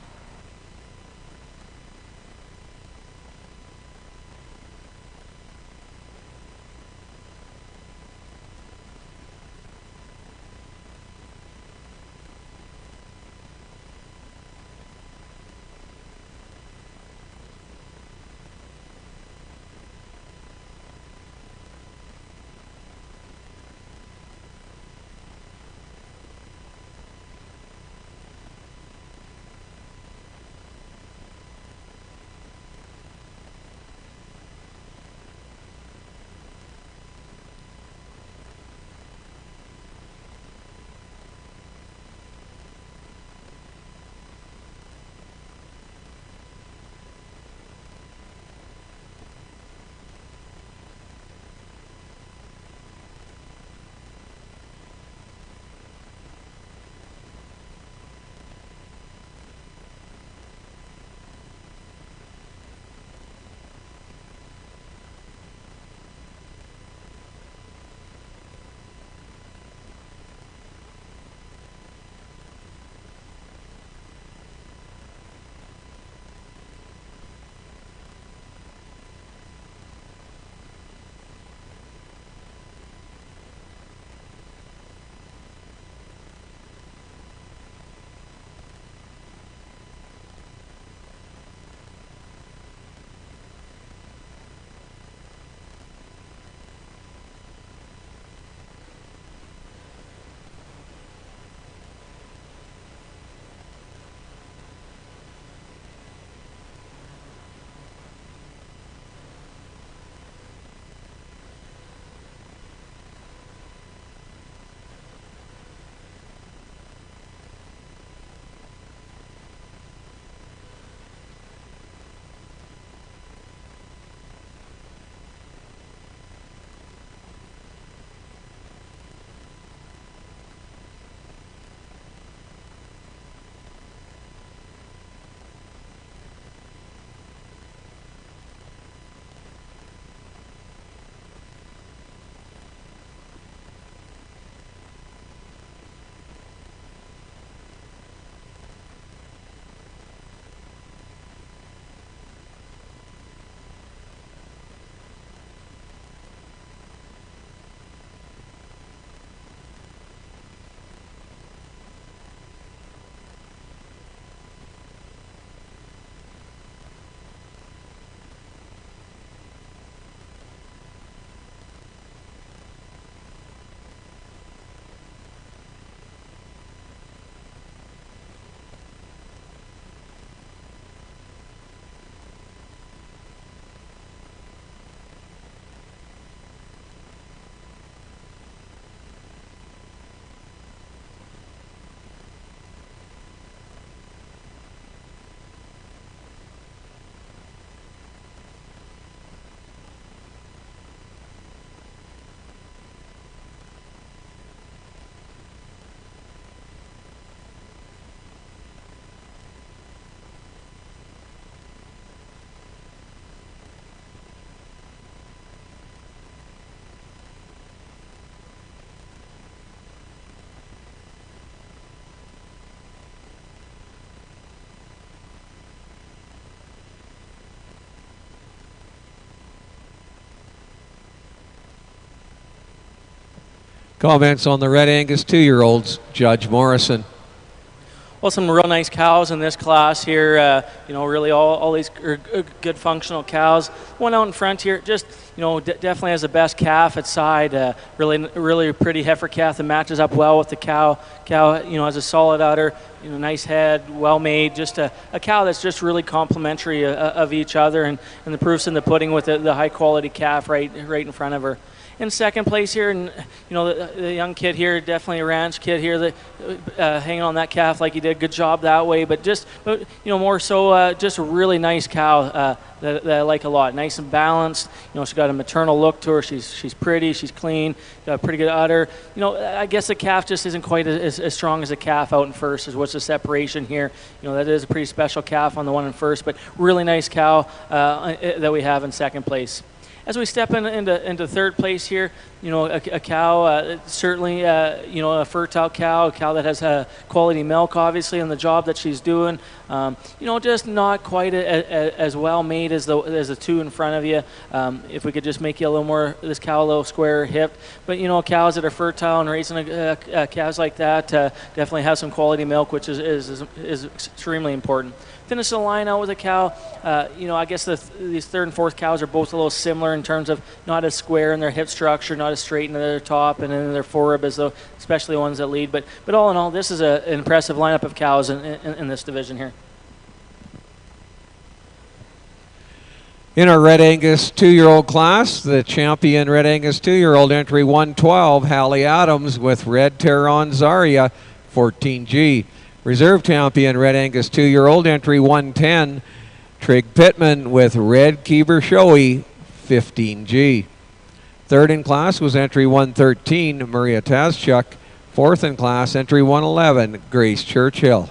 Comments on the Red Angus 2-year-olds, Judge Morrison. Well, some real nice cows in this class here. Really all these are good functional cows. One out in front here, just definitely has the best calf at side. Really pretty heifer calf that matches up well with the cow. Cow, has a solid udder, nice head, well made. Just a cow that's just really complementary of each other, and the proof's in the pudding with the high quality calf right in front of her. in second place here, and the young kid here, definitely a ranch kid here, that hanging on that calf like he did a good job that way. But more so, just a really nice cow that I like a lot. Nice and balanced. She's got a maternal look to her. She's pretty. She's clean. Got a pretty good udder. I guess the calf just isn't quite as strong as a calf out in first. Is what's the separation here? That is a pretty special calf on the one in first, but really nice cow that we have in second place. As we step into third place here, a cow, certainly, a fertile cow, a cow that has quality milk, obviously, on the job that she's doing. Just not quite as well made as the two in front of you. If we could just make you this cow a little square hipped. But, cows that are fertile and raising calves like that definitely have some quality milk, which is extremely important. Finish the line out with a cow. I guess these third and fourth cows are both a little similar in terms of not as square in their hip structure, not as straight in their top and in their forerib as though, especially the ones that lead. But all in all, this is an impressive lineup of cows in this division here. In our Red Angus 2-year-old class, the champion Red Angus 2-year-old entry 112, Hallie Adams with Red Tehran Zarya, 14G. Reserve champion Red Angus 2-year-old entry 110, Trig Pittman with Red Kieber Shoei, 15G. Third in class was entry 113, Maria Tazchuk. Fourth in class, entry 111, Grace Churchill.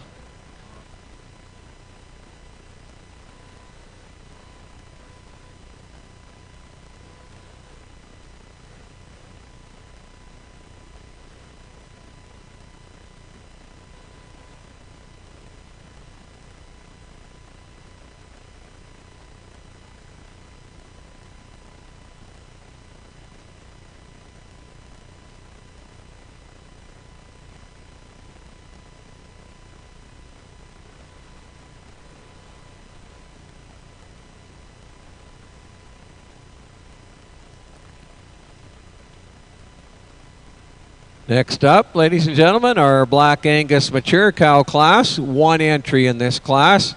Next up, ladies and gentlemen, our Black Angus mature cow class. One entry in this class.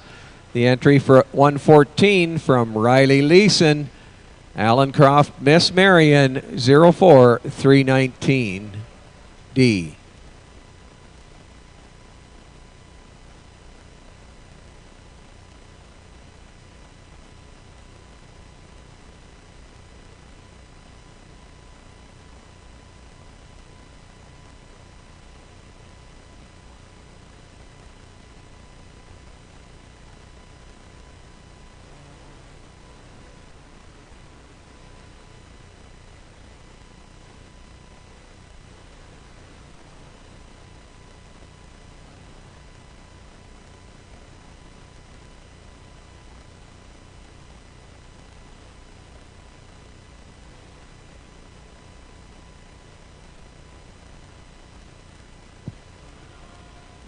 The entry for 114 from Riley Leeson, Alan Croft, Miss Marion, 04319D.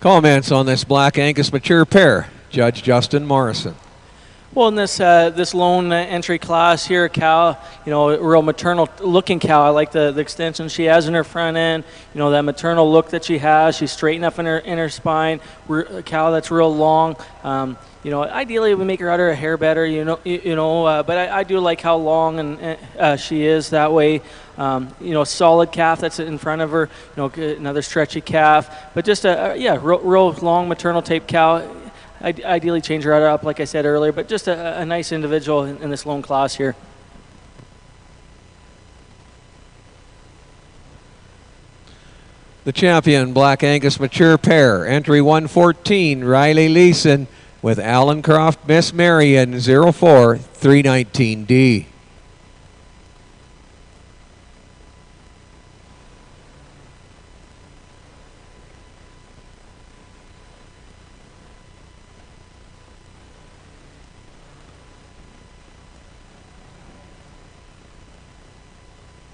Comments on this Black Angus mature pair, Judge Justin Morrison. Well, in this lone entry class here, a cow, a real maternal looking cow. I like the extension she has in her front end. That maternal look that she has. She's straight enough in her spine. A cow that's real long. Ideally we make her udder a hair better. But I do like how long and she is that way. Solid calf that's in front of her. Another stretchy calf. But just real long maternal tape cow. I'd ideally change her udder up, like I said earlier, but just a nice individual in this lone class here. The champion Black Angus mature pair, entry 114, Riley Leeson with Alan Croft, Miss Marion, 04319D.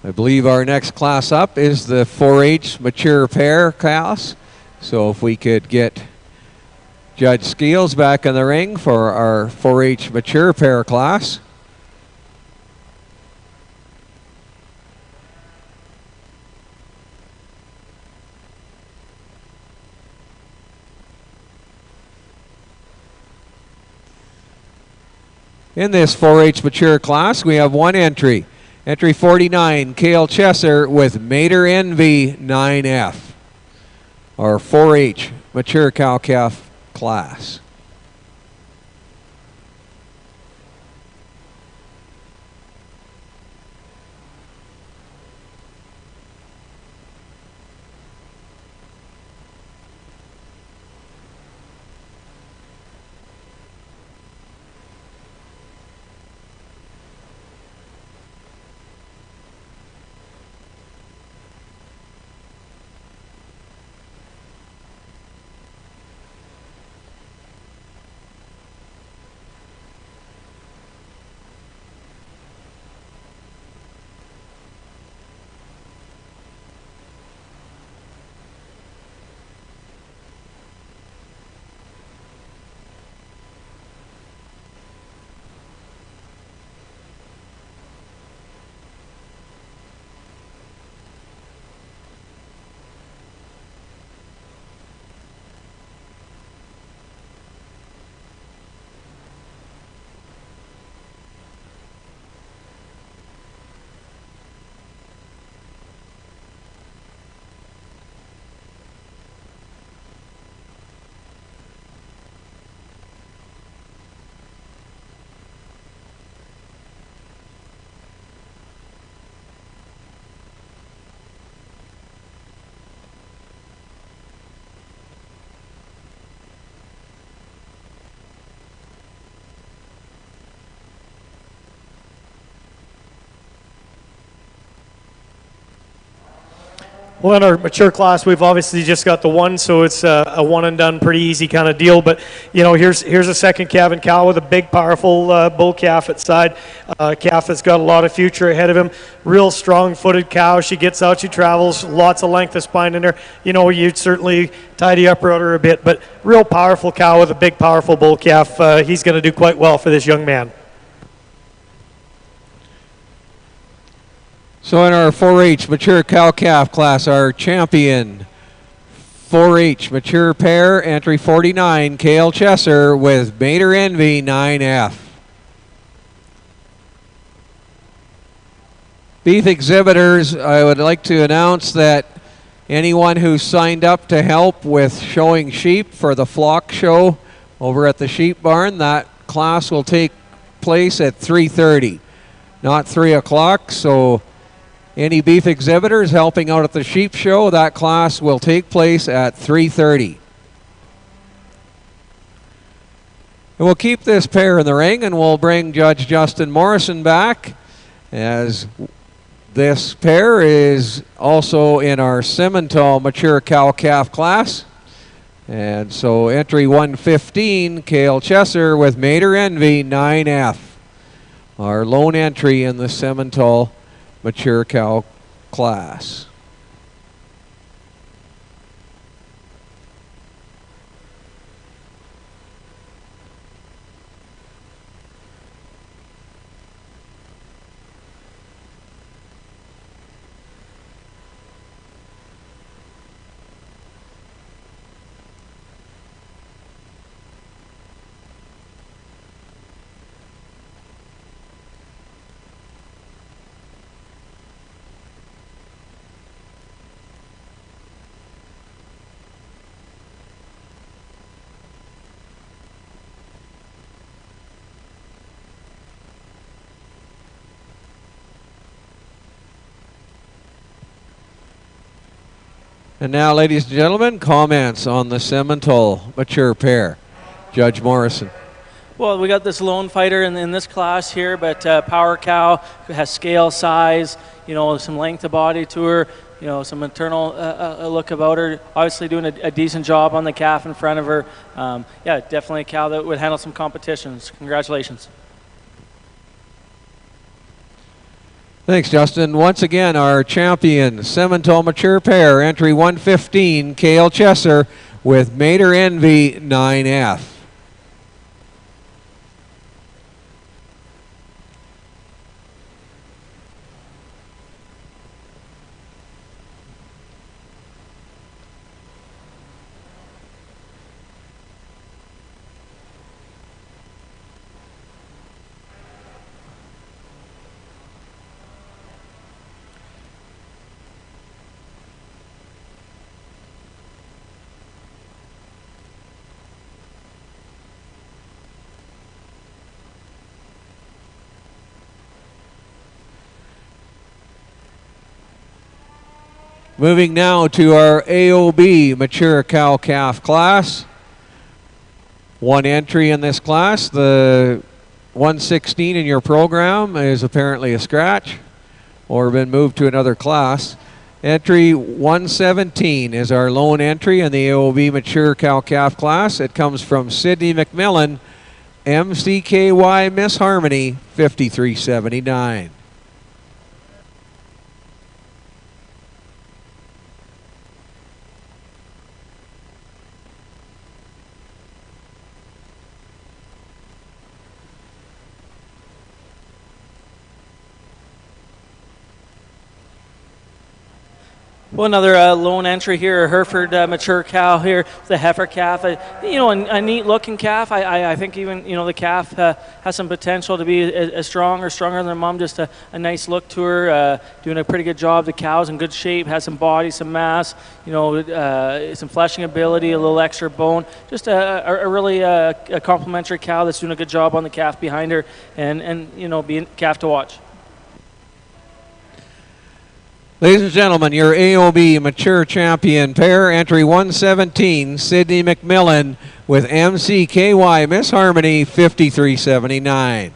I believe our next class up is the 4-H mature pair class. So if we could get Judge Skeels back in the ring for our 4-H mature pair class. In this 4-H mature class, we have one entry. Entry 49, Kale Chesser with Mater Envy 9F. Our 4-H mature cow-calf class. Well, in our mature class, we've obviously just got the one, so it's a one and done, pretty easy kind of deal. But you know, here's a second calving cow with a big, powerful bull calf at side. Calf that's got a lot of future ahead of him. Real strong-footed cow. She gets out, she travels, lots of length of spine in her. You know, you'd certainly tidy up her a bit, but real powerful cow with a big, powerful bull calf. He's going to do quite well for this young man. So in our 4-H mature cow-calf class, our champion 4-H mature pair, entry 49, Kale Chesser with Mater Envy 9F. Beef exhibitors, I would like to announce that anyone who signed up to help with showing sheep for the flock show over at the sheep barn, that class will take place at 3:30, not 3 o'clock. So any beef exhibitors helping out at the sheep show, that class will take place at 3:30. And we'll keep this pair in the ring, and we'll bring Judge Justin Morrison back, as this pair is also in our Simmental mature cow-calf class. And so entry 115, Kale Chesser with Mater Envy 9F. Our lone entry in the Simmental mature cow class. And now, ladies and gentlemen, comments on the Simmental mature pair. Judge Morrison. Well, we got this lone fighter in this class here, but power cow, has scale size, you know, some length of body to her, you know, some maternal look about her. Obviously doing a decent job on the calf in front of her. Yeah, definitely a cow that would handle some competitions. Congratulations. Thanks, Justin. Once again, our champion, Simmental mature pair, entry 115, Kale Chesser with Mater Envy 9F. Moving now to our AOB mature cow-calf class. One entry in this class. The 116 in your program is apparently a scratch or been moved to another class. Entry 117 is our lone entry in the AOB mature cow-calf class. It comes from Sydney McMillan, MCKY Miss Harmony, 5379. Well, another lone entry here, a Hereford mature cow here, the heifer calf. A neat looking calf. I think even, the calf has some potential to be as strong or stronger than her mom. Just a nice look to her, doing a pretty good job. The cow's in good shape, has some body, some mass, some fleshing ability, a little extra bone. Just a really complimentary cow that's doing a good job on the calf behind her, and being a calf to watch. Ladies and gentlemen, your AOB mature champion pair, entry 117, Sydney McMillan with MCKY Miss Harmony, 5379.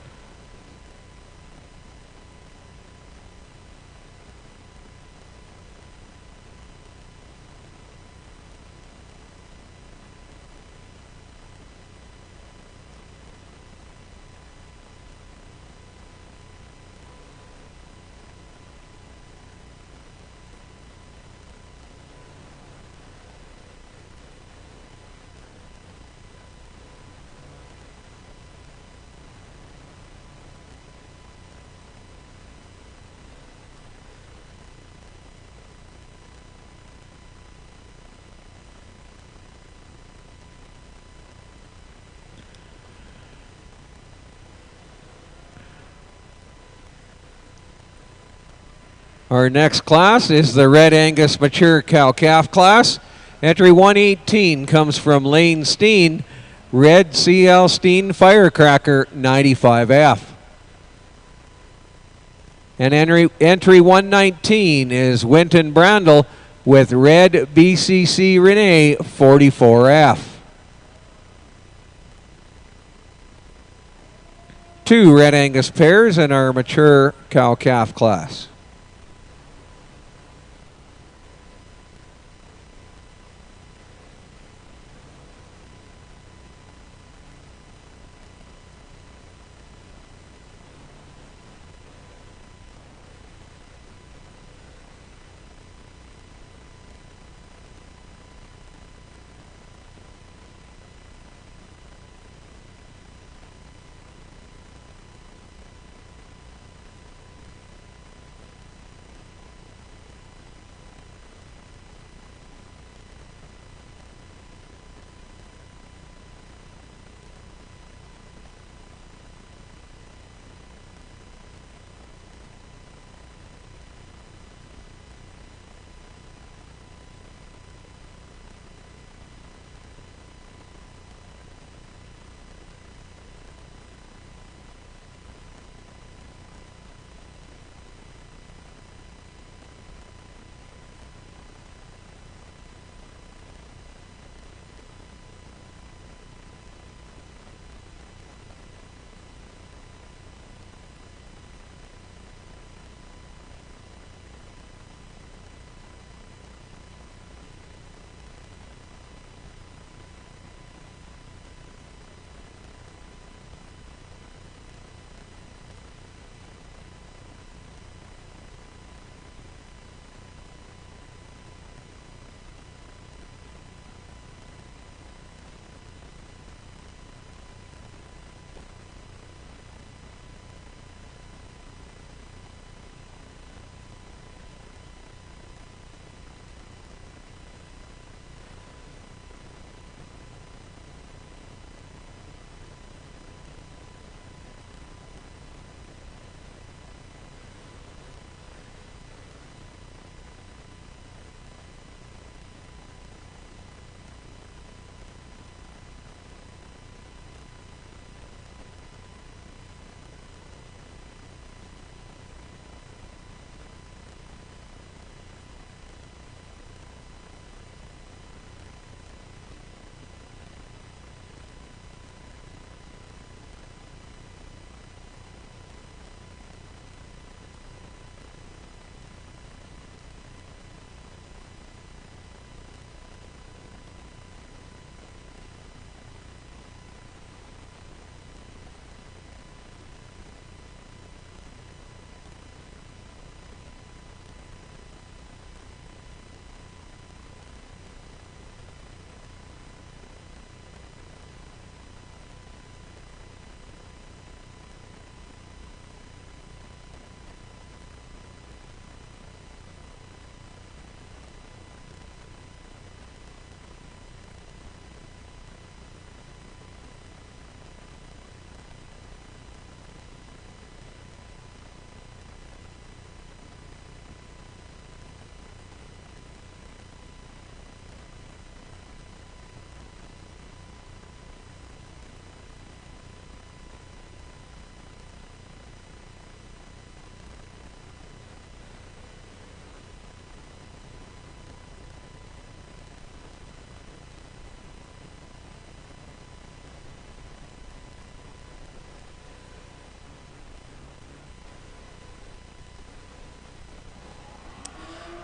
Our next class is the Red Angus Mature Cow-Calf class. Entry 118 comes from Lane Steen, Red CL Steen Firecracker 95F. And entry 119 is Winton Brandel with Red BCC Renee 44F. Two Red Angus pairs in our mature cow-calf class.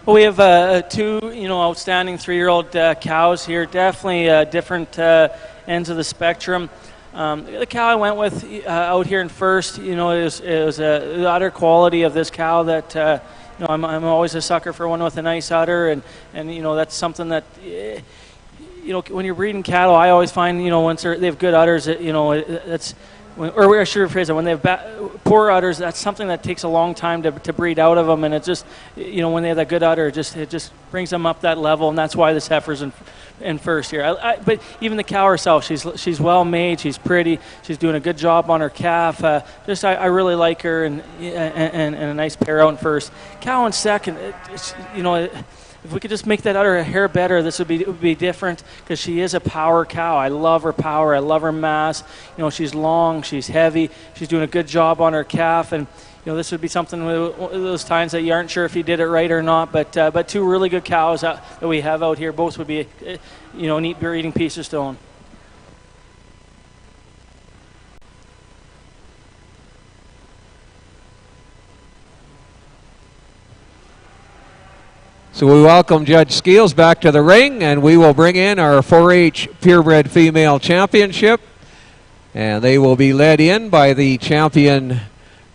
Well, we have two, outstanding 3-year-old cows here. Definitely different ends of the spectrum. The cow I went with out here in first, it was the udder quality of this cow that, I'm always a sucker for one with a nice udder, and that's something that, when you're breeding cattle, I always find, once they have good udders, that's. Or I should rephrase it. When they have poor udders, that's something that takes a long time to breed out of them, and it just, when they have that good udder, it just brings them up that level, and that's why this heifer's in first here. But even the cow herself, she's well made, she's pretty, she's doing a good job on her calf. I really like her, and a nice pair out in first. Cow in second, if we could just make that udder a hair better, this would be different, because she is a power cow. I love her power. I love her mass. She's long. She's heavy. She's doing a good job on her calf. And, this would be something one of those times that you aren't sure if you did it right or not. But two really good cows that we have out here, both would be, neat breeding pieces to own. So we welcome Judge Skeels back to the ring, and we will bring in our 4-H Purebred Female Championship. And they will be led in by the champion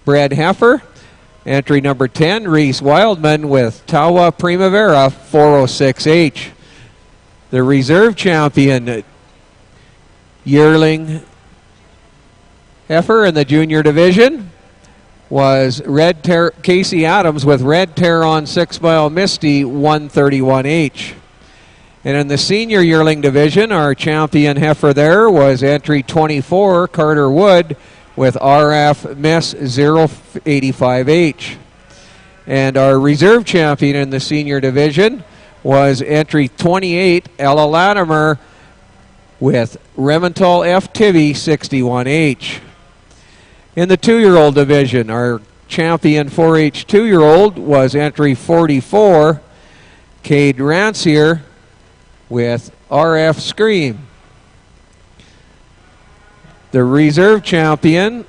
bred heifer. Entry number 10, Reese Wildman with Tawa Primavera 406H. The reserve champion yearling heifer in the junior division was Casey Adams with Red Terron 6 Mile Misty 131H. And in the senior yearling division, our champion heifer there was entry 24, Carter Wood with RF Miss 085H. And our reserve champion in the senior division was entry 28, Ella Latimer with Remental F. Tivy 61H. In the 2-year-old division, our champion 4-H 2-year-old was entry 44, Cade Rancier with RF Scream. The reserve champion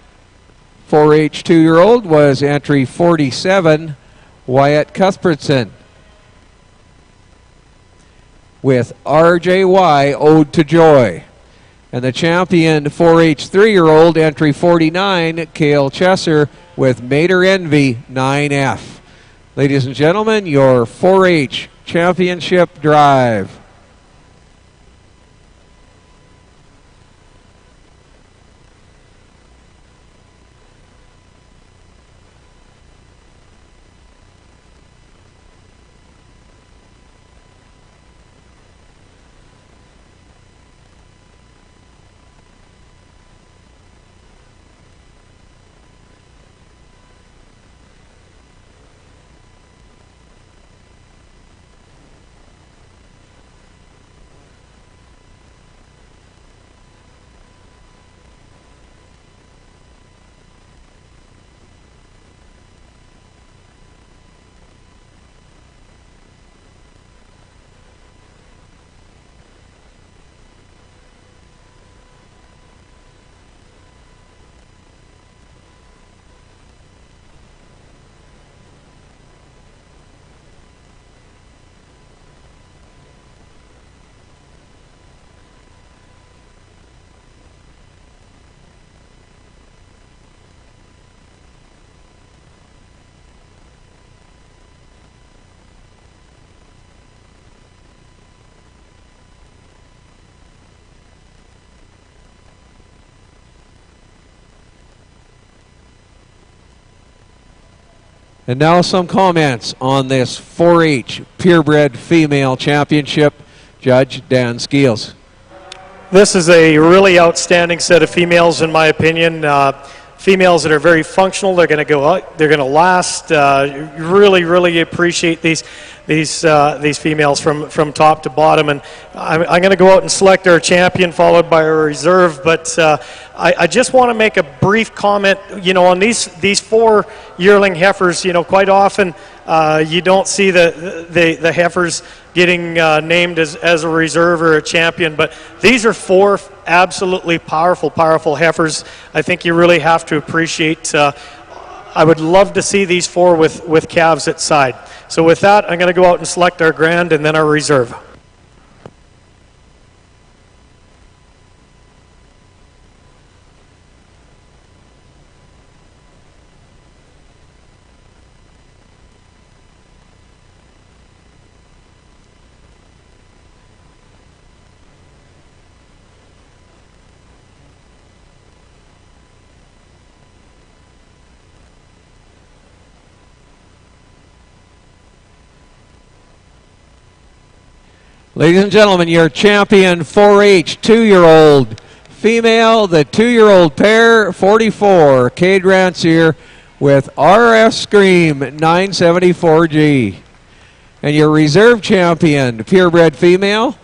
4-H 2-year-old was entry 47, Wyatt Cuthbertson with RJY Ode to Joy. And the champion 4-H 3-year-old, entry 49, Cale Chesser with Mater Envy 9F. Ladies and gentlemen, your 4-H championship drive. And now some comments on this 4-H Purebred Female Championship. Judge Dan Skeels. This is a really outstanding set of females, in my opinion. Females that are very functional. They're going to go out. They're going to last. Really, really appreciate these females from top to bottom. And I'm going to go out and select our champion, followed by our reserve. But I just want to make a brief comment. On these 4 yearling heifers. Quite often you don't see the heifers getting named as a reserve or a champion, but these are 4 absolutely powerful heifers. I think you really have to appreciate I would love to see these 4 with calves at side. So with that, I'm going to go out and select our grand and then our reserve. Ladies and gentlemen, your champion 4-H 2-year-old female, the 2-year-old pair, 44, Cade Rancier with RF Scream 974G. And your reserve champion, purebred female,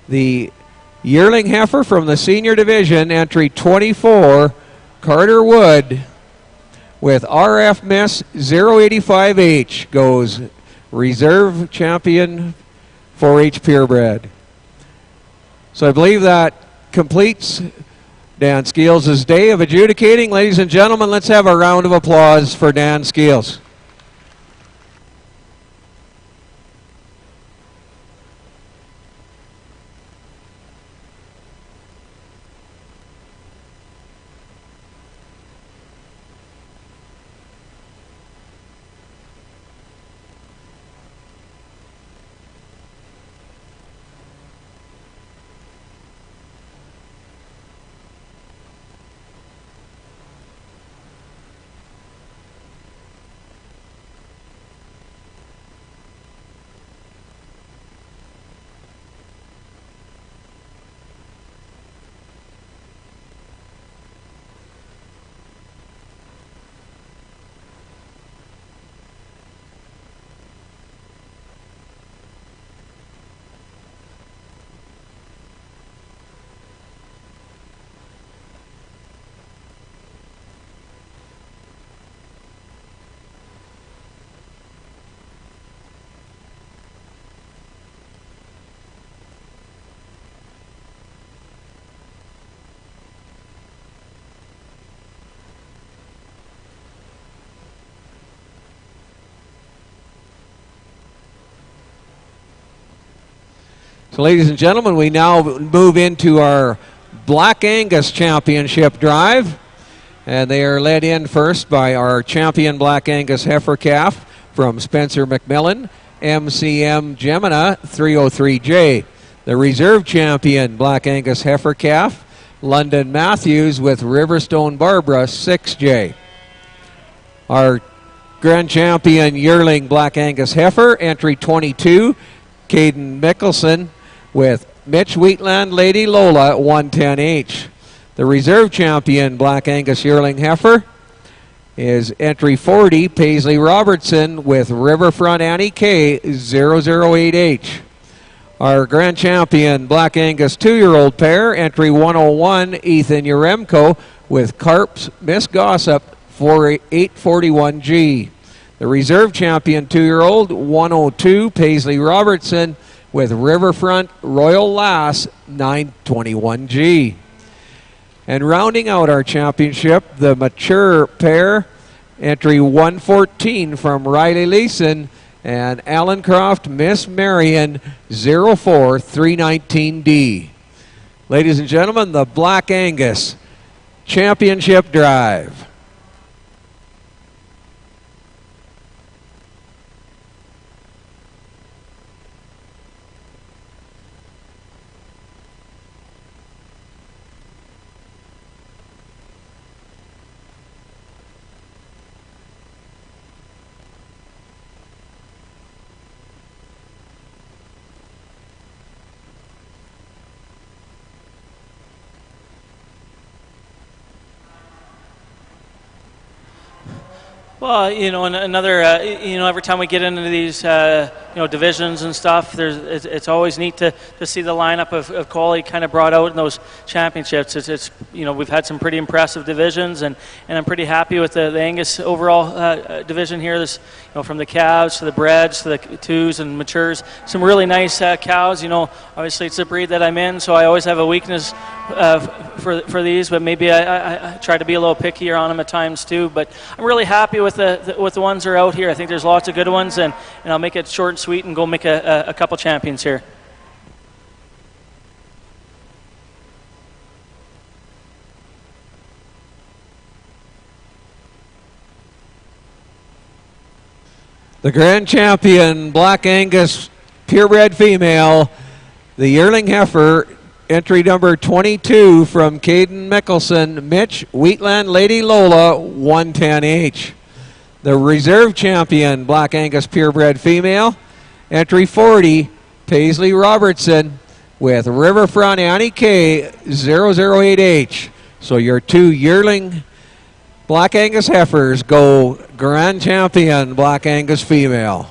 the yearling heifer from the senior division, entry 24, Carter Wood with RF Miss 085H, goes reserve champion 4-H purebred. So I believe that completes Dan Skeels' day of adjudicating. Ladies and gentlemen, let's have a round of applause for Dan Skeels. So ladies and gentlemen, we now move into our Black Angus Championship drive. And they are led in first by our champion Black Angus heifer calf from Spencer McMillan, MCM Gemina 303J. The reserve champion Black Angus heifer calf, London Matthews with Riverstone Barbara 6J. Our grand champion yearling Black Angus heifer, entry 22, Caden Mickelson with Mitch Wheatland Lady Lola 110H. The reserve champion Black Angus yearling heifer is entry 40, Paisley Robertson with Riverfront Annie K 008H. Our grand champion Black Angus 2-year-old pair, entry 101, Ethan Uremko with Carps Miss Gossip 841G. The reserve champion 2-year-old 102, Paisley Robertson with Riverfront Royal Lass 921G. And rounding out our championship, the mature pair, entry 114 from Riley Leeson and Alan Croft Miss Marion 04319D. Ladies and gentlemen, the Black Angus Championship Drive. Well, you know, another, you know, every time we get into these divisions and stuff. It's always neat to see the lineup of quality kind of brought out in those championships. It's we've had some pretty impressive divisions, and I'm pretty happy with the Angus overall division here. This from the calves to the breds to the twos and matures, some really nice cows. Obviously it's a breed that I'm in, so I always have a weakness for these, but maybe I try to be a little pickier on them at times too. But I'm really happy with the ones that are out here. I think there's lots of good ones, and I'll make it short and sweet and go make a couple champions here. The grand champion, Black Angus purebred female, the yearling heifer, entry number 22 from Caden Mickelson, Mitch Wheatland Lady Lola, 110H. The reserve champion, Black Angus purebred female, entry 40, Paisley Robertson with Riverfront Annie K, 008H. So your 2 yearling Black Angus heifers go grand champion, Black Angus female.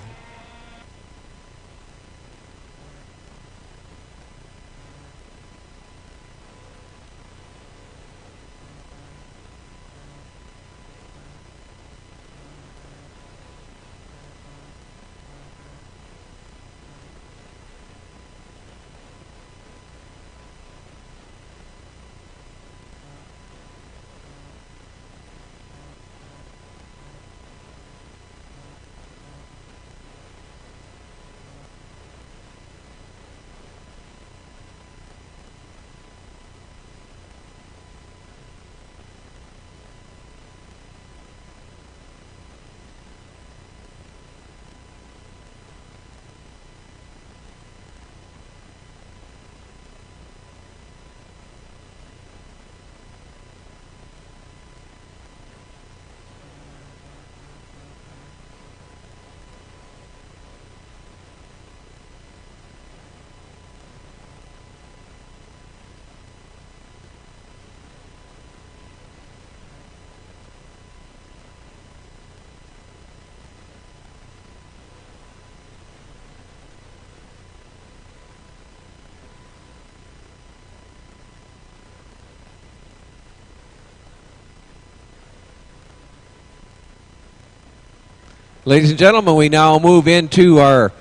Ladies and gentlemen, we now move into our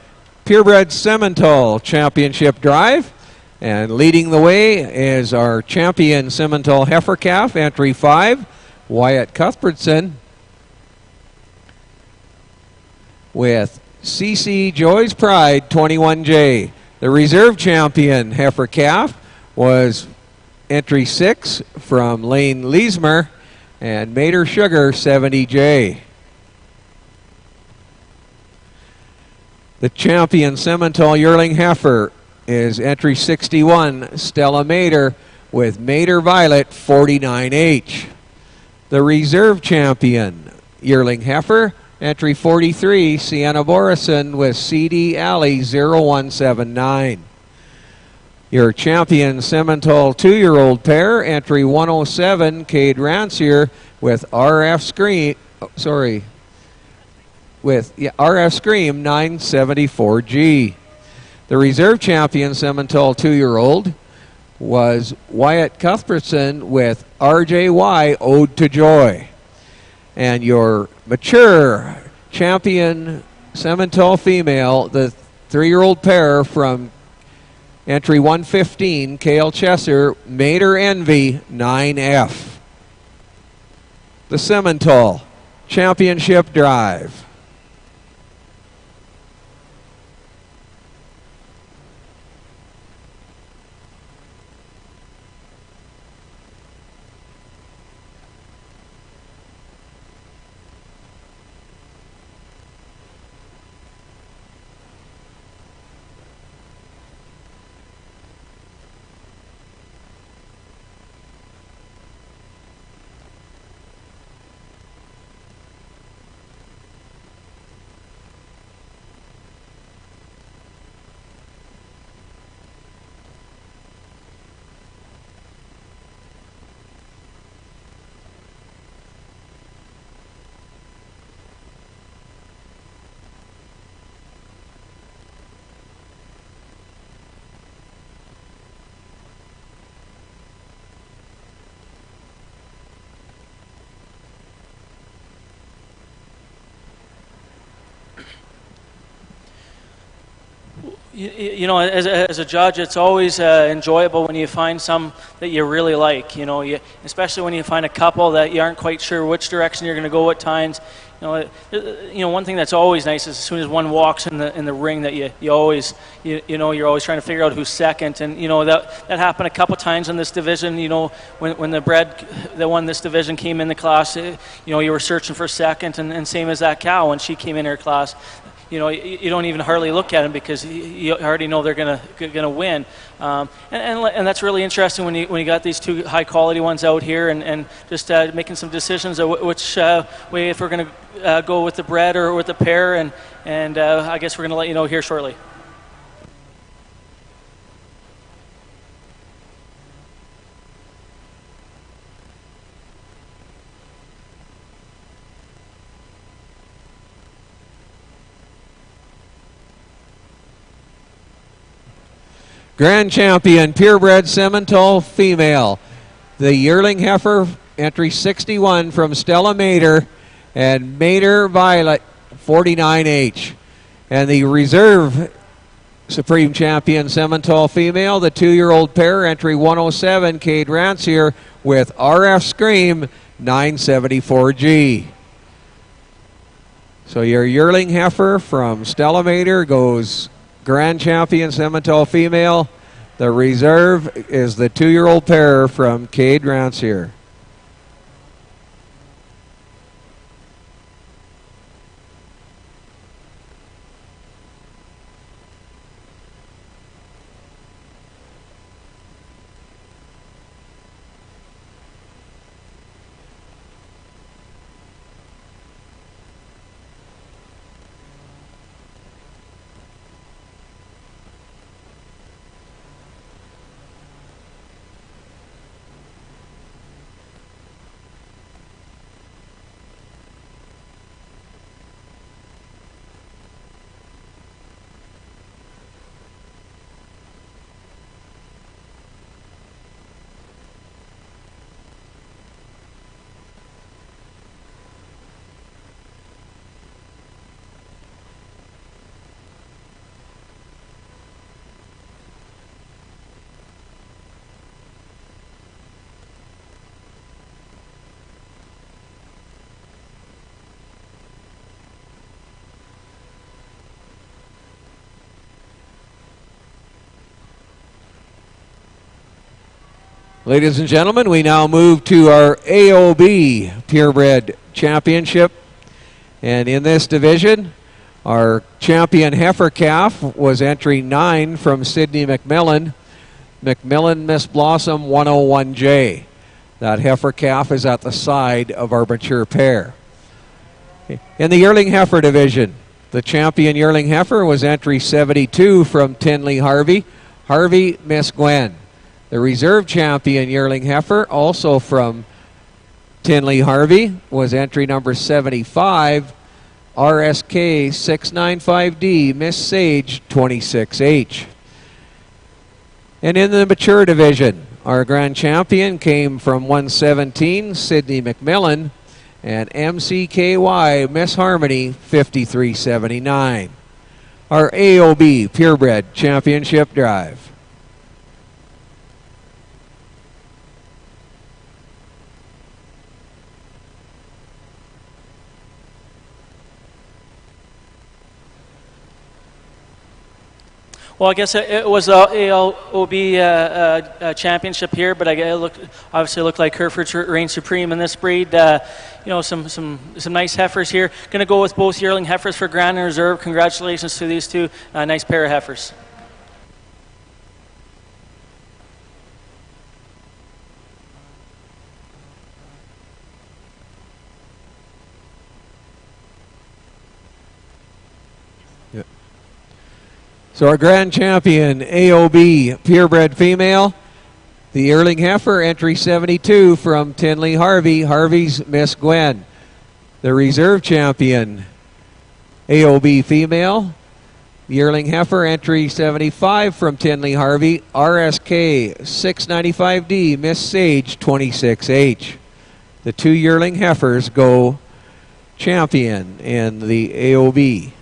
Purebred Simmental Championship Drive. And leading the way is our champion Simmental Heifer Calf, entry 5, Wyatt Cuthbertson, with CC Joy's Pride, 21J. The reserve champion Heifer Calf was entry 6 from Lane Leesmer, and Mater Sugar, 70J. The champion Simmental yearling heifer is entry 61, Stella Mater, with Mater Violet, 49H. The reserve champion yearling heifer, entry 43, Sienna Borison, with CD Alley, 0179. Your champion Simmental 2-year-old pair, entry 107, Cade Rancier, with RF Scream, RF Scream 974G. The reserve champion Simmental 2-year-old was Wyatt Cuthbertson with RJY Ode to Joy. And your mature champion Simmental female, the 3-year-old pair from entry 115, Kale Chesser, Mater Envy 9F. The Simmental Championship Drive. You know, as a judge, it's always enjoyable when you find some that you really like. You know, especially when you find a couple that you aren't quite sure which direction you're going to go at times. You know, one thing that's always nice is as soon as one walks in the ring, that you always you're always trying to figure out who's second. And you know that happened a couple times in this division. You know, when the bred that won this division came in the class, you know, you were searching for second, and same as that cow when she came in her class. You know, you don't even hardly look at them because you already know they're gonna win, and that's really interesting when you got these two high quality ones out here and just making some decisions of which way, if we're gonna go with the bred or with the pair, and I guess we're gonna let you know here shortly. Grand champion, purebred Simmental female. The yearling heifer, entry 61 from Stella Mater and Mater Violet 49H. And the reserve supreme champion Simmental female, the 2-year-old pair, entry 107, Cade Rancier with RF Scream 974G. So your yearling heifer from Stella Mater goes Grand champion Simmental female. The reserve is the 2-year-old pair from Cade Rancier. Ladies and gentlemen, we now move to our AOB Purebred Championship. And in this division, our champion heifer calf was entry 9 from Sydney McMillan. McMillan Miss Blossom 101J. That heifer calf is at the side of our mature pair. In the yearling heifer division, the champion yearling heifer was entry 72 from Tinley Harvey. Harvey Miss Gwen. The reserve champion yearling heifer, also from Tinley Harvey, was entry number 75, RSK 695D, Miss Sage 26H. And in the mature division, our grand champion came from 117, Sydney McMillan, and MCKY, Miss Harmony 5379. Our AOB Purebred Championship Drive. Well, I guess it was a ALOB championship here, but obviously looked like Hereford reigned supreme in this breed. You know, some nice heifers here. Going to go with both yearling heifers for Grand and Reserve. Congratulations to these two. Nice pair of heifers. So our grand champion, AOB purebred female, the yearling heifer, entry 72 from Tinley Harvey, Harvey's Miss Gwen. The reserve champion, AOB female, yearling heifer, entry 75 from Tinley Harvey, RSK 695D, Miss Sage 26H. The two yearling heifers go champion in the AOB.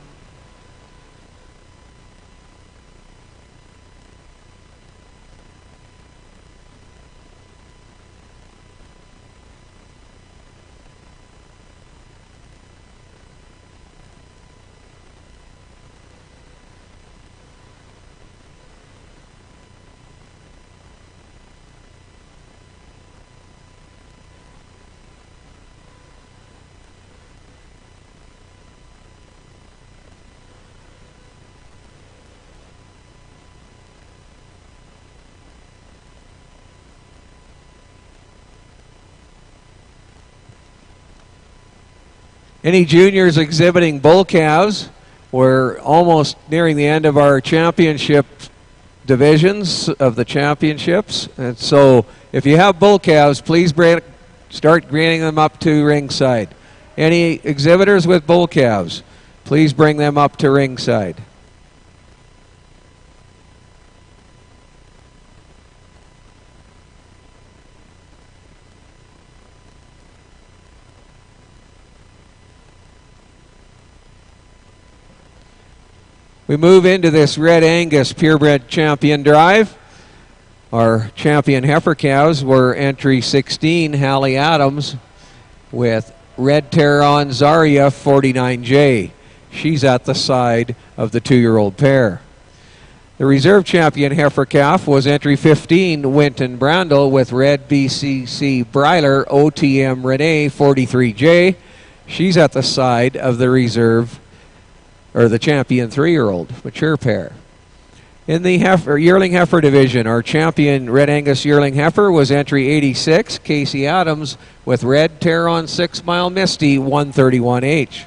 Any juniors exhibiting bull calves? We're almost nearing the end of our championship divisions of the championships. And so if you have bull calves, please start bringing them up to ringside. Any exhibitors with bull calves, please bring them up to ringside. We move into this Red Angus Purebred Champion Drive. Our champion heifer calves were entry 16, Hallie Adams, with Red Terron Zaria 49J. She's at the side of the 2-year-old pair. The reserve champion heifer calf was entry 15, Winton Brandel, with Red BCC Breiler OTM Renee 43J. She's at the side of the reserve, or the champion 3-year-old mature pair. In the yearling heifer division, our champion Red Angus yearling heifer was entry 86, Casey Adams, with Red Terron 6 Mile Misty 131H.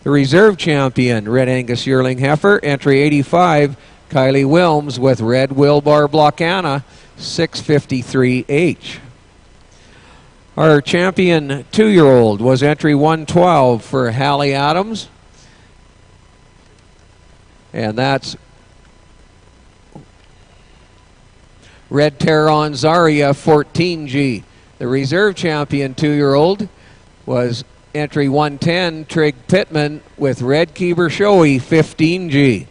The reserve champion Red Angus yearling heifer, entry 85, Kylie Wilms, with Red Wilbar Blockana 653H. Our champion 2-year-old was entry 112 for Hallie Adams, and that's Red Terron Zaria 14G. The reserve champion 2-year-old was entry 110 Trig Pittman with Red Keeber Shoei 15G.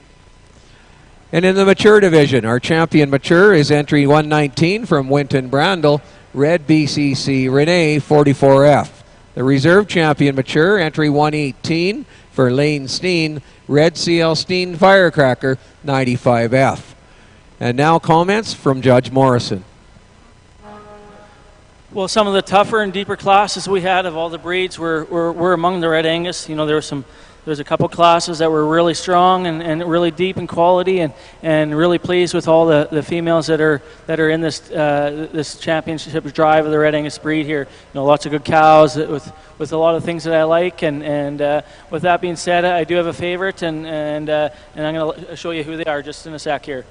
And in the mature division, our champion mature is entry 119 from Winton Brandel, Red BCC Renee 44F. The reserve champion mature, entry 118 for Lane Steen, Red CL Steen Firecracker 95F. And now comments from Judge Morrison. Well, some of the tougher and deeper classes we had of all the breeds were among the Red Angus. You know, there's a couple classes that were really strong and really deep in quality, and really pleased with all the females that are in this this championship drive of the Red Angus breed here. You know, lots of good cows with a lot of things that I like, and with that being said, I do have a favorite, and I'm going to show you who they are just in a sec here.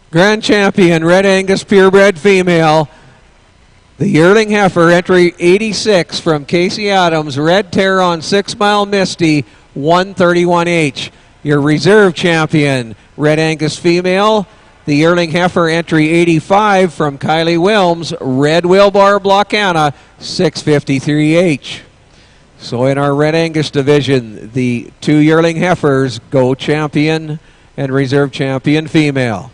Grand champion, Red Angus purebred female, the yearling heifer, entry 86 from Casey Adams, Red Terron 6 Mile Misty 131H. Your reserve champion, Red Angus female, the yearling heifer, entry 85 from Kylie Wilms, Red Wilbar Blockana 653H. So in our Red Angus division, the 2 yearling heifers go champion and reserve champion female.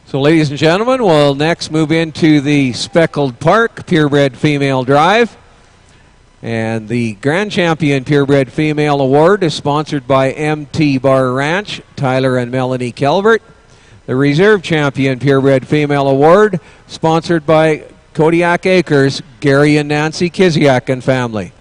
So ladies and gentlemen, we'll next move into the Speckled Park Purebred Female Drive. And the Grand Champion Purebred Female Award is sponsored by MT Bar Ranch, Tyler and Melanie Calvert. The Reserve Champion Purebred Female Award, sponsored by Kodiak Acres, Gary and Nancy Kiziak and family.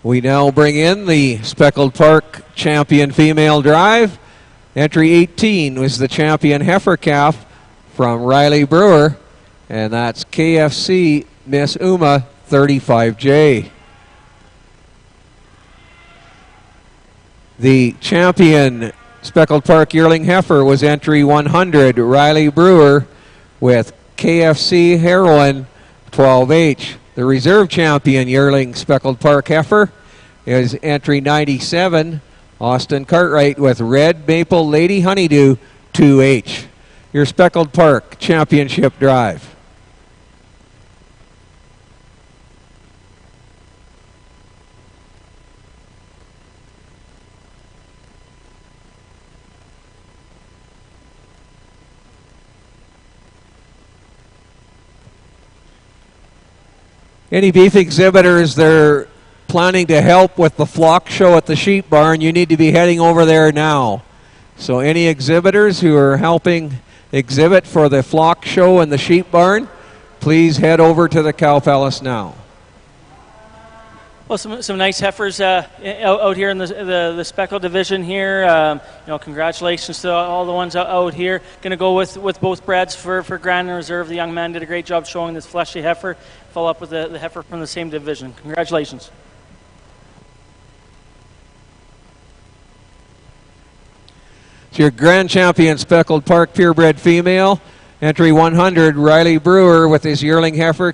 We now bring in the Speckled Park Champion Female Drive. Entry 18 was the champion heifer calf from Riley Brewer, and that's KFC Miss Uma 35J. The champion Speckled Park yearling heifer was entry 100, Riley Brewer, with KFC Heroine 12H. The reserve champion yearling speckled park heifer is entry 97, Austin Cartwright with Red Maple Lady Honeydew 2H. Your speckled park championship drive. Any beef exhibitors they're planning to help with the flock show at the sheep barn, you need to be heading over there now. So any exhibitors who are helping exhibit for the flock show in the sheep barn, please head over to the Cow Palace now. Well, some nice heifers out here in the speckled division here. Congratulations to all the ones out here. Going to go with both breds for Grand and Reserve. The young man did a great job showing this fleshy heifer. Follow up with the heifer from the same division. Congratulations. It's your grand champion speckled park purebred female. Entry 100, Riley Brewer with his yearling heifer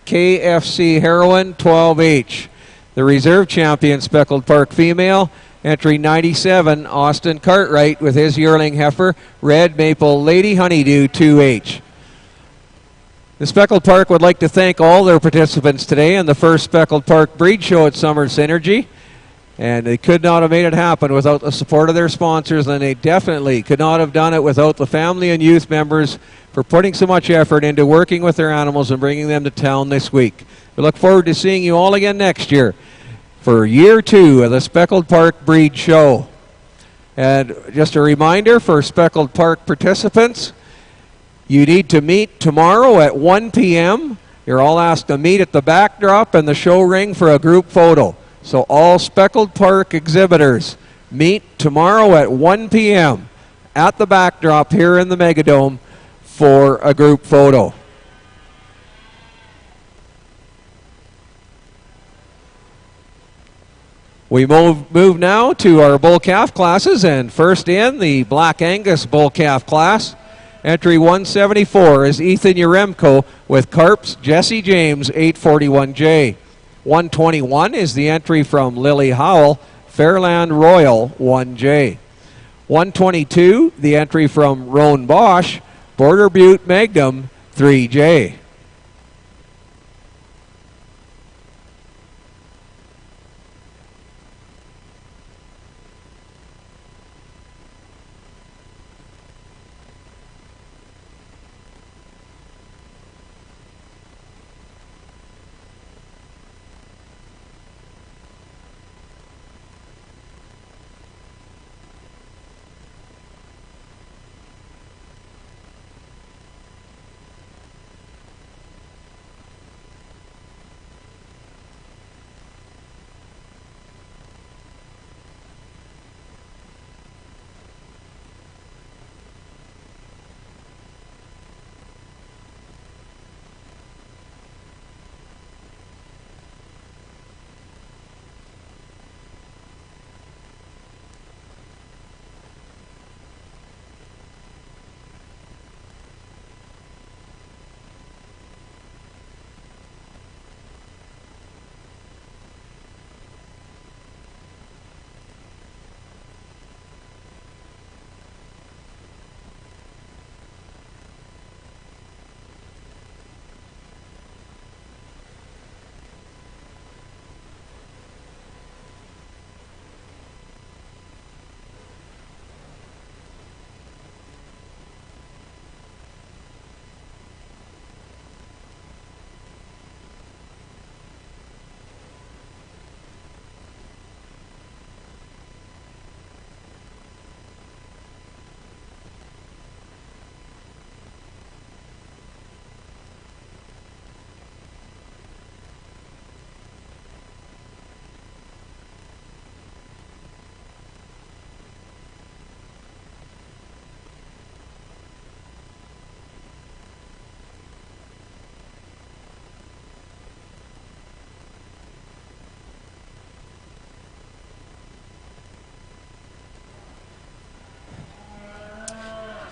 KFC Heroine 12H. The reserve champion speckled park female, entry 97, Austin Cartwright with his yearling heifer, Red Maple Lady Honeydew 2H. The Speckled Park would like to thank all their participants today in the first Speckled Park Breed Show at Summer Synergy. And they could not have made it happen without the support of their sponsors, and they definitely could not have done it without the family and youth members for putting so much effort into working with their animals and bringing them to town this week. We look forward to seeing you all again next year for year 2 of the Speckled Park Breed Show. And just a reminder for Speckled Park participants, you need to meet tomorrow at 1 p.m. You're all asked to meet at the backdrop and the show ring for a group photo. So all Speckled Park exhibitors meet tomorrow at 1 p.m. at the backdrop here in the MegaDome for a group photo. We move now to our bull calf classes, and first in the Black Angus bull calf class. Entry 174 is Ethan Yaremko with Carps Jesse James 841J. 121 is the entry from Lily Howell, Fairland Royal 1J. 122, the entry from Roan Bosch, Border Butte Magnum 3J.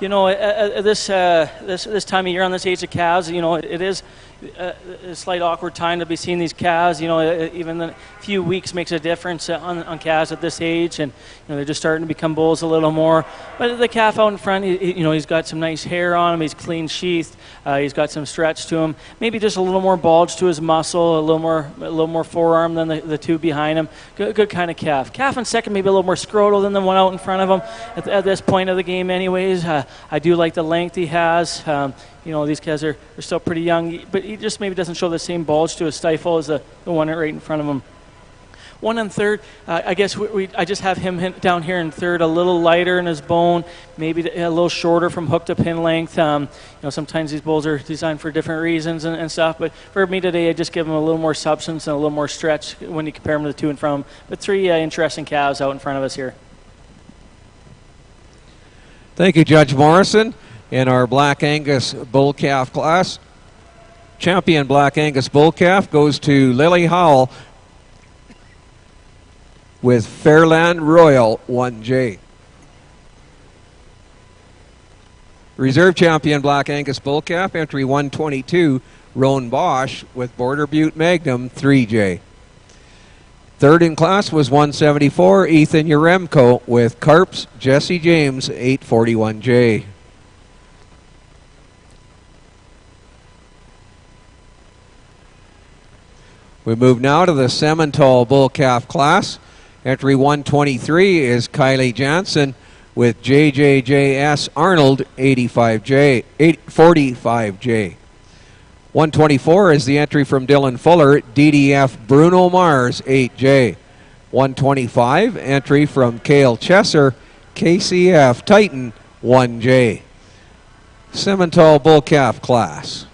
This time of year on this age of calves, it is a slight awkward time to be seeing these calves. Even a few weeks makes a difference on calves at this age, and they're just starting to become bulls a little more. But the calf out in front, he's got some nice hair on him. He's clean sheathed. He's got some stretch to him. Maybe just a little more bulge to his muscle, a little more forearm than the two behind him. Good kind of calf. Calf in second, maybe a little more scrotal than the one out in front of him at this point of the game, anyways. I do like the length he has. These calves are still pretty young, but he just maybe doesn't show the same bulge to his stifle as the one right in front of him. One and third, I guess I just have him down here in third, a little lighter in his bone, maybe a little shorter from hook to pin length. Sometimes these bulls are designed for different reasons and stuff, but for me today, I just give him a little more substance and a little more stretch when you compare him to the two in front of him. But three interesting calves out in front of us here. Thank you, Judge Morrison. In our Black Angus bull calf class, champion Black Angus bull calf goes to Lily Howell with Fairland Royal 1J. Reserve champion Black Angus bull calf, entry 122, Roan Bosch with Border Butte Magnum 3J. Third in class was 174, Ethan Yaremko with Carps Jesse James 841J. We move now to the Simmental bull calf class. Entry 123 is Kylie Jansen with JJJS Arnold 45J. 124 is the entry from Dylan Fuller, DDF Bruno Mars 8J. 125 entry from Cale Chesser, KCF Titan 1J. Simmental bull calf class.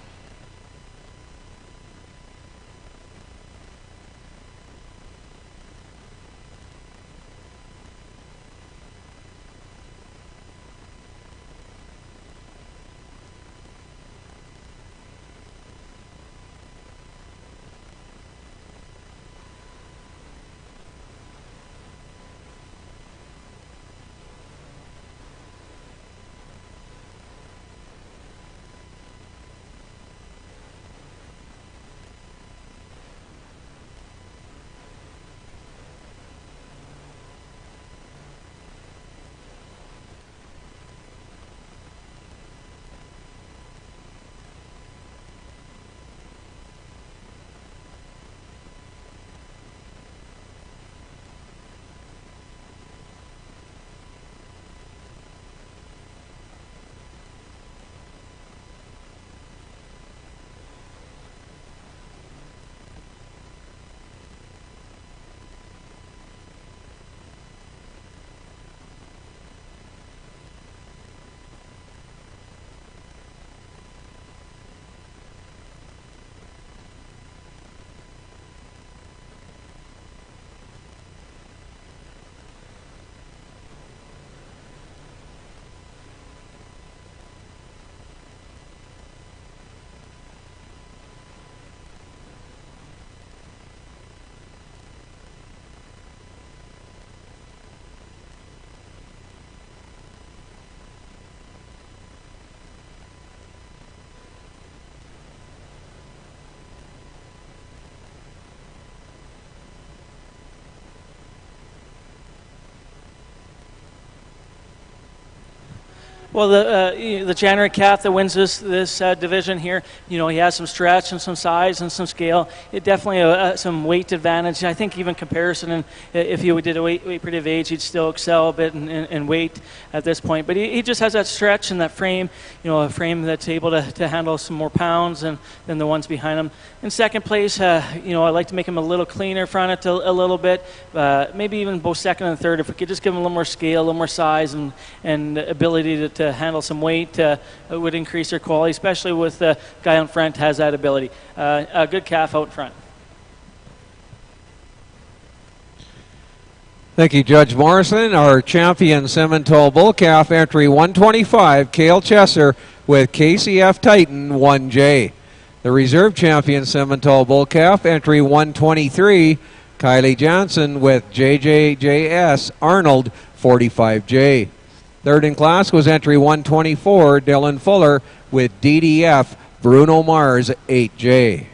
Well, the January calf that wins this division here, he has some stretch and some size and some scale. It definitely some weight advantage. I think even comparison, and if he did a weight pretty of age, he'd still excel a bit in weight at this point. But he just has that stretch and that frame, a frame that's able to handle some more pounds than the ones behind him. In second place, I like to make him a little cleaner front it a little bit, maybe even both second and third. If we could just give him a little more scale, a little more size, and ability to handle some weight, it would increase their quality, especially with the guy out front has that ability. A good calf out front. Thank you, Judge Morrison. Our champion Simmental bull calf, entry 125, Cale Chesser with KCF Titan 1J. The reserve champion Simmental bull calf, entry 123, Kylie Johnson with JJJS Arnold 45J. Third in class was entry 124, Dylan Fuller with DDF Bruno Mars 8J.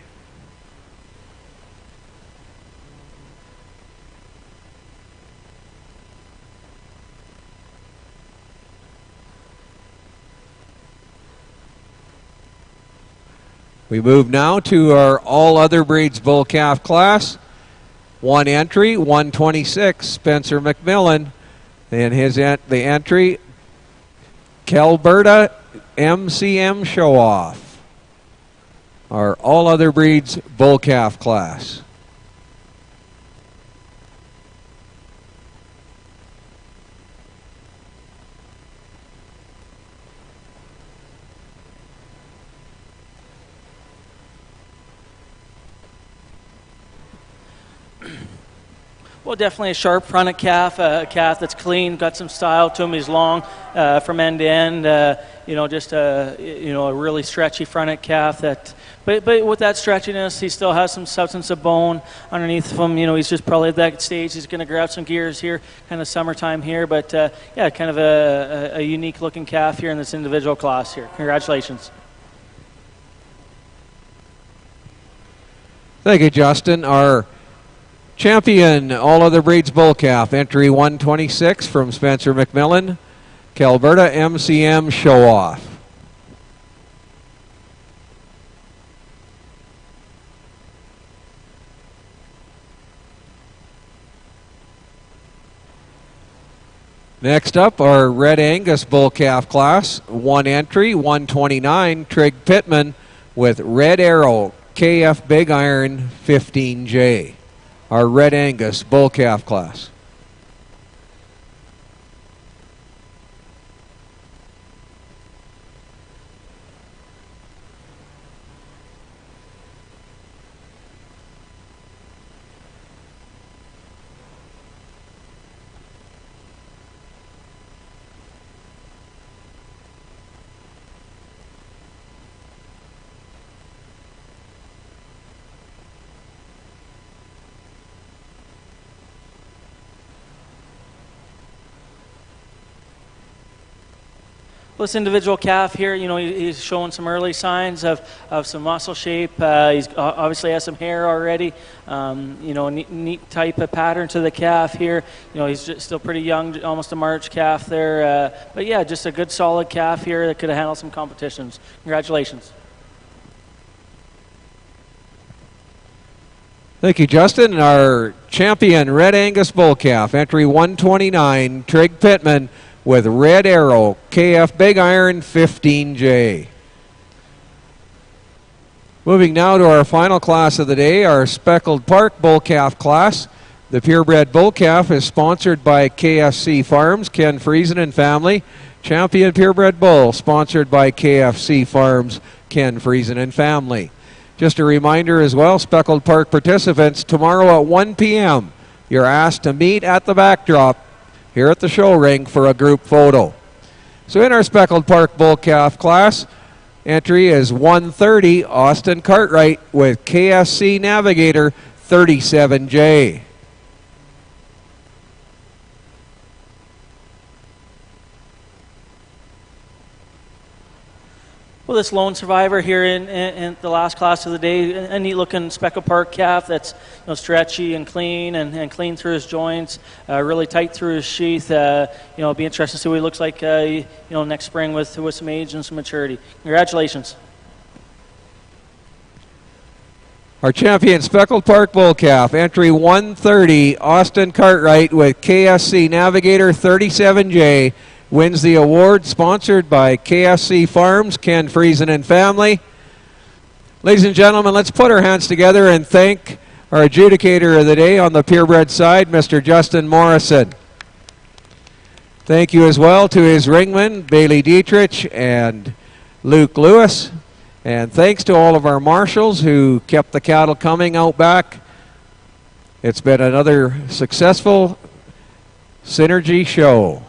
We move now to our all other breeds bull calf class. One entry, 126, Spencer McMillan. And the entry, Calberta MCM Show Off. Our all other breeds bull calf class. Well, definitely a sharp fronted calf, a calf that's clean, got some style to him. He's long from end to end. Just a really stretchy fronted calf. But with that stretchiness, he still has some substance of bone underneath of him. He's just probably at that stage. He's going to grab some gears here, kind of summertime here. But kind of a unique looking calf here in this individual class here. Congratulations. Thank you, Justin. Our champion all other breeds bull calf, entry 126 from Spencer McMillan, Calberta MCM Show Off. Next up, our Red Angus bull calf class, one entry 129, Trig Pittman with Red Arrow KF Big Iron 15J. Our Red Angus bull calf class. Well, this individual calf here, he's showing some early signs of some muscle shape. He's obviously has some hair already. Neat type of pattern to the calf here. He's just still pretty young, almost a March calf there. But yeah, just a good solid calf here that could have handled some competitions. Congratulations. Thank you, Justin. And our champion Red Angus bull calf, entry 129, Trig Pittman with Red Arrow KF Big Iron 15J. Moving now to our final class of the day, our Speckled Park bull calf class. The purebred bull calf is sponsored by KFC Farms, Ken Friesen and family. Champion purebred bull sponsored by KFC Farms, Ken Friesen and family. Just a reminder as well, Speckled Park participants, tomorrow at 1 p.m., you're asked to meet at the backdrop here at the show ring for a group photo. So in our Speckled Park bull calf class, entry is 130, Austin Cartwright with KSC Navigator 37J. Well, this lone survivor here in the last class of the day, a neat-looking Speckled Park calf that's stretchy and clean and clean through his joints, really tight through his sheath. It'll be interesting to see what he looks like, next spring with some age and some maturity. Congratulations. Our champion Speckled Park bull calf, entry 130, Austin Cartwright with KSC Navigator 37J. Wins the award, sponsored by KFC Farms, Ken Friesen and family. Ladies and gentlemen, let's put our hands together and thank our adjudicator of the day on the purebred side, Mr. Justin Morrison. Thank you as well to his ringmen, Bailey Dietrich and Luke Lewis. And thanks to all of our marshals who kept the cattle coming out back. It's been another successful Synergy show.